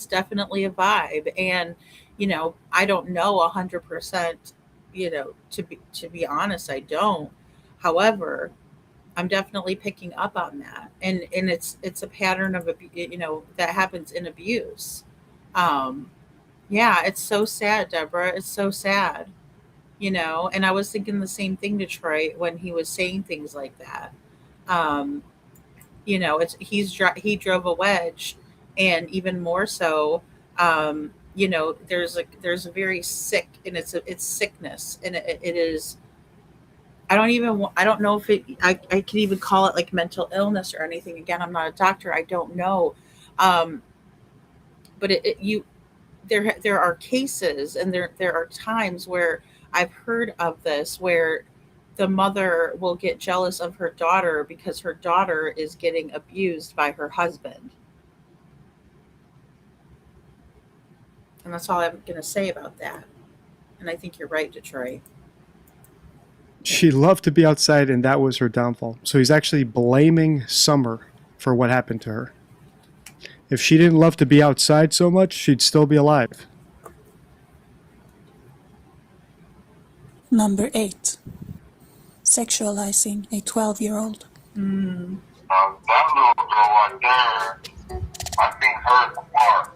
definitely a vibe. And I don't know 100%, to be honest, I don't. However, I'm definitely picking up on that. And it's a pattern of that happens in abuse. um yeah, it's so sad, Deborah. It's so sad. And I was thinking the same thing, Detroit, when he was saying things like that. um he drove a wedge. And even more so, there's a very sick, and it's sickness, and it is. I don't know if I could even call it like mental illness or anything. Again, I'm not a doctor. I don't know. um but there are cases, and there are times where I've heard of this, where the mother will get jealous of her daughter because her daughter is getting abused by her husband. And that's all I'm going to say about that. And I think you're right, Detroit. She loved to be outside, and that was her downfall. So he's actually blaming Summer for what happened to her. If she didn't love to be outside so much, she'd still be alive. Number 8. Sexualizing a 12-year-old. That little girl right there, I think her apart.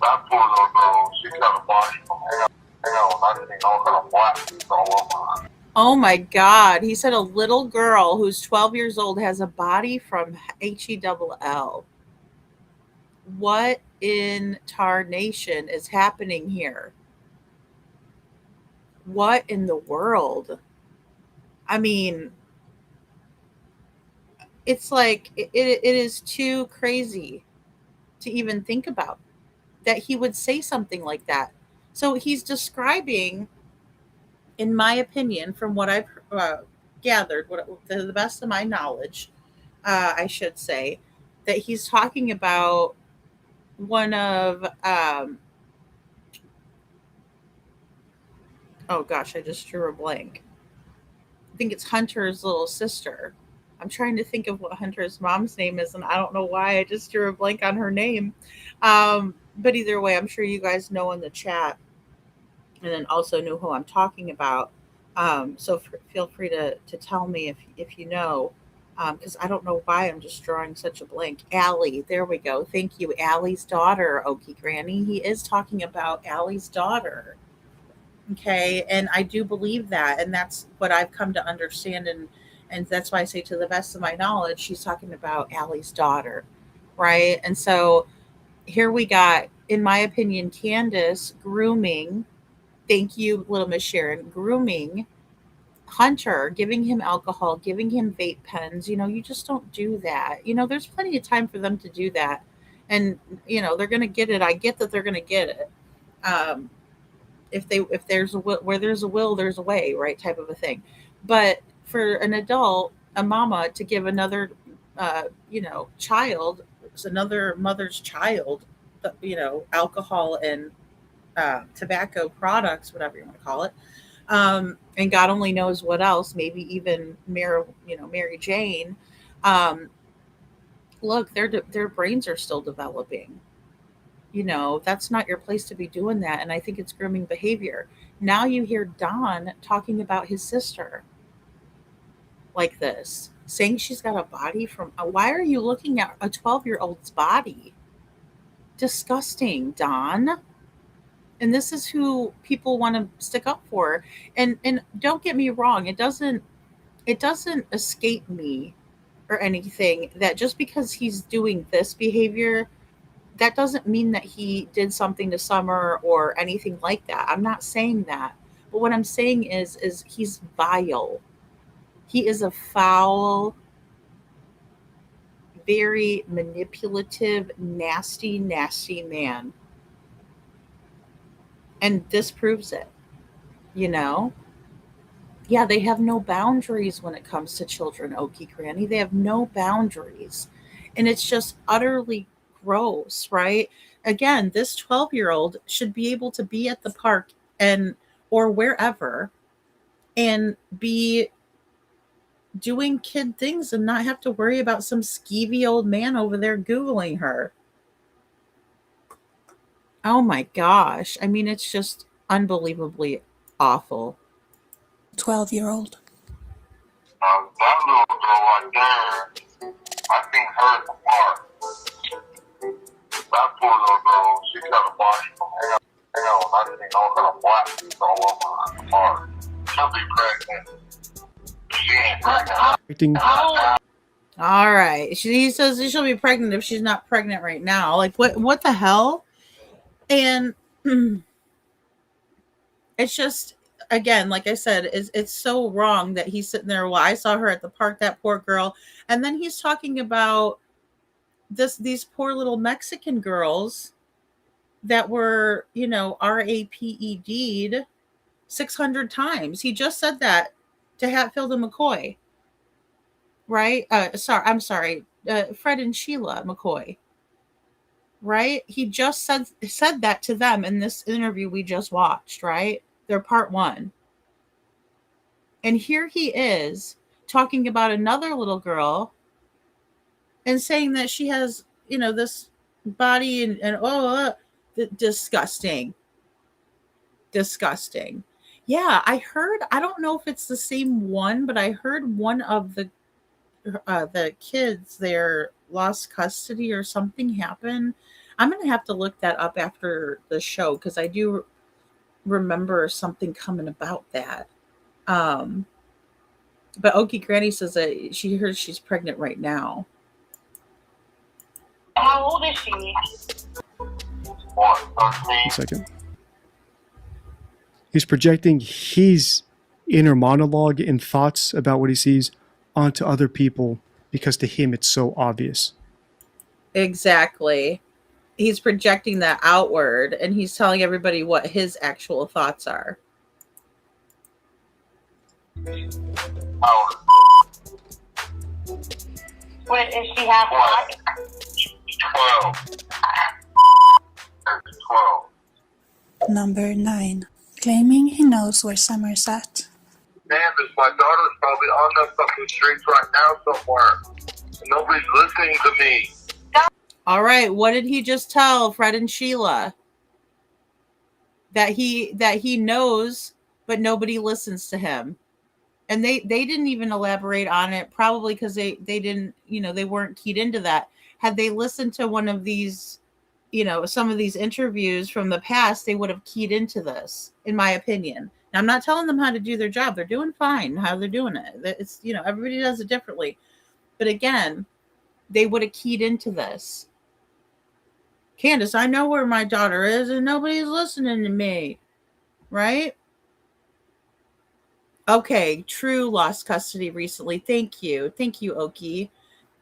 That poor little girl, she got a body from hell, and I think all kind of black all over her. Oh my God. He said a little girl who's 12 years old has a body from HELL. What in tarnation is happening here? What in the world? I mean, it's like it is too crazy to even think about that he would say something like that. So he's describing, in my opinion, from what I've gathered, to the best of my knowledge, I should say, that he's talking about one of, oh gosh, I just drew a blank. I think it's Hunter's little sister. I'm trying to think of what Hunter's mom's name is, and I don't know why I just drew a blank on her name. But either way, I'm sure you guys know in the chat, and then also know who I'm talking about. So feel free to tell me if you know, because I don't know why I'm just drawing such a blank. Allie, there we go. Thank you. Allie's daughter, Okie Granny. He is talking about Allie's daughter. Okay, and I do believe that, and that's what I've come to understand, and that's why I say, to the best of my knowledge, she's talking about Allie's daughter, right? And so here we got, in my opinion, Candus grooming. Thank you, little Miss Sharon. Grooming Hunter, giving him alcohol, giving him vape pens. You just don't do that. There's plenty of time for them to do that, and they're gonna get it. I get that they're gonna get it. If there's a will, where there's a will, there's a way, right? Type of a thing. But for an adult, a mama, to give another, child, it's another mother's child, alcohol and tobacco products, whatever you want to call it, and God only knows what else, maybe even Mary Jane. Look, their brains are still developing. That's not your place to be doing that. And I think it's grooming behavior. Now you hear Don talking about his sister like this, saying she's got a body from, why are you looking at a 12-year-old's body? Disgusting, Don. And this is who people want to stick up for. And don't get me wrong, it doesn't escape me or anything that just because he's doing this behavior, that doesn't mean that he did something to Summer or anything like that. I'm not saying that. But what I'm saying is he's vile. He is a foul, very manipulative, nasty, nasty man. And this proves it, you know? Yeah, they have no boundaries when it comes to children, Okie Granny. They have no boundaries. And it's just utterly gross, right? Again, this 12-year-old should be able to be at the park and or wherever and be doing kid things and not have to worry about some skeevy old man over there Googling her. Oh my gosh. I mean, it's just unbelievably awful. 12-year-old. That little girl right there, I think her apart. That poor little girl, she got a body from hell, and I think all kind of black all over her heart. She'll be pregnant. She ain't pregnant. All right. He says she'll be pregnant if she's not pregnant right now. Like, what the hell? And it's just, again, like I said, it's so wrong that he's sitting there. Well, I saw her at the park, that poor girl. And then he's talking about these poor little Mexican girls that were, RAPED'd 600 times. He just said that to Hatfield and McCoy, right? I'm sorry, Fred and Sheila McCoy, right? He just said that to them in this interview we just watched, right? They're part one. And here he is talking about another little girl and saying that she has, this body disgusting. Disgusting. Yeah, I don't know if it's the same one, but I heard one of the kids there lost custody or something happened. I'm going to have to look that up after the show because I do remember something coming about that. But Okie Granny says that she hears she's pregnant right now. How old is she? 1 second. He's projecting his inner monologue and thoughts about what he sees onto other people because to him it's so obvious. Exactly. He's projecting that outward and he's telling everybody what his actual thoughts are. What is she half black? 12. Number 9. Claiming he knows where Summer's at. Candus, my daughter's probably on the fucking streets right now somewhere. Nobody's listening to me. All right, what did he just tell Fred and Sheila? That he knows, but nobody listens to him. And they didn't even elaborate on it, probably because they didn't, they weren't keyed into that. Had they listened to one of these, some of these interviews from the past, they would have keyed into this, in my opinion. Now, I'm not telling them how to do their job. They're doing fine how they're doing it. It's, everybody does it differently. But again, they would have keyed into this. Candus, I know where my daughter is and nobody's listening to me. Right? Okay, True lost custody recently. Thank you, Okie.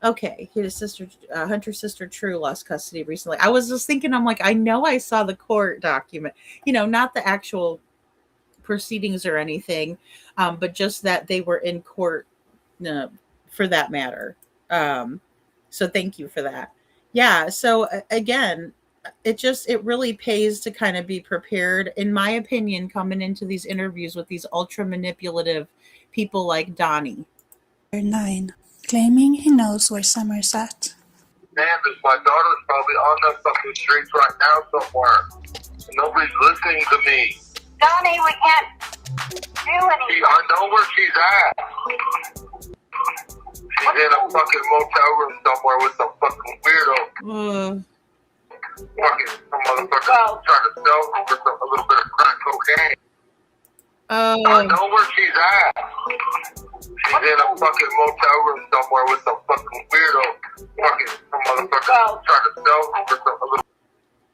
Okay, his sister, Hunter's sister, True lost custody recently. I was just thinking, I'm like, I know I saw the court document, not the actual proceedings or anything, but just that they were in court, for that matter. So thank you for that. Yeah. So again, it really pays to kind of be prepared, in my opinion, coming into these interviews with these ultra manipulative people like Donnie. 9. Claiming he knows where Summer's at. Candus, my daughter's probably on the fucking streets right now somewhere. Nobody's listening to me. Donnie, we can't do anything. I know where she's at. She's in a fucking motel room somewhere with some fucking weirdo. Fucking some motherfucker trying to sell her for a little bit of crack cocaine. I know where she's at. She's in a fucking motel room somewhere with some fucking weirdo. Fucking some motherfucker trying to sell her for a little.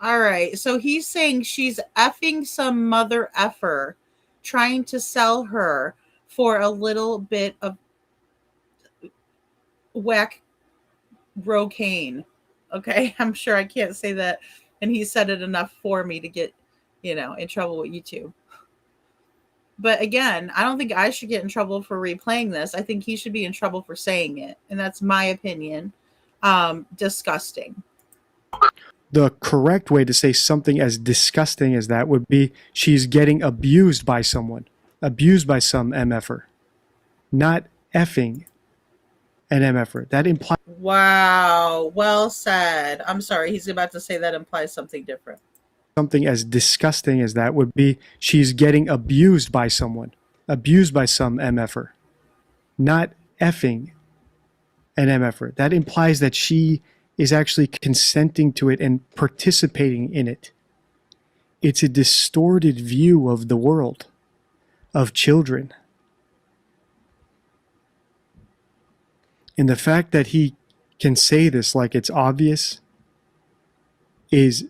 All right, so he's saying she's effing some mother effer, trying to sell her for a little bit of whack rocaine. Okay, I'm sure I can't say that, and he said it enough for me to get, in trouble with YouTube. But again, I don't think I should get in trouble for replaying this. I think he should be in trouble for saying it, and that's my opinion. Disgusting. The correct way to say something as disgusting as that would be she's getting abused by someone, abused by some MFer, not effing an MFer. That implies. Wow, well said. I'm sorry, he's about to say that implies something different. Something as disgusting as that would be she's getting abused by someone, abused by some MFer, not effing an MFer. That implies that she is actually consenting to it and participating in it. It's a distorted view of the world, of children. And the fact that he can say this like it's obvious is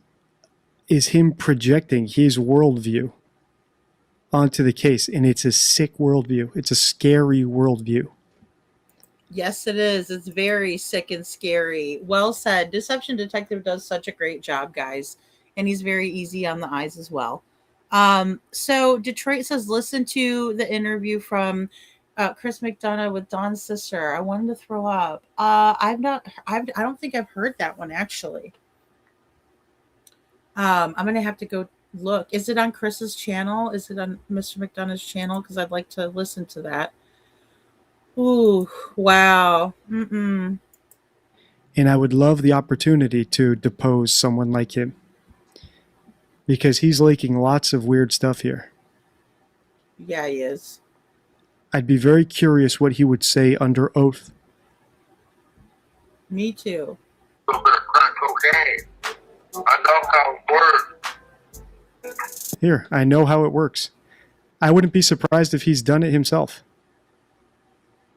him projecting his worldview onto the case. And it's a sick worldview. It's a scary worldview. Yes, it is. It's very sick and scary. Well said. Deception Detective does such a great job, guys. And he's very easy on the eyes as well. So Detroit says, listen to the interview from Chris McDonough with Dawn's sister. I wanted to throw up. I don't think I've heard that one actually. I'm going to have to go look. Is it on Chris's channel? Is it on Mr. McDonough's channel? Because I'd like to listen to that. Ooh, wow. Mm-mm. And I would love the opportunity to depose someone like him. Because he's leaking lots of weird stuff here. Yeah, he is. I'd be very curious what he would say under oath. Me too. A little bit of crack cocaine. I know how it works. Here, I know how it works. I wouldn't be surprised if he's done it himself.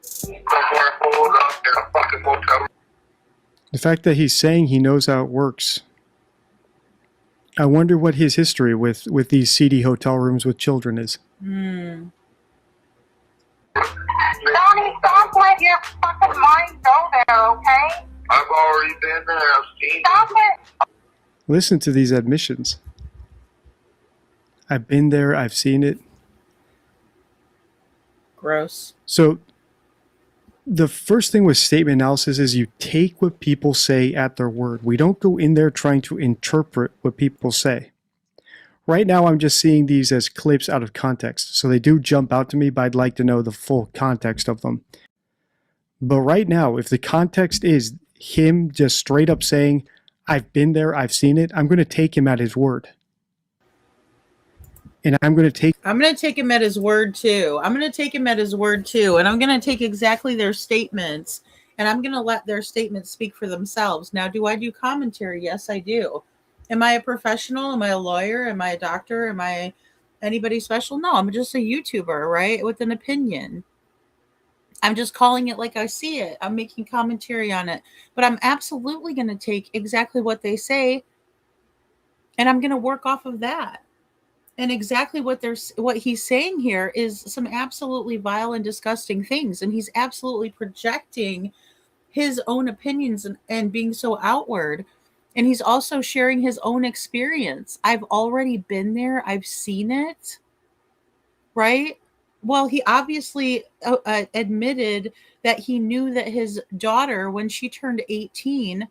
Somewhere pulled up in a fucking motel. The fact that he's saying he knows how it works. I wonder what his history with these seedy hotel rooms with children is. Mm. Donnie, don't let your fucking mind go there, okay? I've already been there. I've seen Stop it. Listen to these admissions. I've been there, I've seen it. Gross. So the first thing with statement analysis is you take what people say at their word. We don't go in there trying to interpret what people say. Right now, I'm just seeing these as clips out of context. So they do jump out to me, but I'd like to know the full context of them. But right now, if the context is him just straight up saying, I've been there, I've seen it, I'm going to take him at his word. And I'm going to take him at his word too. And I'm going to take exactly their statements, and I'm going to let their statements speak for themselves. Now, do I do commentary? Yes, I do. Am I a professional? Am I a lawyer? Am I a doctor? Am I anybody special? No, I'm just a YouTuber, right? With an opinion. I'm just calling it like I see it. I'm making commentary on it. But I'm absolutely going to take exactly what they say, and I'm going to work off of that. And exactly what he's saying here is some absolutely vile and disgusting things. And he's absolutely projecting his own opinions and being so outward. And he's also sharing his own experience. I've already been there. I've seen it. Right? Well, he obviously admitted that he knew that his daughter, when she turned 18,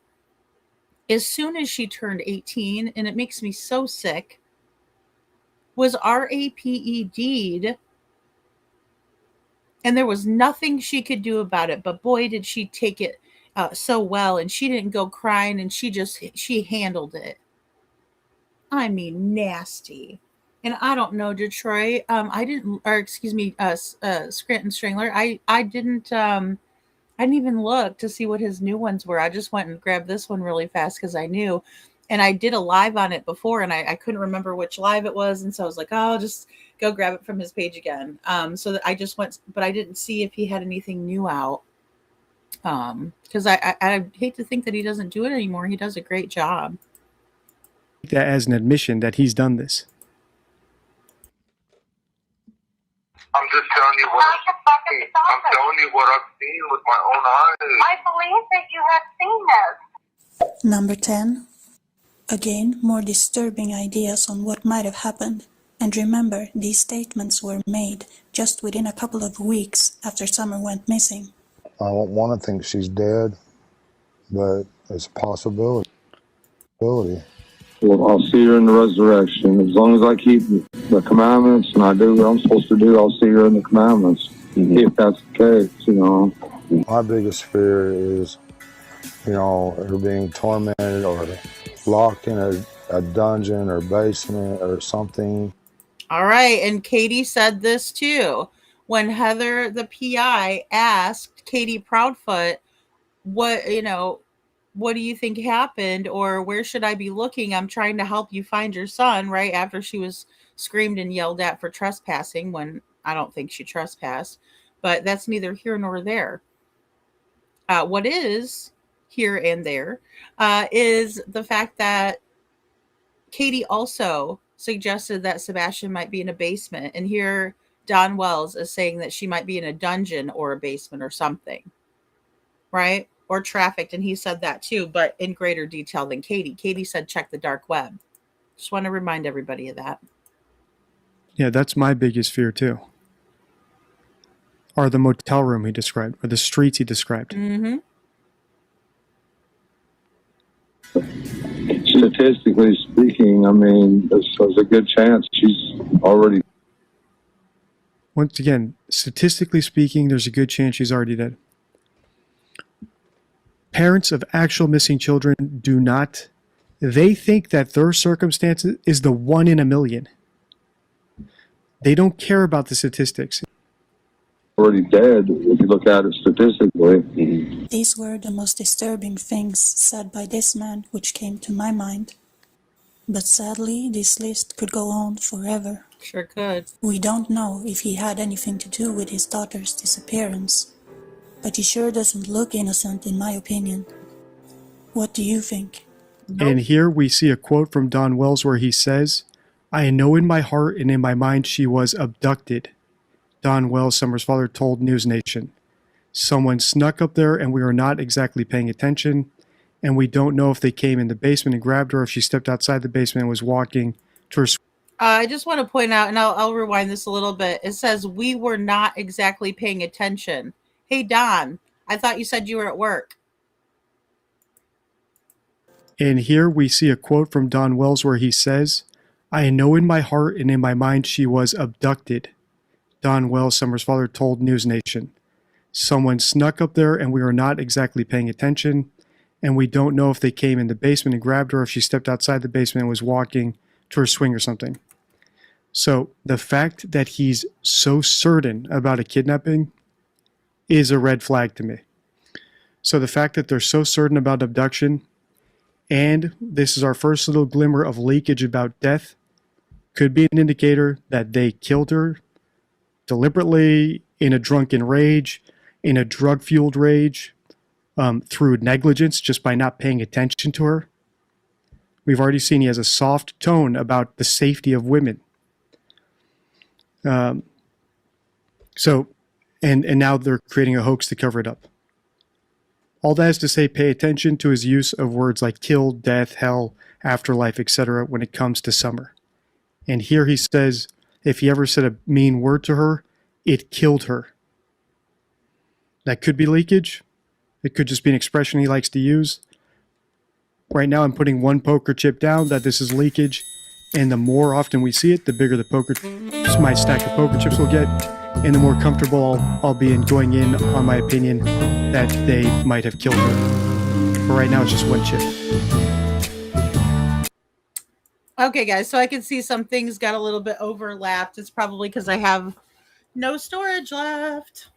as soon as she turned 18, and it makes me so sick, was RAPED'd, and there was nothing she could do about it. But boy, did she take it so well, and she didn't go crying, and she handled it. I mean, nasty. And I don't know, Detroit. Scranton Strangler. I didn't even look to see what his new ones were. I just went and grabbed this one really fast because I knew. And I did a live on it before, and I couldn't remember which live it was. And so I was like, oh, I'll just go grab it from his page again. So that I just went, but I didn't see if he had anything new out. Because I hate to think that he doesn't do it anymore. He does a great job. that as an admission that he's done this. I'm just telling you what I'm telling you what I've seen with my own eyes. I believe that you have seen this. Number 10. Again, more disturbing ideas on what might have happened. And remember, these statements were made just within a couple of weeks after Summer went missing. I don't want to think she's dead, but it's a possibility. Well, I'll see her in the resurrection. As long as I keep the commandments and I do what I'm supposed to do, I'll see her in the commandments. If that's the case, you know. My biggest fear is, you know, her being tormented or locked in a dungeon or basement or something. All right. And Katie said this too. When Heather, the PI, asked Katie Proudfoot, what do you think happened, or where should I be looking? I'm trying to help you find your son, right after she was screamed and yelled at for trespassing, when I don't think she trespassed, but that's neither here nor there. What is here and there is the fact that Katie also suggested that Sebastian might be in a basement, and here Don Wells is saying that she might be in a dungeon or a basement or something. right? Or trafficked. And he said that too, but in greater detail than Katie. Katie said, check the dark web. Just want to remind everybody of that. Yeah, that's my biggest fear too. Or the motel room he described, or the streets he described. Mm-hmm. Statistically speaking, I mean, there's a good chance she's already. Once again, statistically speaking, there's a good chance she's already dead. Parents of actual missing children do not, they think that their circumstance is the 1 in a million. They don't care about the statistics. Already dead, if you look at it statistically. These were the most disturbing things said by this man which came to my mind. But sadly, this list could go on forever. Sure could. We don't know if he had anything to do with his daughter's disappearance, but he sure doesn't look innocent in my opinion. What do you think? And here we see a quote from Don Wells where he says, "I know in my heart and in my mind she was abducted." Don Wells, Summer's father, told News Nation. Someone snuck up there and we were not exactly paying attention, and we don't know if they came in the basement and grabbed her, or if she stepped outside the basement and was walking to her. I just want to point out, and I'll rewind this a little bit. It says, we were not exactly paying attention. Hey, Don, I thought you said you were at work. And here we see a quote from Don Wells where he says, "I know in my heart and in my mind she was abducted." Don Wells, Summer's father, told News Nation. Someone snuck up there and we were not exactly paying attention, and we don't know if they came in the basement and grabbed her, or if she stepped outside the basement and was walking to her swing or something. So the fact that he's so certain about a kidnapping is a red flag to me. So the fact that they're so certain about abduction, and this is our first little glimmer of leakage about death, could be an indicator that they killed her deliberately, in a drunken rage, in a drug-fueled rage, through negligence, just by not paying attention to her. We've already seen he has a soft tone about the safety of women. So now they're creating a hoax to cover it up. All that is to say, pay attention to his use of words like kill, death, hell, afterlife, etc. when it comes to Summer. And here he says, if he ever said a mean word to her, it killed her. That could be leakage. It could just be an expression he likes to use. Right now I'm putting one poker chip down that this is leakage, and the more often we see it, the bigger the poker, my stack of poker chips will get, and the more comfortable I'll be in going in on my opinion that they might have killed her. But right now it's just one chip. Okay, guys, so I can see some things got a little bit overlapped. It's probably because I have no storage left.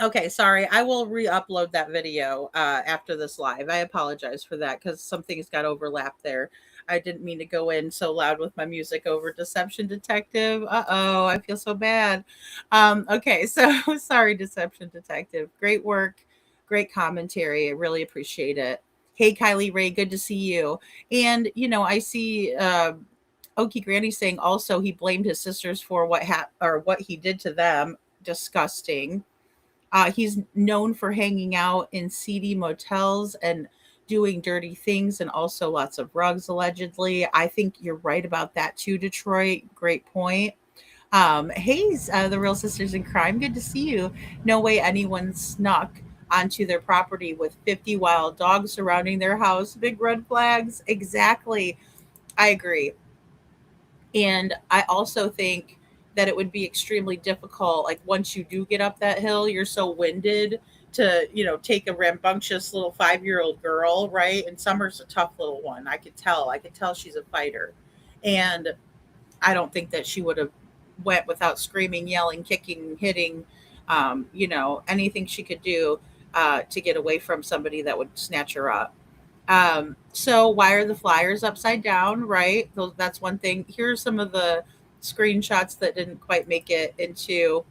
Okay, sorry. I will re-upload that video after this live. I apologize for that because some things got overlapped there. I didn't mean to go in so loud with my music over Deception Detective. Uh-oh, I feel so bad. Okay, so sorry, Deception Detective. Great work. Great commentary. I really appreciate it. Hey, Kylie Ray, good to see you. And, I see Okie Granny saying also he blamed his sisters for what he did to them. Disgusting. He's known for hanging out in seedy motels and doing dirty things, and also lots of rugs, allegedly. I think you're right about that too, Detroit. Great point. Hey, the Real Sisters in Crime, good to see you. No way anyone snuck onto their property with 50 wild dogs surrounding their house. Big red flags. Exactly. I agree. And I also think that it would be extremely difficult. Like once you do get up that hill, you're so winded to, take a rambunctious little 5-year-old girl, right? And Summer's a tough little one. I could tell she's a fighter. And I don't think that she would have went without screaming, yelling, kicking, hitting, anything she could do to get away from somebody that would snatch her up. So why are the flyers upside down, right? That's one thing. Here's some of the screenshots that didn't quite make it into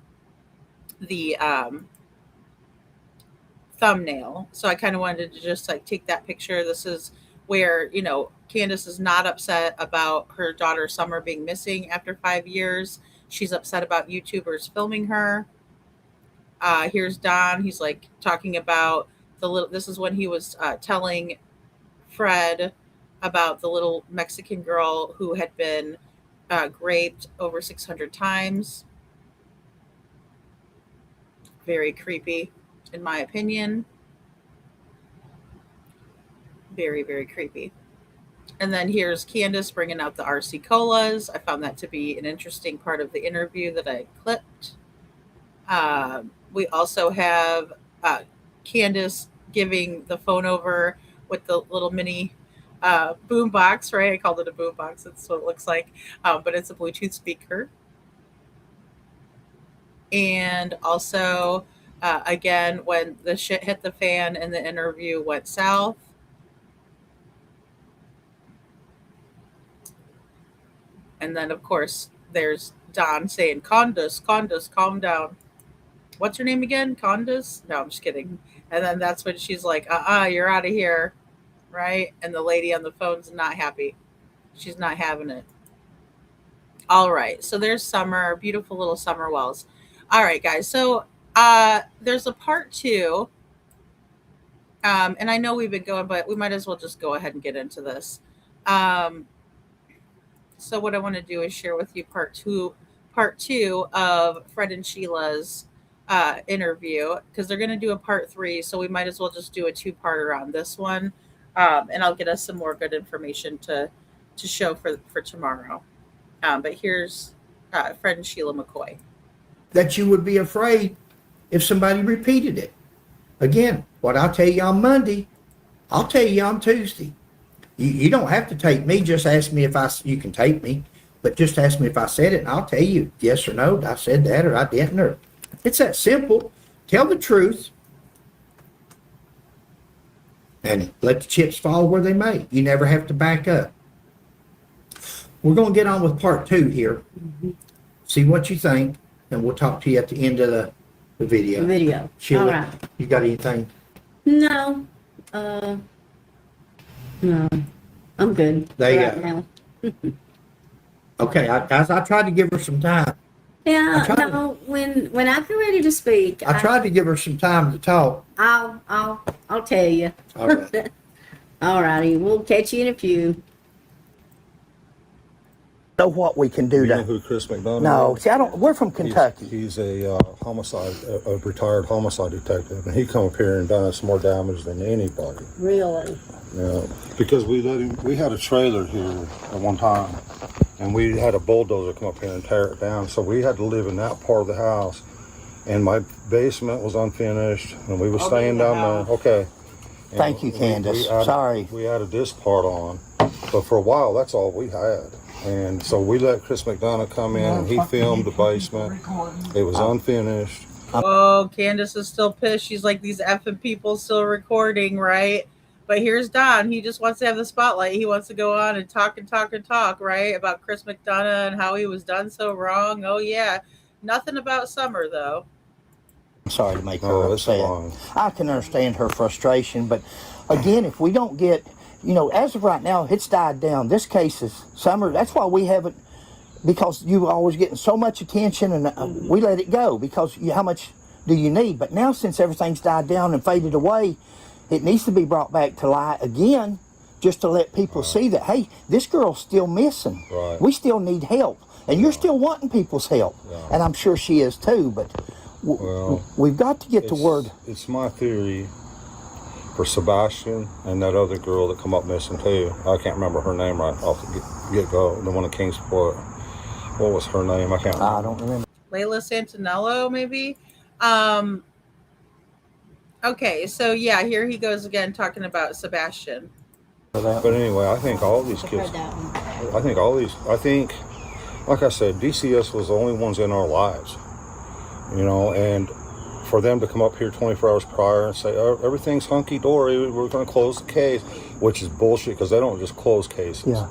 the thumbnail. So I kind of wanted to just take that picture. This is where, Candus is not upset about her daughter Summer being missing after 5 years. She's upset about YouTubers filming her. Here's Don. He's talking about This is when he was telling Fred about the little Mexican girl who had been raped over 600 times. Very creepy, in my opinion. Very, very creepy. And then here's Candus bringing out the RC Colas. I found that to be an interesting part of the interview that I clipped. We also have Candus giving the phone over with the little mini boom box, right? I called it a boom box. That's what it looks like. But it's a Bluetooth speaker. And also, again, when the shit hit the fan and the interview went south, and then, of course, there's Don saying, Candus, calm down. What's her name again? Candus? No, I'm just kidding. And then that's when she's like, you're out of here, right? And the lady on the phone's not happy. She's not having it. All right, so there's Summer, beautiful little Summer Wells. All right, guys, so there's a part 2. And I know we've been going, but we might as well just go ahead and get into this. So what I want to do is share with you part two of Fred and Sheila's interview, because they're going to do a part 3. So we might as well just do a 2-parter on this one. And I'll get us some more good information to show for tomorrow. But here's Fred and Sheila McCoy. That you would be afraid if somebody repeated it. Again, what I'll tell you on Monday, I'll tell you on Tuesday. You don't have to tape me. Just ask me if you can tape me, but just ask me if I said it, and I'll tell you yes or no. I said that or I didn't. Or it's that simple. Tell the truth, and let the chips fall where they may. You never have to back up. We're going to get on with part 2 here. See what you think, and we'll talk to you at the end of the video. Sheila, All right. You got anything? No. No. I'm good. There you right go. now. Okay, guys, I tried to give her some time. Yeah, no, when I get ready to speak, I tried to give her some time to talk. I'll tell you. All right. All righty. We'll catch you in a few. Know what we can do You to. know who Chris McDonough No, is? see, we're from Kentucky. He's a retired homicide detective, and he come up here and done us more damage than anybody. Really? Yeah, because we had a trailer here at one time, and we had a bulldozer come up here and tear it down. So we had to live in that part of the house, and my basement was unfinished, and we were staying down there. Okay. And Thank you, Candus. Sorry. We added this part on, but for a while, that's all we had. And so we let Chris McDonough come in, and he filmed the basement. It was unfinished. Oh, Candus is still pissed. She's like, these effing people still recording, right? But here's Don. He just wants to have the spotlight. He wants to go on and talk, right? About Chris McDonough and how he was done so wrong. Oh, yeah. Nothing about Summer, though. I'm sorry to make her upset. I can understand her frustration, but again, if we don't get, as of right now, it's died down. This case is Summer. That's why we haven't, because you were always getting so much attention, and we let it go because how much do you need? But now, since everything's died down and faded away, it needs to be brought back to light again, just to let people see that, hey, this girl's still missing. Right. We still need help, and you're still wanting people's help, and I'm sure she is too. But we've got to get the word. It's my theory for Sebastian and that other girl that come up missing too. I can't remember her name right off the get-go. The one in Kingsport. What was her name? I can't remember. I don't remember. Layla Santinello, maybe? Okay, so yeah, here he goes again talking about Sebastian. But anyway, I think all these kids, I think, like I said, DCS was the only ones in our lives, and for them to come up here 24 hours prior and say, oh, everything's hunky-dory, we're going to close the case, which is bullshit because they don't just close cases. Yeah.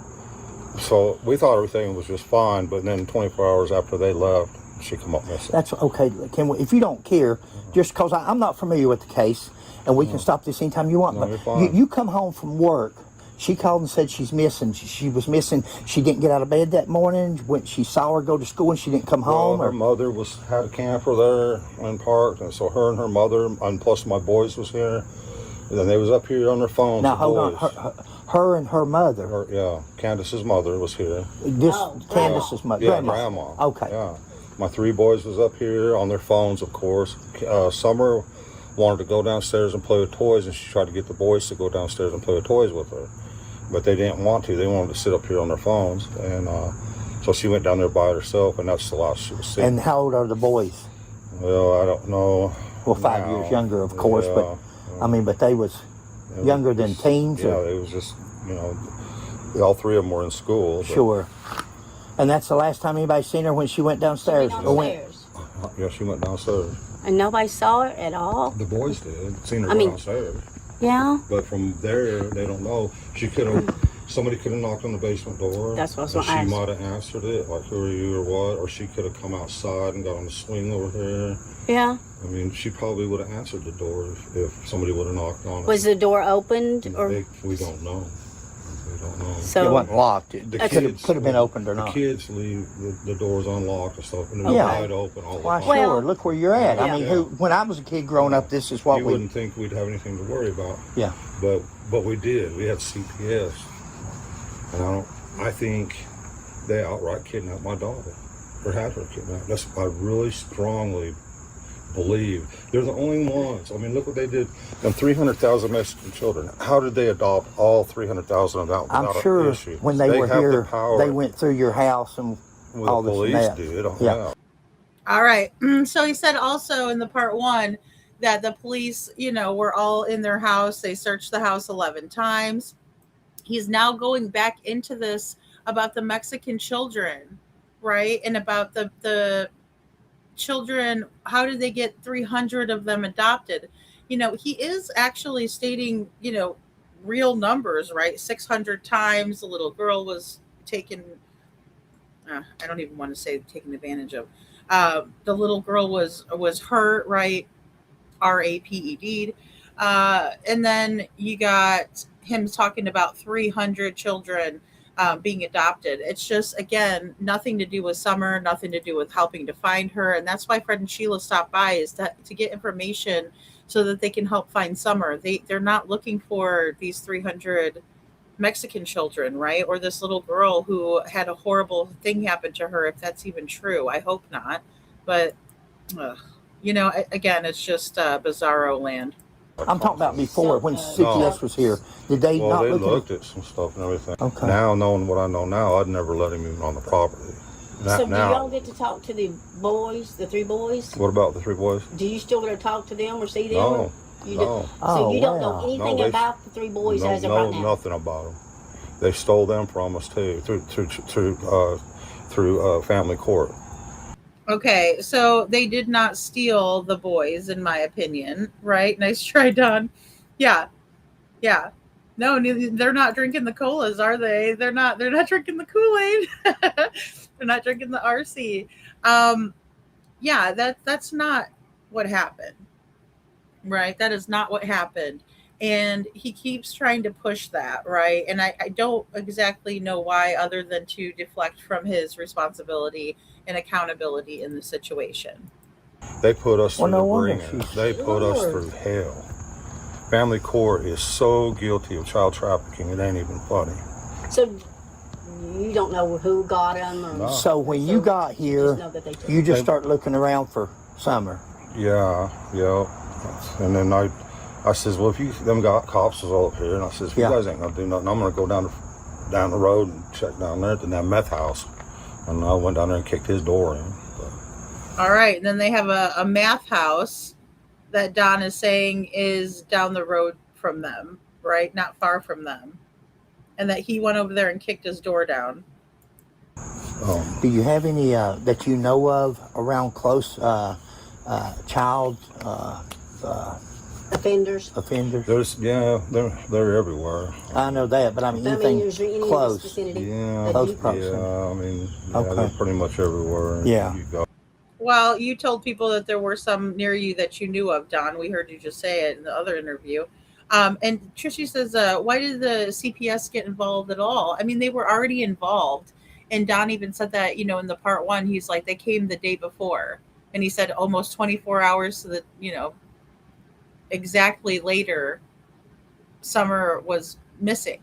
So we thought everything was just fine, but then 24 hours after they left, she come up missing. That's okay. If you don't care, just because I'm not familiar with the case, and we can stop this anytime you want. No, you're fine. You come home from work. She called and said she's missing. She was missing. She didn't get out of bed that morning. When she saw her go to school and she didn't come home. Her mother had a camper there and parked, and so her and her mother, and plus my boys was here. And then they was up here on their phones. Now, the hold on. boys. Her and her mother. Yeah, Candus's mother was here. This Candus's mother. Yeah, grandma. Okay. Yeah. My 3 boys was up here on their phones, of course. Summer wanted to go downstairs and play with toys, and she tried to get the boys to go downstairs and play with toys with her. But they didn't want to. They wanted to sit up here on their phones. And so she went down there by herself, and that's the last she was seen. And how old are the boys? Well, I don't know. Well, 5 years younger, of course, but I mean, but they was younger than teens? Yeah, it was just, all 3 of them were in school. But, Sure. And that's the last time anybody seen her when she went downstairs? Yeah, she went downstairs. And nobody saw her at all? The boys did. Seen her I mean, downstairs. Yeah. But from there, they don't know. She could have, somebody could have knocked on the basement door. That's what I was and gonna ask. She might have answered it, like, who are you or what? Or she could have come outside and got on the swing over here. Yeah. I mean, she probably would have answered the door if somebody would have knocked on it. Was the door opened? Or We don't know. We don't know. So- It wasn't locked. It The could have been opened or not. The kids leave the doors unlocked and stuff, and they're Yeah. wide open all the Why, time. sure. Look where you're at. I mean, Yeah. when I was a kid growing up, this is what You we... wouldn't think we'd have anything to worry about. Yeah. But we did. We had CPS, and I think they outright kidnapped my daughter, or had her kidnapped. I really strongly believe they're the only ones. I mean, look what they did. Them 300,000 Mexican children. How did they adopt all 300,000 of that? I'm sure when they were have here, the power. they went through your house and Well, all the this police mess. did. Yeah. All right. So he said also in the part 1 that the police, were all in their house. They searched the house 11 times. He's now going back into this about the Mexican children, right? And about the children, how did they get 300 of them adopted? He is actually stating, real numbers, right? 600 times the little girl was taken. I don't even want to say taken advantage of. The little girl was hurt, right? RAPED. And then you got him talking about 300 children being adopted. It's just, again, nothing to do with Summer, nothing to do with helping to find her. And that's why Fred and Sheila stopped by, is to get information so that they can help find Summer. They're not looking for these 300 Mexican children, right? Or this little girl who had a horrible thing happen to her, if that's even true. I hope not. But, again, it's just bizarro land. I'm talking about before, when CPS was here. Did they Well, not they look looked at some stuff and everything. Okay. Now, knowing what I know now, I'd never let him even on the property. So do y'all get to talk to the boys, the 3 boys? What about the 3 boys? Do you still get to talk to them or see them? No. You No. So you don't know anything No, about the 3 boys as of right now? nothing about them. They stole them from us too through family court. Okay, so they did not steal the boys, in my opinion, right? Nice try, Don. Yeah. No, they're not drinking the colas, are they? They're not drinking the Kool-Aid. They're not drinking the RC. Yeah, that's not what happened, right? That is not what happened. And he keeps trying to push that, right? And I don't exactly know why, other than to deflect from his responsibility and accountability in the situation. They put us through no the wonder ringer. They put us through hell. Family court is so guilty of child trafficking, it ain't even funny. So you don't know who got them? Or No. So when you got here, know that they took you just They- start looking around for Summer. Yeah. And then I says, well, if them got cops is all up here, and I says, if Yeah. you guys ain't gonna do nothing, I'm gonna go down the road and check down there at that meth house. And I went down there and kicked his door in. All right. And then they have a math house that Don is saying is down the road from them, right? Not far from them. And that he went over there and kicked his door down. Do you have any that you know of around close child offenders? They're everywhere. I know that, but I mean anything is there any in this close. vicinity? Yeah, Close proximity. yeah. I mean, Okay. they're pretty much everywhere. Yeah. You go. Well, you told people that there were some near you that you knew of, Don. We heard you just say it in the other interview. And Trishy says, why did the CPS get involved at all? I mean, they were already involved. And Don even said that, in the part 1, he's like, they came the day before. And he said almost 24 hours to the, exactly later Summer was missing,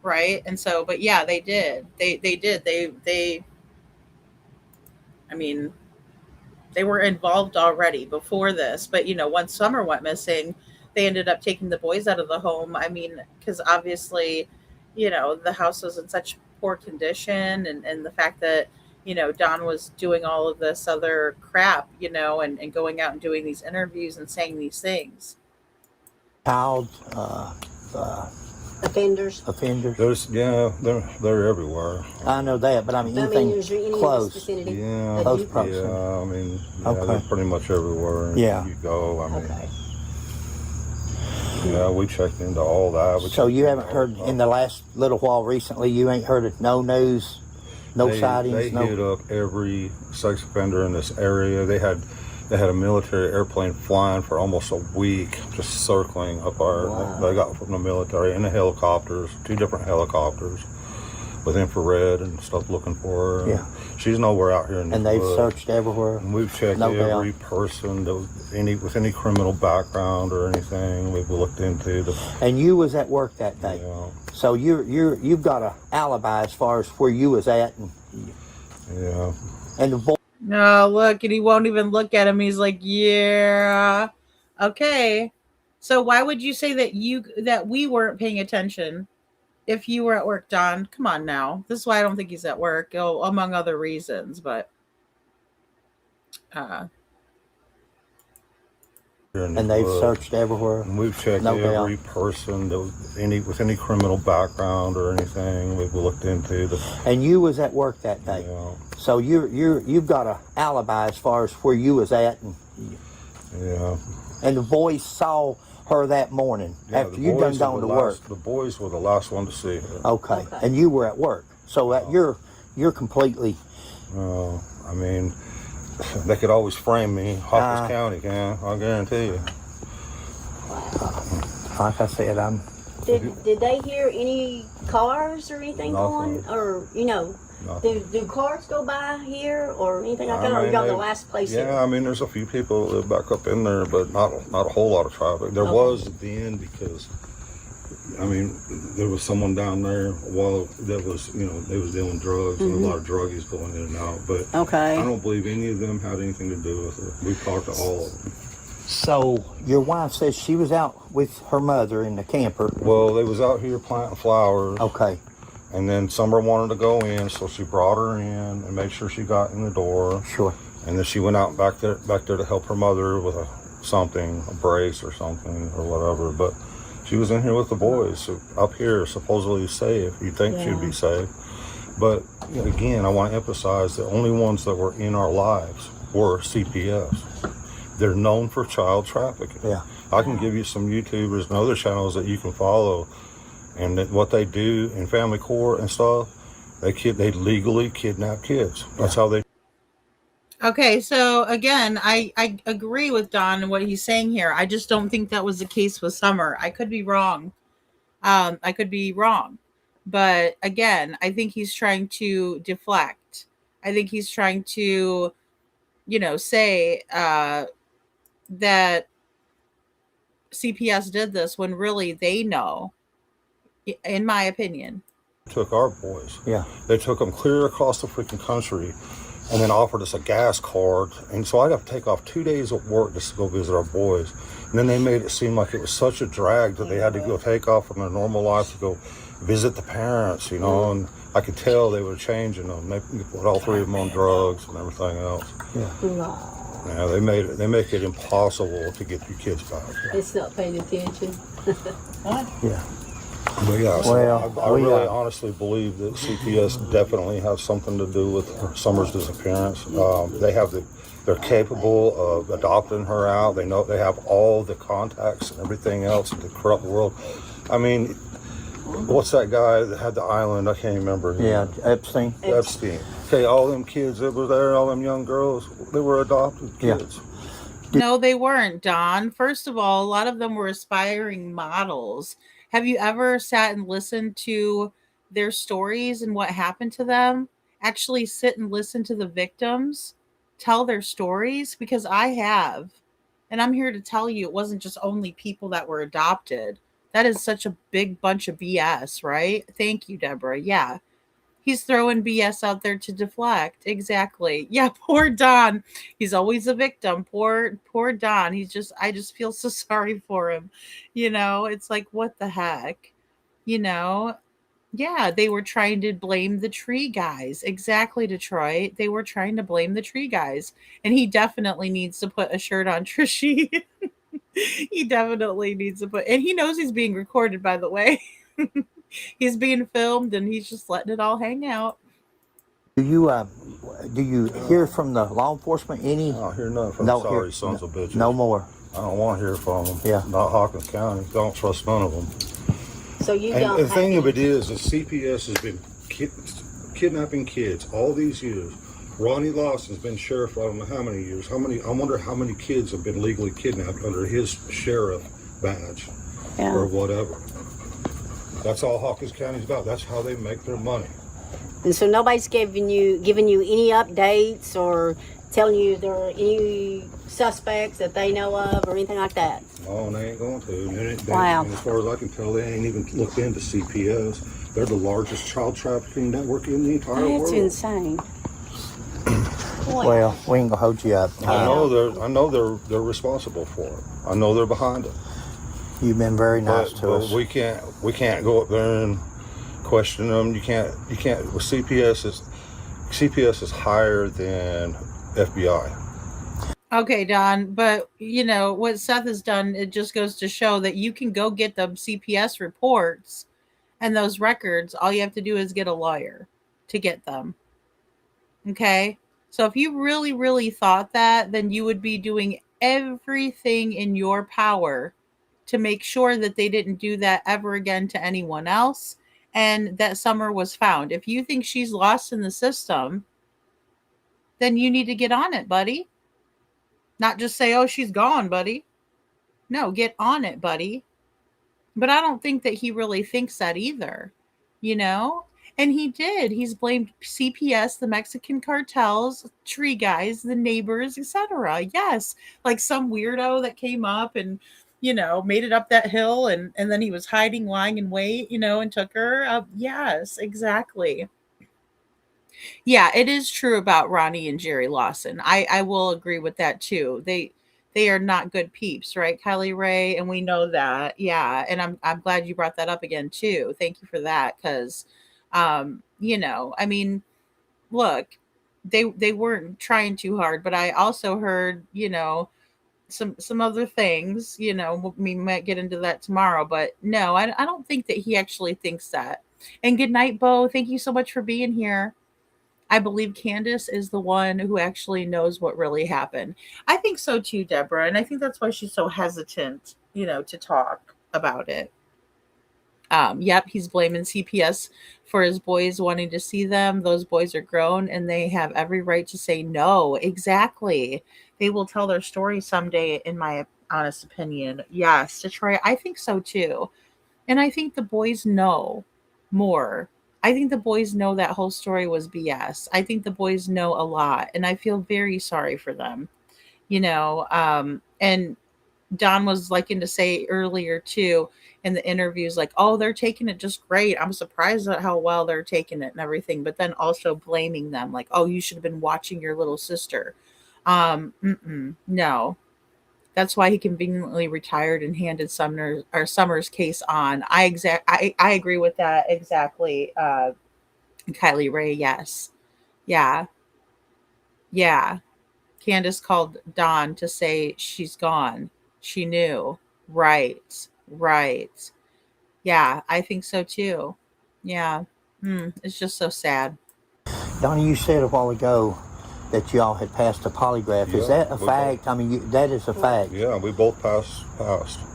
right? And so, but yeah, they did. They did. They. I mean, they were involved already before this, but once Summer went missing, they ended up taking the boys out of the home. I mean, because obviously, the house was in such poor condition, and the fact that Don was doing all of this other crap, and going out and doing these interviews and saying these things. Child Offenders. They're everywhere. I know that, but I mean, I anything mean, is there any in this close. vicinity? Yeah, Close proximity. yeah. I mean, Okay. they're pretty much everywhere. Yeah. You go. I mean, Okay. yeah, we checked into all that. So you haven't heard in the last little while recently? You ain't heard of no news, no sightings, They no. hit up every sex offender in this area. They had a military airplane flying for almost a week, just circling up our. Wow. They got from the military and the helicopters, 2 different helicopters, with infrared and stuff looking for her. Yeah. She's nowhere out here in the And they've woods. searched everywhere. And we've checked No every doubt. person that was with any criminal background or anything. We've looked into the. And you was at work that day, so you've got a alibi as far as where you was at, Yeah. and the boy. No, look, and he won't even look at him. He's like, yeah, okay. So why would you say that we weren't paying attention if you were at work, Don? Come on now. This is why I don't think he's at work, among other reasons. But And they've searched everywhere. And we've checked No every doubt. person that was with any criminal background or anything. We've looked into the. And you was at work that day, so you've got a alibi as far as where you was at, Yeah. and the boys saw her that morning after the you done boys gone were to the work. last- The boys were the last one to see her. Okay. And you were at work, so that you're completely. I mean, they could always frame me. Hawkins County can. I guarantee you. Like I said, I'm. Did they hear any cars or anything Nothing. going, or do cars go by here or anything like I that? Or mean, y'all the they- last place? Yeah, here? I mean, there's a few people that live back up in there, but not a whole lot of traffic. There Okay. was then because, I mean, there was someone down there while that was, they was dealing drugs and a lot of druggies going in and out. But Okay. I don't believe any of them had anything to do with it. We talked to all of them. So your wife says she was out with her mother in the camper. Well, they was out here planting flowers. Okay. And then Summer wanted to go in, so she brought her in and made sure she got in the door. Sure. And then she went out back there to help her mother with a brace or something or whatever. But she was in here with the boys, so up here supposedly safe. You'd think she'd be safe. But again, I want to emphasize the only ones that were in our lives were CPS. They're known for child trafficking. Yeah. I can give you some YouTubers and other channels that you can follow, and that what they do in family court and stuff, they legally kidnap kids. That's how they. okay, so again, I agree with Don and what he's saying here. I just don't think that was the case with Summer. I could be wrong. But again, I think he's trying to deflect. I think he's trying to, say that CPS did this when really they know, in my opinion. Took our boys. Yeah. They took them clear across the freaking country and then offered us a gas card. And so I'd have to take off 2 days of work just to go visit our boys. And then they made it seem like it was such a drag that they had to go take off from their normal life to go visit the parents, and I could tell they were changing them. They put all 3 of them on drugs and everything else. Yeah, they make it impossible to get your kids back. It's not paying attention. Yeah. But yeah, so Well, I really honestly believe that CPS definitely has something to do with Summer's disappearance. They're capable of adopting her out. They know they have all the contacts and everything else in the corrupt world. I mean, what's that guy that had the island? I can't remember. Yeah, Epstein. Okay, all them kids that were there, all them young girls, they were adopted kids. No, they weren't, Don. First of all, a lot of them were aspiring models. Have you ever sat and listened to their stories and what happened to them? Actually sit and listen to the victims tell their stories? Because I have. And I'm here to tell you it wasn't just only people that were adopted. That is such a big bunch of BS, right? Thank you, Deborah. Yeah. He's throwing BS out there to deflect. Exactly. Yeah, poor Don. He's always a victim. Poor Don. I just feel so sorry for him. It's like, what the heck? You know, yeah, they were trying to blame the tree guys. Exactly, Detroit. They were trying to blame the tree guys. And he definitely needs to put a shirt on, Trishy. He definitely needs to and he knows he's being recorded, by the way. He's being filmed and he's just letting it all hang out. Do you hear from the law enforcement any? I don't hear nothing from sorry sons of bitches. No more. I don't want to hear from them. Yeah. Not Hawkins County. Don't trust none of them. So you And don't. the thing of it is, the CPS has been kidnapping kids all these years. Ronnie Lawson's been sheriff, I don't know how many years. I wonder how many kids have been legally kidnapped under his sheriff badge or whatever. That's all Hawkins County's about. That's how they make their money. And so nobody's giving you any updates or telling you there are any suspects that they know of or anything like that. Oh, and they ain't going to. Wow. And as far as I can tell, they ain't even looked into CPS. They're the largest child trafficking network in the entire world. That's insane. Well, we ain't gonna hold you up. I know they're responsible for it. I know they're behind it. You've been very nice to us. We can't go up there and question them. You can't. With CPS is higher than FBI. Okay, Don, but what Seth has done, it just goes to show that you can go get the CPS reports and those records. All you have to do is get a lawyer to get them. Okay? So if you really, really thought that, then you would be doing everything in your power to make sure that they didn't do that ever again to anyone else and that Summer was found. If you think she's lost in the system, then you need to get on it, buddy. Not just say, oh, she's gone, buddy. No, get on it, buddy. But I don't think that he really thinks that either, And he did. He's blamed CPS, the Mexican cartels, tree guys, the neighbors, etc. Yes, like some weirdo that came up and, made it up that hill and then he was hiding, lying in wait, and took her up. Yes, exactly. Yeah, it is true about Ronnie and Jerry Lawson. I will agree with that too. They are not good peeps, right, Kylie Ray? And we know that. Yeah. And I'm glad you brought that up again too. Thank you for that. Because look, they weren't trying too hard, but I also heard, some other things, we might get into that tomorrow, but no, I don't think that he actually thinks that. And good night, Bo. Thank you so much for being here. I believe Candus is the one who actually knows what really happened. I think so too, Deborah. And I think that's why she's so hesitant, to talk about it. Yep, he's blaming CPS for his boys wanting to see them. Those boys are grown and they have every right to say no. Exactly. They will tell their story someday, in my honest opinion. Yes, Detroit, I think so too. And I think the boys know more. I think the boys know that whole story was BS. I think the boys know a lot, and I feel very sorry for them. And Don was liking to say earlier too in the interviews, like, oh, they're taking it just great. I'm surprised at how well they're taking it and everything, but then also blaming them, like, oh, you should have been watching your little sister. No. That's why he conveniently retired and handed Summer's case on. I agree with that exactly. Kylie Ray, yes. Yeah. Candus called Dawn to say she's gone. She knew. Right. Yeah, I think so too. Yeah. It's just so sad. Donnie, you said a while ago that y'all had passed a polygraph. Yeah, is that a fact? I mean, that is a fact. Yeah, we both passed.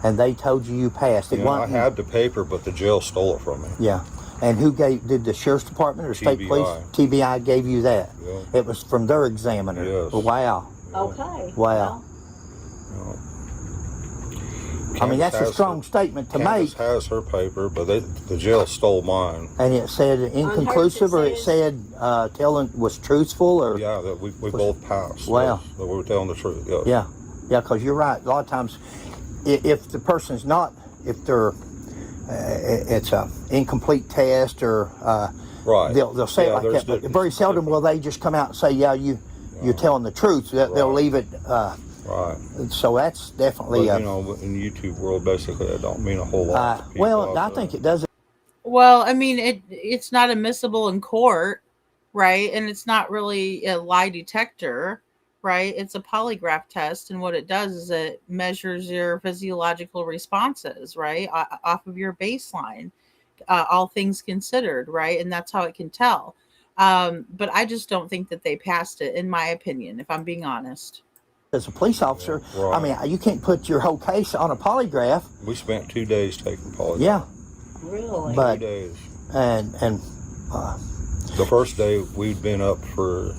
And they told you passed. I had the paper, but the jail stole it from me. Yeah. And did the sheriff's department or state police? TBI gave you that. Yeah. It was from their examiner. Yes. Wow. Okay. Wow. I mean, that's a strong statement to make. Candus has her paper, but the jail stole mine. And it said inconclusive, or it said was truthful, or yeah, that we both passed. Wow. That we were telling the truth. Yes. Yeah, because you're right. A lot of times, if the person's not, if they're it's a incomplete test, or Right. they'll say Yeah, it like that. But very seldom will they just come out and say, "Yeah, you're telling the truth." They'll leave it. Right. So that's definitely. But, in the YouTube world, basically, it don't mean a whole lot. To people well, out I there. think it does. Well, I mean, it's not admissible in court, right? And it's not really a lie detector, right? It's a polygraph test, and what it does is it measures your physiological responses, right, off of your baseline, all things considered, right? And that's how it can tell. But I just don't think that they passed it, in my opinion, if I'm being honest. As a police officer, Right. I mean, you can't put your whole case on a polygraph. We spent 2 days taking polygraph. Yeah. Really? But 2 days. and The first day we'd been up for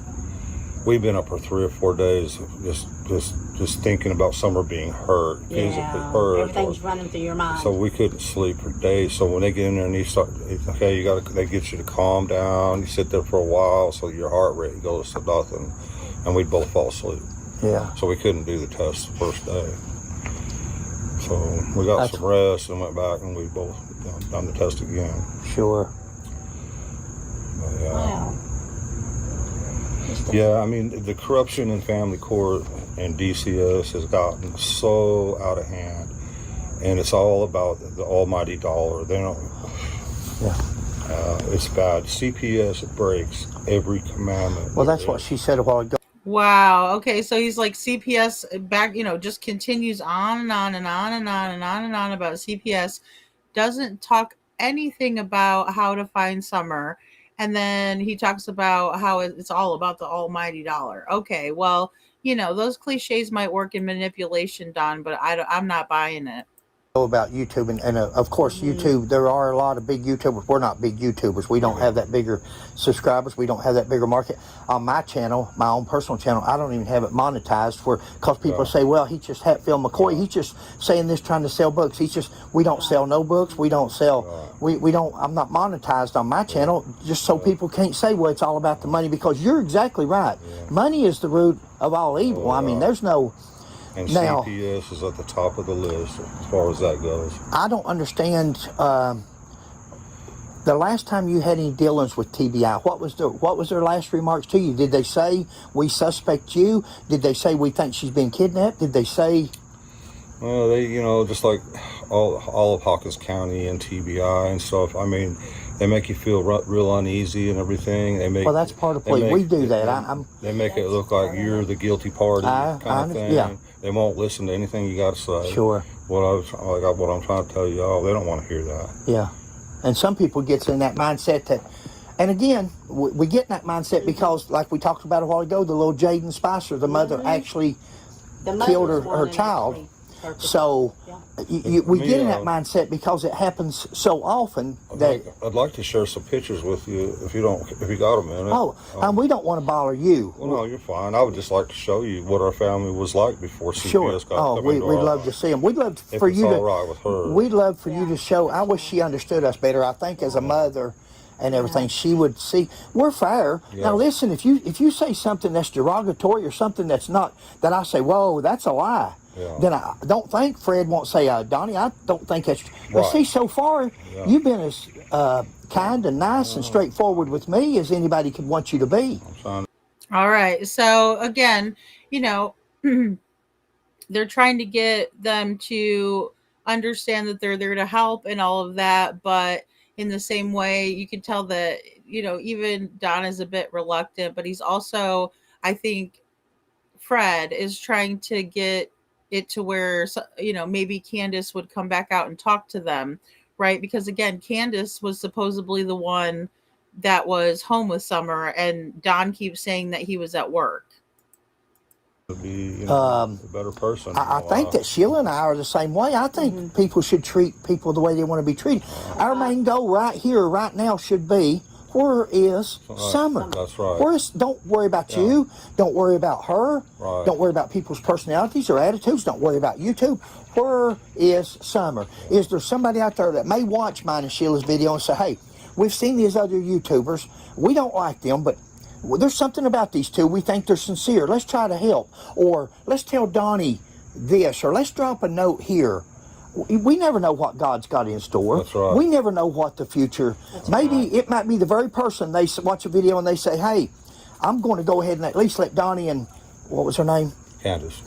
3 or 4 days, just thinking about Summer being hurt, physically hurt. Everything's running through your mind. So we couldn't sleep for days. So when they get in there and they get you to calm down. You sit there for a while, so your heart rate goes to nothing, and we'd both fall asleep. Yeah. So we couldn't do the test the first day. So we got some rest and went back, and we both done the test again. Sure. But, yeah. Wow. Yeah, I mean, the corruption in family court and DCS has gotten so out of hand, and it's all about the almighty dollar. They don't. It's bad. CPS breaks every commandment. Well, that's what she said a while ago. Wow. Okay. So he's like CPS back, just continues on and on and on and on and on and on about CPS, doesn't talk anything about how to find Summer. And then he talks about how it's all about the almighty dollar. Okay. Well, those cliches might work in manipulation, Don, but I'm not buying it. About YouTube, and of course YouTube, there are a lot of big YouTubers. We're not big YouTubers. We don't have that bigger subscribers. We don't have that bigger market. On my channel, my own personal channel, I don't even have it monetized because people say, well, he's just Hatfield McCoy. He's just saying this trying to sell books. We don't sell no books. We don't sell, we don't, I'm not monetized on my channel just so people can't say, well, it's all about the money, because you're exactly right. Money is the root of all evil. I mean, there's no, And now, CPS is at the top of the list as far as that goes. I don't understand. The last time you had any dealings with TBI, what was their last remarks to you? Did they say we suspect you? Did they say we think she's been kidnapped? Did they say? Well, they, just like all of Hawkins County and TBI and stuff. I mean, they make you feel real uneasy and everything. Well, that's part of police. We do that. They make it look like you're the guilty party kind of thing. Yeah. They won't listen to anything you got to say. Sure. What I'm trying to tell y'all, they don't want to hear that. Yeah. And some people get in that mindset that, and again, we get in that mindset because, like we talked about a while ago, the little Jaden Spicer, the mother actually killed her child. So we get in that mindset because it happens so often that I'd like to share some pictures with you if you got a minute. and we don't want to bother you. Well, no, you're fine. I would just like to show you what our family was like before CPS Sure. got We'd love to see them. We'd love for you to. All right with her. We'd love for you to show. I wish she understood us better. I think as a mother and everything, she would see we're fair. Yeah. Now listen, if you say something that's derogatory or something that's not, that I say, whoa, that's a lie. Yeah. Then I don't think Fred won't say, Donnie, I don't think that's. But Right. see, so far Yeah. you've been as kind and nice and straightforward with me as anybody could want you to be. All right. So again, they're trying to get them to understand that they're there to help and all of that. But in the same way, you can tell that, even Don is a bit reluctant, but he's also, I think, Fred is trying to get it to where, maybe Candus would come back out and talk to them, right? Because again, Candus was supposedly the one that was home with Summer, and Don keeps saying that he was at work. To be a better person. I think that Sheila and I are the same way. I think people should treat people the way they want to be treated. Our main goal right here, right now, should be, where is Summer? That's right. Don't worry about you. Don't worry about her. Right. Don't worry about people's personalities or attitudes. Don't worry about YouTube. Where is Summer? Is there somebody out there that may watch mine and Sheila's video and say, hey, we've seen these other YouTubers. We don't like them, but there's something about these two. We think they're sincere. Let's try to help. Or let's tell Donnie this, or let's drop a note here. We never know what God's got in store. That's right. We never know what the future. Maybe it might be the very person they watch a video and they say, "Hey, I'm going to go ahead and at least let Donnie and what was her name? Candus.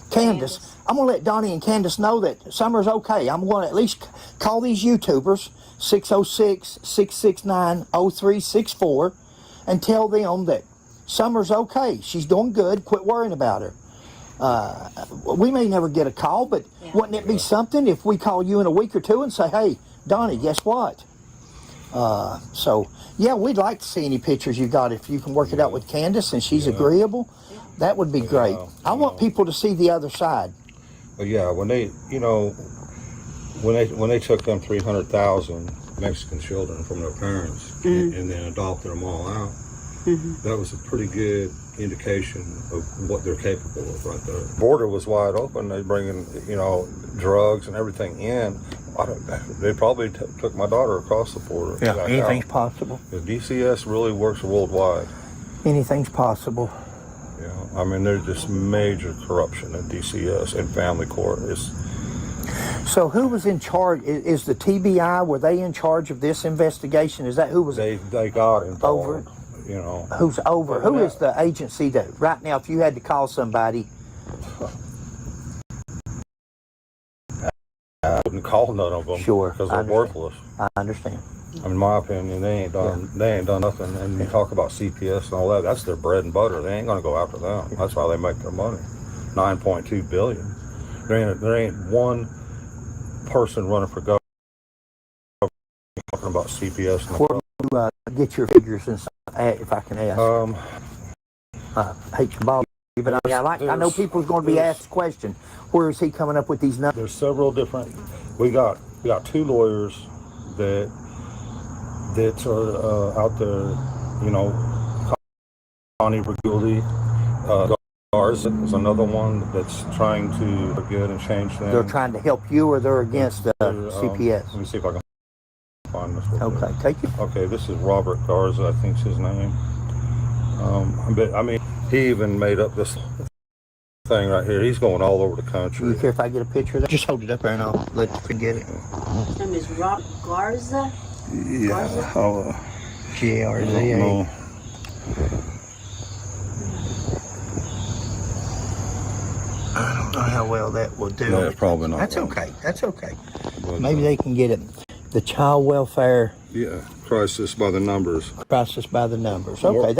I'm going to let Donnie and Candus know that summer's okay. I'm going to at least call these YouTubers 606-669-0364 and tell them that summer's okay. She's doing good. Quit worrying about her." We may never get a call, but wouldn't it be something if we call you in a week or two and say, "Hey, Donnie, guess what?" So, yeah, we'd like to see any pictures you got. If you can work it out with Candus and she's agreeable, that would be great. I want people to see the other side. But yeah, when they, when they took them 300,000 Mexican children from their parents and then adopted them all out, that was a pretty good indication of what they're capable of right there. Border was wide open. They bringing, drugs and everything in. They probably took my daughter across the border. Yeah, anything's possible. The DCS really works worldwide. Anything's possible. Yeah, I mean, there's just major corruption in DCS and family court. So who was in charge? Is the TBI, were they in charge of this investigation? Is that who was? They got involved. Who's over? Who is the agency that right now, if you had to call somebody? I wouldn't call none of them. Sure, because they're worthless. I understand. In my opinion, they ain't done nothing. And you talk about CPS and all that, that's their bread and butter. They ain't gonna go after them. That's how they make their money. 9.2 billion. There ain't one person running for government talking about CPS. Before you get your figures and if I can ask. I hate to bother you, but I know people's going to be asked the question, where is he coming up with these numbers? There's several different. We got two lawyers that are out there. Connie Reguli, Garza is another one that's trying to get and change things. They're trying to help you, or they're against CPS? Let me see if I can find this. Okay, take it. Okay, this is Robert Garza, I think's his name. But I mean, he even made up this thing right here. He's going all over the country. You care if I get a picture of that? Just hold it up there and I'll let you forget it. His name is Robert Garza. Yeah. G-A-R-Z-A. I don't know how well that will do. No, it's probably not. That's well. okay. That's okay. But, maybe they can get it. The child welfare. Yeah, crisis by the numbers. Crisis by the numbers. Okay.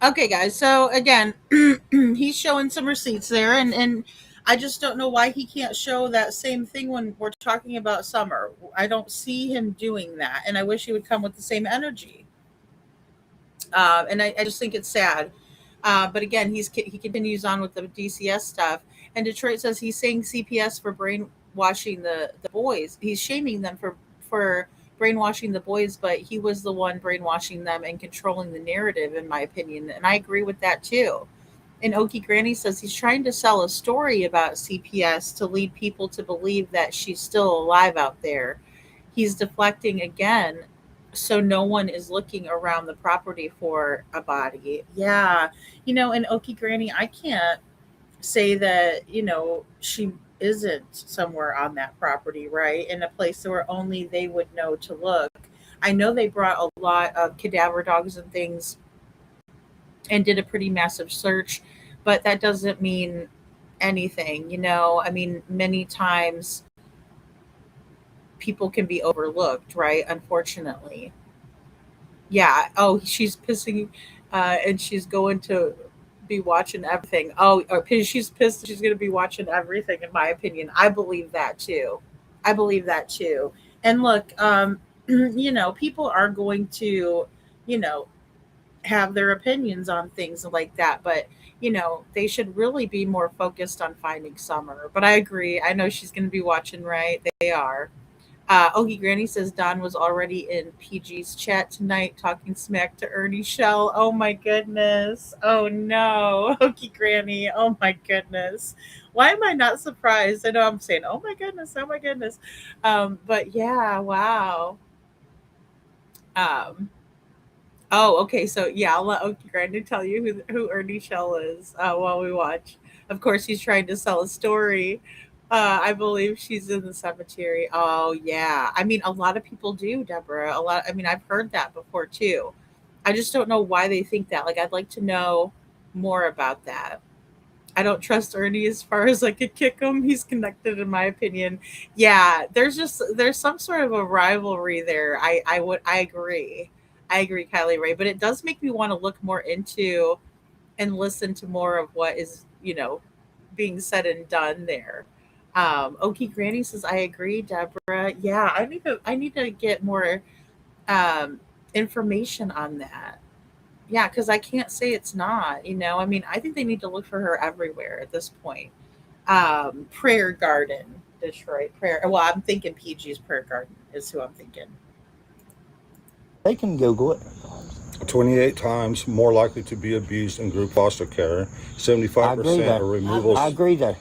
Okay, guys. So again, he's showing some receipts there, and I just don't know why he can't show that same thing when we're talking about summer. I don't see him doing that, and I wish he would come with the same energy. And I just think it's sad. But again, he continues on with the DCS stuff. And Detroit says he's saying CPS for brainwashing the boys. He's shaming them for brainwashing the boys, but he was the one brainwashing them and controlling the narrative, in my opinion. And I agree with that too. And Okie Granny says he's trying to sell a story about CPS to lead people to believe that she's still alive out there. He's deflecting again, so no one is looking around the property for a body. Yeah. And Okie Granny, I can't say that, she isn't somewhere on that property, right? In a place where only they would know to look. I know they brought a lot of cadaver dogs and things and did a pretty massive search, but that doesn't mean anything, I mean, many times people can be overlooked, right? Unfortunately. Yeah. Oh, she's pissing, and she's going to be watching everything. Oh, or she's pissed. She's going to be watching everything. In my opinion, I believe that too. And look, people are going to, have their opinions on things like that, but they should really be more focused on finding Summer. But I agree. I know she's going to be watching, right? They are. Ogie Granny says Don was already in PG's chat tonight talking smack to Ernie Shell. Oh my goodness. Oh no. Ogie Granny. Oh my goodness. Why am I not surprised? I know I'm saying, oh my goodness. But yeah, wow. Oh, okay. So yeah, I'll let Okie Granny tell you who Ernie Shell is while we watch. Of course, he's trying to sell a story. I believe she's in the cemetery. Oh yeah. I mean, a lot of people do, Deborah. A lot. I mean, I've heard that before too. I just don't know why they think that. Like, I'd like to know more about that. I don't trust Ernie as far as I could kick him. He's connected, in my opinion. Yeah, there's some sort of a rivalry there. I agree. I agree, Kylie Ray. But it does make me want to look more into and listen to more of what is being said and done there. Okie Granny says, "I agree, Deborah. Yeah, I need to get more information on that. Yeah, because I can't say it's not. I mean, I think they need to look for her everywhere at this point. Prayer Garden, Detroit Prayer. Well, I'm thinking PG's Prayer Garden is who I'm thinking. They can Google it. 28 times more likely to be abused in group foster care. 75% of removals. I agree there.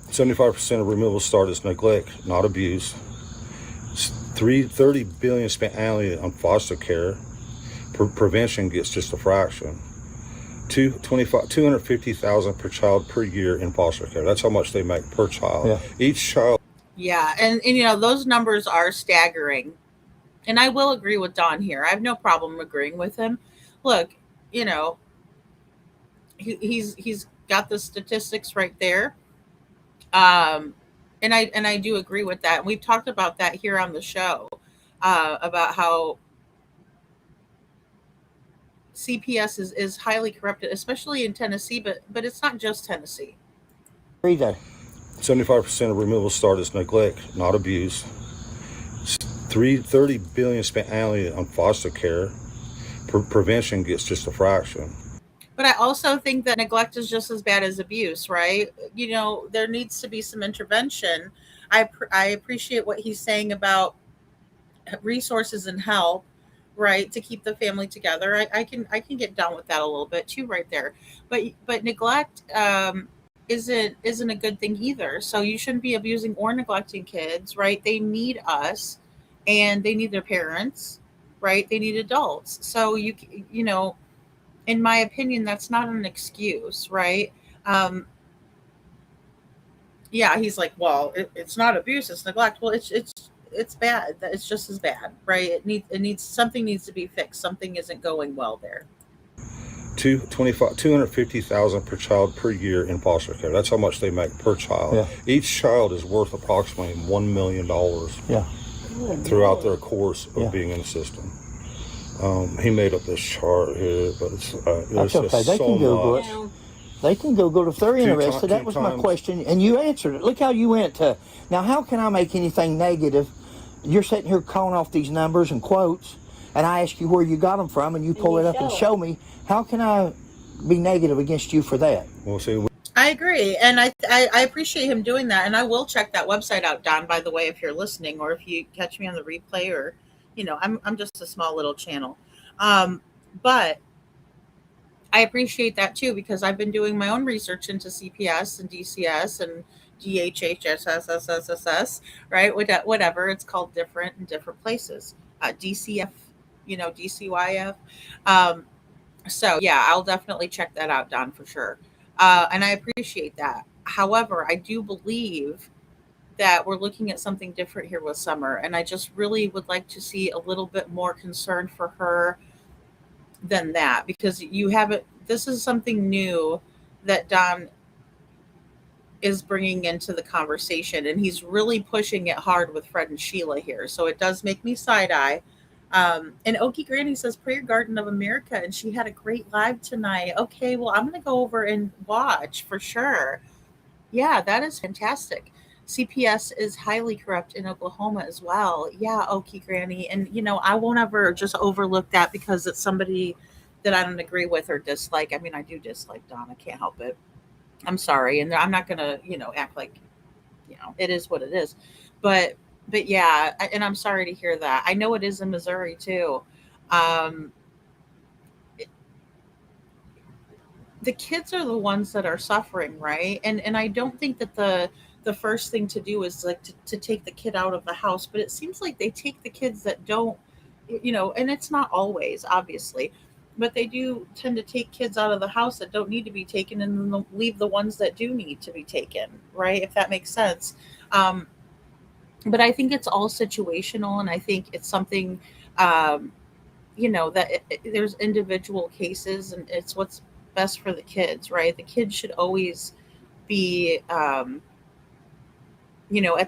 75% of removals start as neglect, not abuse. 30 billion spent annually on foster care. Prevention gets just a fraction. 250,000 per child per year in foster care. That's how much they make per child. Yeah. Each child. Yeah, and those numbers are staggering. And I will agree with Don here. I have no problem agreeing with him. Look, you know, he's got the statistics right there. And I do agree with that. And we've talked about that here on the show, about how CPS is highly corrupted, especially in Tennessee, but it's not just Tennessee. Agree there. 75% of removals start as neglect, not abuse. 30 billion spent annually on foster care. Prevention gets just a fraction. But I also think that neglect is just as bad as abuse, right? There needs to be some intervention. I appreciate what he's saying about resources and help, right, to keep the family together. I can get down with that a little bit too, right there. But neglect isn't a good thing either. So you shouldn't be abusing or neglecting kids, right? They need us, and they need their parents, right? They need adults. So in my opinion, that's not an excuse, right? Um, yeah, he's like, well, it's not abuse, it's neglect. Well, it's bad. It's just as bad, right? It needs something needs to be fixed. Something isn't going well there. 250,000 per child per year in foster care. That's how much they make per child. Yeah. Each child is worth approximately $1 million Yeah. throughout their course of Yeah. being in the system. He made up this chart here, but it's That's okay. just They so can Google much. it. They can Google it if they're interested. That was my question, and you answered it. Look how you went to. Now, how can I make anything negative? You're sitting here calling off these numbers and quotes, and I ask you where you got them from, and you pull it up and show me. How can I be negative against you for that? We'll see. I agree, and I appreciate him doing that, and I will check that website out, Don. By the way, if you're listening, or if you catch me on the replay, or I'm just a small little channel, but I appreciate that too, because I've been doing my own research into CPS and DCS and DHHSSSSS, right? Whatever it's called, different in different places. DCF, DCYF. So yeah, I'll definitely check that out, Don, for sure. And I appreciate that. However, I do believe that we're looking at something different here with Summer, and I just really would like to see a little bit more concern for her than that, because you haven't. This is something new that Don is bringing into the conversation, and he's really pushing it hard with Fred and Sheila here. So it does make me side eye. And Okie Granny says Prayer Garden of America, and she had a great live tonight. Okay, well, I'm going to go over and watch for sure. Yeah, that is fantastic. CPS is highly corrupt in Oklahoma as well. Yeah, Okie Granny. And, I won't ever just overlook that because it's somebody that I don't agree with or dislike. I mean, I do dislike Don. I can't help it. I'm sorry. And I'm not going to, act like, it is what it is. But yeah, and I'm sorry to hear that. I know it is in Missouri too. Um, the kids are the ones that are suffering, right? And I don't think that the first thing to do is like to take the kid out of the house, but it seems like they take the kids that don't, and it's not always, obviously, but they do tend to take kids out of the house that don't need to be taken and then they'll leave the ones that do need to be taken, right? If that makes sense. Um, but I think it's all situational, and I think it's something, um, that there's individual cases, and it's what's best for the kids, right? The kids should always be, at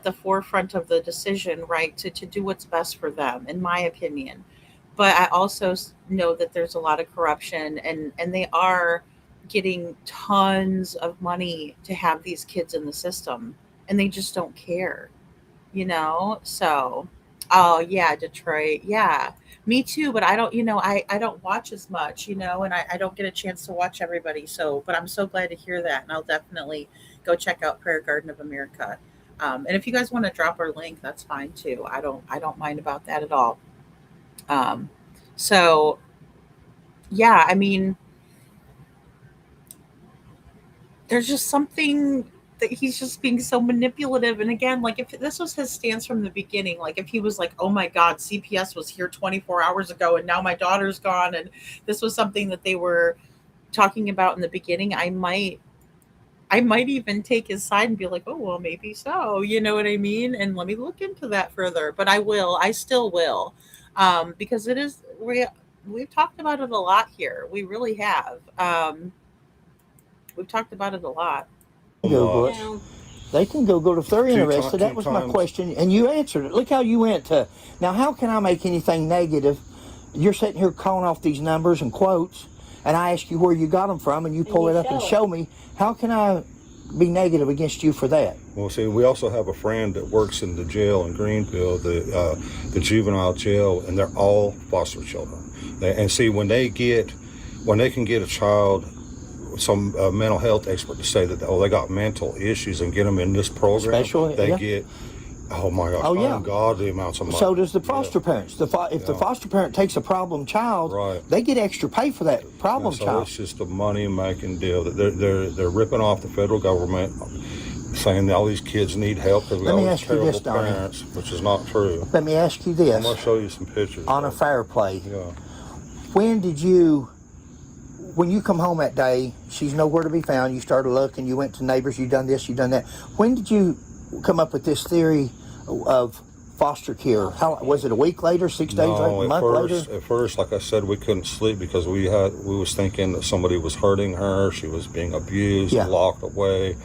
the forefront of the decision, right? To do what's best for them, in my opinion. But I also know that there's a lot of corruption, and they are getting tons of money to have these kids in the system, and they just don't care, so. Oh yeah, Detroit, yeah, me too, but I don't, I don't watch as much, and I don't get a chance to watch everybody, so, but I'm so glad to hear that, and I'll definitely go check out Prayer Garden of America. And if you guys want to drop our link, that's fine too. I don't mind about that at all. um, so yeah, I mean, there's just something that he's just being so manipulative. And again, like, if this was his stance from the beginning, like if he was like, oh my God, CPS was here 24 hours ago and now my daughter's gone, and this was something that they were talking about in the beginning, I might even take his side and be like, oh, well, maybe so. You know what I mean? And let me look into that further. But I still will. Because it is, we've talked about it a lot here. We really have. We've talked about it a lot. Google it. They can Google it if they're interested. That was my question, and you answered it. Look how you went to. Now, how can I make anything negative? You're sitting here calling off these numbers and quotes, and I ask you where you got them from, and you pull it up and show me. How can I be negative against you for that? Well, see, we also have a friend that works in the jail in Greenville, the juvenile jail, and they're all foster children. And see, when they can get a child, some mental health expert to say that, oh, they got mental issues and get them in this program, they get, oh my gosh, ungodly amounts of money. So does the foster parents. If the foster parent takes a problem child, they get extra pay for that problem child. It's just a money making deal. They're ripping off the federal government, saying that all these kids need help because we got these terrible parents, which is not true. Let me ask you this. I'm going to show you some pictures. On a fair play. Yeah. When you come home that day, she's nowhere to be found. You started looking, you went to neighbors, you done this, you done that. When did you come up with this theory of foster care? How was it? A week later, 6 days later, a month later? At first, like I said, we couldn't sleep because we was thinking that somebody was hurting her. She was being abused, locked away,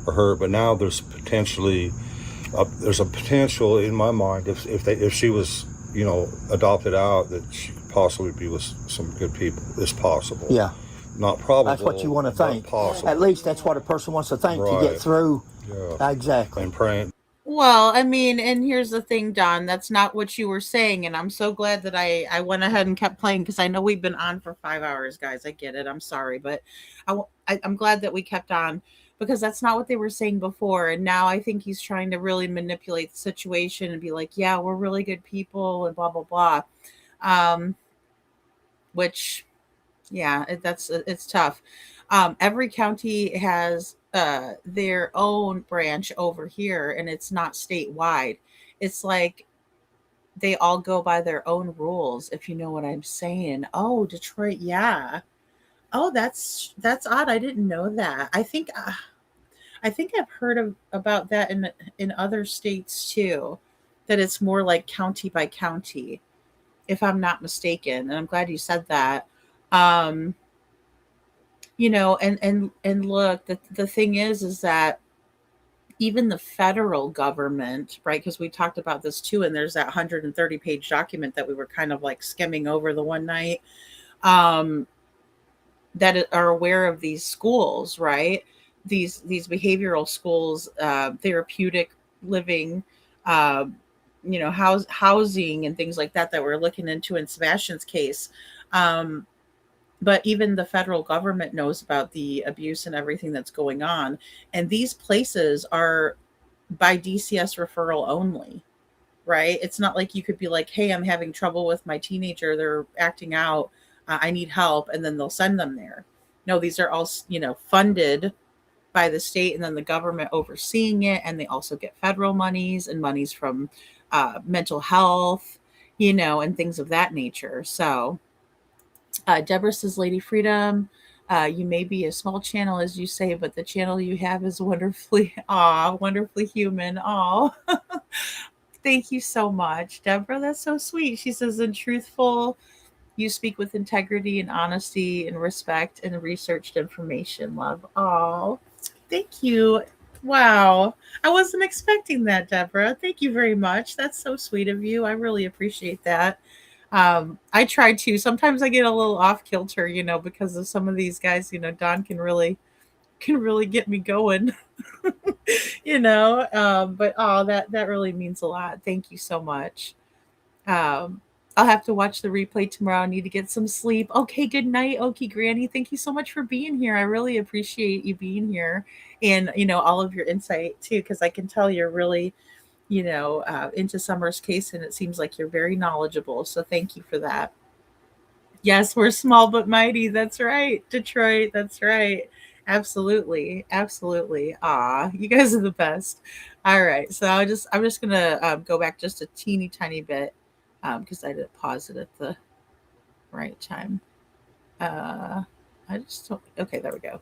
or hurt. But now there's a potential in my mind if she was adopted out, that she could possibly be with some good people. It's possible. Yeah. Not probable. That's what you want to think. Possible. At least that's what a person wants to think to get through. Yeah. Exactly. And praying. Well, I mean, and here's the thing, Don, that's not what you were saying. And I'm so glad that I went ahead and kept playing, because I know we've been on for 5 hours, guys. I get it. I'm sorry. But I'm glad that we kept on, because that's not what they were saying before. And now I think he's trying to really manipulate the situation and be like, yeah, we're really good people and blah, blah, blah. Which, yeah, it's tough. Every county has their own branch over here, and it's not statewide. It's like they all go by their own rules, if you know what I'm saying. Oh, Detroit, yeah. Oh, that's odd. I didn't know that. I think I've heard about that in other states too, that it's more like county by county, if I'm not mistaken. And I'm glad you said that. Um, and look, the thing is that even the federal government, right? Because we talked about this too, and there's that 130-page document that we were kind of like skimming over the one night, that are aware of these schools, right? These behavioral schools, therapeutic living, housing and things like that we're looking into in Sebastian's case. But even the federal government knows about the abuse and everything that's going on. And these places are by DCS referral only, right? It's not like you could be like, hey, I'm having trouble with my teenager. They're acting out. I need help. And then they'll send them there. No, these are all, funded by the state and then the government overseeing it. And they also get federal monies and monies from mental health, and things of that nature. So Deborah says, Lady Freedom, you may be a small channel, as you say, but the channel you have is wonderfully, wonderfully human. Thank you so much, Deborah. That's so sweet. She says, and truthful, you speak with integrity and honesty and respect and researched information, love. Oh, thank you. Wow. I wasn't expecting that, Deborah. Thank you very much. That's so sweet of you. I really appreciate that. I try to. Sometimes I get a little off kilter, because of some of these guys. Don can really get me going. But that really means a lot. Thank you so much. Um, I'll have to watch the replay tomorrow. I need to get some sleep. Okay, good night, Okie Granny. Thank you so much for being here. I really appreciate you being here and all of your insight too, because I can tell you're really into Summer's case, and it seems like you're very knowledgeable. So thank you for that. Yes, we're small but mighty. That's right, Detroit. That's right. Absolutely, absolutely. You guys are the best. All right, so I'm just gonna go back just a teeny tiny bit because I didn't pause it at the right time. I just don't. Okay, there we go.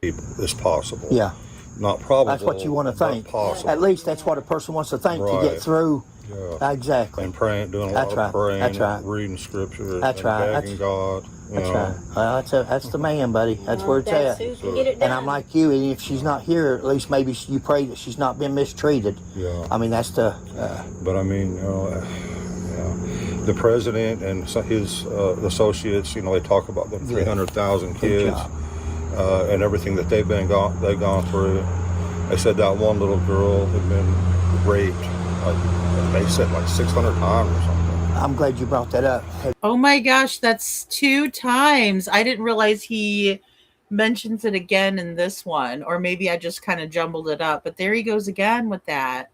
Is possible. Yeah. Not probable. That's what you want to but think. Possible. At least that's what a person wants to think to Right. get through. Yeah. Exactly. And praying, doing a That's lot right. of praying, That's right. reading scripture, That's and right. begging God. That's right. Well, that's the man, buddy. That's where it's That's at. who can get it done. And I'm like you, and if she's not here, at least maybe you pray that she's not been mistreated. Yeah. I mean, that's the. But I mean, the president and his associates, they talk about them 300,000 kids and everything that they've gone through. They said that one little girl had been raped. They said like 600 times or something. I'm glad you brought that up. Oh my gosh, that's 2 times. I didn't realize he mentions it again in this one, or maybe I just kind of jumbled it up. But there he goes again with that.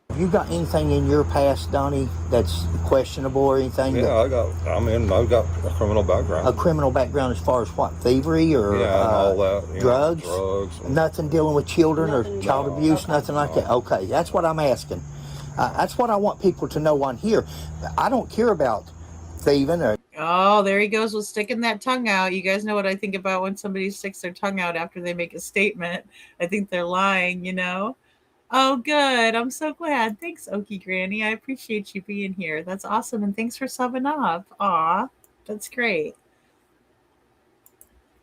Have you got anything in your past, Donnie, that's questionable or anything? Yeah, I've got a criminal background. A criminal background as far as what, thievery or and all that, drugs? Drugs. Nothing dealing with children or child abuse, nothing like that? Okay, that's what I'm asking. That's what I want people to know on here. I don't care about thieving or... Oh, there he goes with sticking that tongue out. You guys know what I think about when somebody sticks their tongue out after they make a statement. I think they're lying, Oh, good. I'm so glad. Thanks, Okie Granny. I appreciate you being here. That's awesome. And thanks for subbing up. Aw, that's great.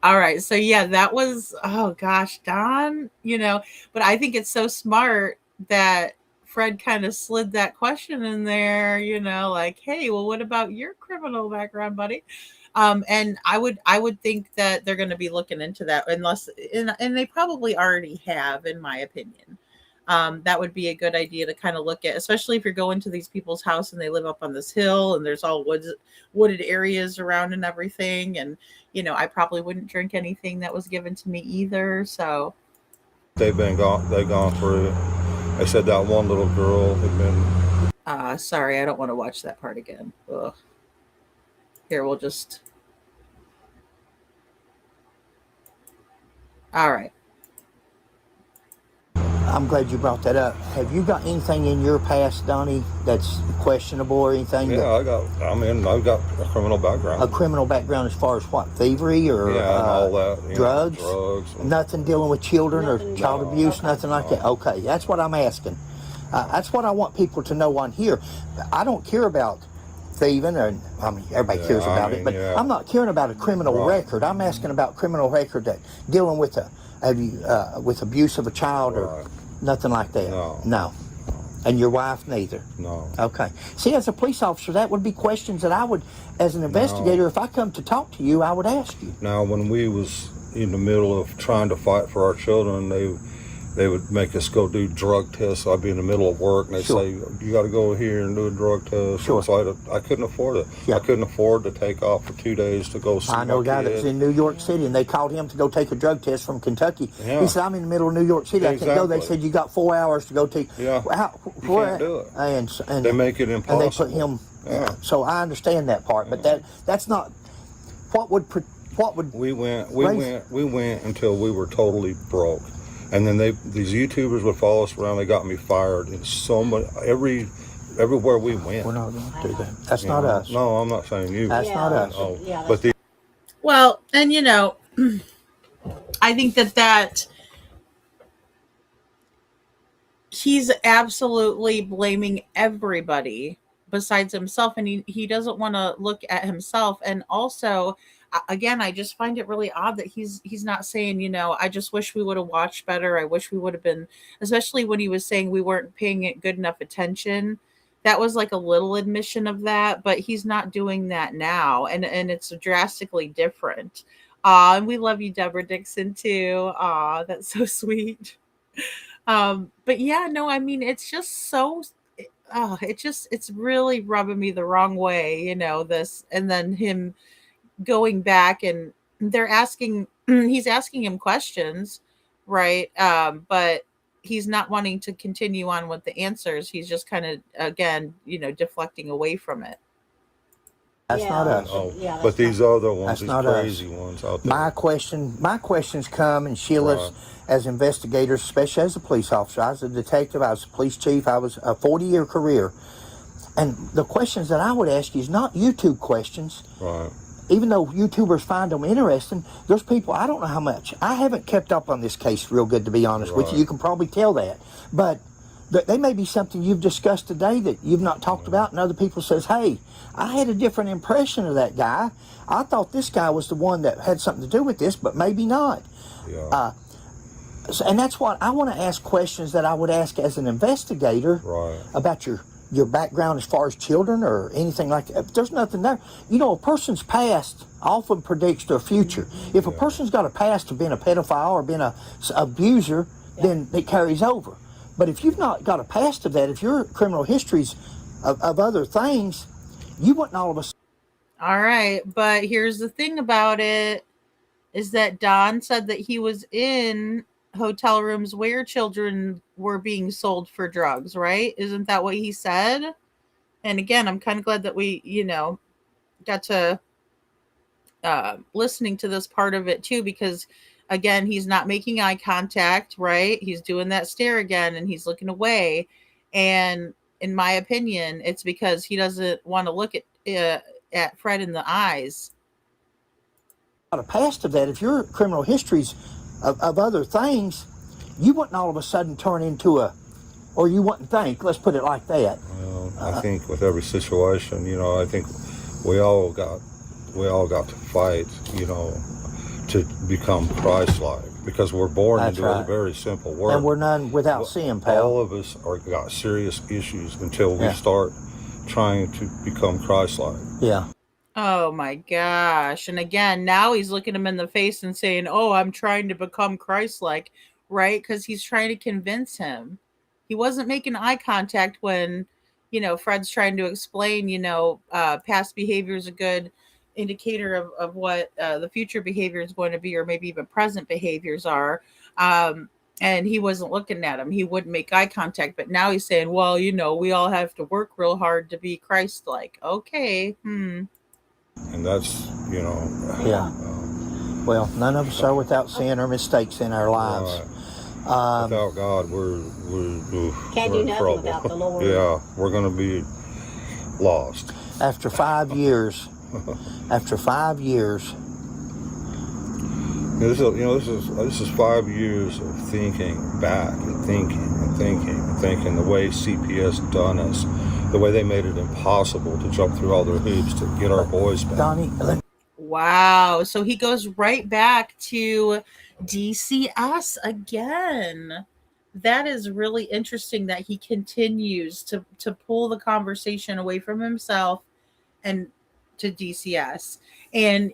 All right. So, yeah, that was, oh, gosh, Don, but I think it's so smart that Fred kind of slid that question in there, like, hey, well, what about your criminal background, buddy? And I would think that they're going to be looking into that and they probably already have, in my opinion. That would be a good idea to kind of look at, especially if you're going to these people's house and they live up on this hill and there's all wooded areas around and everything. And, I probably wouldn't drink anything that was given to me either. So They've gone through. They said that one little girl had been. Sorry, I don't want to watch that part again. Ugh. Here, we'll just. All right. I'm glad you brought that up. Have you got anything in your past, Donnie, that's questionable or anything? Yeah, I've got a criminal background. A criminal background as far as what, thievery or and all that, drugs? Drugs. Nothing dealing with children or child abuse, nothing like that? Okay, that's what I'm asking. That's what I want people to know on here. I don't care about thieving, or everybody cares about it, but I'm not caring about a criminal record. I'm asking about criminal record that dealing with with abuse of a child or nothing like that. No. And your wife neither? No. Okay. See, as a police officer, that would be questions that I would, as an investigator, if I come to talk to you, I would ask you. Now, when we was in the middle of trying to fight for our children, they would make us go do drug tests. I'd be in the middle of work, and they'd say, you got to go here and do a drug test. Sure. So I couldn't afford it. I couldn't afford to take off for 2 days to go see I know a guy that was in New York City, and they called him to go take a drug test from Kentucky. Yeah. He said, I'm in the middle of New York City. I can't go. They said, you got 4 hours to go take. Yeah. You can't do it. And they make it impossible. And they put him. Yeah. So I understand that part, but that's not what would. We went until we were totally broke. And then these YouTubers would follow us around. They got me fired. And so much, every everywhere we went. We're not going to do that. That's You not know? us. No, I'm not saying you. That's not us. Oh, Yeah, but the Well, and I think that he's absolutely blaming everybody besides himself, and he doesn't want to look at himself. And also, again, I just find it really odd that he's not saying, I just wish we would have watched better. I wish we would have been, especially when he was saying we weren't paying it good enough attention. That was like a little admission of that, but he's not doing that now, and it's drastically different. And we love you, Deborah Dixon, too. That's so sweet. But yeah, no, I mean, it's just so, it's really rubbing me the wrong way, this, and then him going back and they're asking, he's asking him questions, right? But he's not wanting to continue on with the answers. He's just kind of, again, deflecting away from it. That's not us. oh, but these other ones, That's these not crazy us. ones out there. My questions come, and Sheila's as investigators, especially as a police officer. I was a detective. I was a police chief. I was a 40-year career. And the questions that I would ask you is not YouTube questions. Right. Even though YouTubers find them interesting, there's people, I don't know how much. I haven't kept up on this case real good, to be honest with you. You can probably tell that. But they may be something you've discussed today that you've not talked about, and other people says, hey, I had a different impression of that guy. I thought this guy was the one that had something to do with this, but maybe not. Yeah. And that's what I want to ask questions that I would ask as an investigator about your background as far as children or anything like that. If there's nothing there. A person's past often predicts their future. If a person's got a past of being a pedophile or being an abuser, then it carries over. But if you've not got a past of that, if your criminal history's of other things, you wouldn't all of a sudden. All right. But here's the thing about it is that Don said that he was in hotel rooms where children were being sold for drugs, right? Isn't that what he said? And again, I'm kind of glad that we, got to listening to this part of it too, because again, he's not making eye contact, right? He's doing that stare again and he's looking away. And in my opinion, it's because he doesn't want to look at Fred in the eyes. A past of that, if your criminal history's of other things, you wouldn't all of a sudden turn into or you wouldn't think, let's put it like that. Well, I think with every situation, I think we all got to fight, to become Christ-like, because we're born into a very simple world. And we're none without sin, pal. All of us got serious issues until we start trying to become Christ-like. Yeah. Oh my gosh. And again, now he's looking him in the face and saying, oh, I'm trying to become Christ-like, right? Because he's trying to convince him. He wasn't making eye contact when, Fred's trying to explain, past behavior is a good indicator of what the future behavior is going to be, or maybe even present behaviors are. And he wasn't looking at him. He wouldn't make eye contact. But now he's saying, well, we all have to work real hard to be Christ-like. Okay. And that's, Yeah. Well, none of us are without sin or mistakes in our lives. Without God, we're Can't we're do in nothing trouble. without the Lord. Yeah, we're going to be lost. After 5 years, This is 5 years of thinking back and thinking the way CPS done us, the way they made it impossible to jump through all their hoops to get our boys back. Donnie, Wow. So he goes right back to DCS again. That is really interesting that he continues to pull the conversation away from himself and to DCS. And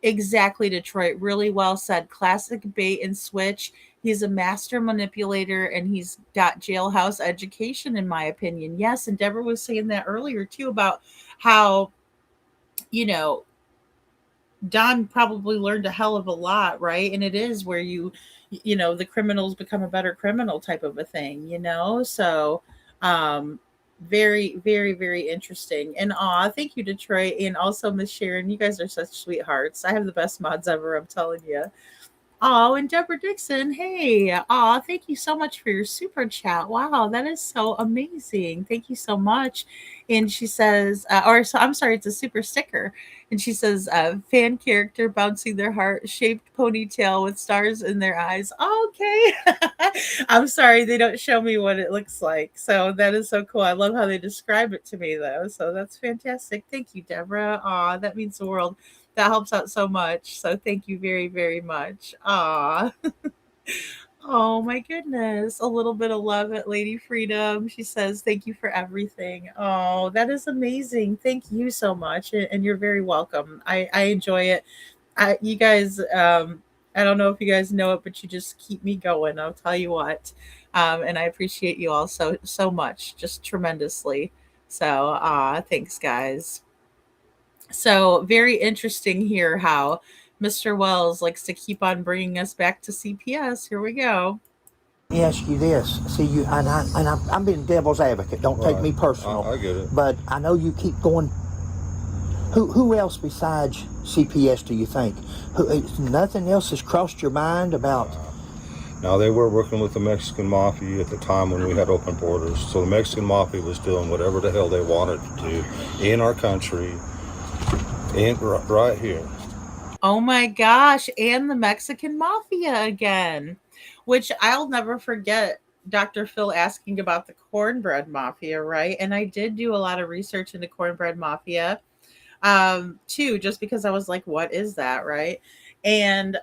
exactly, Detroit. Really well said. Classic bait and switch. He's a master manipulator and he's got jailhouse education, in my opinion. Yes. And Deborah was saying that earlier too about how, Don probably learned a hell of a lot, right? And it is where the criminals become a better criminal type of a thing, So very, very, very interesting. And thank you, Detroit. And also Miss Sharon, you guys are such sweethearts. I have the best mods ever, I'm telling you. Oh, and Deborah Dixon, hey, thank you so much for your super chat. Wow, that is so amazing. Thank you so much. And she says, I'm sorry, it's a super sticker. And she says, fan character bouncing their heart shaped ponytail with stars in their eyes. Okay. I'm sorry, they don't show me what it looks like. So that is so cool. I love how they describe it to me, though. So that's fantastic. Thank you, Deborah. Aw, that means the world. That helps out so much. So thank you very, very much. Aw. Oh my goodness. A little bit of love at Lady Freedom. She says, thank you for everything. Oh, that is amazing. Thank you so much. And you're very welcome. I enjoy it. You guys, I don't know if you guys know it, but you just keep me going. I'll tell you what. And I appreciate you all so much, just tremendously. So thanks guys. So very interesting here how Mr. Wells likes to keep on bringing us back to CPS. Here we go. Let me ask you this. See, I'm being devil's advocate. Don't take me personal. I get it. But I know you keep going. Who else besides CPS do you think? Nothing else has crossed your mind about? Now, they were working with the Mexican Mafia at the time when we had open borders. So the Mexican Mafia was doing whatever the hell they wanted to do in our country, right here. Oh my gosh. And the Mexican Mafia again, which I'll never forget. Dr. Phil asking about the cornbread mafia, right? And I did do a lot of research into cornbread mafia too, just because I was like, what is that, right? And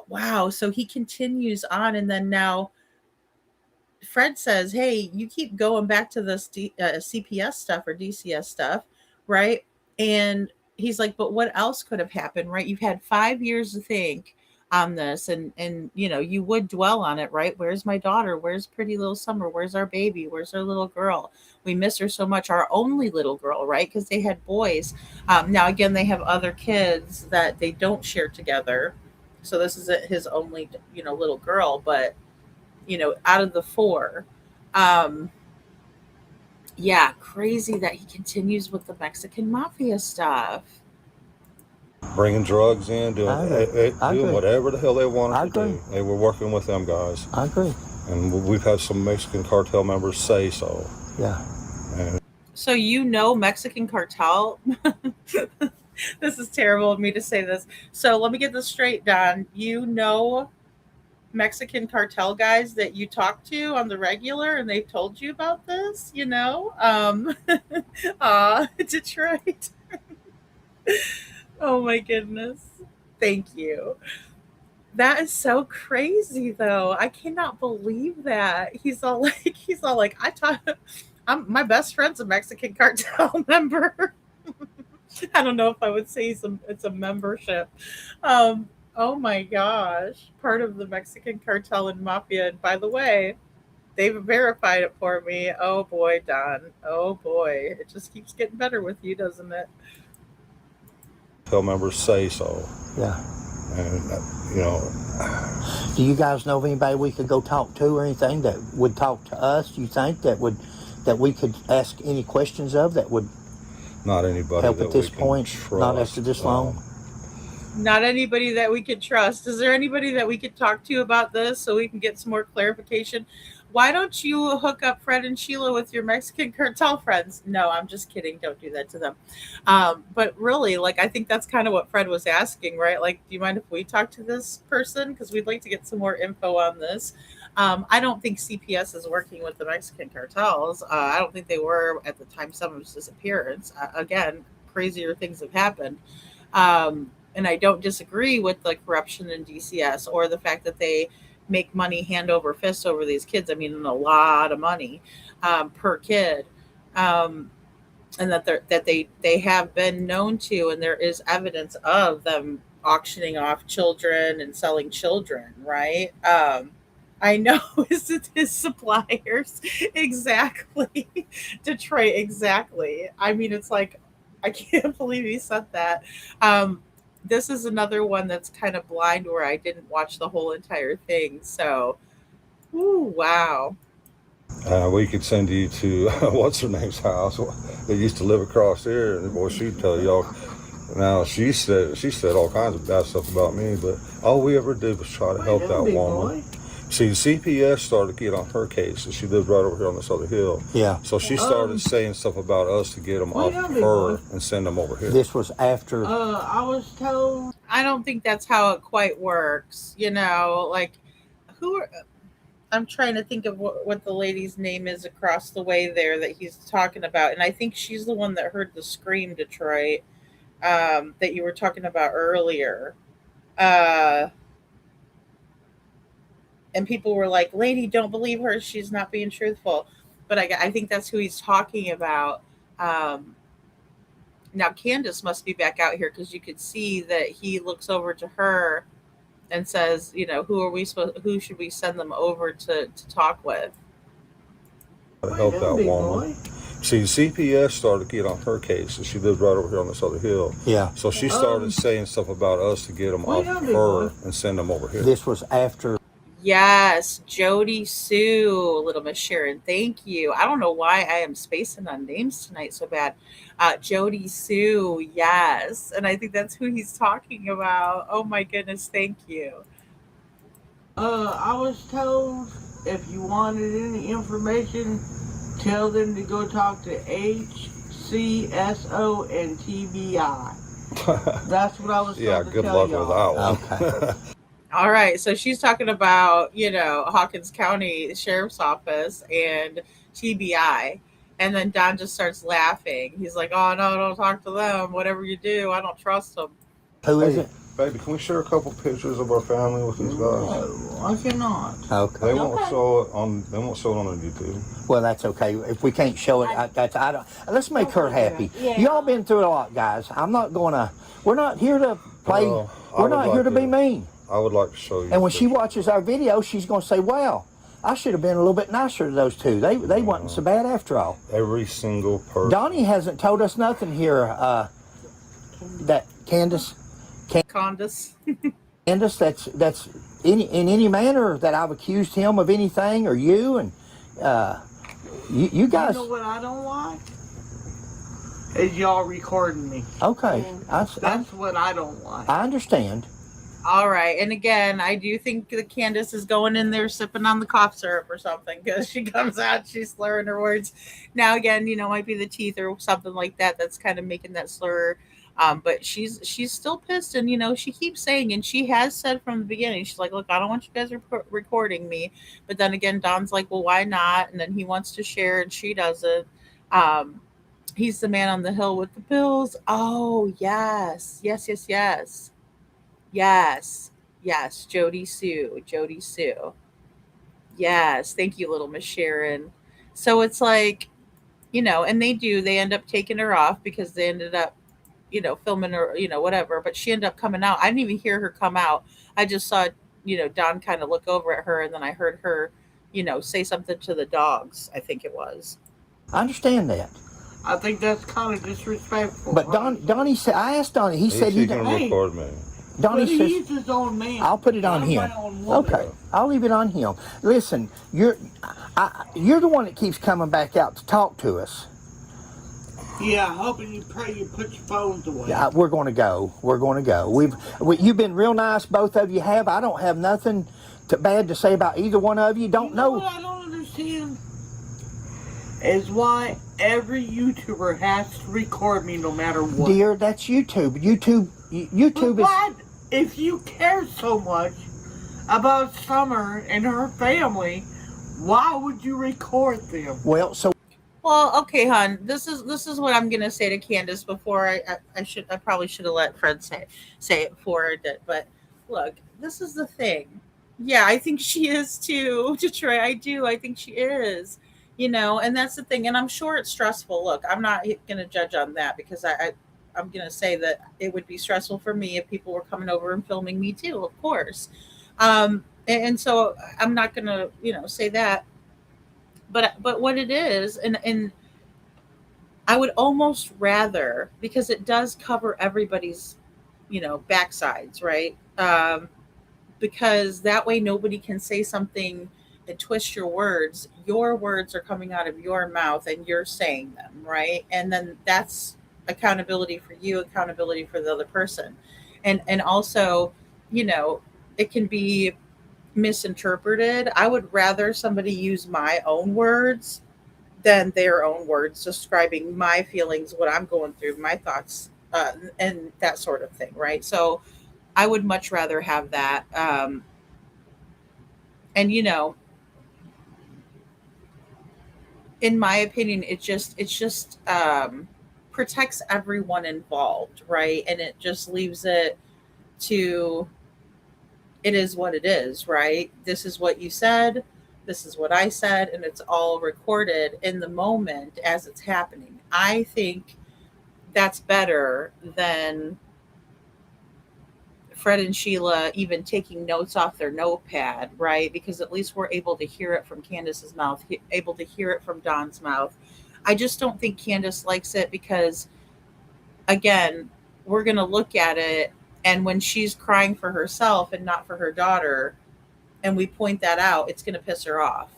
wow, so he continues on, and then now Fred says, hey, you keep going back to this CPS stuff or DCS stuff, right? And he's like, but what else could have happened, right? You've had 5 years to think on this, and you know, you would dwell on it, right? Where's my daughter? Where's pretty little Summer? Where's our baby? Where's our little girl? We miss her so much, our only little girl, right? Because they had boys. Now again, they have other kids that they don't share together, so this is his only, you know, little girl. But you know, out of the 4, yeah, crazy that he continues with the Mexican Mafia stuff. Bringing drugs in, doing whatever the hell they wanted to do. They were working with them guys. I agree. And we've had some Mexican cartel members say so. Yeah. And so Mexican cartel. This is terrible of me to say this. So let me get this straight, Don. Mexican cartel guys that you talk to on the regular, and they've told you about this, you know? Detroit. Oh my goodness. Thank you. That is so crazy though. I cannot believe that. He's all like, my best friend's a Mexican cartel member. I don't know if I would say it's a membership. Oh my gosh. Part of the Mexican cartel and mafia. And by the way, they've verified it for me. Oh boy, Don. Oh boy. It just keeps getting better with you, doesn't it? cartel members say so. Yeah. And, you know. Do you guys know of anybody we could go talk to or anything that would talk to us, you think, that we could ask any questions of that would not anybody help that at this we can point, trust. not after this long? Not anybody that we could trust. Is there anybody that we could talk to about this so we can get some more clarification? Why don't you hook up Fred and Sheila with your Mexican cartel friends? No, I'm just kidding. Don't do that to them. But really, like, I think that's kind of what Fred was asking, right? Like, do you mind if we talk to this person? Because we'd like to get some more info on this. I don't think CPS is working with the Mexican cartels. I don't think they were at the time of his disappearance. Again, crazier things have happened. And I don't disagree with the corruption in DCS or the fact that they make money hand over fist over these kids. I mean, a lot of money per kid. And that they have been known to, and there is evidence of them auctioning off children and selling children, right? I know his suppliers. Exactly. Detroit, exactly. I mean, it's like, I can't believe he said that. This is another one that's kind of blind where I didn't watch the whole entire thing. So, ooh, wow. We could send you to what's her name's house. They used to live across here, and boy, she'd tell y'all Now she said all kinds of bad stuff about me, but all we ever did was try to help that woman. See, CPS started to get on her case, and she lived right over here on this other hill. Yeah. So she started saying stuff about us to get them off her and send them over here. This was after. I was told. I don't think that's how it quite works. Like who are, I'm trying to think of what the lady's name is across the way there that he's talking about. And I think she's the one that heard the scream, Detroit, that you were talking about earlier. And people were like, lady, don't believe her. She's not being truthful. But I think that's who he's talking about. Now, Candus must be back out here because you could see that he looks over to her and says, who should we send them over to talk with? To help that woman. See, CPS started to get on her case, and she lived right over here on this other hill. Yeah. So she started saying stuff about us to get them off her and send them over here. This was after. Yes, Jody Sue, Little Miss Sharon. Thank you. I don't know why I am spacing on names tonight so bad. Jody Sue, yes. And I think that's who he's talking about. Oh my goodness, thank you. I was told if you wanted any information, tell them to go talk to HCSO and TBI. That's what I was told Yeah, to good tell luck y'all. with that one. Okay. All right, so she's talking about, Hawkins County Sheriff's Office and TBI. And then Don just starts laughing. He's like, oh, no, don't talk to them. Whatever you do, I don't trust them. Who is it? Baby, can we share a couple pictures of our family with these guys? No, I cannot. Okay. They won't show it on YouTube. Well, that's okay. If we can't show it, I don't. Let's make her happy. Yeah. Y'all been through a lot, guys. I'm not gonna. We're not here to play. We're not here to be mean. I would like to show you. And when she watches our video, she's gonna say, "Wow, I should have been a little bit nicer to those two. They wasn't so bad after all." Every single person. Donnie hasn't told us nothing here. That Candus. Candus. Candus, that's in any manner that I've accused him of anything, or you, and you guys. You know what I don't like? Is y'all recording me. Okay. That's what I don't like. I understand. All right. And again, I do think that Candus is going in there sipping on the cough syrup or something because she comes out, she's slurring her words. Now, again, might be the teeth or something like that that's kind of making that slur. But she's still pissed. And, she keeps saying, and she has said from the beginning, she's like, look, I don't want you guys recording me. But then again, Don's like, well, why not? And then he wants to share and she doesn't. He's the man on the hill with the pills. Oh, yes. Yes. Yes, Jody Sue. Yes, thank you, Little Miss Sharon. So it's like, and they end up taking her off because they ended up, filming her, whatever. But she ended up coming out. I didn't even hear her come out. I just saw, Don kind of look over at her, and then I heard her, say something to the dogs, I think it was. I understand that. I think that's kind of disrespectful. But Donnie said, I asked Donnie, he said he can record me. Donnie says, he's his own man. I'll put it on him. Okay, I'll leave it on him. Listen, you're the one that keeps coming back out to talk to us. Yeah, hoping you pray you put your phones away. Yeah, we're going to go. You've been real nice, both of you have. I don't have nothing bad to say about either one of you. Don't know. What I don't understand is why every YouTuber has to record me no matter what. Dear, that's YouTube. YouTube but why, if you care so much about Summer and her family, why would you record them? Well, okay, hon. This is what I'm gonna say to Candus before I probably should have let Fred say it before I did. But look, this is the thing. Yeah, I think she is too, Detroit. I do. I think she is. And that's the thing. And I'm sure it's stressful. Look, I'm not gonna judge on that because I'm going to say that it would be stressful for me if people were coming over and filming me too, of course. And so I'm not going to, say that. But what it is, and I would almost rather, because it does cover everybody's, backsides, right? Because that way nobody can say something and twist your words. Your words are coming out of your mouth and you're saying them, right? And then that's accountability for you, accountability for the other person. And also, you know, it can be misinterpreted. I would rather somebody use my own words than their own words describing my feelings, what I'm going through, my thoughts, and that sort of thing, right? So I would much rather have that. And you know, in my opinion, it just protects everyone involved, right? And it just leaves it to it is what it is, right? This is what you said, this is what I said, and it's all recorded in the moment as it's happening. I think that's better than Fred and Sheila even taking notes off their notepad, right? Because at least we're able to hear it from Candace's mouth, able to hear it from Don's mouth. I just don't think Candace likes it because, again, we're going to look at it, and when she's crying for herself and not for her daughter, and we point that out, it's going to piss her off,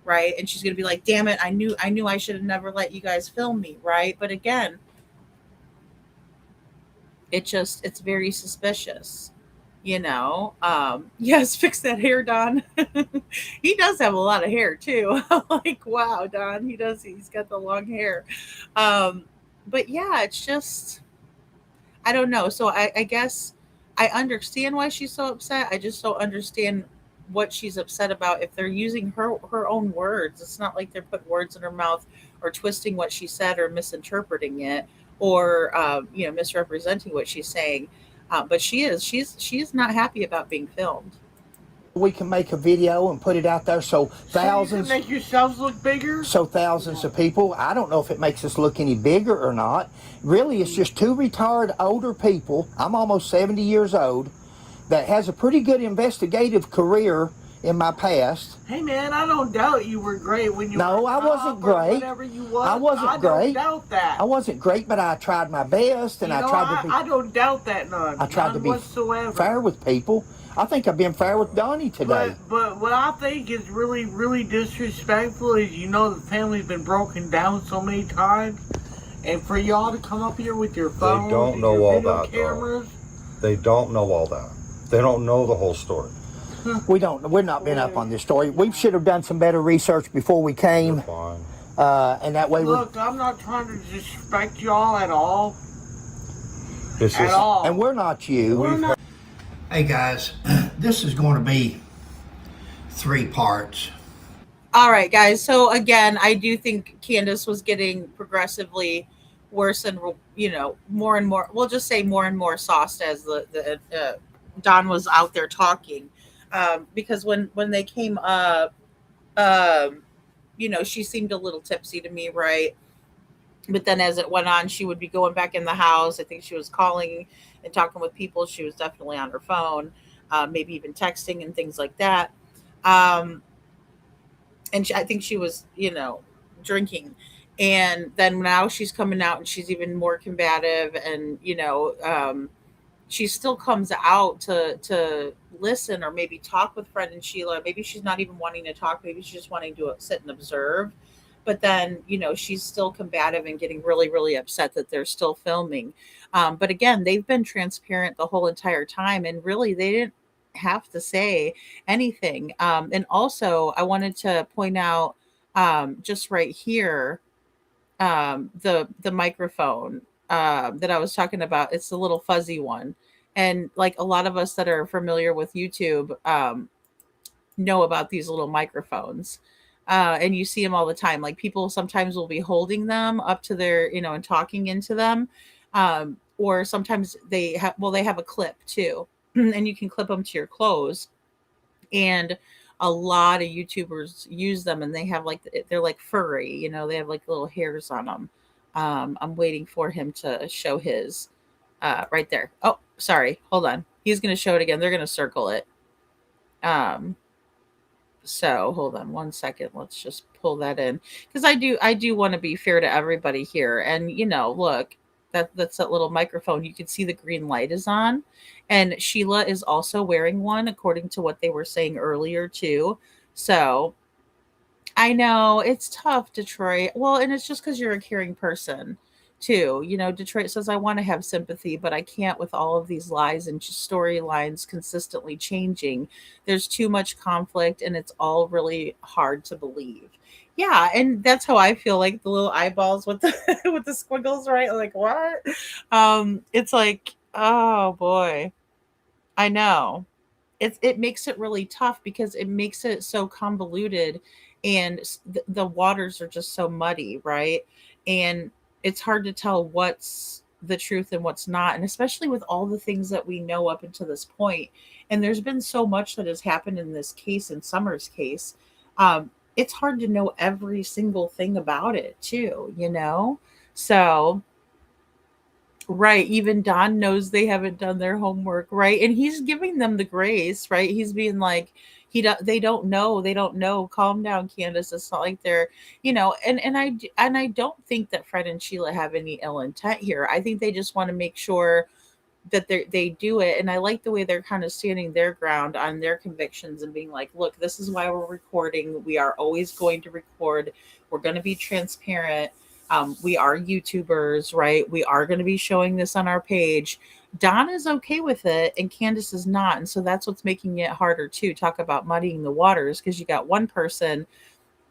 right? And she's going to be like, "Damn it, I knew I should have never let you guys film me," right? But again, it's very suspicious, you know. Yes, fix that hair, Don. He does have a lot of hair too. Like, wow, Don, he's got the long hair. But yeah, it's just, I don't know. So I guess I understand why she's so upset. I just don't understand what she's upset about. If they're using her own words, it's not like they're putting words in her mouth or twisting what she said or misinterpreting it, or misrepresenting what she's saying. But she's not happy about being filmed. We can make a video and put it out there so So you thousands, can make yourselves look bigger? so thousands of people. I don't know if it makes us look any bigger or not. Really, it's just two retired older people. I'm almost 70 years old that has a pretty good investigative career in my past. Hey man, I don't doubt you were great when you No, were I wasn't or great. whatever you was. I wasn't great. I don't doubt that. I wasn't great, but I tried my best, and You know, I tried to be. I don't doubt that none. I tried to None be whatsoever. fair with people. I think I've been fair with Donnie today. But what I think is really, really disrespectful is, you know, the family's been broken down so many times, and for y'all to come up here with your phones, They don't and know your all video that, cameras. They don't know all that. They don't know the whole story. We're not been up on this story. We should have done some better research before we came. Fine. And that way Look, I'm not trying to disrespect y'all at all. This At all. And we're not you. We're not. Hey guys, this is going to be 3 parts. All right, guys. So again, I do think Candace was getting progressively worse and more and more. We'll just say more and more sauced as the Don was out there talking, because when they came up, she seemed a little tipsy to me, right? But then as it went on, she would be going back in the house. I think she was calling and talking with people. She was definitely on her phone, maybe even texting and things like that. And I think she was, drinking. And then now she's coming out and she's even more combative. And, she still comes out to listen or maybe talk with Fred and Sheila. Maybe she's not even wanting to talk. Maybe she's just wanting to sit and observe. But then, she's still combative and getting really, really upset that they're still filming. But again, they've been transparent the whole entire time. And really, they didn't have to say anything. And also, I wanted to point out, just right here, the microphone that I was talking about. It's the little fuzzy one, and like a lot of us that are familiar with YouTube know about these little microphones. And you see them all the time. Like people sometimes will be holding them up to their, and talking into them. Or sometimes they have a clip too, and you can clip them to your clothes. And a lot of YouTubers use them, and they have they're like furry, they have like little hairs on them. I'm waiting for him to show his right there. Oh, sorry, hold on. He's going to show it again. They're going to circle it. So hold on one second. Let's just pull that in, because I do want to be fair to everybody here. And look, that's that little microphone. You can see the green light is on, and Sheila is also wearing one, according to what they were saying earlier too. So I know it's tough, Detroit. Well, and it's just because you're a caring person. too. You know, Detroit says, I want to have sympathy, but I can't with all of these lies and storylines consistently changing. There's too much conflict and it's all really hard to believe. Yeah, and that's how I feel, like the little eyeballs with the with the squiggles, right? Like what? It's like, oh boy. I know. It makes it really tough because it makes it so convoluted, and the waters are just so muddy, right? And it's hard to tell what's the truth and what's not, and especially with all the things that we know up until this point. And there's been so much that has happened in this case, in Summer's case. It's hard to know every single thing about it too, you know? So right, even Don knows they haven't done their homework, right? And he's giving them the grace, right? He's being like, they don't know, they don't know. Calm down, Candace. It's not like they're, you know. And I don't think that Fred and Sheila have any ill intent here. I think they just want to make sure that they do it. And I like the way they're kind of standing their ground on their convictions and being like, look, this is why we're recording. We are always going to record. We're going to be transparent. We are YouTubers, right? We are going to be showing this on our page. Don is okay with it and Candace is not. And so that's what's making it harder to talk about muddying the waters, because you got one person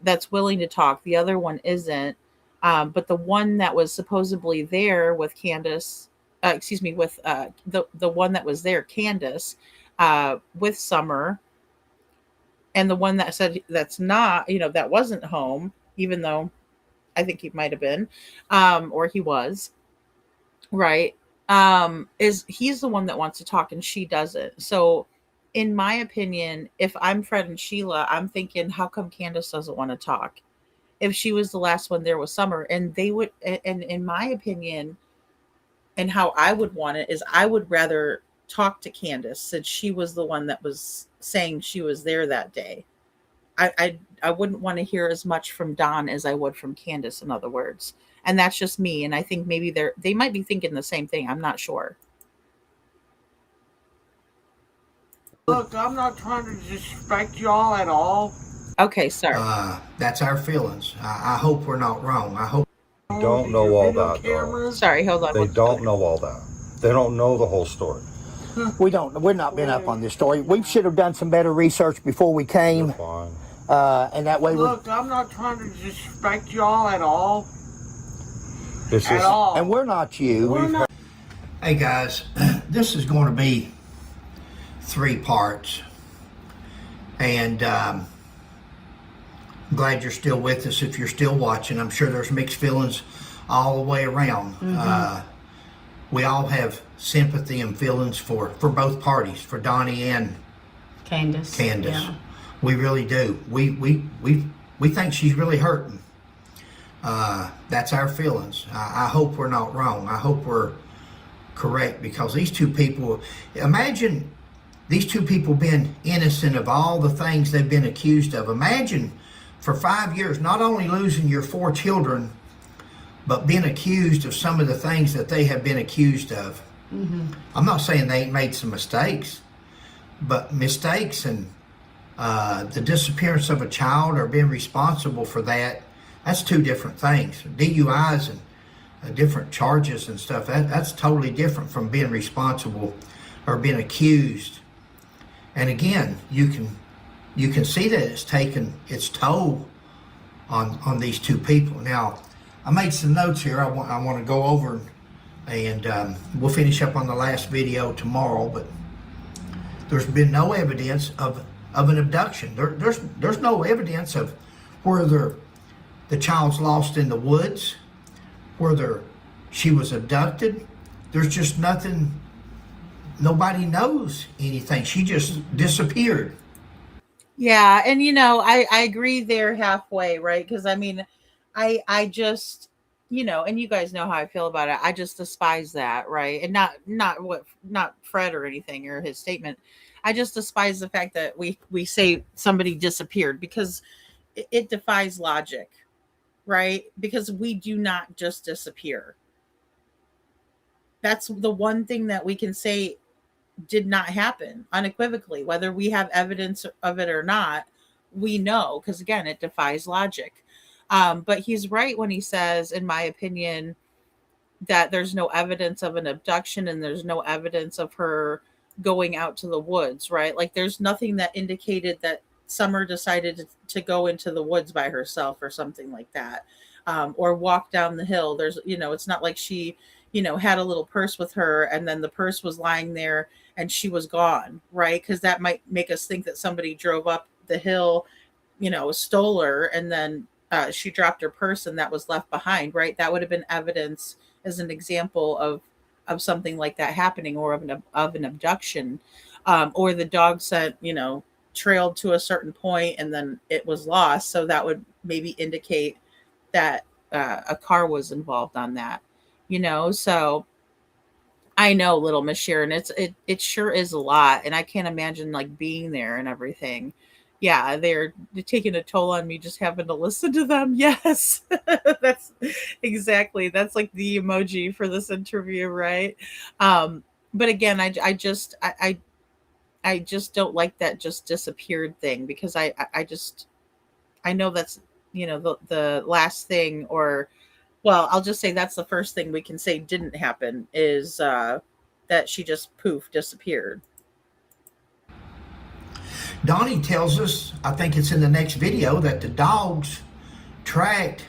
that's willing to talk, the other one isn't. But the one that was supposedly there with Candace, with the one that was there, Candace, with Summer, and the one that said that's not, that wasn't home, even though I think he might have been, or he was, right? Is he's the one that wants to talk and she doesn't. So, in my opinion, if I'm Fred and Sheila, I'm thinking, how come Candace doesn't want to talk? If she was the last one there with Summer, and they would, and in my opinion, and how I would want it is, I would rather talk to Candace since she was the one that was saying she was there that day. I wouldn't want to hear as much from Don as I would from Candace, in other words. And that's just me. And I think maybe they might be thinking the same thing. I'm not sure. Look, I'm not trying to disrespect y'all at all. Okay, sorry. That's our feelings. I hope we're not wrong. I hope They don't know all that, though. Sorry, hold on. They don't know all that. They don't know the whole story. We're not been up on this story. We should have done some better research before we came. Fine. And that way Look, I'm not trying to disrespect y'all at all. This at is, all. And we're not you. Hey guys, this is going to be 3 parts, and I'm glad you're still with us. If you're still watching, I'm sure there's mixed feelings all the way around. We all have sympathy and feelings for both parties, for Donnie and Candus. Yeah. We really do. We think she's really hurting. That's our feelings. I hope we're not wrong. I hope we're correct, because these two people, imagine these two people being innocent of all the things they've been accused of. Imagine for 5 years not only losing your 4 children, but being accused of some of the things that they have been accused of. I'm not saying they ain't made some mistakes, but mistakes and the disappearance of a child or being responsible for that, that's 2 different things. DUIs and different charges and stuff, that's totally different from being responsible or being accused. And again, you can see that it's taken its toll on these 2 people. Now, I made some notes here I want to go over, and we'll finish up on the last video tomorrow, but there's been no evidence of an abduction. There's no evidence of where the child's lost in the woods, where she was abducted. There's just nothing. Nobody knows anything. She just disappeared. Yeah, and I agree there halfway, right? Because I mean, I just, and you guys know how I feel about it. I just despise that, right? And not Fred or anything or his statement. I just despise the fact that we say somebody disappeared, because it defies logic, right? Because we do not just disappear. That's the one thing that we can say did not happen unequivocally. Whether we have evidence of it or not, we know, because again, it defies logic. But he's right when he says, in my opinion, that there's no evidence of an abduction and there's no evidence of her going out to the woods, right? Like there's nothing that indicated that Summer decided to go into the woods by herself or something like that, or walk down the hill. There's, it's not like she, had a little purse with her and then the purse was lying there and she was gone, right? Because that might make us think that somebody drove up the hill, stole her, and then she dropped her purse and that was left behind, right? That would have been evidence as an example of something like that happening, or of an abduction, or the dog scent, trailed to a certain point and then it was lost. So that would maybe indicate that a car was involved on that, So I know, little Miss Sharon, it sure is a lot, and I can't imagine like being there and everything. Yeah, they're taking a toll on me just having to listen to them. Yes, that's exactly, that's like the emoji for this interview, right? But again, I just don't like that just disappeared thing, because I just I know that's, the last thing, or well, I'll just say that's the first thing we can say didn't happen, is that she just poof disappeared. Donnie tells us, I think it's in the next video, that the dogs tracked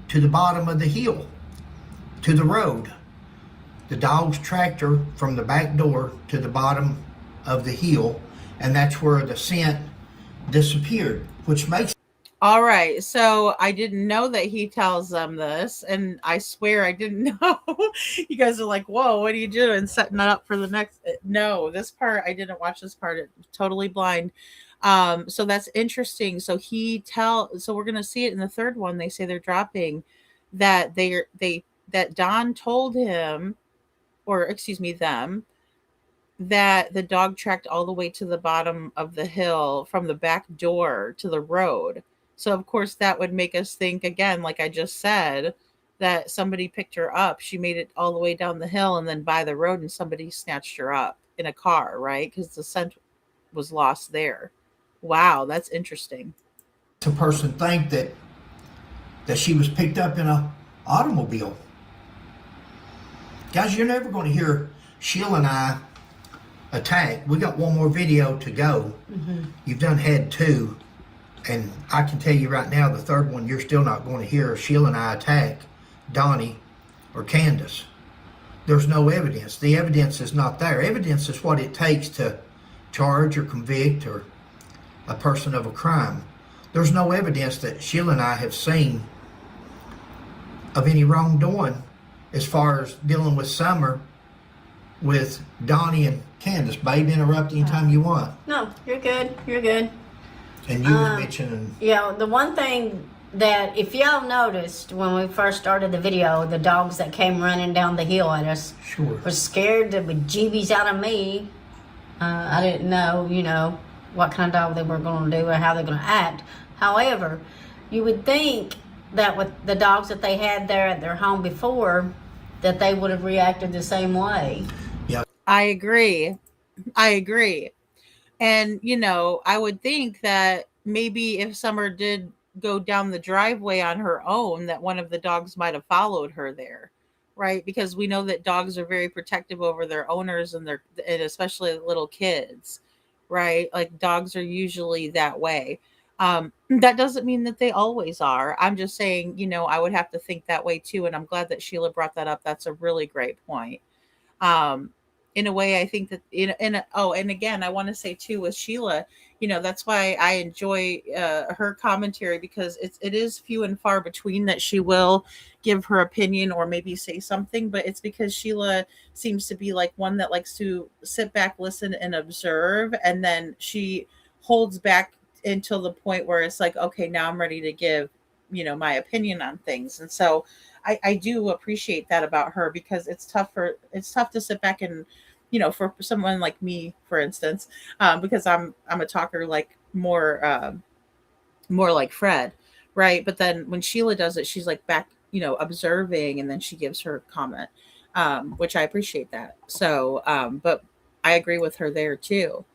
to the bottom of the hill, to the road. The dogs tracked her from the back door to the bottom of the hill, and that's where the scent disappeared, which makes. All right, so I didn't know that he tells them this, and I swear I didn't know. You guys are like, "Whoa, what are you doing? Setting it up for the next?" No, this part I didn't watch. This part, totally blind. So that's interesting. So we're gonna see it in the third one. They say they're dropping that that Don told him, or excuse me, them, that the dog tracked all the way to the bottom of the hill from the back door to the road. So of course that would make us think again, like I just said, that somebody picked her up. She made it all the way down the hill and then by the road, and somebody snatched her up in a car, right? Because the scent was lost there. Wow, that's interesting. A person think that she was picked up in a automobile. Guys, you're never going to hear Sheila and I attack. We got one more video to go. You've done had two, and I can tell you right now, the third one, you're still not going to hear Sheila and I attack Donnie or Candus. There's no evidence. The evidence is not there. Evidence is what it takes to charge or convict or a person of a crime. There's no evidence that Sheila and I have seen of any wrongdoing as far as dealing with Summer, with Donnie and Candus. Babe, interrupt anytime you want. No, you're good. You're good. And you were mentioning. Yeah, the one thing that, if y'all noticed when we first started the video, the dogs that came running down the hill at us were scared the bejeebies out of me. I didn't know, what kind of dog they were going to do or how they're going to act. However, you would think that with the dogs that they had there at their home before, that they would have reacted the same way. Yeah. I agree. And, I would think that maybe if Summer did go down the driveway on her own, that one of the dogs might have followed her there, right? Because we know that dogs are very protective over their owners and especially little kids, right? Like dogs are usually that way. That doesn't mean that they always are. I'm just saying, I would have to think that way too. And I'm glad that Sheila brought that up. That's a really great point. In a way, I think that and again, I want to say too with Sheila, that's why I enjoy her commentary, because it is few and far between that she will give her opinion or maybe say something, but it's because Sheila seems to be like one that likes to sit back, listen, and observe, and then she holds back until the point where it's like, okay, now I'm ready to give my opinion on things. And so I do appreciate that about her, because it's tough to sit back and for someone like me, for instance, because I'm a talker, like more like Fred, right? But then when Sheila does it, she's like back observing, and then she gives her comment, which I appreciate that. So but I agree with her there too.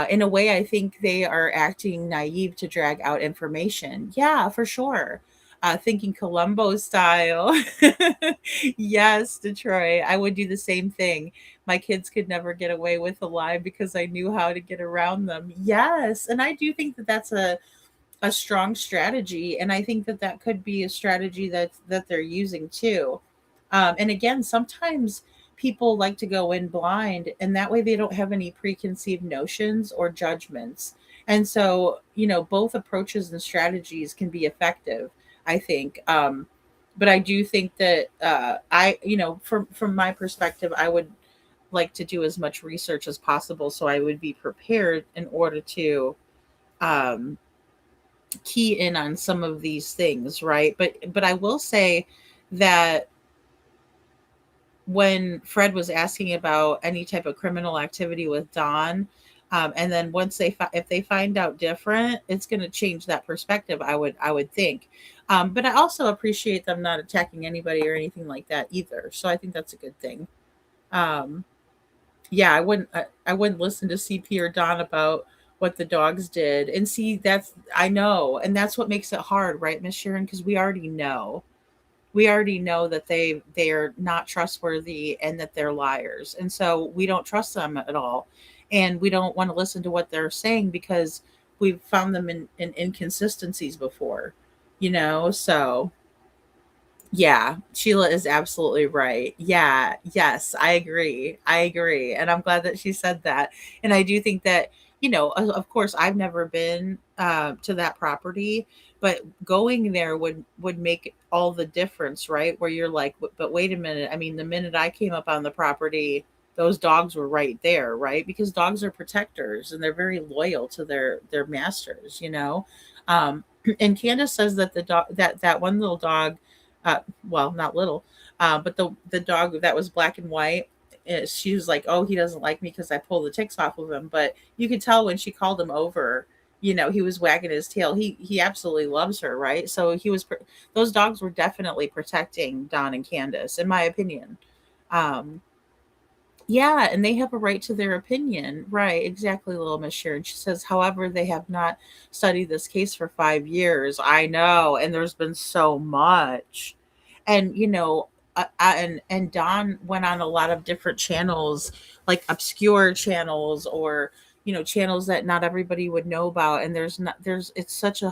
In a way, I think they are acting naive to drag out information. Yeah, for sure. Thinking Columbo style. Yes, Detroit. I would do the same thing. My kids could never get away with a lie because I knew how to get around them. Yes, and I do think that that's a strong strategy, and I think that that could be a strategy that they're using too. And again, sometimes people like to go in blind, and that way they don't have any preconceived notions or judgments. And so, both approaches and strategies can be effective, I think. But I do think that from my perspective, I would like to do as much research as possible so I would be prepared in order to um, key in on some of these things, right? But I will say that when Fred was asking about any type of criminal activity with Don, and then once if they find out different, it's going to change that perspective. I would think, but I also appreciate them not attacking anybody or anything like that either. So I think that's a good thing. Um, yeah, I wouldn't listen to CP or Don about what the dogs did. And see, that's I know, and that's what makes it hard, right, Miss Sharon? Because we already know that they are not trustworthy and that they're liars, and so we don't trust them at all, and we don't want to listen to what they're saying because we've found them in inconsistencies before, so yeah, Sheila is absolutely right. Yeah, yes, I agree. I agree. And I'm glad that she said that. And I do think that, of course, I've never been to that property, but going there would make all the difference, right? Where you're like, but wait a minute. I mean, the minute I came up on the property, those dogs were right there, right? Because dogs are protectors and they're very loyal to their masters. And Candace says that the dog that one little dog, well, not little, but the dog that was black and white, she was like, "Oh, he doesn't like me because I pull the ticks off of him." But you could tell when she called him over, he was wagging his tail. He absolutely loves her, right? So those dogs were definitely protecting Don and Candace, in my opinion. Um, yeah, and they have a right to their opinion. Right, exactly, little Miss Sharon. She says, however, they have not studied this case for 5 years. I know, and there's been so much. And and Don went on a lot of different channels, like obscure channels, or channels that not everybody would know about. And it's so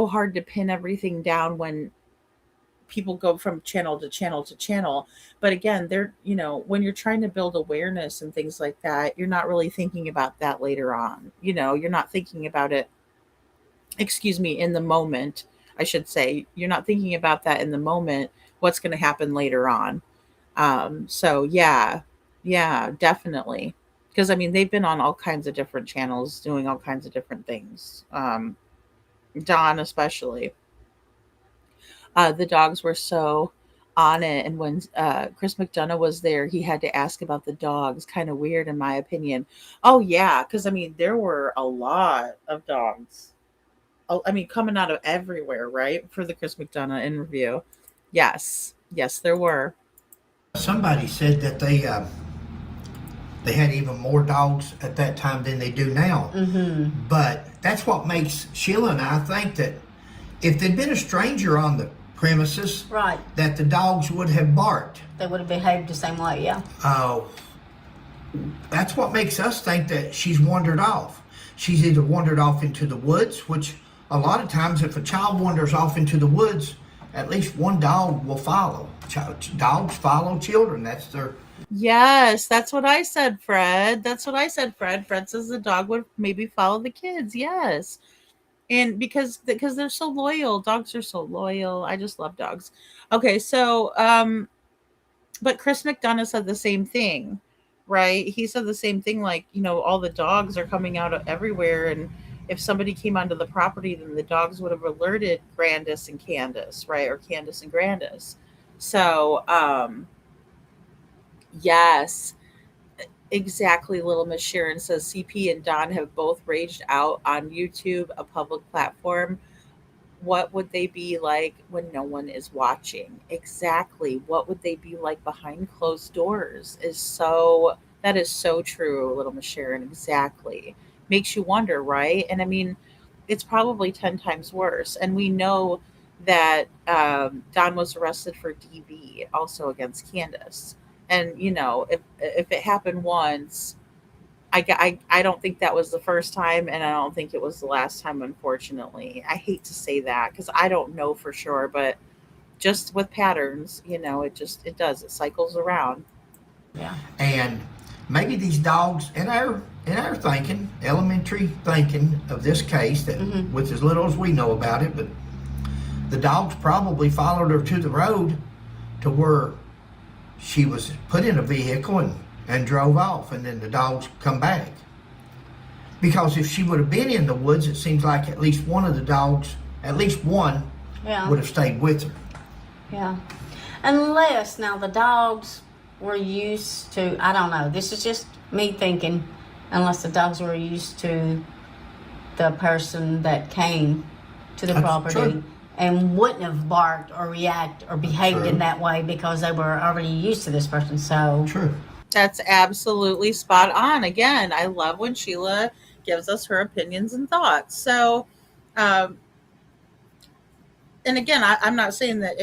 hard to pin everything down when people go from channel to channel to channel. But again, when you're trying to build awareness and things like that, you're not really thinking about that later on. You're not thinking about it, excuse me, in the moment. I should say, you're not thinking about that in the moment, what's going to happen later on. So yeah, yeah, definitely. Because I mean, they've been on all kinds of different channels doing all kinds of different things. Don especially. The dogs were so on it, and when Chris McDonough was there, he had to ask about the dogs. Kind of weird, in my opinion. Oh yeah, because I mean, there were a lot of dogs. Oh, I mean, coming out of everywhere, right, for the Chris McDonough interview. Yes, yes, there were. Somebody said that they had even more dogs at that time than they do now. Mm-hmm. But that's what makes Sheila and I think that if there'd been a stranger on the premises, Right. that the dogs would have barked. They would have behaved the same way, yeah. That's what makes us think that she's wandered off. She's either wandered off into the woods, which a lot of times if a child wanders off into the woods, at least one dog will follow. Dogs follow children. That's their... Yes, that's what I said, Fred. That's what I said, Fred. Fred says the dog would maybe follow the kids. Yes. And because they're so loyal. Dogs are so loyal. I just love dogs. Okay, so but Chris McDonough said the same thing, right? He said the same thing, like, all the dogs are coming out of everywhere, and if somebody came onto the property, then the dogs would have alerted Grandis and Candace, right? Or Candace and Grandis. So, yes, exactly. Little Miss Sharon says CP and Don have both raged out on YouTube, a public platform. What would they be like when no one is watching? Exactly. What would they be like behind closed doors? That is so true, little Miss Sharon. Exactly. Makes you wonder, right? And I mean, it's probably 10 times worse. And we know that Don was arrested for DV also against Candus. And, if it happened once, I don't think that was the first time, and I don't think it was the last time, unfortunately. I hate to say that because I don't know for sure, but just with patterns, it does. It cycles around. Yeah. And maybe these dogs, in our thinking, elementary thinking of this case, that with as little as we know about it, but the dogs probably followed her to the road to where she was put in a vehicle and drove off, and then the dogs come back. Because if she would have been in the woods, it seems like at least one of the dogs, at least one, would have stayed with her. Yeah. Unless now the dogs were used to, I don't know, this is just me thinking, unless the dogs were used to the person that came to the property true. and wouldn't have barked or react or behaved in that way because they were already used to this person. So true. That's absolutely spot on. Again, I love when Sheila gives us her opinions and thoughts. So, and again, I'm not saying that,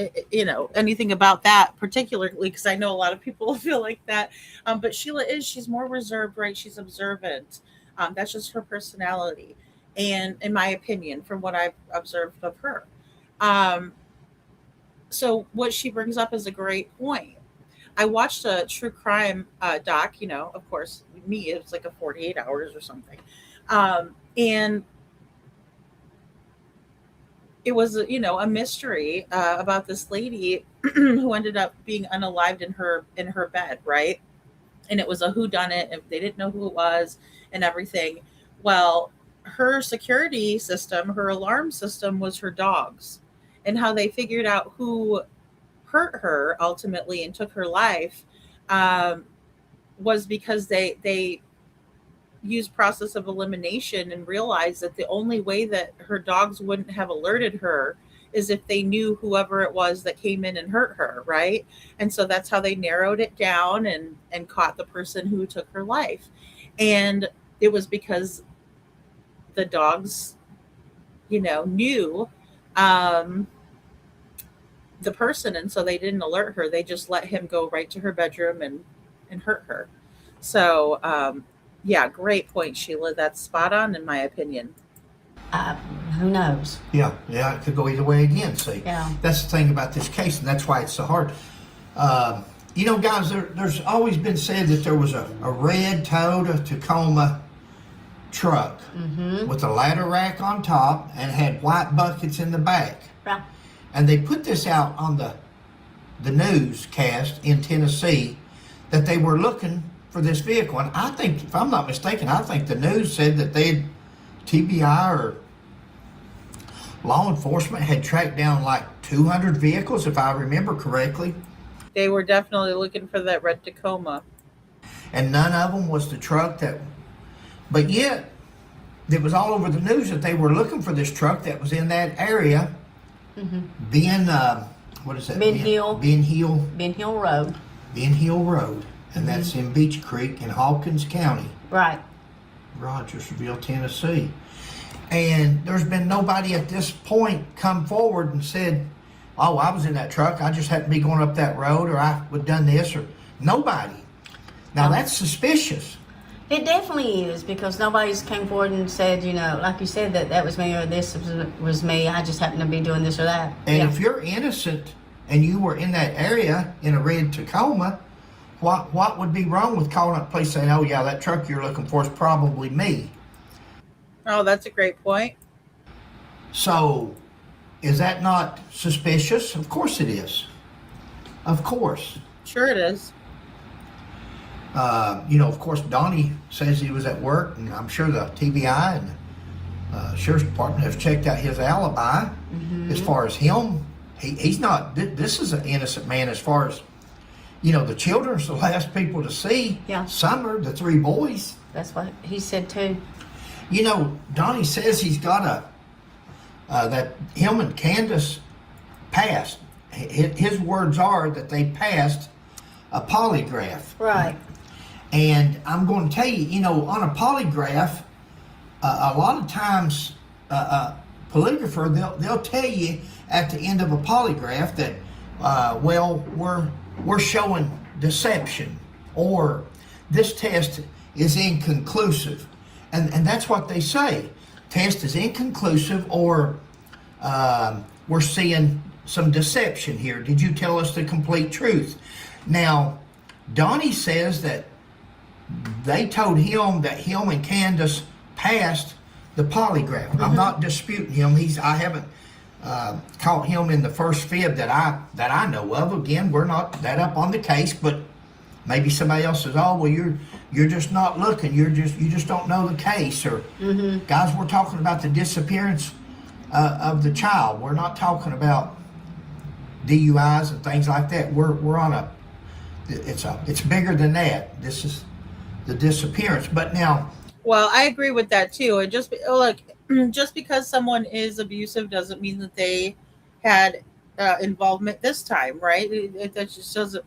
anything about that particularly, because I know a lot of people feel like that. But Sheila she's more reserved, right? She's observant. That's just her personality. And in my opinion, from what I've observed of her. So what she brings up is a great point. I watched a true crime doc, of course, me, it was like a 48 hours or something. And it was, a mystery about this lady who ended up being unalived in her bed, right? And it was a whodunit, and they didn't know who it was and everything. Well, her security system, her alarm system was her dogs, and how they figured out who hurt her ultimately and took her life was because they used process of elimination and realized that the only way that her dogs wouldn't have alerted her is if they knew whoever it was that came in and hurt her, right? And so that's how they narrowed it down and caught the person who took her life. And it was because the dogs, knew the person, and so they didn't alert her. They just let him go right to her bedroom and hurt her. So yeah, great point, Sheila. That's spot on in my opinion. Who knows? Yeah, it could go either way again. See, Yeah. that's the thing about this case, and that's why it's so hard. Guys, there's always been said that there was a red Toyota Tacoma truck with a ladder rack on top and had white buckets in the back. Yeah. And they put this out on the newscast in Tennessee that they were looking for this vehicle. And I think, if I'm not mistaken, I think the news said that TBI or law enforcement had tracked down like 200 vehicles, if I remember correctly. They were definitely looking for that red Tacoma. And none of them was the truck but yet it was all over the news that they were looking for this truck that was in that area. What is that? Ben Hill Road. Ben Hill Road. And that's in Beach Creek in Hawkins County. Right. Rogersville, Tennessee. And there's been nobody at this point come forward and said, oh, I was in that truck. I just happened to be going up that road, or I would have done this, or nobody. Now that's suspicious. It definitely is, because nobody's came forward and said, like you said, that was me or this was me. I just happened to be doing this or that. And if you're innocent and you were in that area in a red Tacoma, what would be wrong with calling up police saying, oh yeah, that truck you're looking for is probably me? Oh, that's a great point. So, is that not suspicious? Of course it is. Of course. Sure it is. Of course, Donnie says he was at work, and I'm sure the TBI and Sheriff's Department have checked out his alibi. As far as him, he's not, this is an innocent man as far as, the children's the last people to see. Yeah. Summer, the three boys. That's what he said too. Donnie says he's got that him and Candus passed. His words are that they passed a polygraph. Right. And I'm going to tell you, on a polygraph, a lot of times polygrapher, they'll tell you at the end of a polygraph that, well, we're showing deception, or this test is inconclusive, and that's what they say. Test is inconclusive, or we're seeing some deception here. Did you tell us the complete truth? Now, Donnie says that they told him that him and Candus passed the polygraph. I'm not disputing him. I haven't caught him in the first fib that I know of. Again, we're not that up on the case, but maybe somebody else says, "Oh, well, you're just not looking. You just don't know the case." Or guys, we're talking about the disappearance of the child. We're not talking about DUIs and things like that. We're on it's bigger than that. This is the disappearance. But now, well, I agree with that too. And just look, just because someone is abusive doesn't mean that they had involvement this time, right? That just doesn't.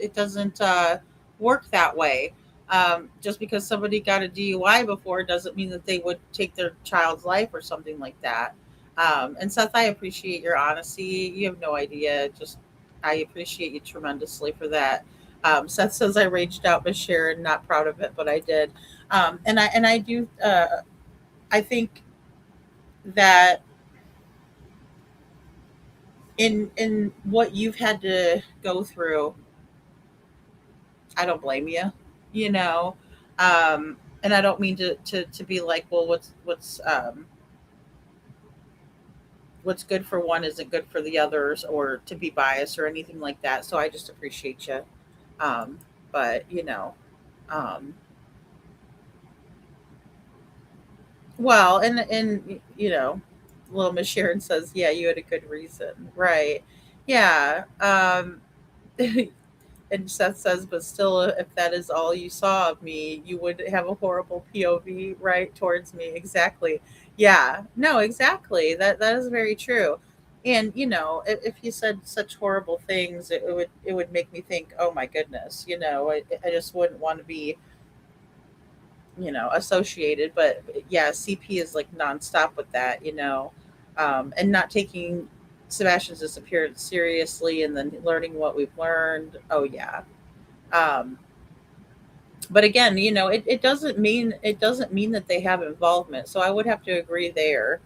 It doesn't work that way. Just because somebody got a DUI before doesn't mean that they would take their child's life or something like that. And Seth, I appreciate your honesty. You have no idea. I appreciate you tremendously for that. Seth says I raged out with Sharon, not proud of it, but I did. And I do. I think that in what you've had to go through, I don't blame you. You know, and I don't mean to be like, well, what's good for one isn't good for the others, or to be biased or anything like that. So I just appreciate you. But well, and little Miss Sharon says, yeah, you had a good reason, right? Yeah. And Seth says, but still, if that is all you saw of me, you would have a horrible POV, right, towards me. Exactly. Yeah. No, exactly. That is very true. And if you said such horrible things, it would make me think, oh my goodness, I just wouldn't want to be, associated. But yeah, CP is like nonstop with that, and not taking Sebastian's disappearance seriously, and then learning what we've learned. Oh yeah. But again, it doesn't mean that they have involvement. So I would have to agree there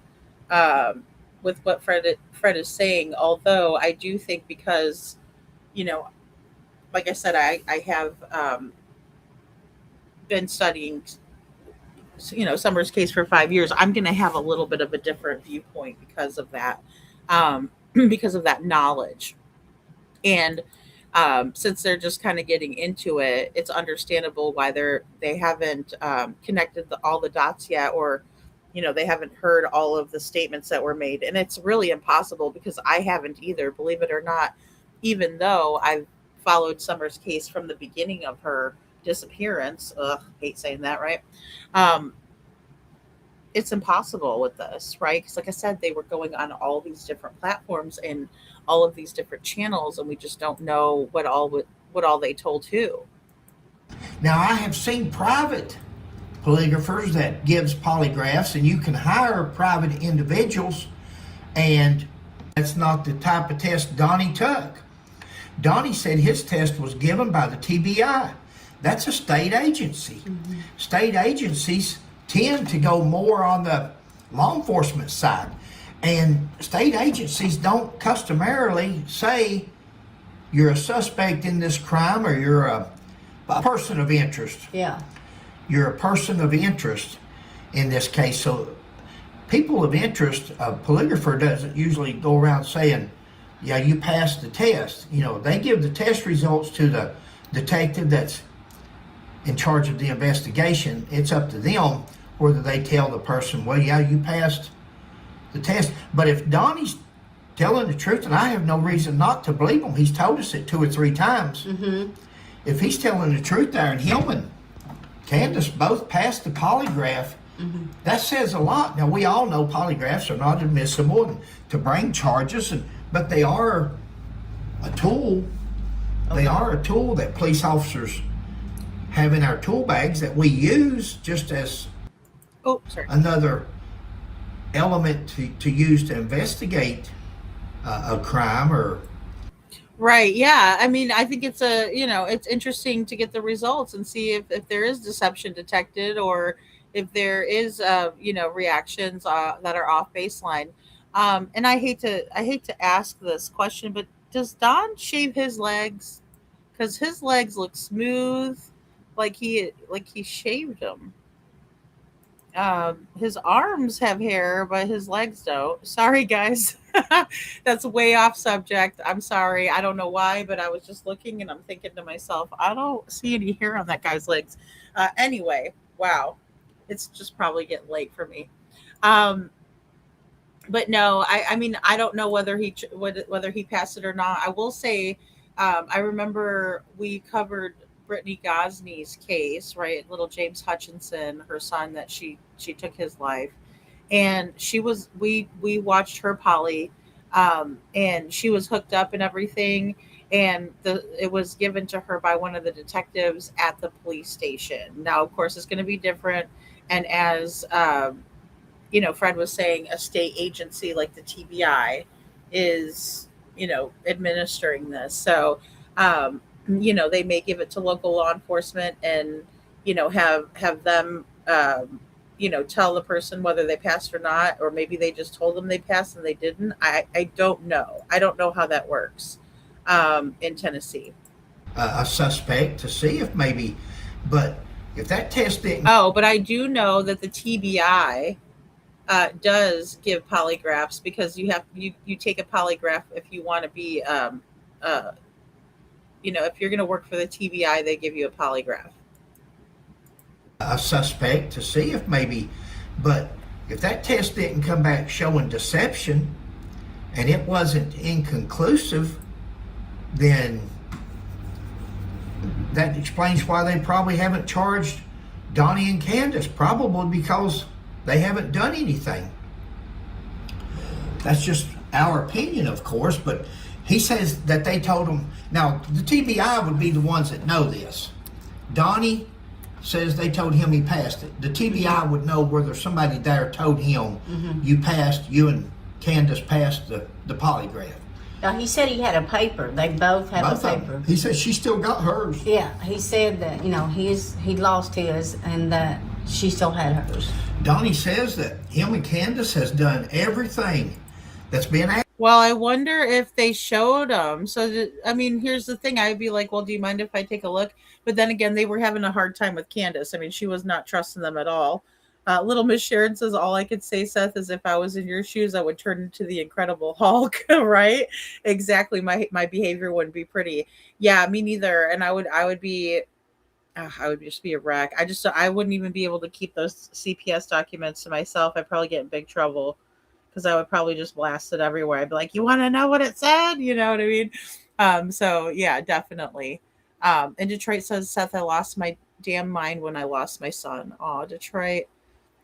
with what Fred is saying. Although I do think, because like I said, I have been studying Summer's case for 5 years. I'm going to have a little bit of a different viewpoint because of that. Because of that knowledge. And since they're just kind of getting into it, it's understandable why they haven't connected all the dots yet, or they haven't heard all of the statements that were made. And it's really impossible, because I haven't either, believe it or not, even though I've followed Summer's case from the beginning of her disappearance. Ugh, hate saying that, right? It's impossible with this, right? Because like I said, they were going on all these different platforms and all of these different channels, and we just don't know what all they told who. Now, I have seen private polygraphers that gives polygraphs, and you can hire private individuals, and that's not the type of test Donnie took. Donnie said his test was given by the TBI. That's a state agency. Mm-hmm. State agencies tend to go more on the law enforcement side. And state agencies don't customarily say you're a suspect in this crime, or you're a person of interest. Yeah. You're a person of interest in this case. So people of interest, a polygrapher doesn't usually go around saying, yeah, you passed the test. They give the test results to the detective that's in charge of the investigation. It's up to them whether they tell the person, well, yeah, you passed the test. But if Donnie's telling the truth, and I have no reason not to believe him, he's told us it 2 or 3 times. Mm-hmm. If he's telling the truth there, and him and Candus both passed the polygraph, mm-hmm. that says a lot. Now, we all know polygraphs are not admissible to bring charges, but they are a tool. Okay. They are a tool that police officers have in our tool bags that we use just as another element to use to investigate a crime or. Right. Yeah. I mean, I think it's it's interesting to get the results and see if there is deception detected or if there is, reactions that are off baseline. And I hate to ask this question, but does Don shave his legs? Because his legs look smooth, like he shaved them. His arms have hair, but his legs don't. Sorry, guys. That's way off subject. I'm sorry. I don't know why, but I was just looking and I'm thinking to myself, I don't see any hair on that guy's legs. Anyway, wow. It's just probably getting late for me. Um, but no, I mean, I don't know whether he passed it or not. I will say, I remember we covered Brittany Gosney's case, right? Little James Hutchinson, her son, that she took his life, and we watched her poly, and she was hooked up and everything, and it was given to her by one of the detectives at the police station. Now, of course, it's going to be different, and as Fred was saying, a state agency like the TBI is, administering this. So, they may give it to local law enforcement and, have them, tell the person whether they passed or not, or maybe they just told them they passed and they didn't. I don't know. I don't know how that works in Tennessee. A suspect to see if maybe, but if that test didn't. Oh, but I do know that the TBI does give polygraphs because you take a polygraph if you want to be if you're going to work for the TBI, they give you a polygraph. A suspect to see if maybe, but if that test didn't come back showing deception and it wasn't inconclusive, then that explains why they probably haven't charged Donnie and Candus, probably because they haven't done anything. That's just our opinion, of course, but he says that they told him. Now, the TBI would be the ones that know this. Donnie says they told him he passed it. The TBI would know whether somebody there told him you and Candus passed the polygraph. Now, he said he had a paper. They both have a paper. He said she still got hers. Yeah, he said that, he lost his and that she still had hers. Donnie says that him and Candus has done everything that's been asked. Well, I wonder if they showed them. Here's the thing. I'd be like, well, do you mind if I take a look? But then again, they were having a hard time with Candus. I mean, she was not trusting them at all. Little Miss Sharon says, all I could say, Seth, is if I was in your shoes, I would turn into the Incredible Hulk, right? Exactly. My behavior wouldn't be pretty. Yeah, me neither. And I would be, I would just be a wreck. I wouldn't even be able to keep those CPS documents to myself. I'd probably get in big trouble because I would probably just blast it everywhere. I'd be like, you want to know what it said? You know what I mean? So yeah, definitely. And Detroit says, Seth, I lost my damn mind when I lost my son. Oh, Detroit.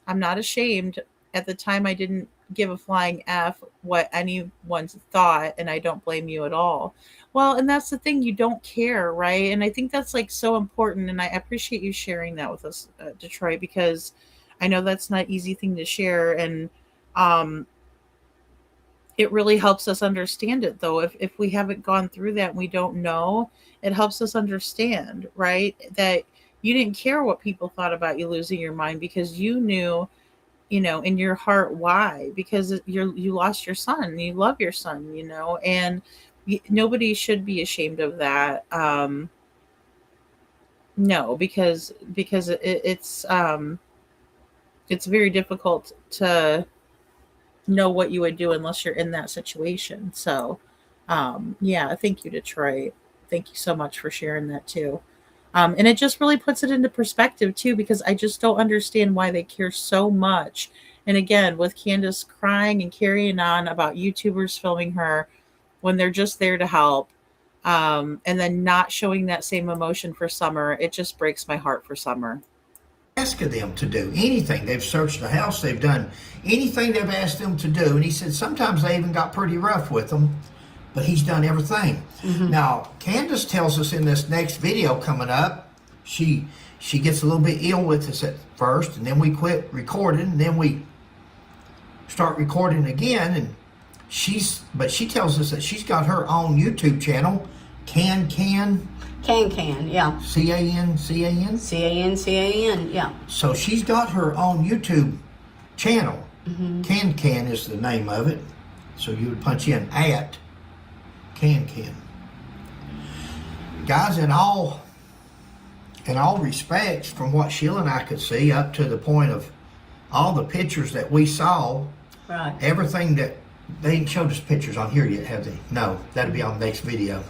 I'm not ashamed. At the time, I didn't give a flying F what anyone thought, and I don't blame you at all. Well, and that's the thing. You don't care, right? And I think that's like so important, and I appreciate you sharing that with us, Detroit, because I know that's not an easy thing to share, and it really helps us understand it, though. If we haven't gone through that and we don't know, it helps us understand, right, that you didn't care what people thought about you losing your mind because you knew, in your heart why. Because you lost your son, you love your son, and nobody should be ashamed of that. No, because it's very difficult to know what you would do unless you're in that situation. So, yeah, thank you, Detroit. Thank you so much for sharing that too. And it just really puts it into perspective too, because I just don't understand why they care so much. And again, with Candus crying and carrying on about YouTubers filming her when they're just there to help, and then not showing that same emotion for Summer, it just breaks my heart for Summer. Asking them to do anything. They've searched the house. They've done anything they've asked them to do. And he said sometimes they even got pretty rough with them, but he's done everything. Now, Candus tells us in this next video coming up, she gets a little bit ill with us at first, and then we quit recording, and then we start recording again, and but she tells us that she's got her own YouTube channel, Can, yeah. Can, yeah. So she's got her own YouTube channel. Can is the name of it. So you would punch in at Can. Guys, in all respects, from what Sheila and I could see, up to the point of all the pictures that we saw, right? Everything that they ain't showed us pictures on here yet, have they? No, that'll be on the next video,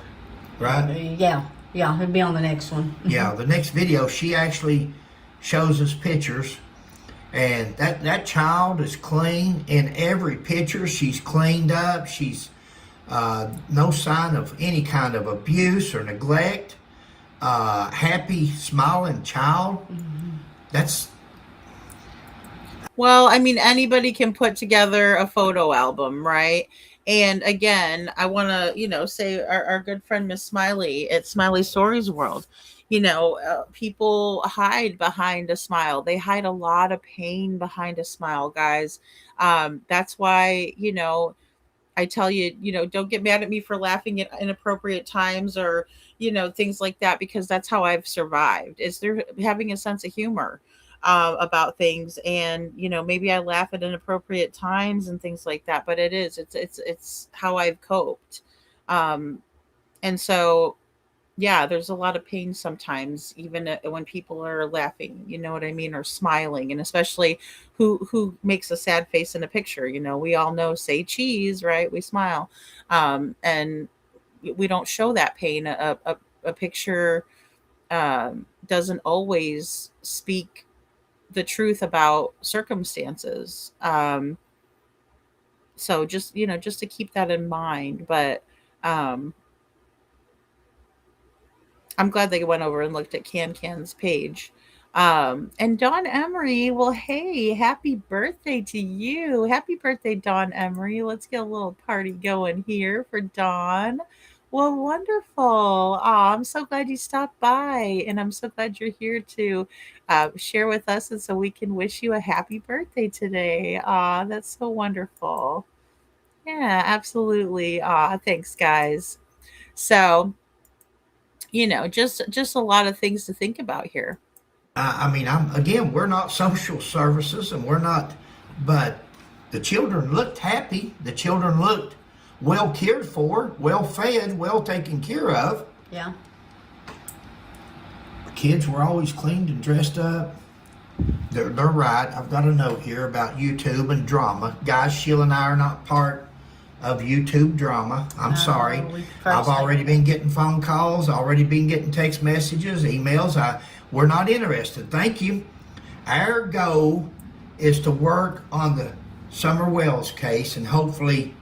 right? Yeah, it'll be on the next one. Yeah, the next video, she actually shows us pictures, and that child is clean in every picture. She's cleaned up. She's no sign of any kind of abuse or neglect. Happy, smiling child. That's... Well, I mean, anybody can put together a photo album, right? And again, I want to, say our good friend Miss Smiley at Smiley Stories World, people hide behind a smile. They hide a lot of pain behind a smile, guys. That's why, I tell you, don't get mad at me for laughing at inappropriate times or, things like that, because that's how I've survived, is they're having a sense of humor about things. And, maybe I laugh at inappropriate times and things like that, but it's how I've coped. And so, yeah, there's a lot of pain sometimes, even when people are laughing, you know what I mean, or smiling, and especially who makes a sad face in a picture. We all know, say cheese, right? We smile, and we don't show that pain. A picture doesn't always speak the truth about circumstances. So just to keep that in mind, but. I'm glad they went over and looked at Can's page. And Dawn Emery, well, hey, happy birthday to you. Happy birthday, Dawn Emery. Let's get a little party going here for Dawn. Well, wonderful. I'm so glad you stopped by, and I'm so glad you're here to share with us, and so we can wish you a happy birthday today. That's so wonderful. Yeah, absolutely. Thanks, guys. So, just a lot of things to think about here. I mean, we're not social services, and we're not, but the children looked happy. The children looked well cared for, well fed, well taken care of. Yeah. The kids were always cleaned and dressed up. They're right. I've got a note here about YouTube and drama. Guys, Sheila and I are not part of YouTube drama. I'm sorry. I've already been getting phone calls, already been getting text messages, emails. We're not interested. Thank you. Our goal is to work on the Summer Wells case and hopefully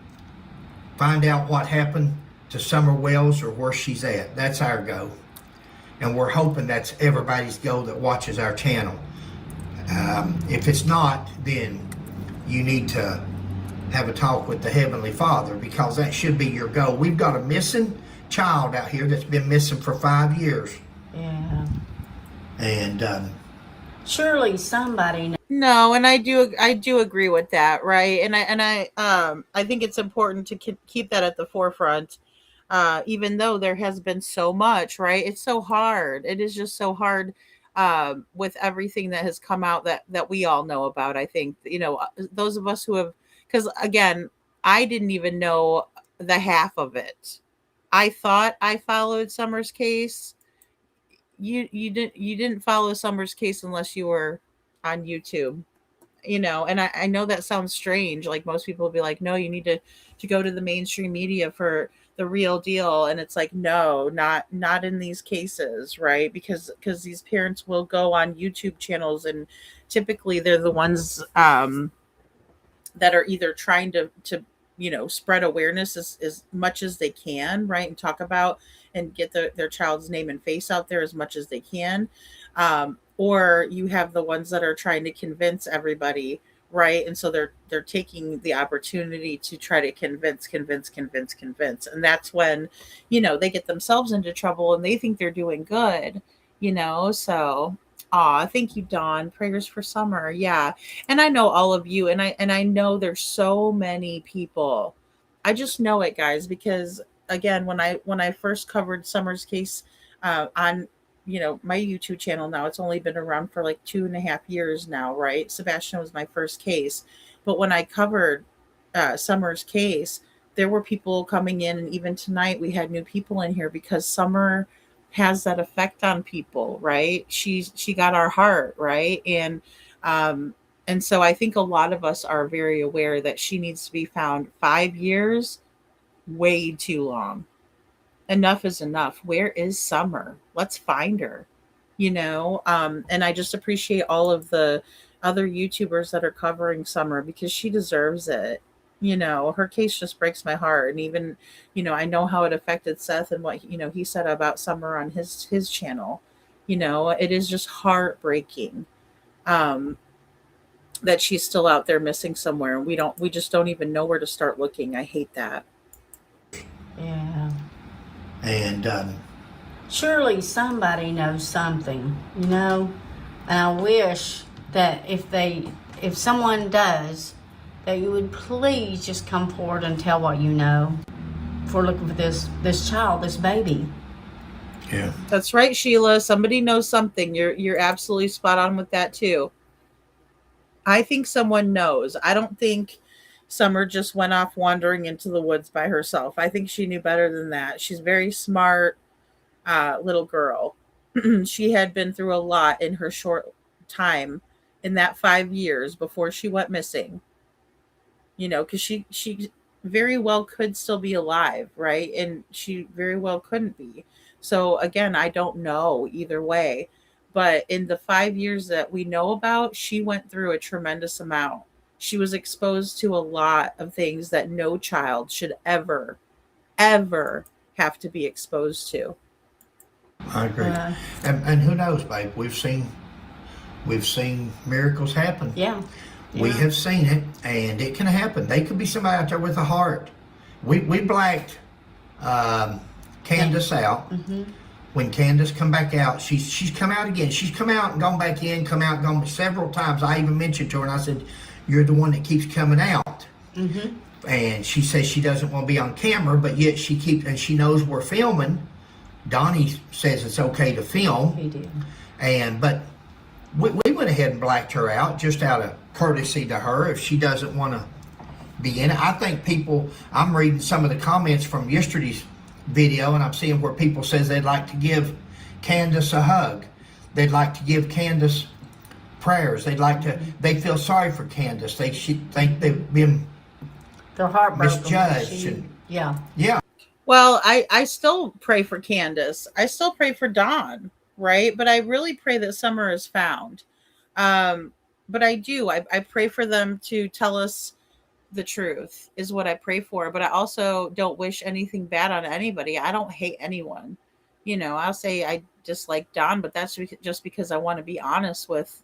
find out what happened to Summer Wells or where she's at. That's our goal. And we're hoping that's everybody's goal that watches our channel. If it's not, then you need to have a talk with the Heavenly Father, because that should be your goal. We've got a missing child out here that's been missing for 5 years. Yeah. And surely somebody. No, and I do agree with that, right? And I think it's important to keep that at the forefront, even though there has been so much, right? It's so hard. It is just so hard with everything that has come out that we all know about. I think those of us who have. Because again, I didn't even know the half of it. I thought I followed Summer's case. You didn't follow Summer's case unless you were on YouTube, And I know that sounds strange. Like most people will be like, no, you need to go to the mainstream media for the real deal. And it's like, no, not in these cases, right? Because these parents will go on YouTube channels, and typically they're the ones that are either trying to spread awareness as much as they can, right, and talk about and get their child's name and face out there as much as they can, or you have the ones that are trying to convince everybody, right, and so they're taking the opportunity to try to convince, and that's when they get themselves into trouble and they think they're doing good, so Aw, thank you, Dawn. Prayers for summer. Yeah. And I know all of you, and I know there's so many people. I just know it, guys, because again, when I first covered Summer's case on my YouTube channel now, it's only been around for like 2.5 years now, right? Sebastian was my first case. But when I covered Summer's case, there were people coming in, and even tonight we had new people in here because Summer has that effect on people, right? She got our heart, right? Um and so I think a lot of us are very aware that she needs to be found. 5 years, way too long. Enough is enough. Where is Summer? Let's find her. And I just appreciate all of the other YouTubers that are covering Summer because she deserves it. Her case just breaks my heart. And even, I know how it affected Seth and what, he said about Summer on his channel. It is just heartbreaking. Um, that she's still out there missing somewhere. We just don't even know where to start looking. I hate that. Yeah. And Surely somebody knows something, And I wish that if someone does, that you would please just come forward and tell what you know. If we're looking for this child, this baby. yeah, That's right, Sheila. Somebody knows something. You're absolutely spot on with that too. I think someone knows. I don't think Summer just went off wandering into the woods by herself. I think she knew better than that. She's a very smart little girl. She had been through a lot in her short time in that 5 years before she went missing. Because she very well could still be alive, right? And she very well couldn't be. So again, I don't know either way. But in the 5 years that we know about, she went through a tremendous amount. She was exposed to a lot of things that no child should ever have to be exposed to. I agree. And who knows, babe? We've seen miracles happen. Yeah. We have seen it, and it can happen. They could be somebody out there with a heart. We blacked Candus out. Mm-hmm. When Candus come back out, she's come out again. She's come out and gone back in, come out and gone several times. I even mentioned to her, and I said, "You're the one that keeps coming out." Mm-hmm. And she says she doesn't want to be on camera, but yet she keeps, and she knows we're filming. Donnie says it's okay to film. He did. But we went ahead and blacked her out just out of courtesy to her if she doesn't want to be in it. I think I'm reading some of the comments from yesterday's video, and I'm seeing where people says they'd like to give Candus a hug. They'd like to give Candus prayers. They feel sorry for Candus. They think they've been They're heartbroken. misjudged. Yeah. Well, I still pray for Candus. I still pray for Dawn, right? But I really pray that Summer is found. But I do. I pray for them to tell us the truth is what I pray for. But I also don't wish anything bad on anybody. I don't hate anyone. I'll say I dislike Dawn, but that's just because I want to be honest with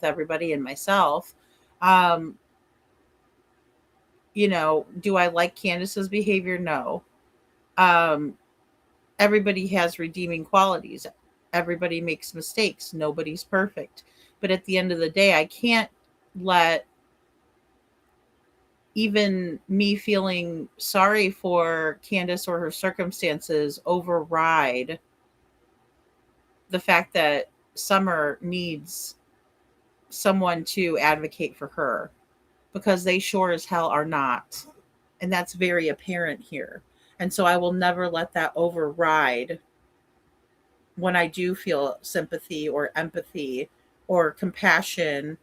everybody and myself. Do I like Candus's behavior? No. Everybody has redeeming qualities. Everybody makes mistakes. Nobody's perfect. But at the end of the day, I can't let even me feeling sorry for Candus or her circumstances override the fact that Summer needs someone to advocate for her, because they sure as hell are not. And that's very apparent here. And so I will never let that override when I do feel sympathy or empathy or compassion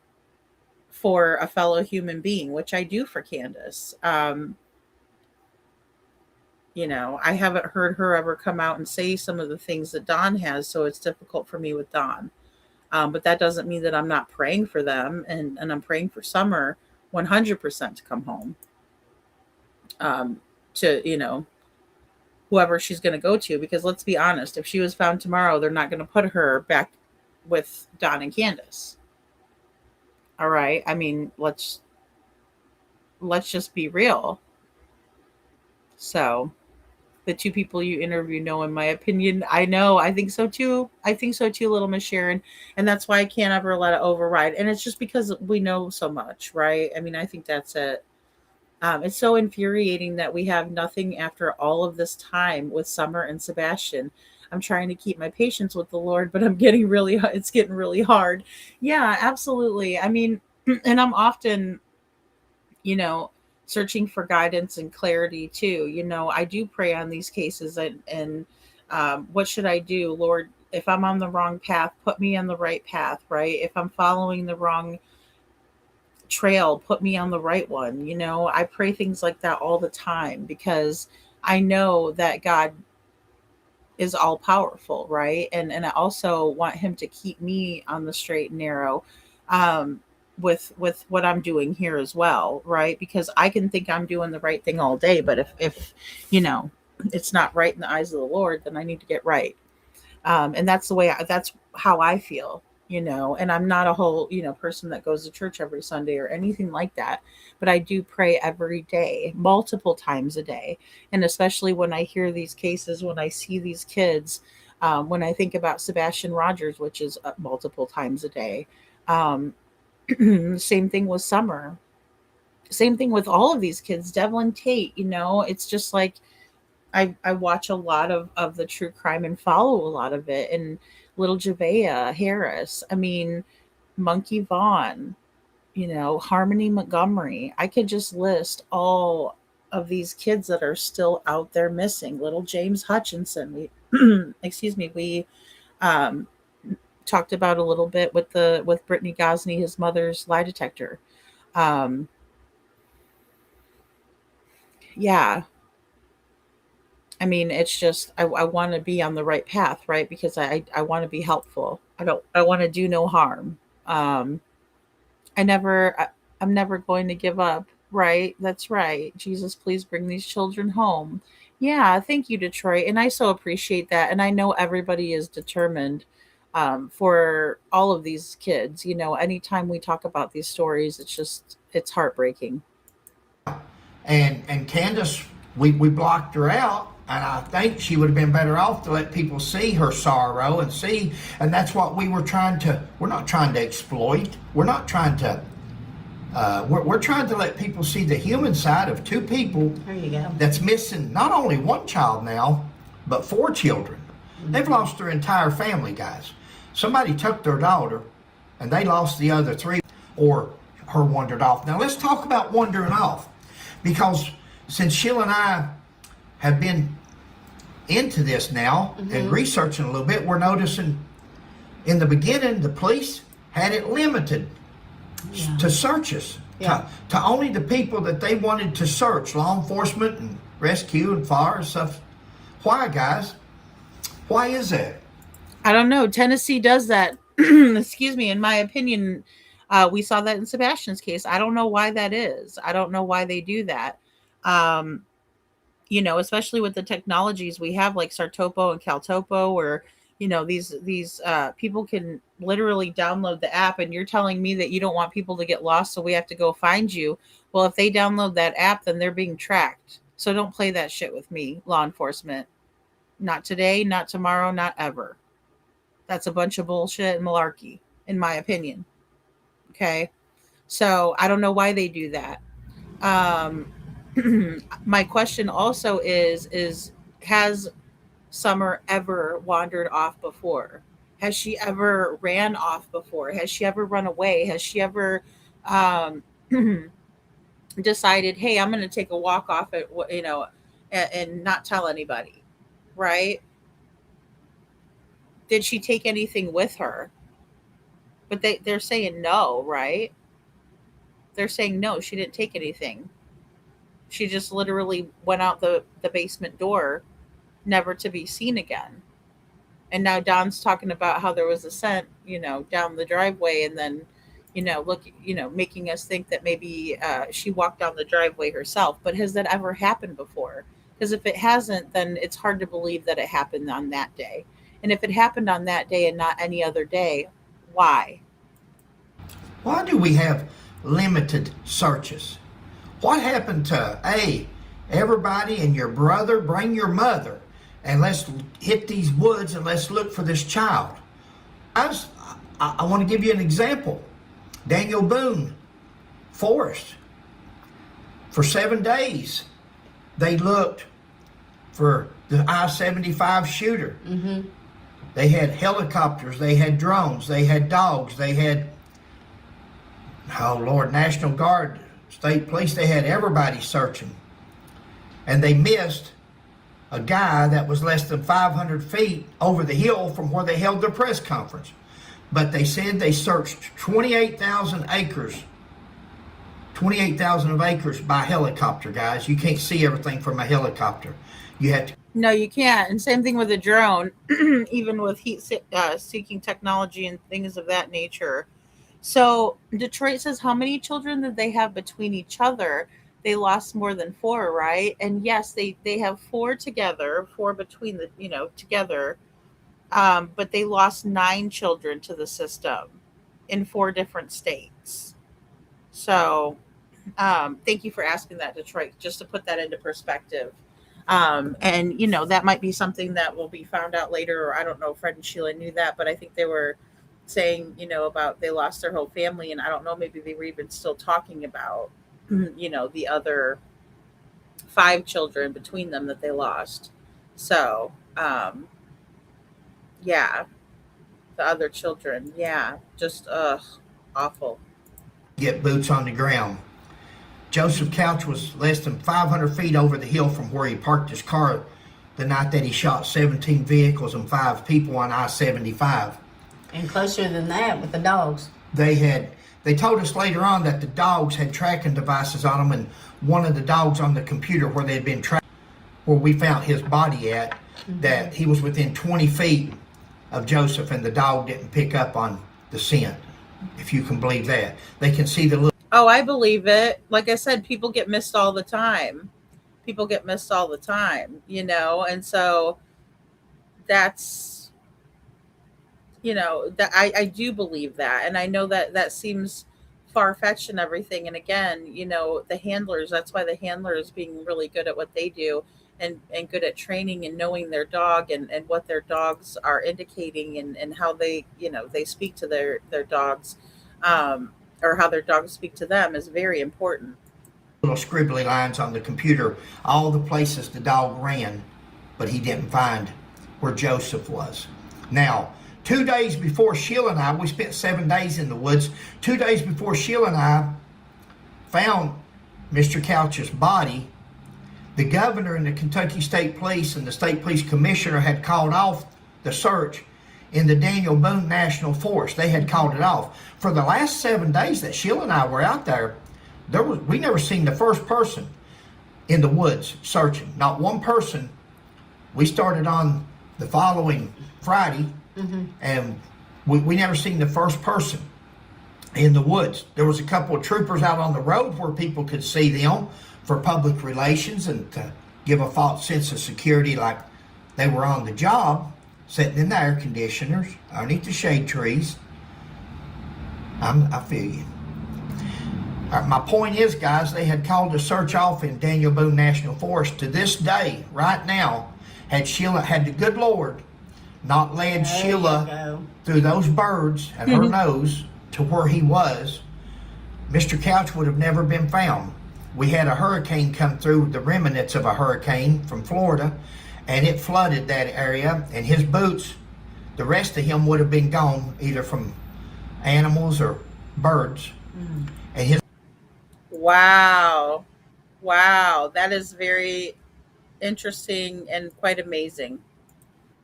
for a fellow human being, which I do for Candus. I haven't heard her ever come out and say some of the things that Dawn has, so it's difficult for me with Dawn. But that doesn't mean that I'm not praying for them, and I'm praying for Summer 100% to come home. To whoever she's going to go to, because let's be honest, if she was found tomorrow, they're not going to put her back with Dawn and Candus. All right. I mean, let's just be real. So the two people you interview know, in my opinion. I know. I think so too. I think so too, little Miss Sharon. And that's why I can't ever let it override. And it's just because we know so much, right? I mean, I think that's it. It's so infuriating that we have nothing after all of this time with Summer and Sebastian. I'm trying to keep my patience with the Lord, but it's getting really hard. Yeah, absolutely. I mean, and I'm often, you know, searching for guidance and clarity too. I do pray on these cases, and what should I do, Lord? If I'm on the wrong path, put me on the right path, right? If I'm following the wrong trail, put me on the right one. I pray things like that all the time because I know that God is all powerful, right? And I also want him to keep me on the straight and narrow, um with what I'm doing here as well, right? Because I can think I'm doing the right thing all day, but if it's not right in the eyes of the Lord, then I need to get right. And that's how I feel. And I'm not a whole person that goes to church every Sunday or anything like that, but I do pray every day, multiple times a day. And especially when I hear these cases, when I see these kids, when I think about Sebastian Rogers, which is multiple times a day. um, Same thing with Summer, same thing with all of these kids, Devlin Tate. It's just like I watch a lot of the true crime and follow a lot of it. And little Javea Harris, I mean, Monkey Vaughn, Harmony Montgomery. I could just list all of these kids that are still out there missing. Little James Hutchinson. Excuse me, we um, talked about a little bit with Brittany Gosney, his mother's lie detector. Um, yeah, I mean, it's just I want to be on the right path, right? Because I want to be helpful. I want to do no harm. Um, I'm never going to give up, right? That's right. Jesus, please bring these children home. Yeah, thank you, Detroit, and I so appreciate that. And I know everybody is determined, for all of these kids. Anytime we talk about these stories, it's heartbreaking. And Candus, we blocked her out, and I think she would have been better off to let people see her sorrow and see. And that's what we were trying to. We're not trying to exploit. We're not trying to. We're trying to let people see the human side of two people. There you go. That's missing not only one child now, but four children. They've lost their entire family, guys. Somebody took their daughter, and they lost the other three, or her wandered off. Now let's talk about wandering off, because since Sheila and I have been into this now and researching a little bit, we're noticing in the beginning the police had it limited to searches, to only the people that they wanted to search, law enforcement and rescue and fire and stuff. Why, guys? Why is that? I don't know. Tennessee does that. Excuse me. In my opinion, we saw that in Sebastian's case. I don't know why that is. I don't know why they do that. Um, Especially with the technologies we have, like Sartopo and Caltopo, where these people can literally download the app. And you're telling me that you don't want people to get lost, so we have to go find you. Well, if they download that app, then they're being tracked. So don't play that shit with me, law enforcement. Not today, not tomorrow, not ever. That's a bunch of bullshit and malarkey, in my opinion. Okay. So I don't know why they do that. Um, my question also is has Summer ever wandered off before? Has she ever ran off before? Has she ever run away? Has she ever um, decided, hey, I'm going to take a walk off at and not tell anybody, right? Did she take anything with her? But they're saying no, right? They're saying no, she didn't take anything. She just literally went out the basement door, never to be seen again. And now Don's talking about how there was a scent, down the driveway, and then, making us think that maybe she walked down the driveway herself. But has that ever happened before? Because if it hasn't, then it's hard to believe that it happened on that day. And if it happened on that day and not any other day, why? Why do we have limited searches? What happened to Everybody and your brother, bring your mother, and let's hit these woods and let's look for this child. I want to give you an example. Daniel Boone Forest. For 7 days, they looked for the I-75 shooter. Mm-hmm. They had helicopters, they had drones, they had dogs, they had, oh Lord, National Guard, State Police, they had everybody searching. And they missed a guy that was less than 500 feet over the hill from where they held their press conference. But they said they searched 28,000 acres. 28,000 of acres by helicopter, guys. You can't see everything from a helicopter. You have to. No, you can't. And same thing with a drone, even with heat-seeking technology and things of that nature. So Detroit says, how many children did they have between each other? They lost more than 4, right? And yes, they have 4 together, 4 between the, together. But they lost 9 children to the system in 4 different states. So thank you for asking that, Detroit, just to put that into perspective. And, that might be something that will be found out later, or I don't know if Fred and Sheila knew that, but I think they were saying, about they lost their whole family, and I don't know, maybe they were even still talking about, the other 5 children between them that they lost. So, yeah, the other children, yeah, just awful. Get boots on the ground. Joseph Couch was less than 500 feet over the hill from where he parked his car the night that he shot 17 vehicles and 5 people on I-75. And closer than that with the dogs. They told us later on that the dogs had tracking devices on them, and one of the dogs on the computer where they had been tracked, where we found his body at, that he was within 20 feet of Joseph, and the dog didn't pick up on the scent, if you can believe that. They can see the little. Oh, I believe it. Like I said, people get missed all the time. And so that's, that I do believe that. And I know that seems far-fetched and everything. And again, the handlers, that's why the handlers being really good at what they do and good at training and knowing their dog and what their dogs are indicating and how they, they speak to their dogs. Or how their dogs speak to them is very important. Little scribbly lines on the computer, all the places the dog ran, but he didn't find where Joseph was. Now, 2 days before Sheila and I, we spent 7 days in the woods. 2 days before Sheila and I found Mr. Couch's body, the governor and the Kentucky State Police and the State Police Commissioner had called off the search in the Daniel Boone National Forest. They had called it off. For the last 7 days that Sheila and I were out there, we never seen the first person in the woods searching. Not one person. We started on the following Friday, and we never seen the first person in the woods. There was a couple of troopers out on the road where people could see them for public relations and to give a false sense of security, like they were on the job, sitting in the air conditioners, underneath the shade trees. I feel you. My point is, guys, they had called the search off in Daniel Boone National Forest. To this day, right now, had the good Lord not led Sheila through those birds and her nose to where he was, Mr. Couch would have never been found. We had a hurricane come through, the remnants of a hurricane from Florida, and it flooded that area, and his boots, the rest of him would have been gone, either from animals or birds. And his Wow, that is very interesting and quite amazing.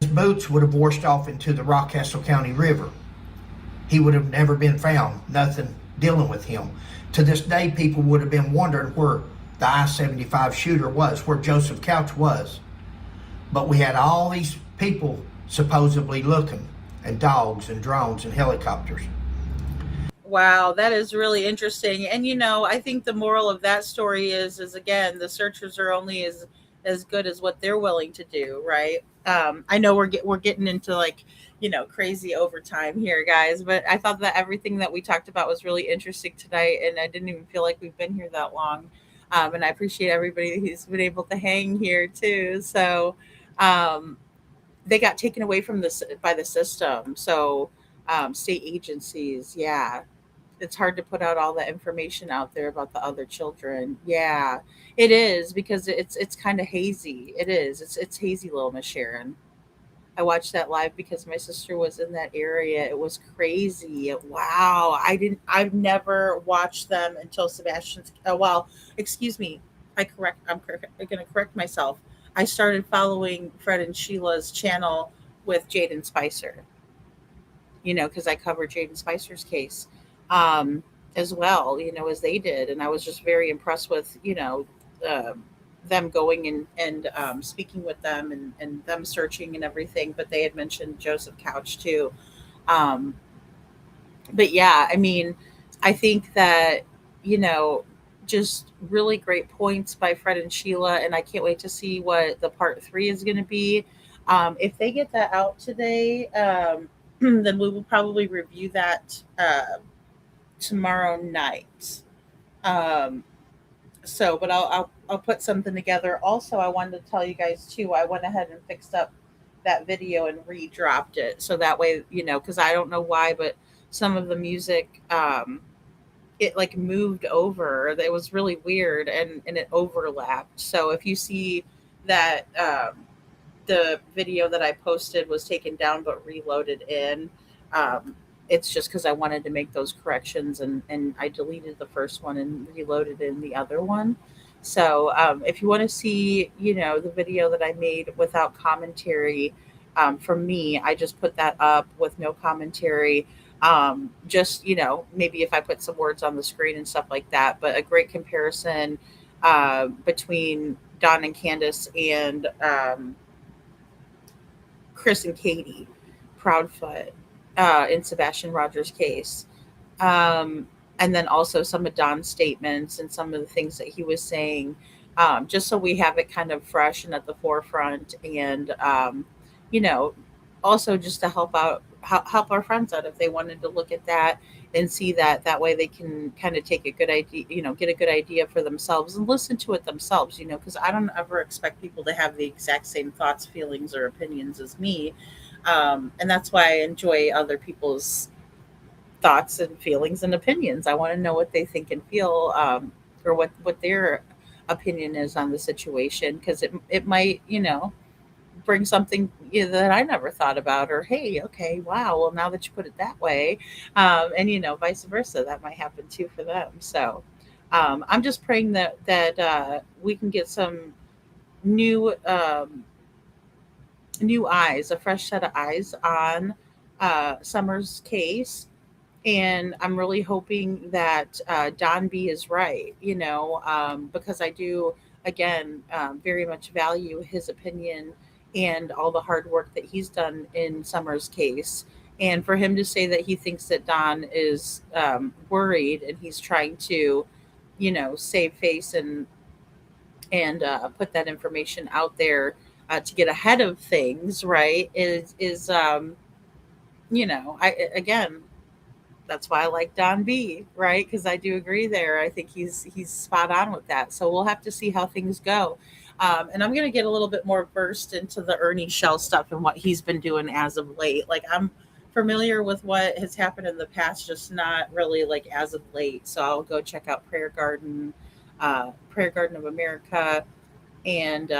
His boots would have washed off into the Rockcastle County River. He would have never been found, nothing dealing with him. To this day, people would have been wondering where the I-75 shooter was, where Joseph Couch was. But we had all these people supposedly looking, and dogs and drones and helicopters. Wow, that is really interesting. And I think the moral of that story is again, the searchers are only as good as what they're willing to do, right? I know we're getting into crazy overtime here, guys, but I thought that everything that we talked about was really interesting tonight, and I didn't even feel like we've been here that long. And I appreciate everybody who's been able to hang here too. So um, they got taken away from this by the system. So state agencies, yeah, it's hard to put out all that information out there about the other children. Yeah, it is because it's kind of hazy. It is. It's hazy, little Miss Sharon. I watched that live because my sister was in that area. It was crazy. Wow. I've never watched them until Sebastian's. Well, excuse me. I'm going to correct myself. I started following Fred and Sheila's channel with Jaden Spicer, because I covered Jaden Spicer's case as well, as they did. And I was just very impressed with, them going and speaking with them and them searching and everything. But they had mentioned Joseph Couch too. Um, but yeah, I mean, I think that, you know, just really great points by Fred and Sheila. And I can't wait to see what the part three is going to be. If they get that out today, then we will probably review that tomorrow night. Um, but I'll put something together. Also, I wanted to tell you guys too. I went ahead and fixed up that video and re-dropped it, so that way, because I don't know why, but some of the music, it like moved over. It was really weird, and it overlapped. So if you see that the video that I posted was taken down but reloaded in. Um, it's just because I wanted to make those corrections, and I deleted the first one and reloaded in the other one. So if you want to see, the video that I made without commentary from me, I just put that up with no commentary. Just, maybe if I put some words on the screen and stuff like that, but a great comparison between Don and Candace and Chris and Katie Proudfoot in Sebastian Rogers' case. Um, and then also some of Don's statements and some of the things that he was saying, just so we have it kind of fresh and at the forefront. And, you know, also just to help our friends out if they wanted to look at that and see that way they can kind of take a good idea, get a good idea for themselves and listen to it themselves, because I don't ever expect people to have the exact same thoughts, feelings, or opinions as me. And that's why I enjoy other people's thoughts and feelings and opinions. I want to know what they think and feel, or what their opinion is on the situation, because it might, bring something, that I never thought about, or hey, okay, wow, well, now that you put it that way, and vice versa, that might happen too for them. So I'm just praying that we can get some new new eyes, a fresh set of eyes on Summer's case. And I'm really hoping that Don B is right, because I do, again, very much value his opinion and all the hard work that he's done in Summer's case. And for him to say that he thinks that Don is worried and he's trying to, save face and put that information out there to get ahead of things, right? I again, that's why I like Don B, right? Because I do agree there. I think he's spot on with that. So we'll have to see how things go. And I'm going to get a little bit more versed into the Ernie Shell stuff and what he's been doing as of late. Like I'm familiar with what has happened in the past, just not really like as of late. So I'll go check out Prayer Garden of America, and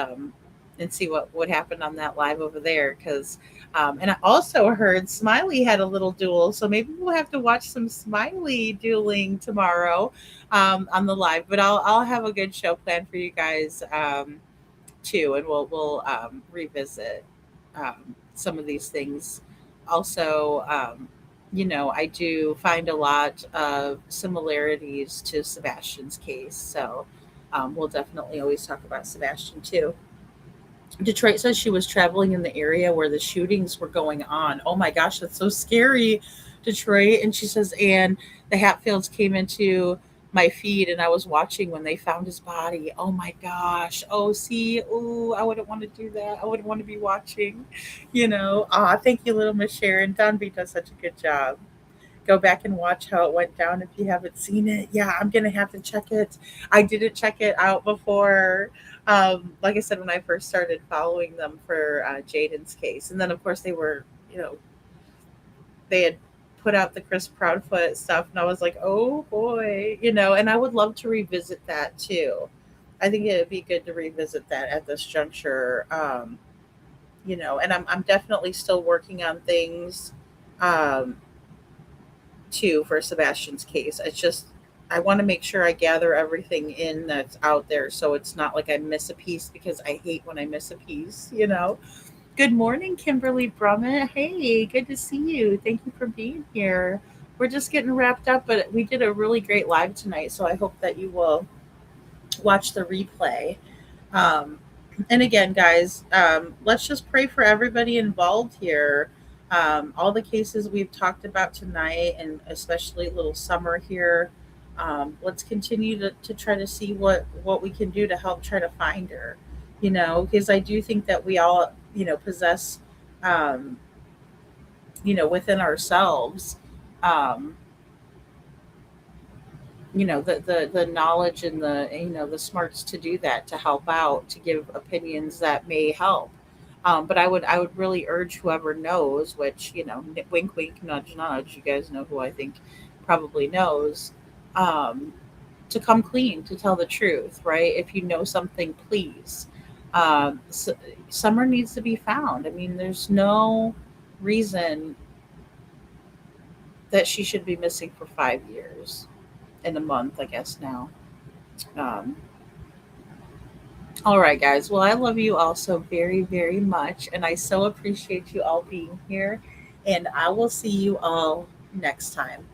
see what happened on that live over there. Because and I also heard Smiley had a little duel, so maybe we'll have to watch some Smiley dueling tomorrow on the live. But I'll have a good show planned for you guys too, and we'll revisit some of these things. Also, I do find a lot of similarities to Sebastian's case, so we'll definitely always talk about Sebastian too. Detroit says she was traveling in the area where the shootings were going on. Oh my gosh, that's so scary, Detroit. And she says, and the Hatfields came into my feed and I was watching when they found his body. Oh my gosh. Oh, see, oh, I wouldn't want to do that. I wouldn't want to be watching, Thank you, little Miss Sharon. Don B does such a good job. Go back and watch how it went down if you haven't seen it. Yeah, I'm gonna have to check it. I didn't check it out before. Like I said, when I first started following them for Jaden's case, and then of course they were, they had put out the Chris Proudfoot stuff, and I was like, oh boy, and I would love to revisit that too. I think it would be good to revisit that at this juncture. And I'm definitely still working on things um, too for Sebastian's case. It's just I want to make sure I gather everything in that's out there so it's not like I miss a piece because I hate when I miss a piece. Good morning, Kimberly Brummett. Hey, good to see you. Thank you for being here. We're just getting wrapped up, but we did a really great live tonight, so I hope that you will watch the replay. Um, and again, guys, let's just pray for everybody involved here. All the cases we've talked about tonight, and especially little Summer here. Let's continue to try to see what we can do to help try to find her. Because I do think that we all, possess, um, within ourselves, um, the knowledge and the smarts to do that, to help out, to give opinions that may help. But I would really urge whoever knows, which wink wink nudge nudge, you guys know who I think probably knows, um, to come clean, to tell the truth, right? If you know something, please. Summer needs to be found. I mean, there's no reason that she should be missing for 5 years in a month, I guess now. Um, all right, guys. Well, I love you all so very, very much. And I so appreciate you all being here. And I will see you all next time.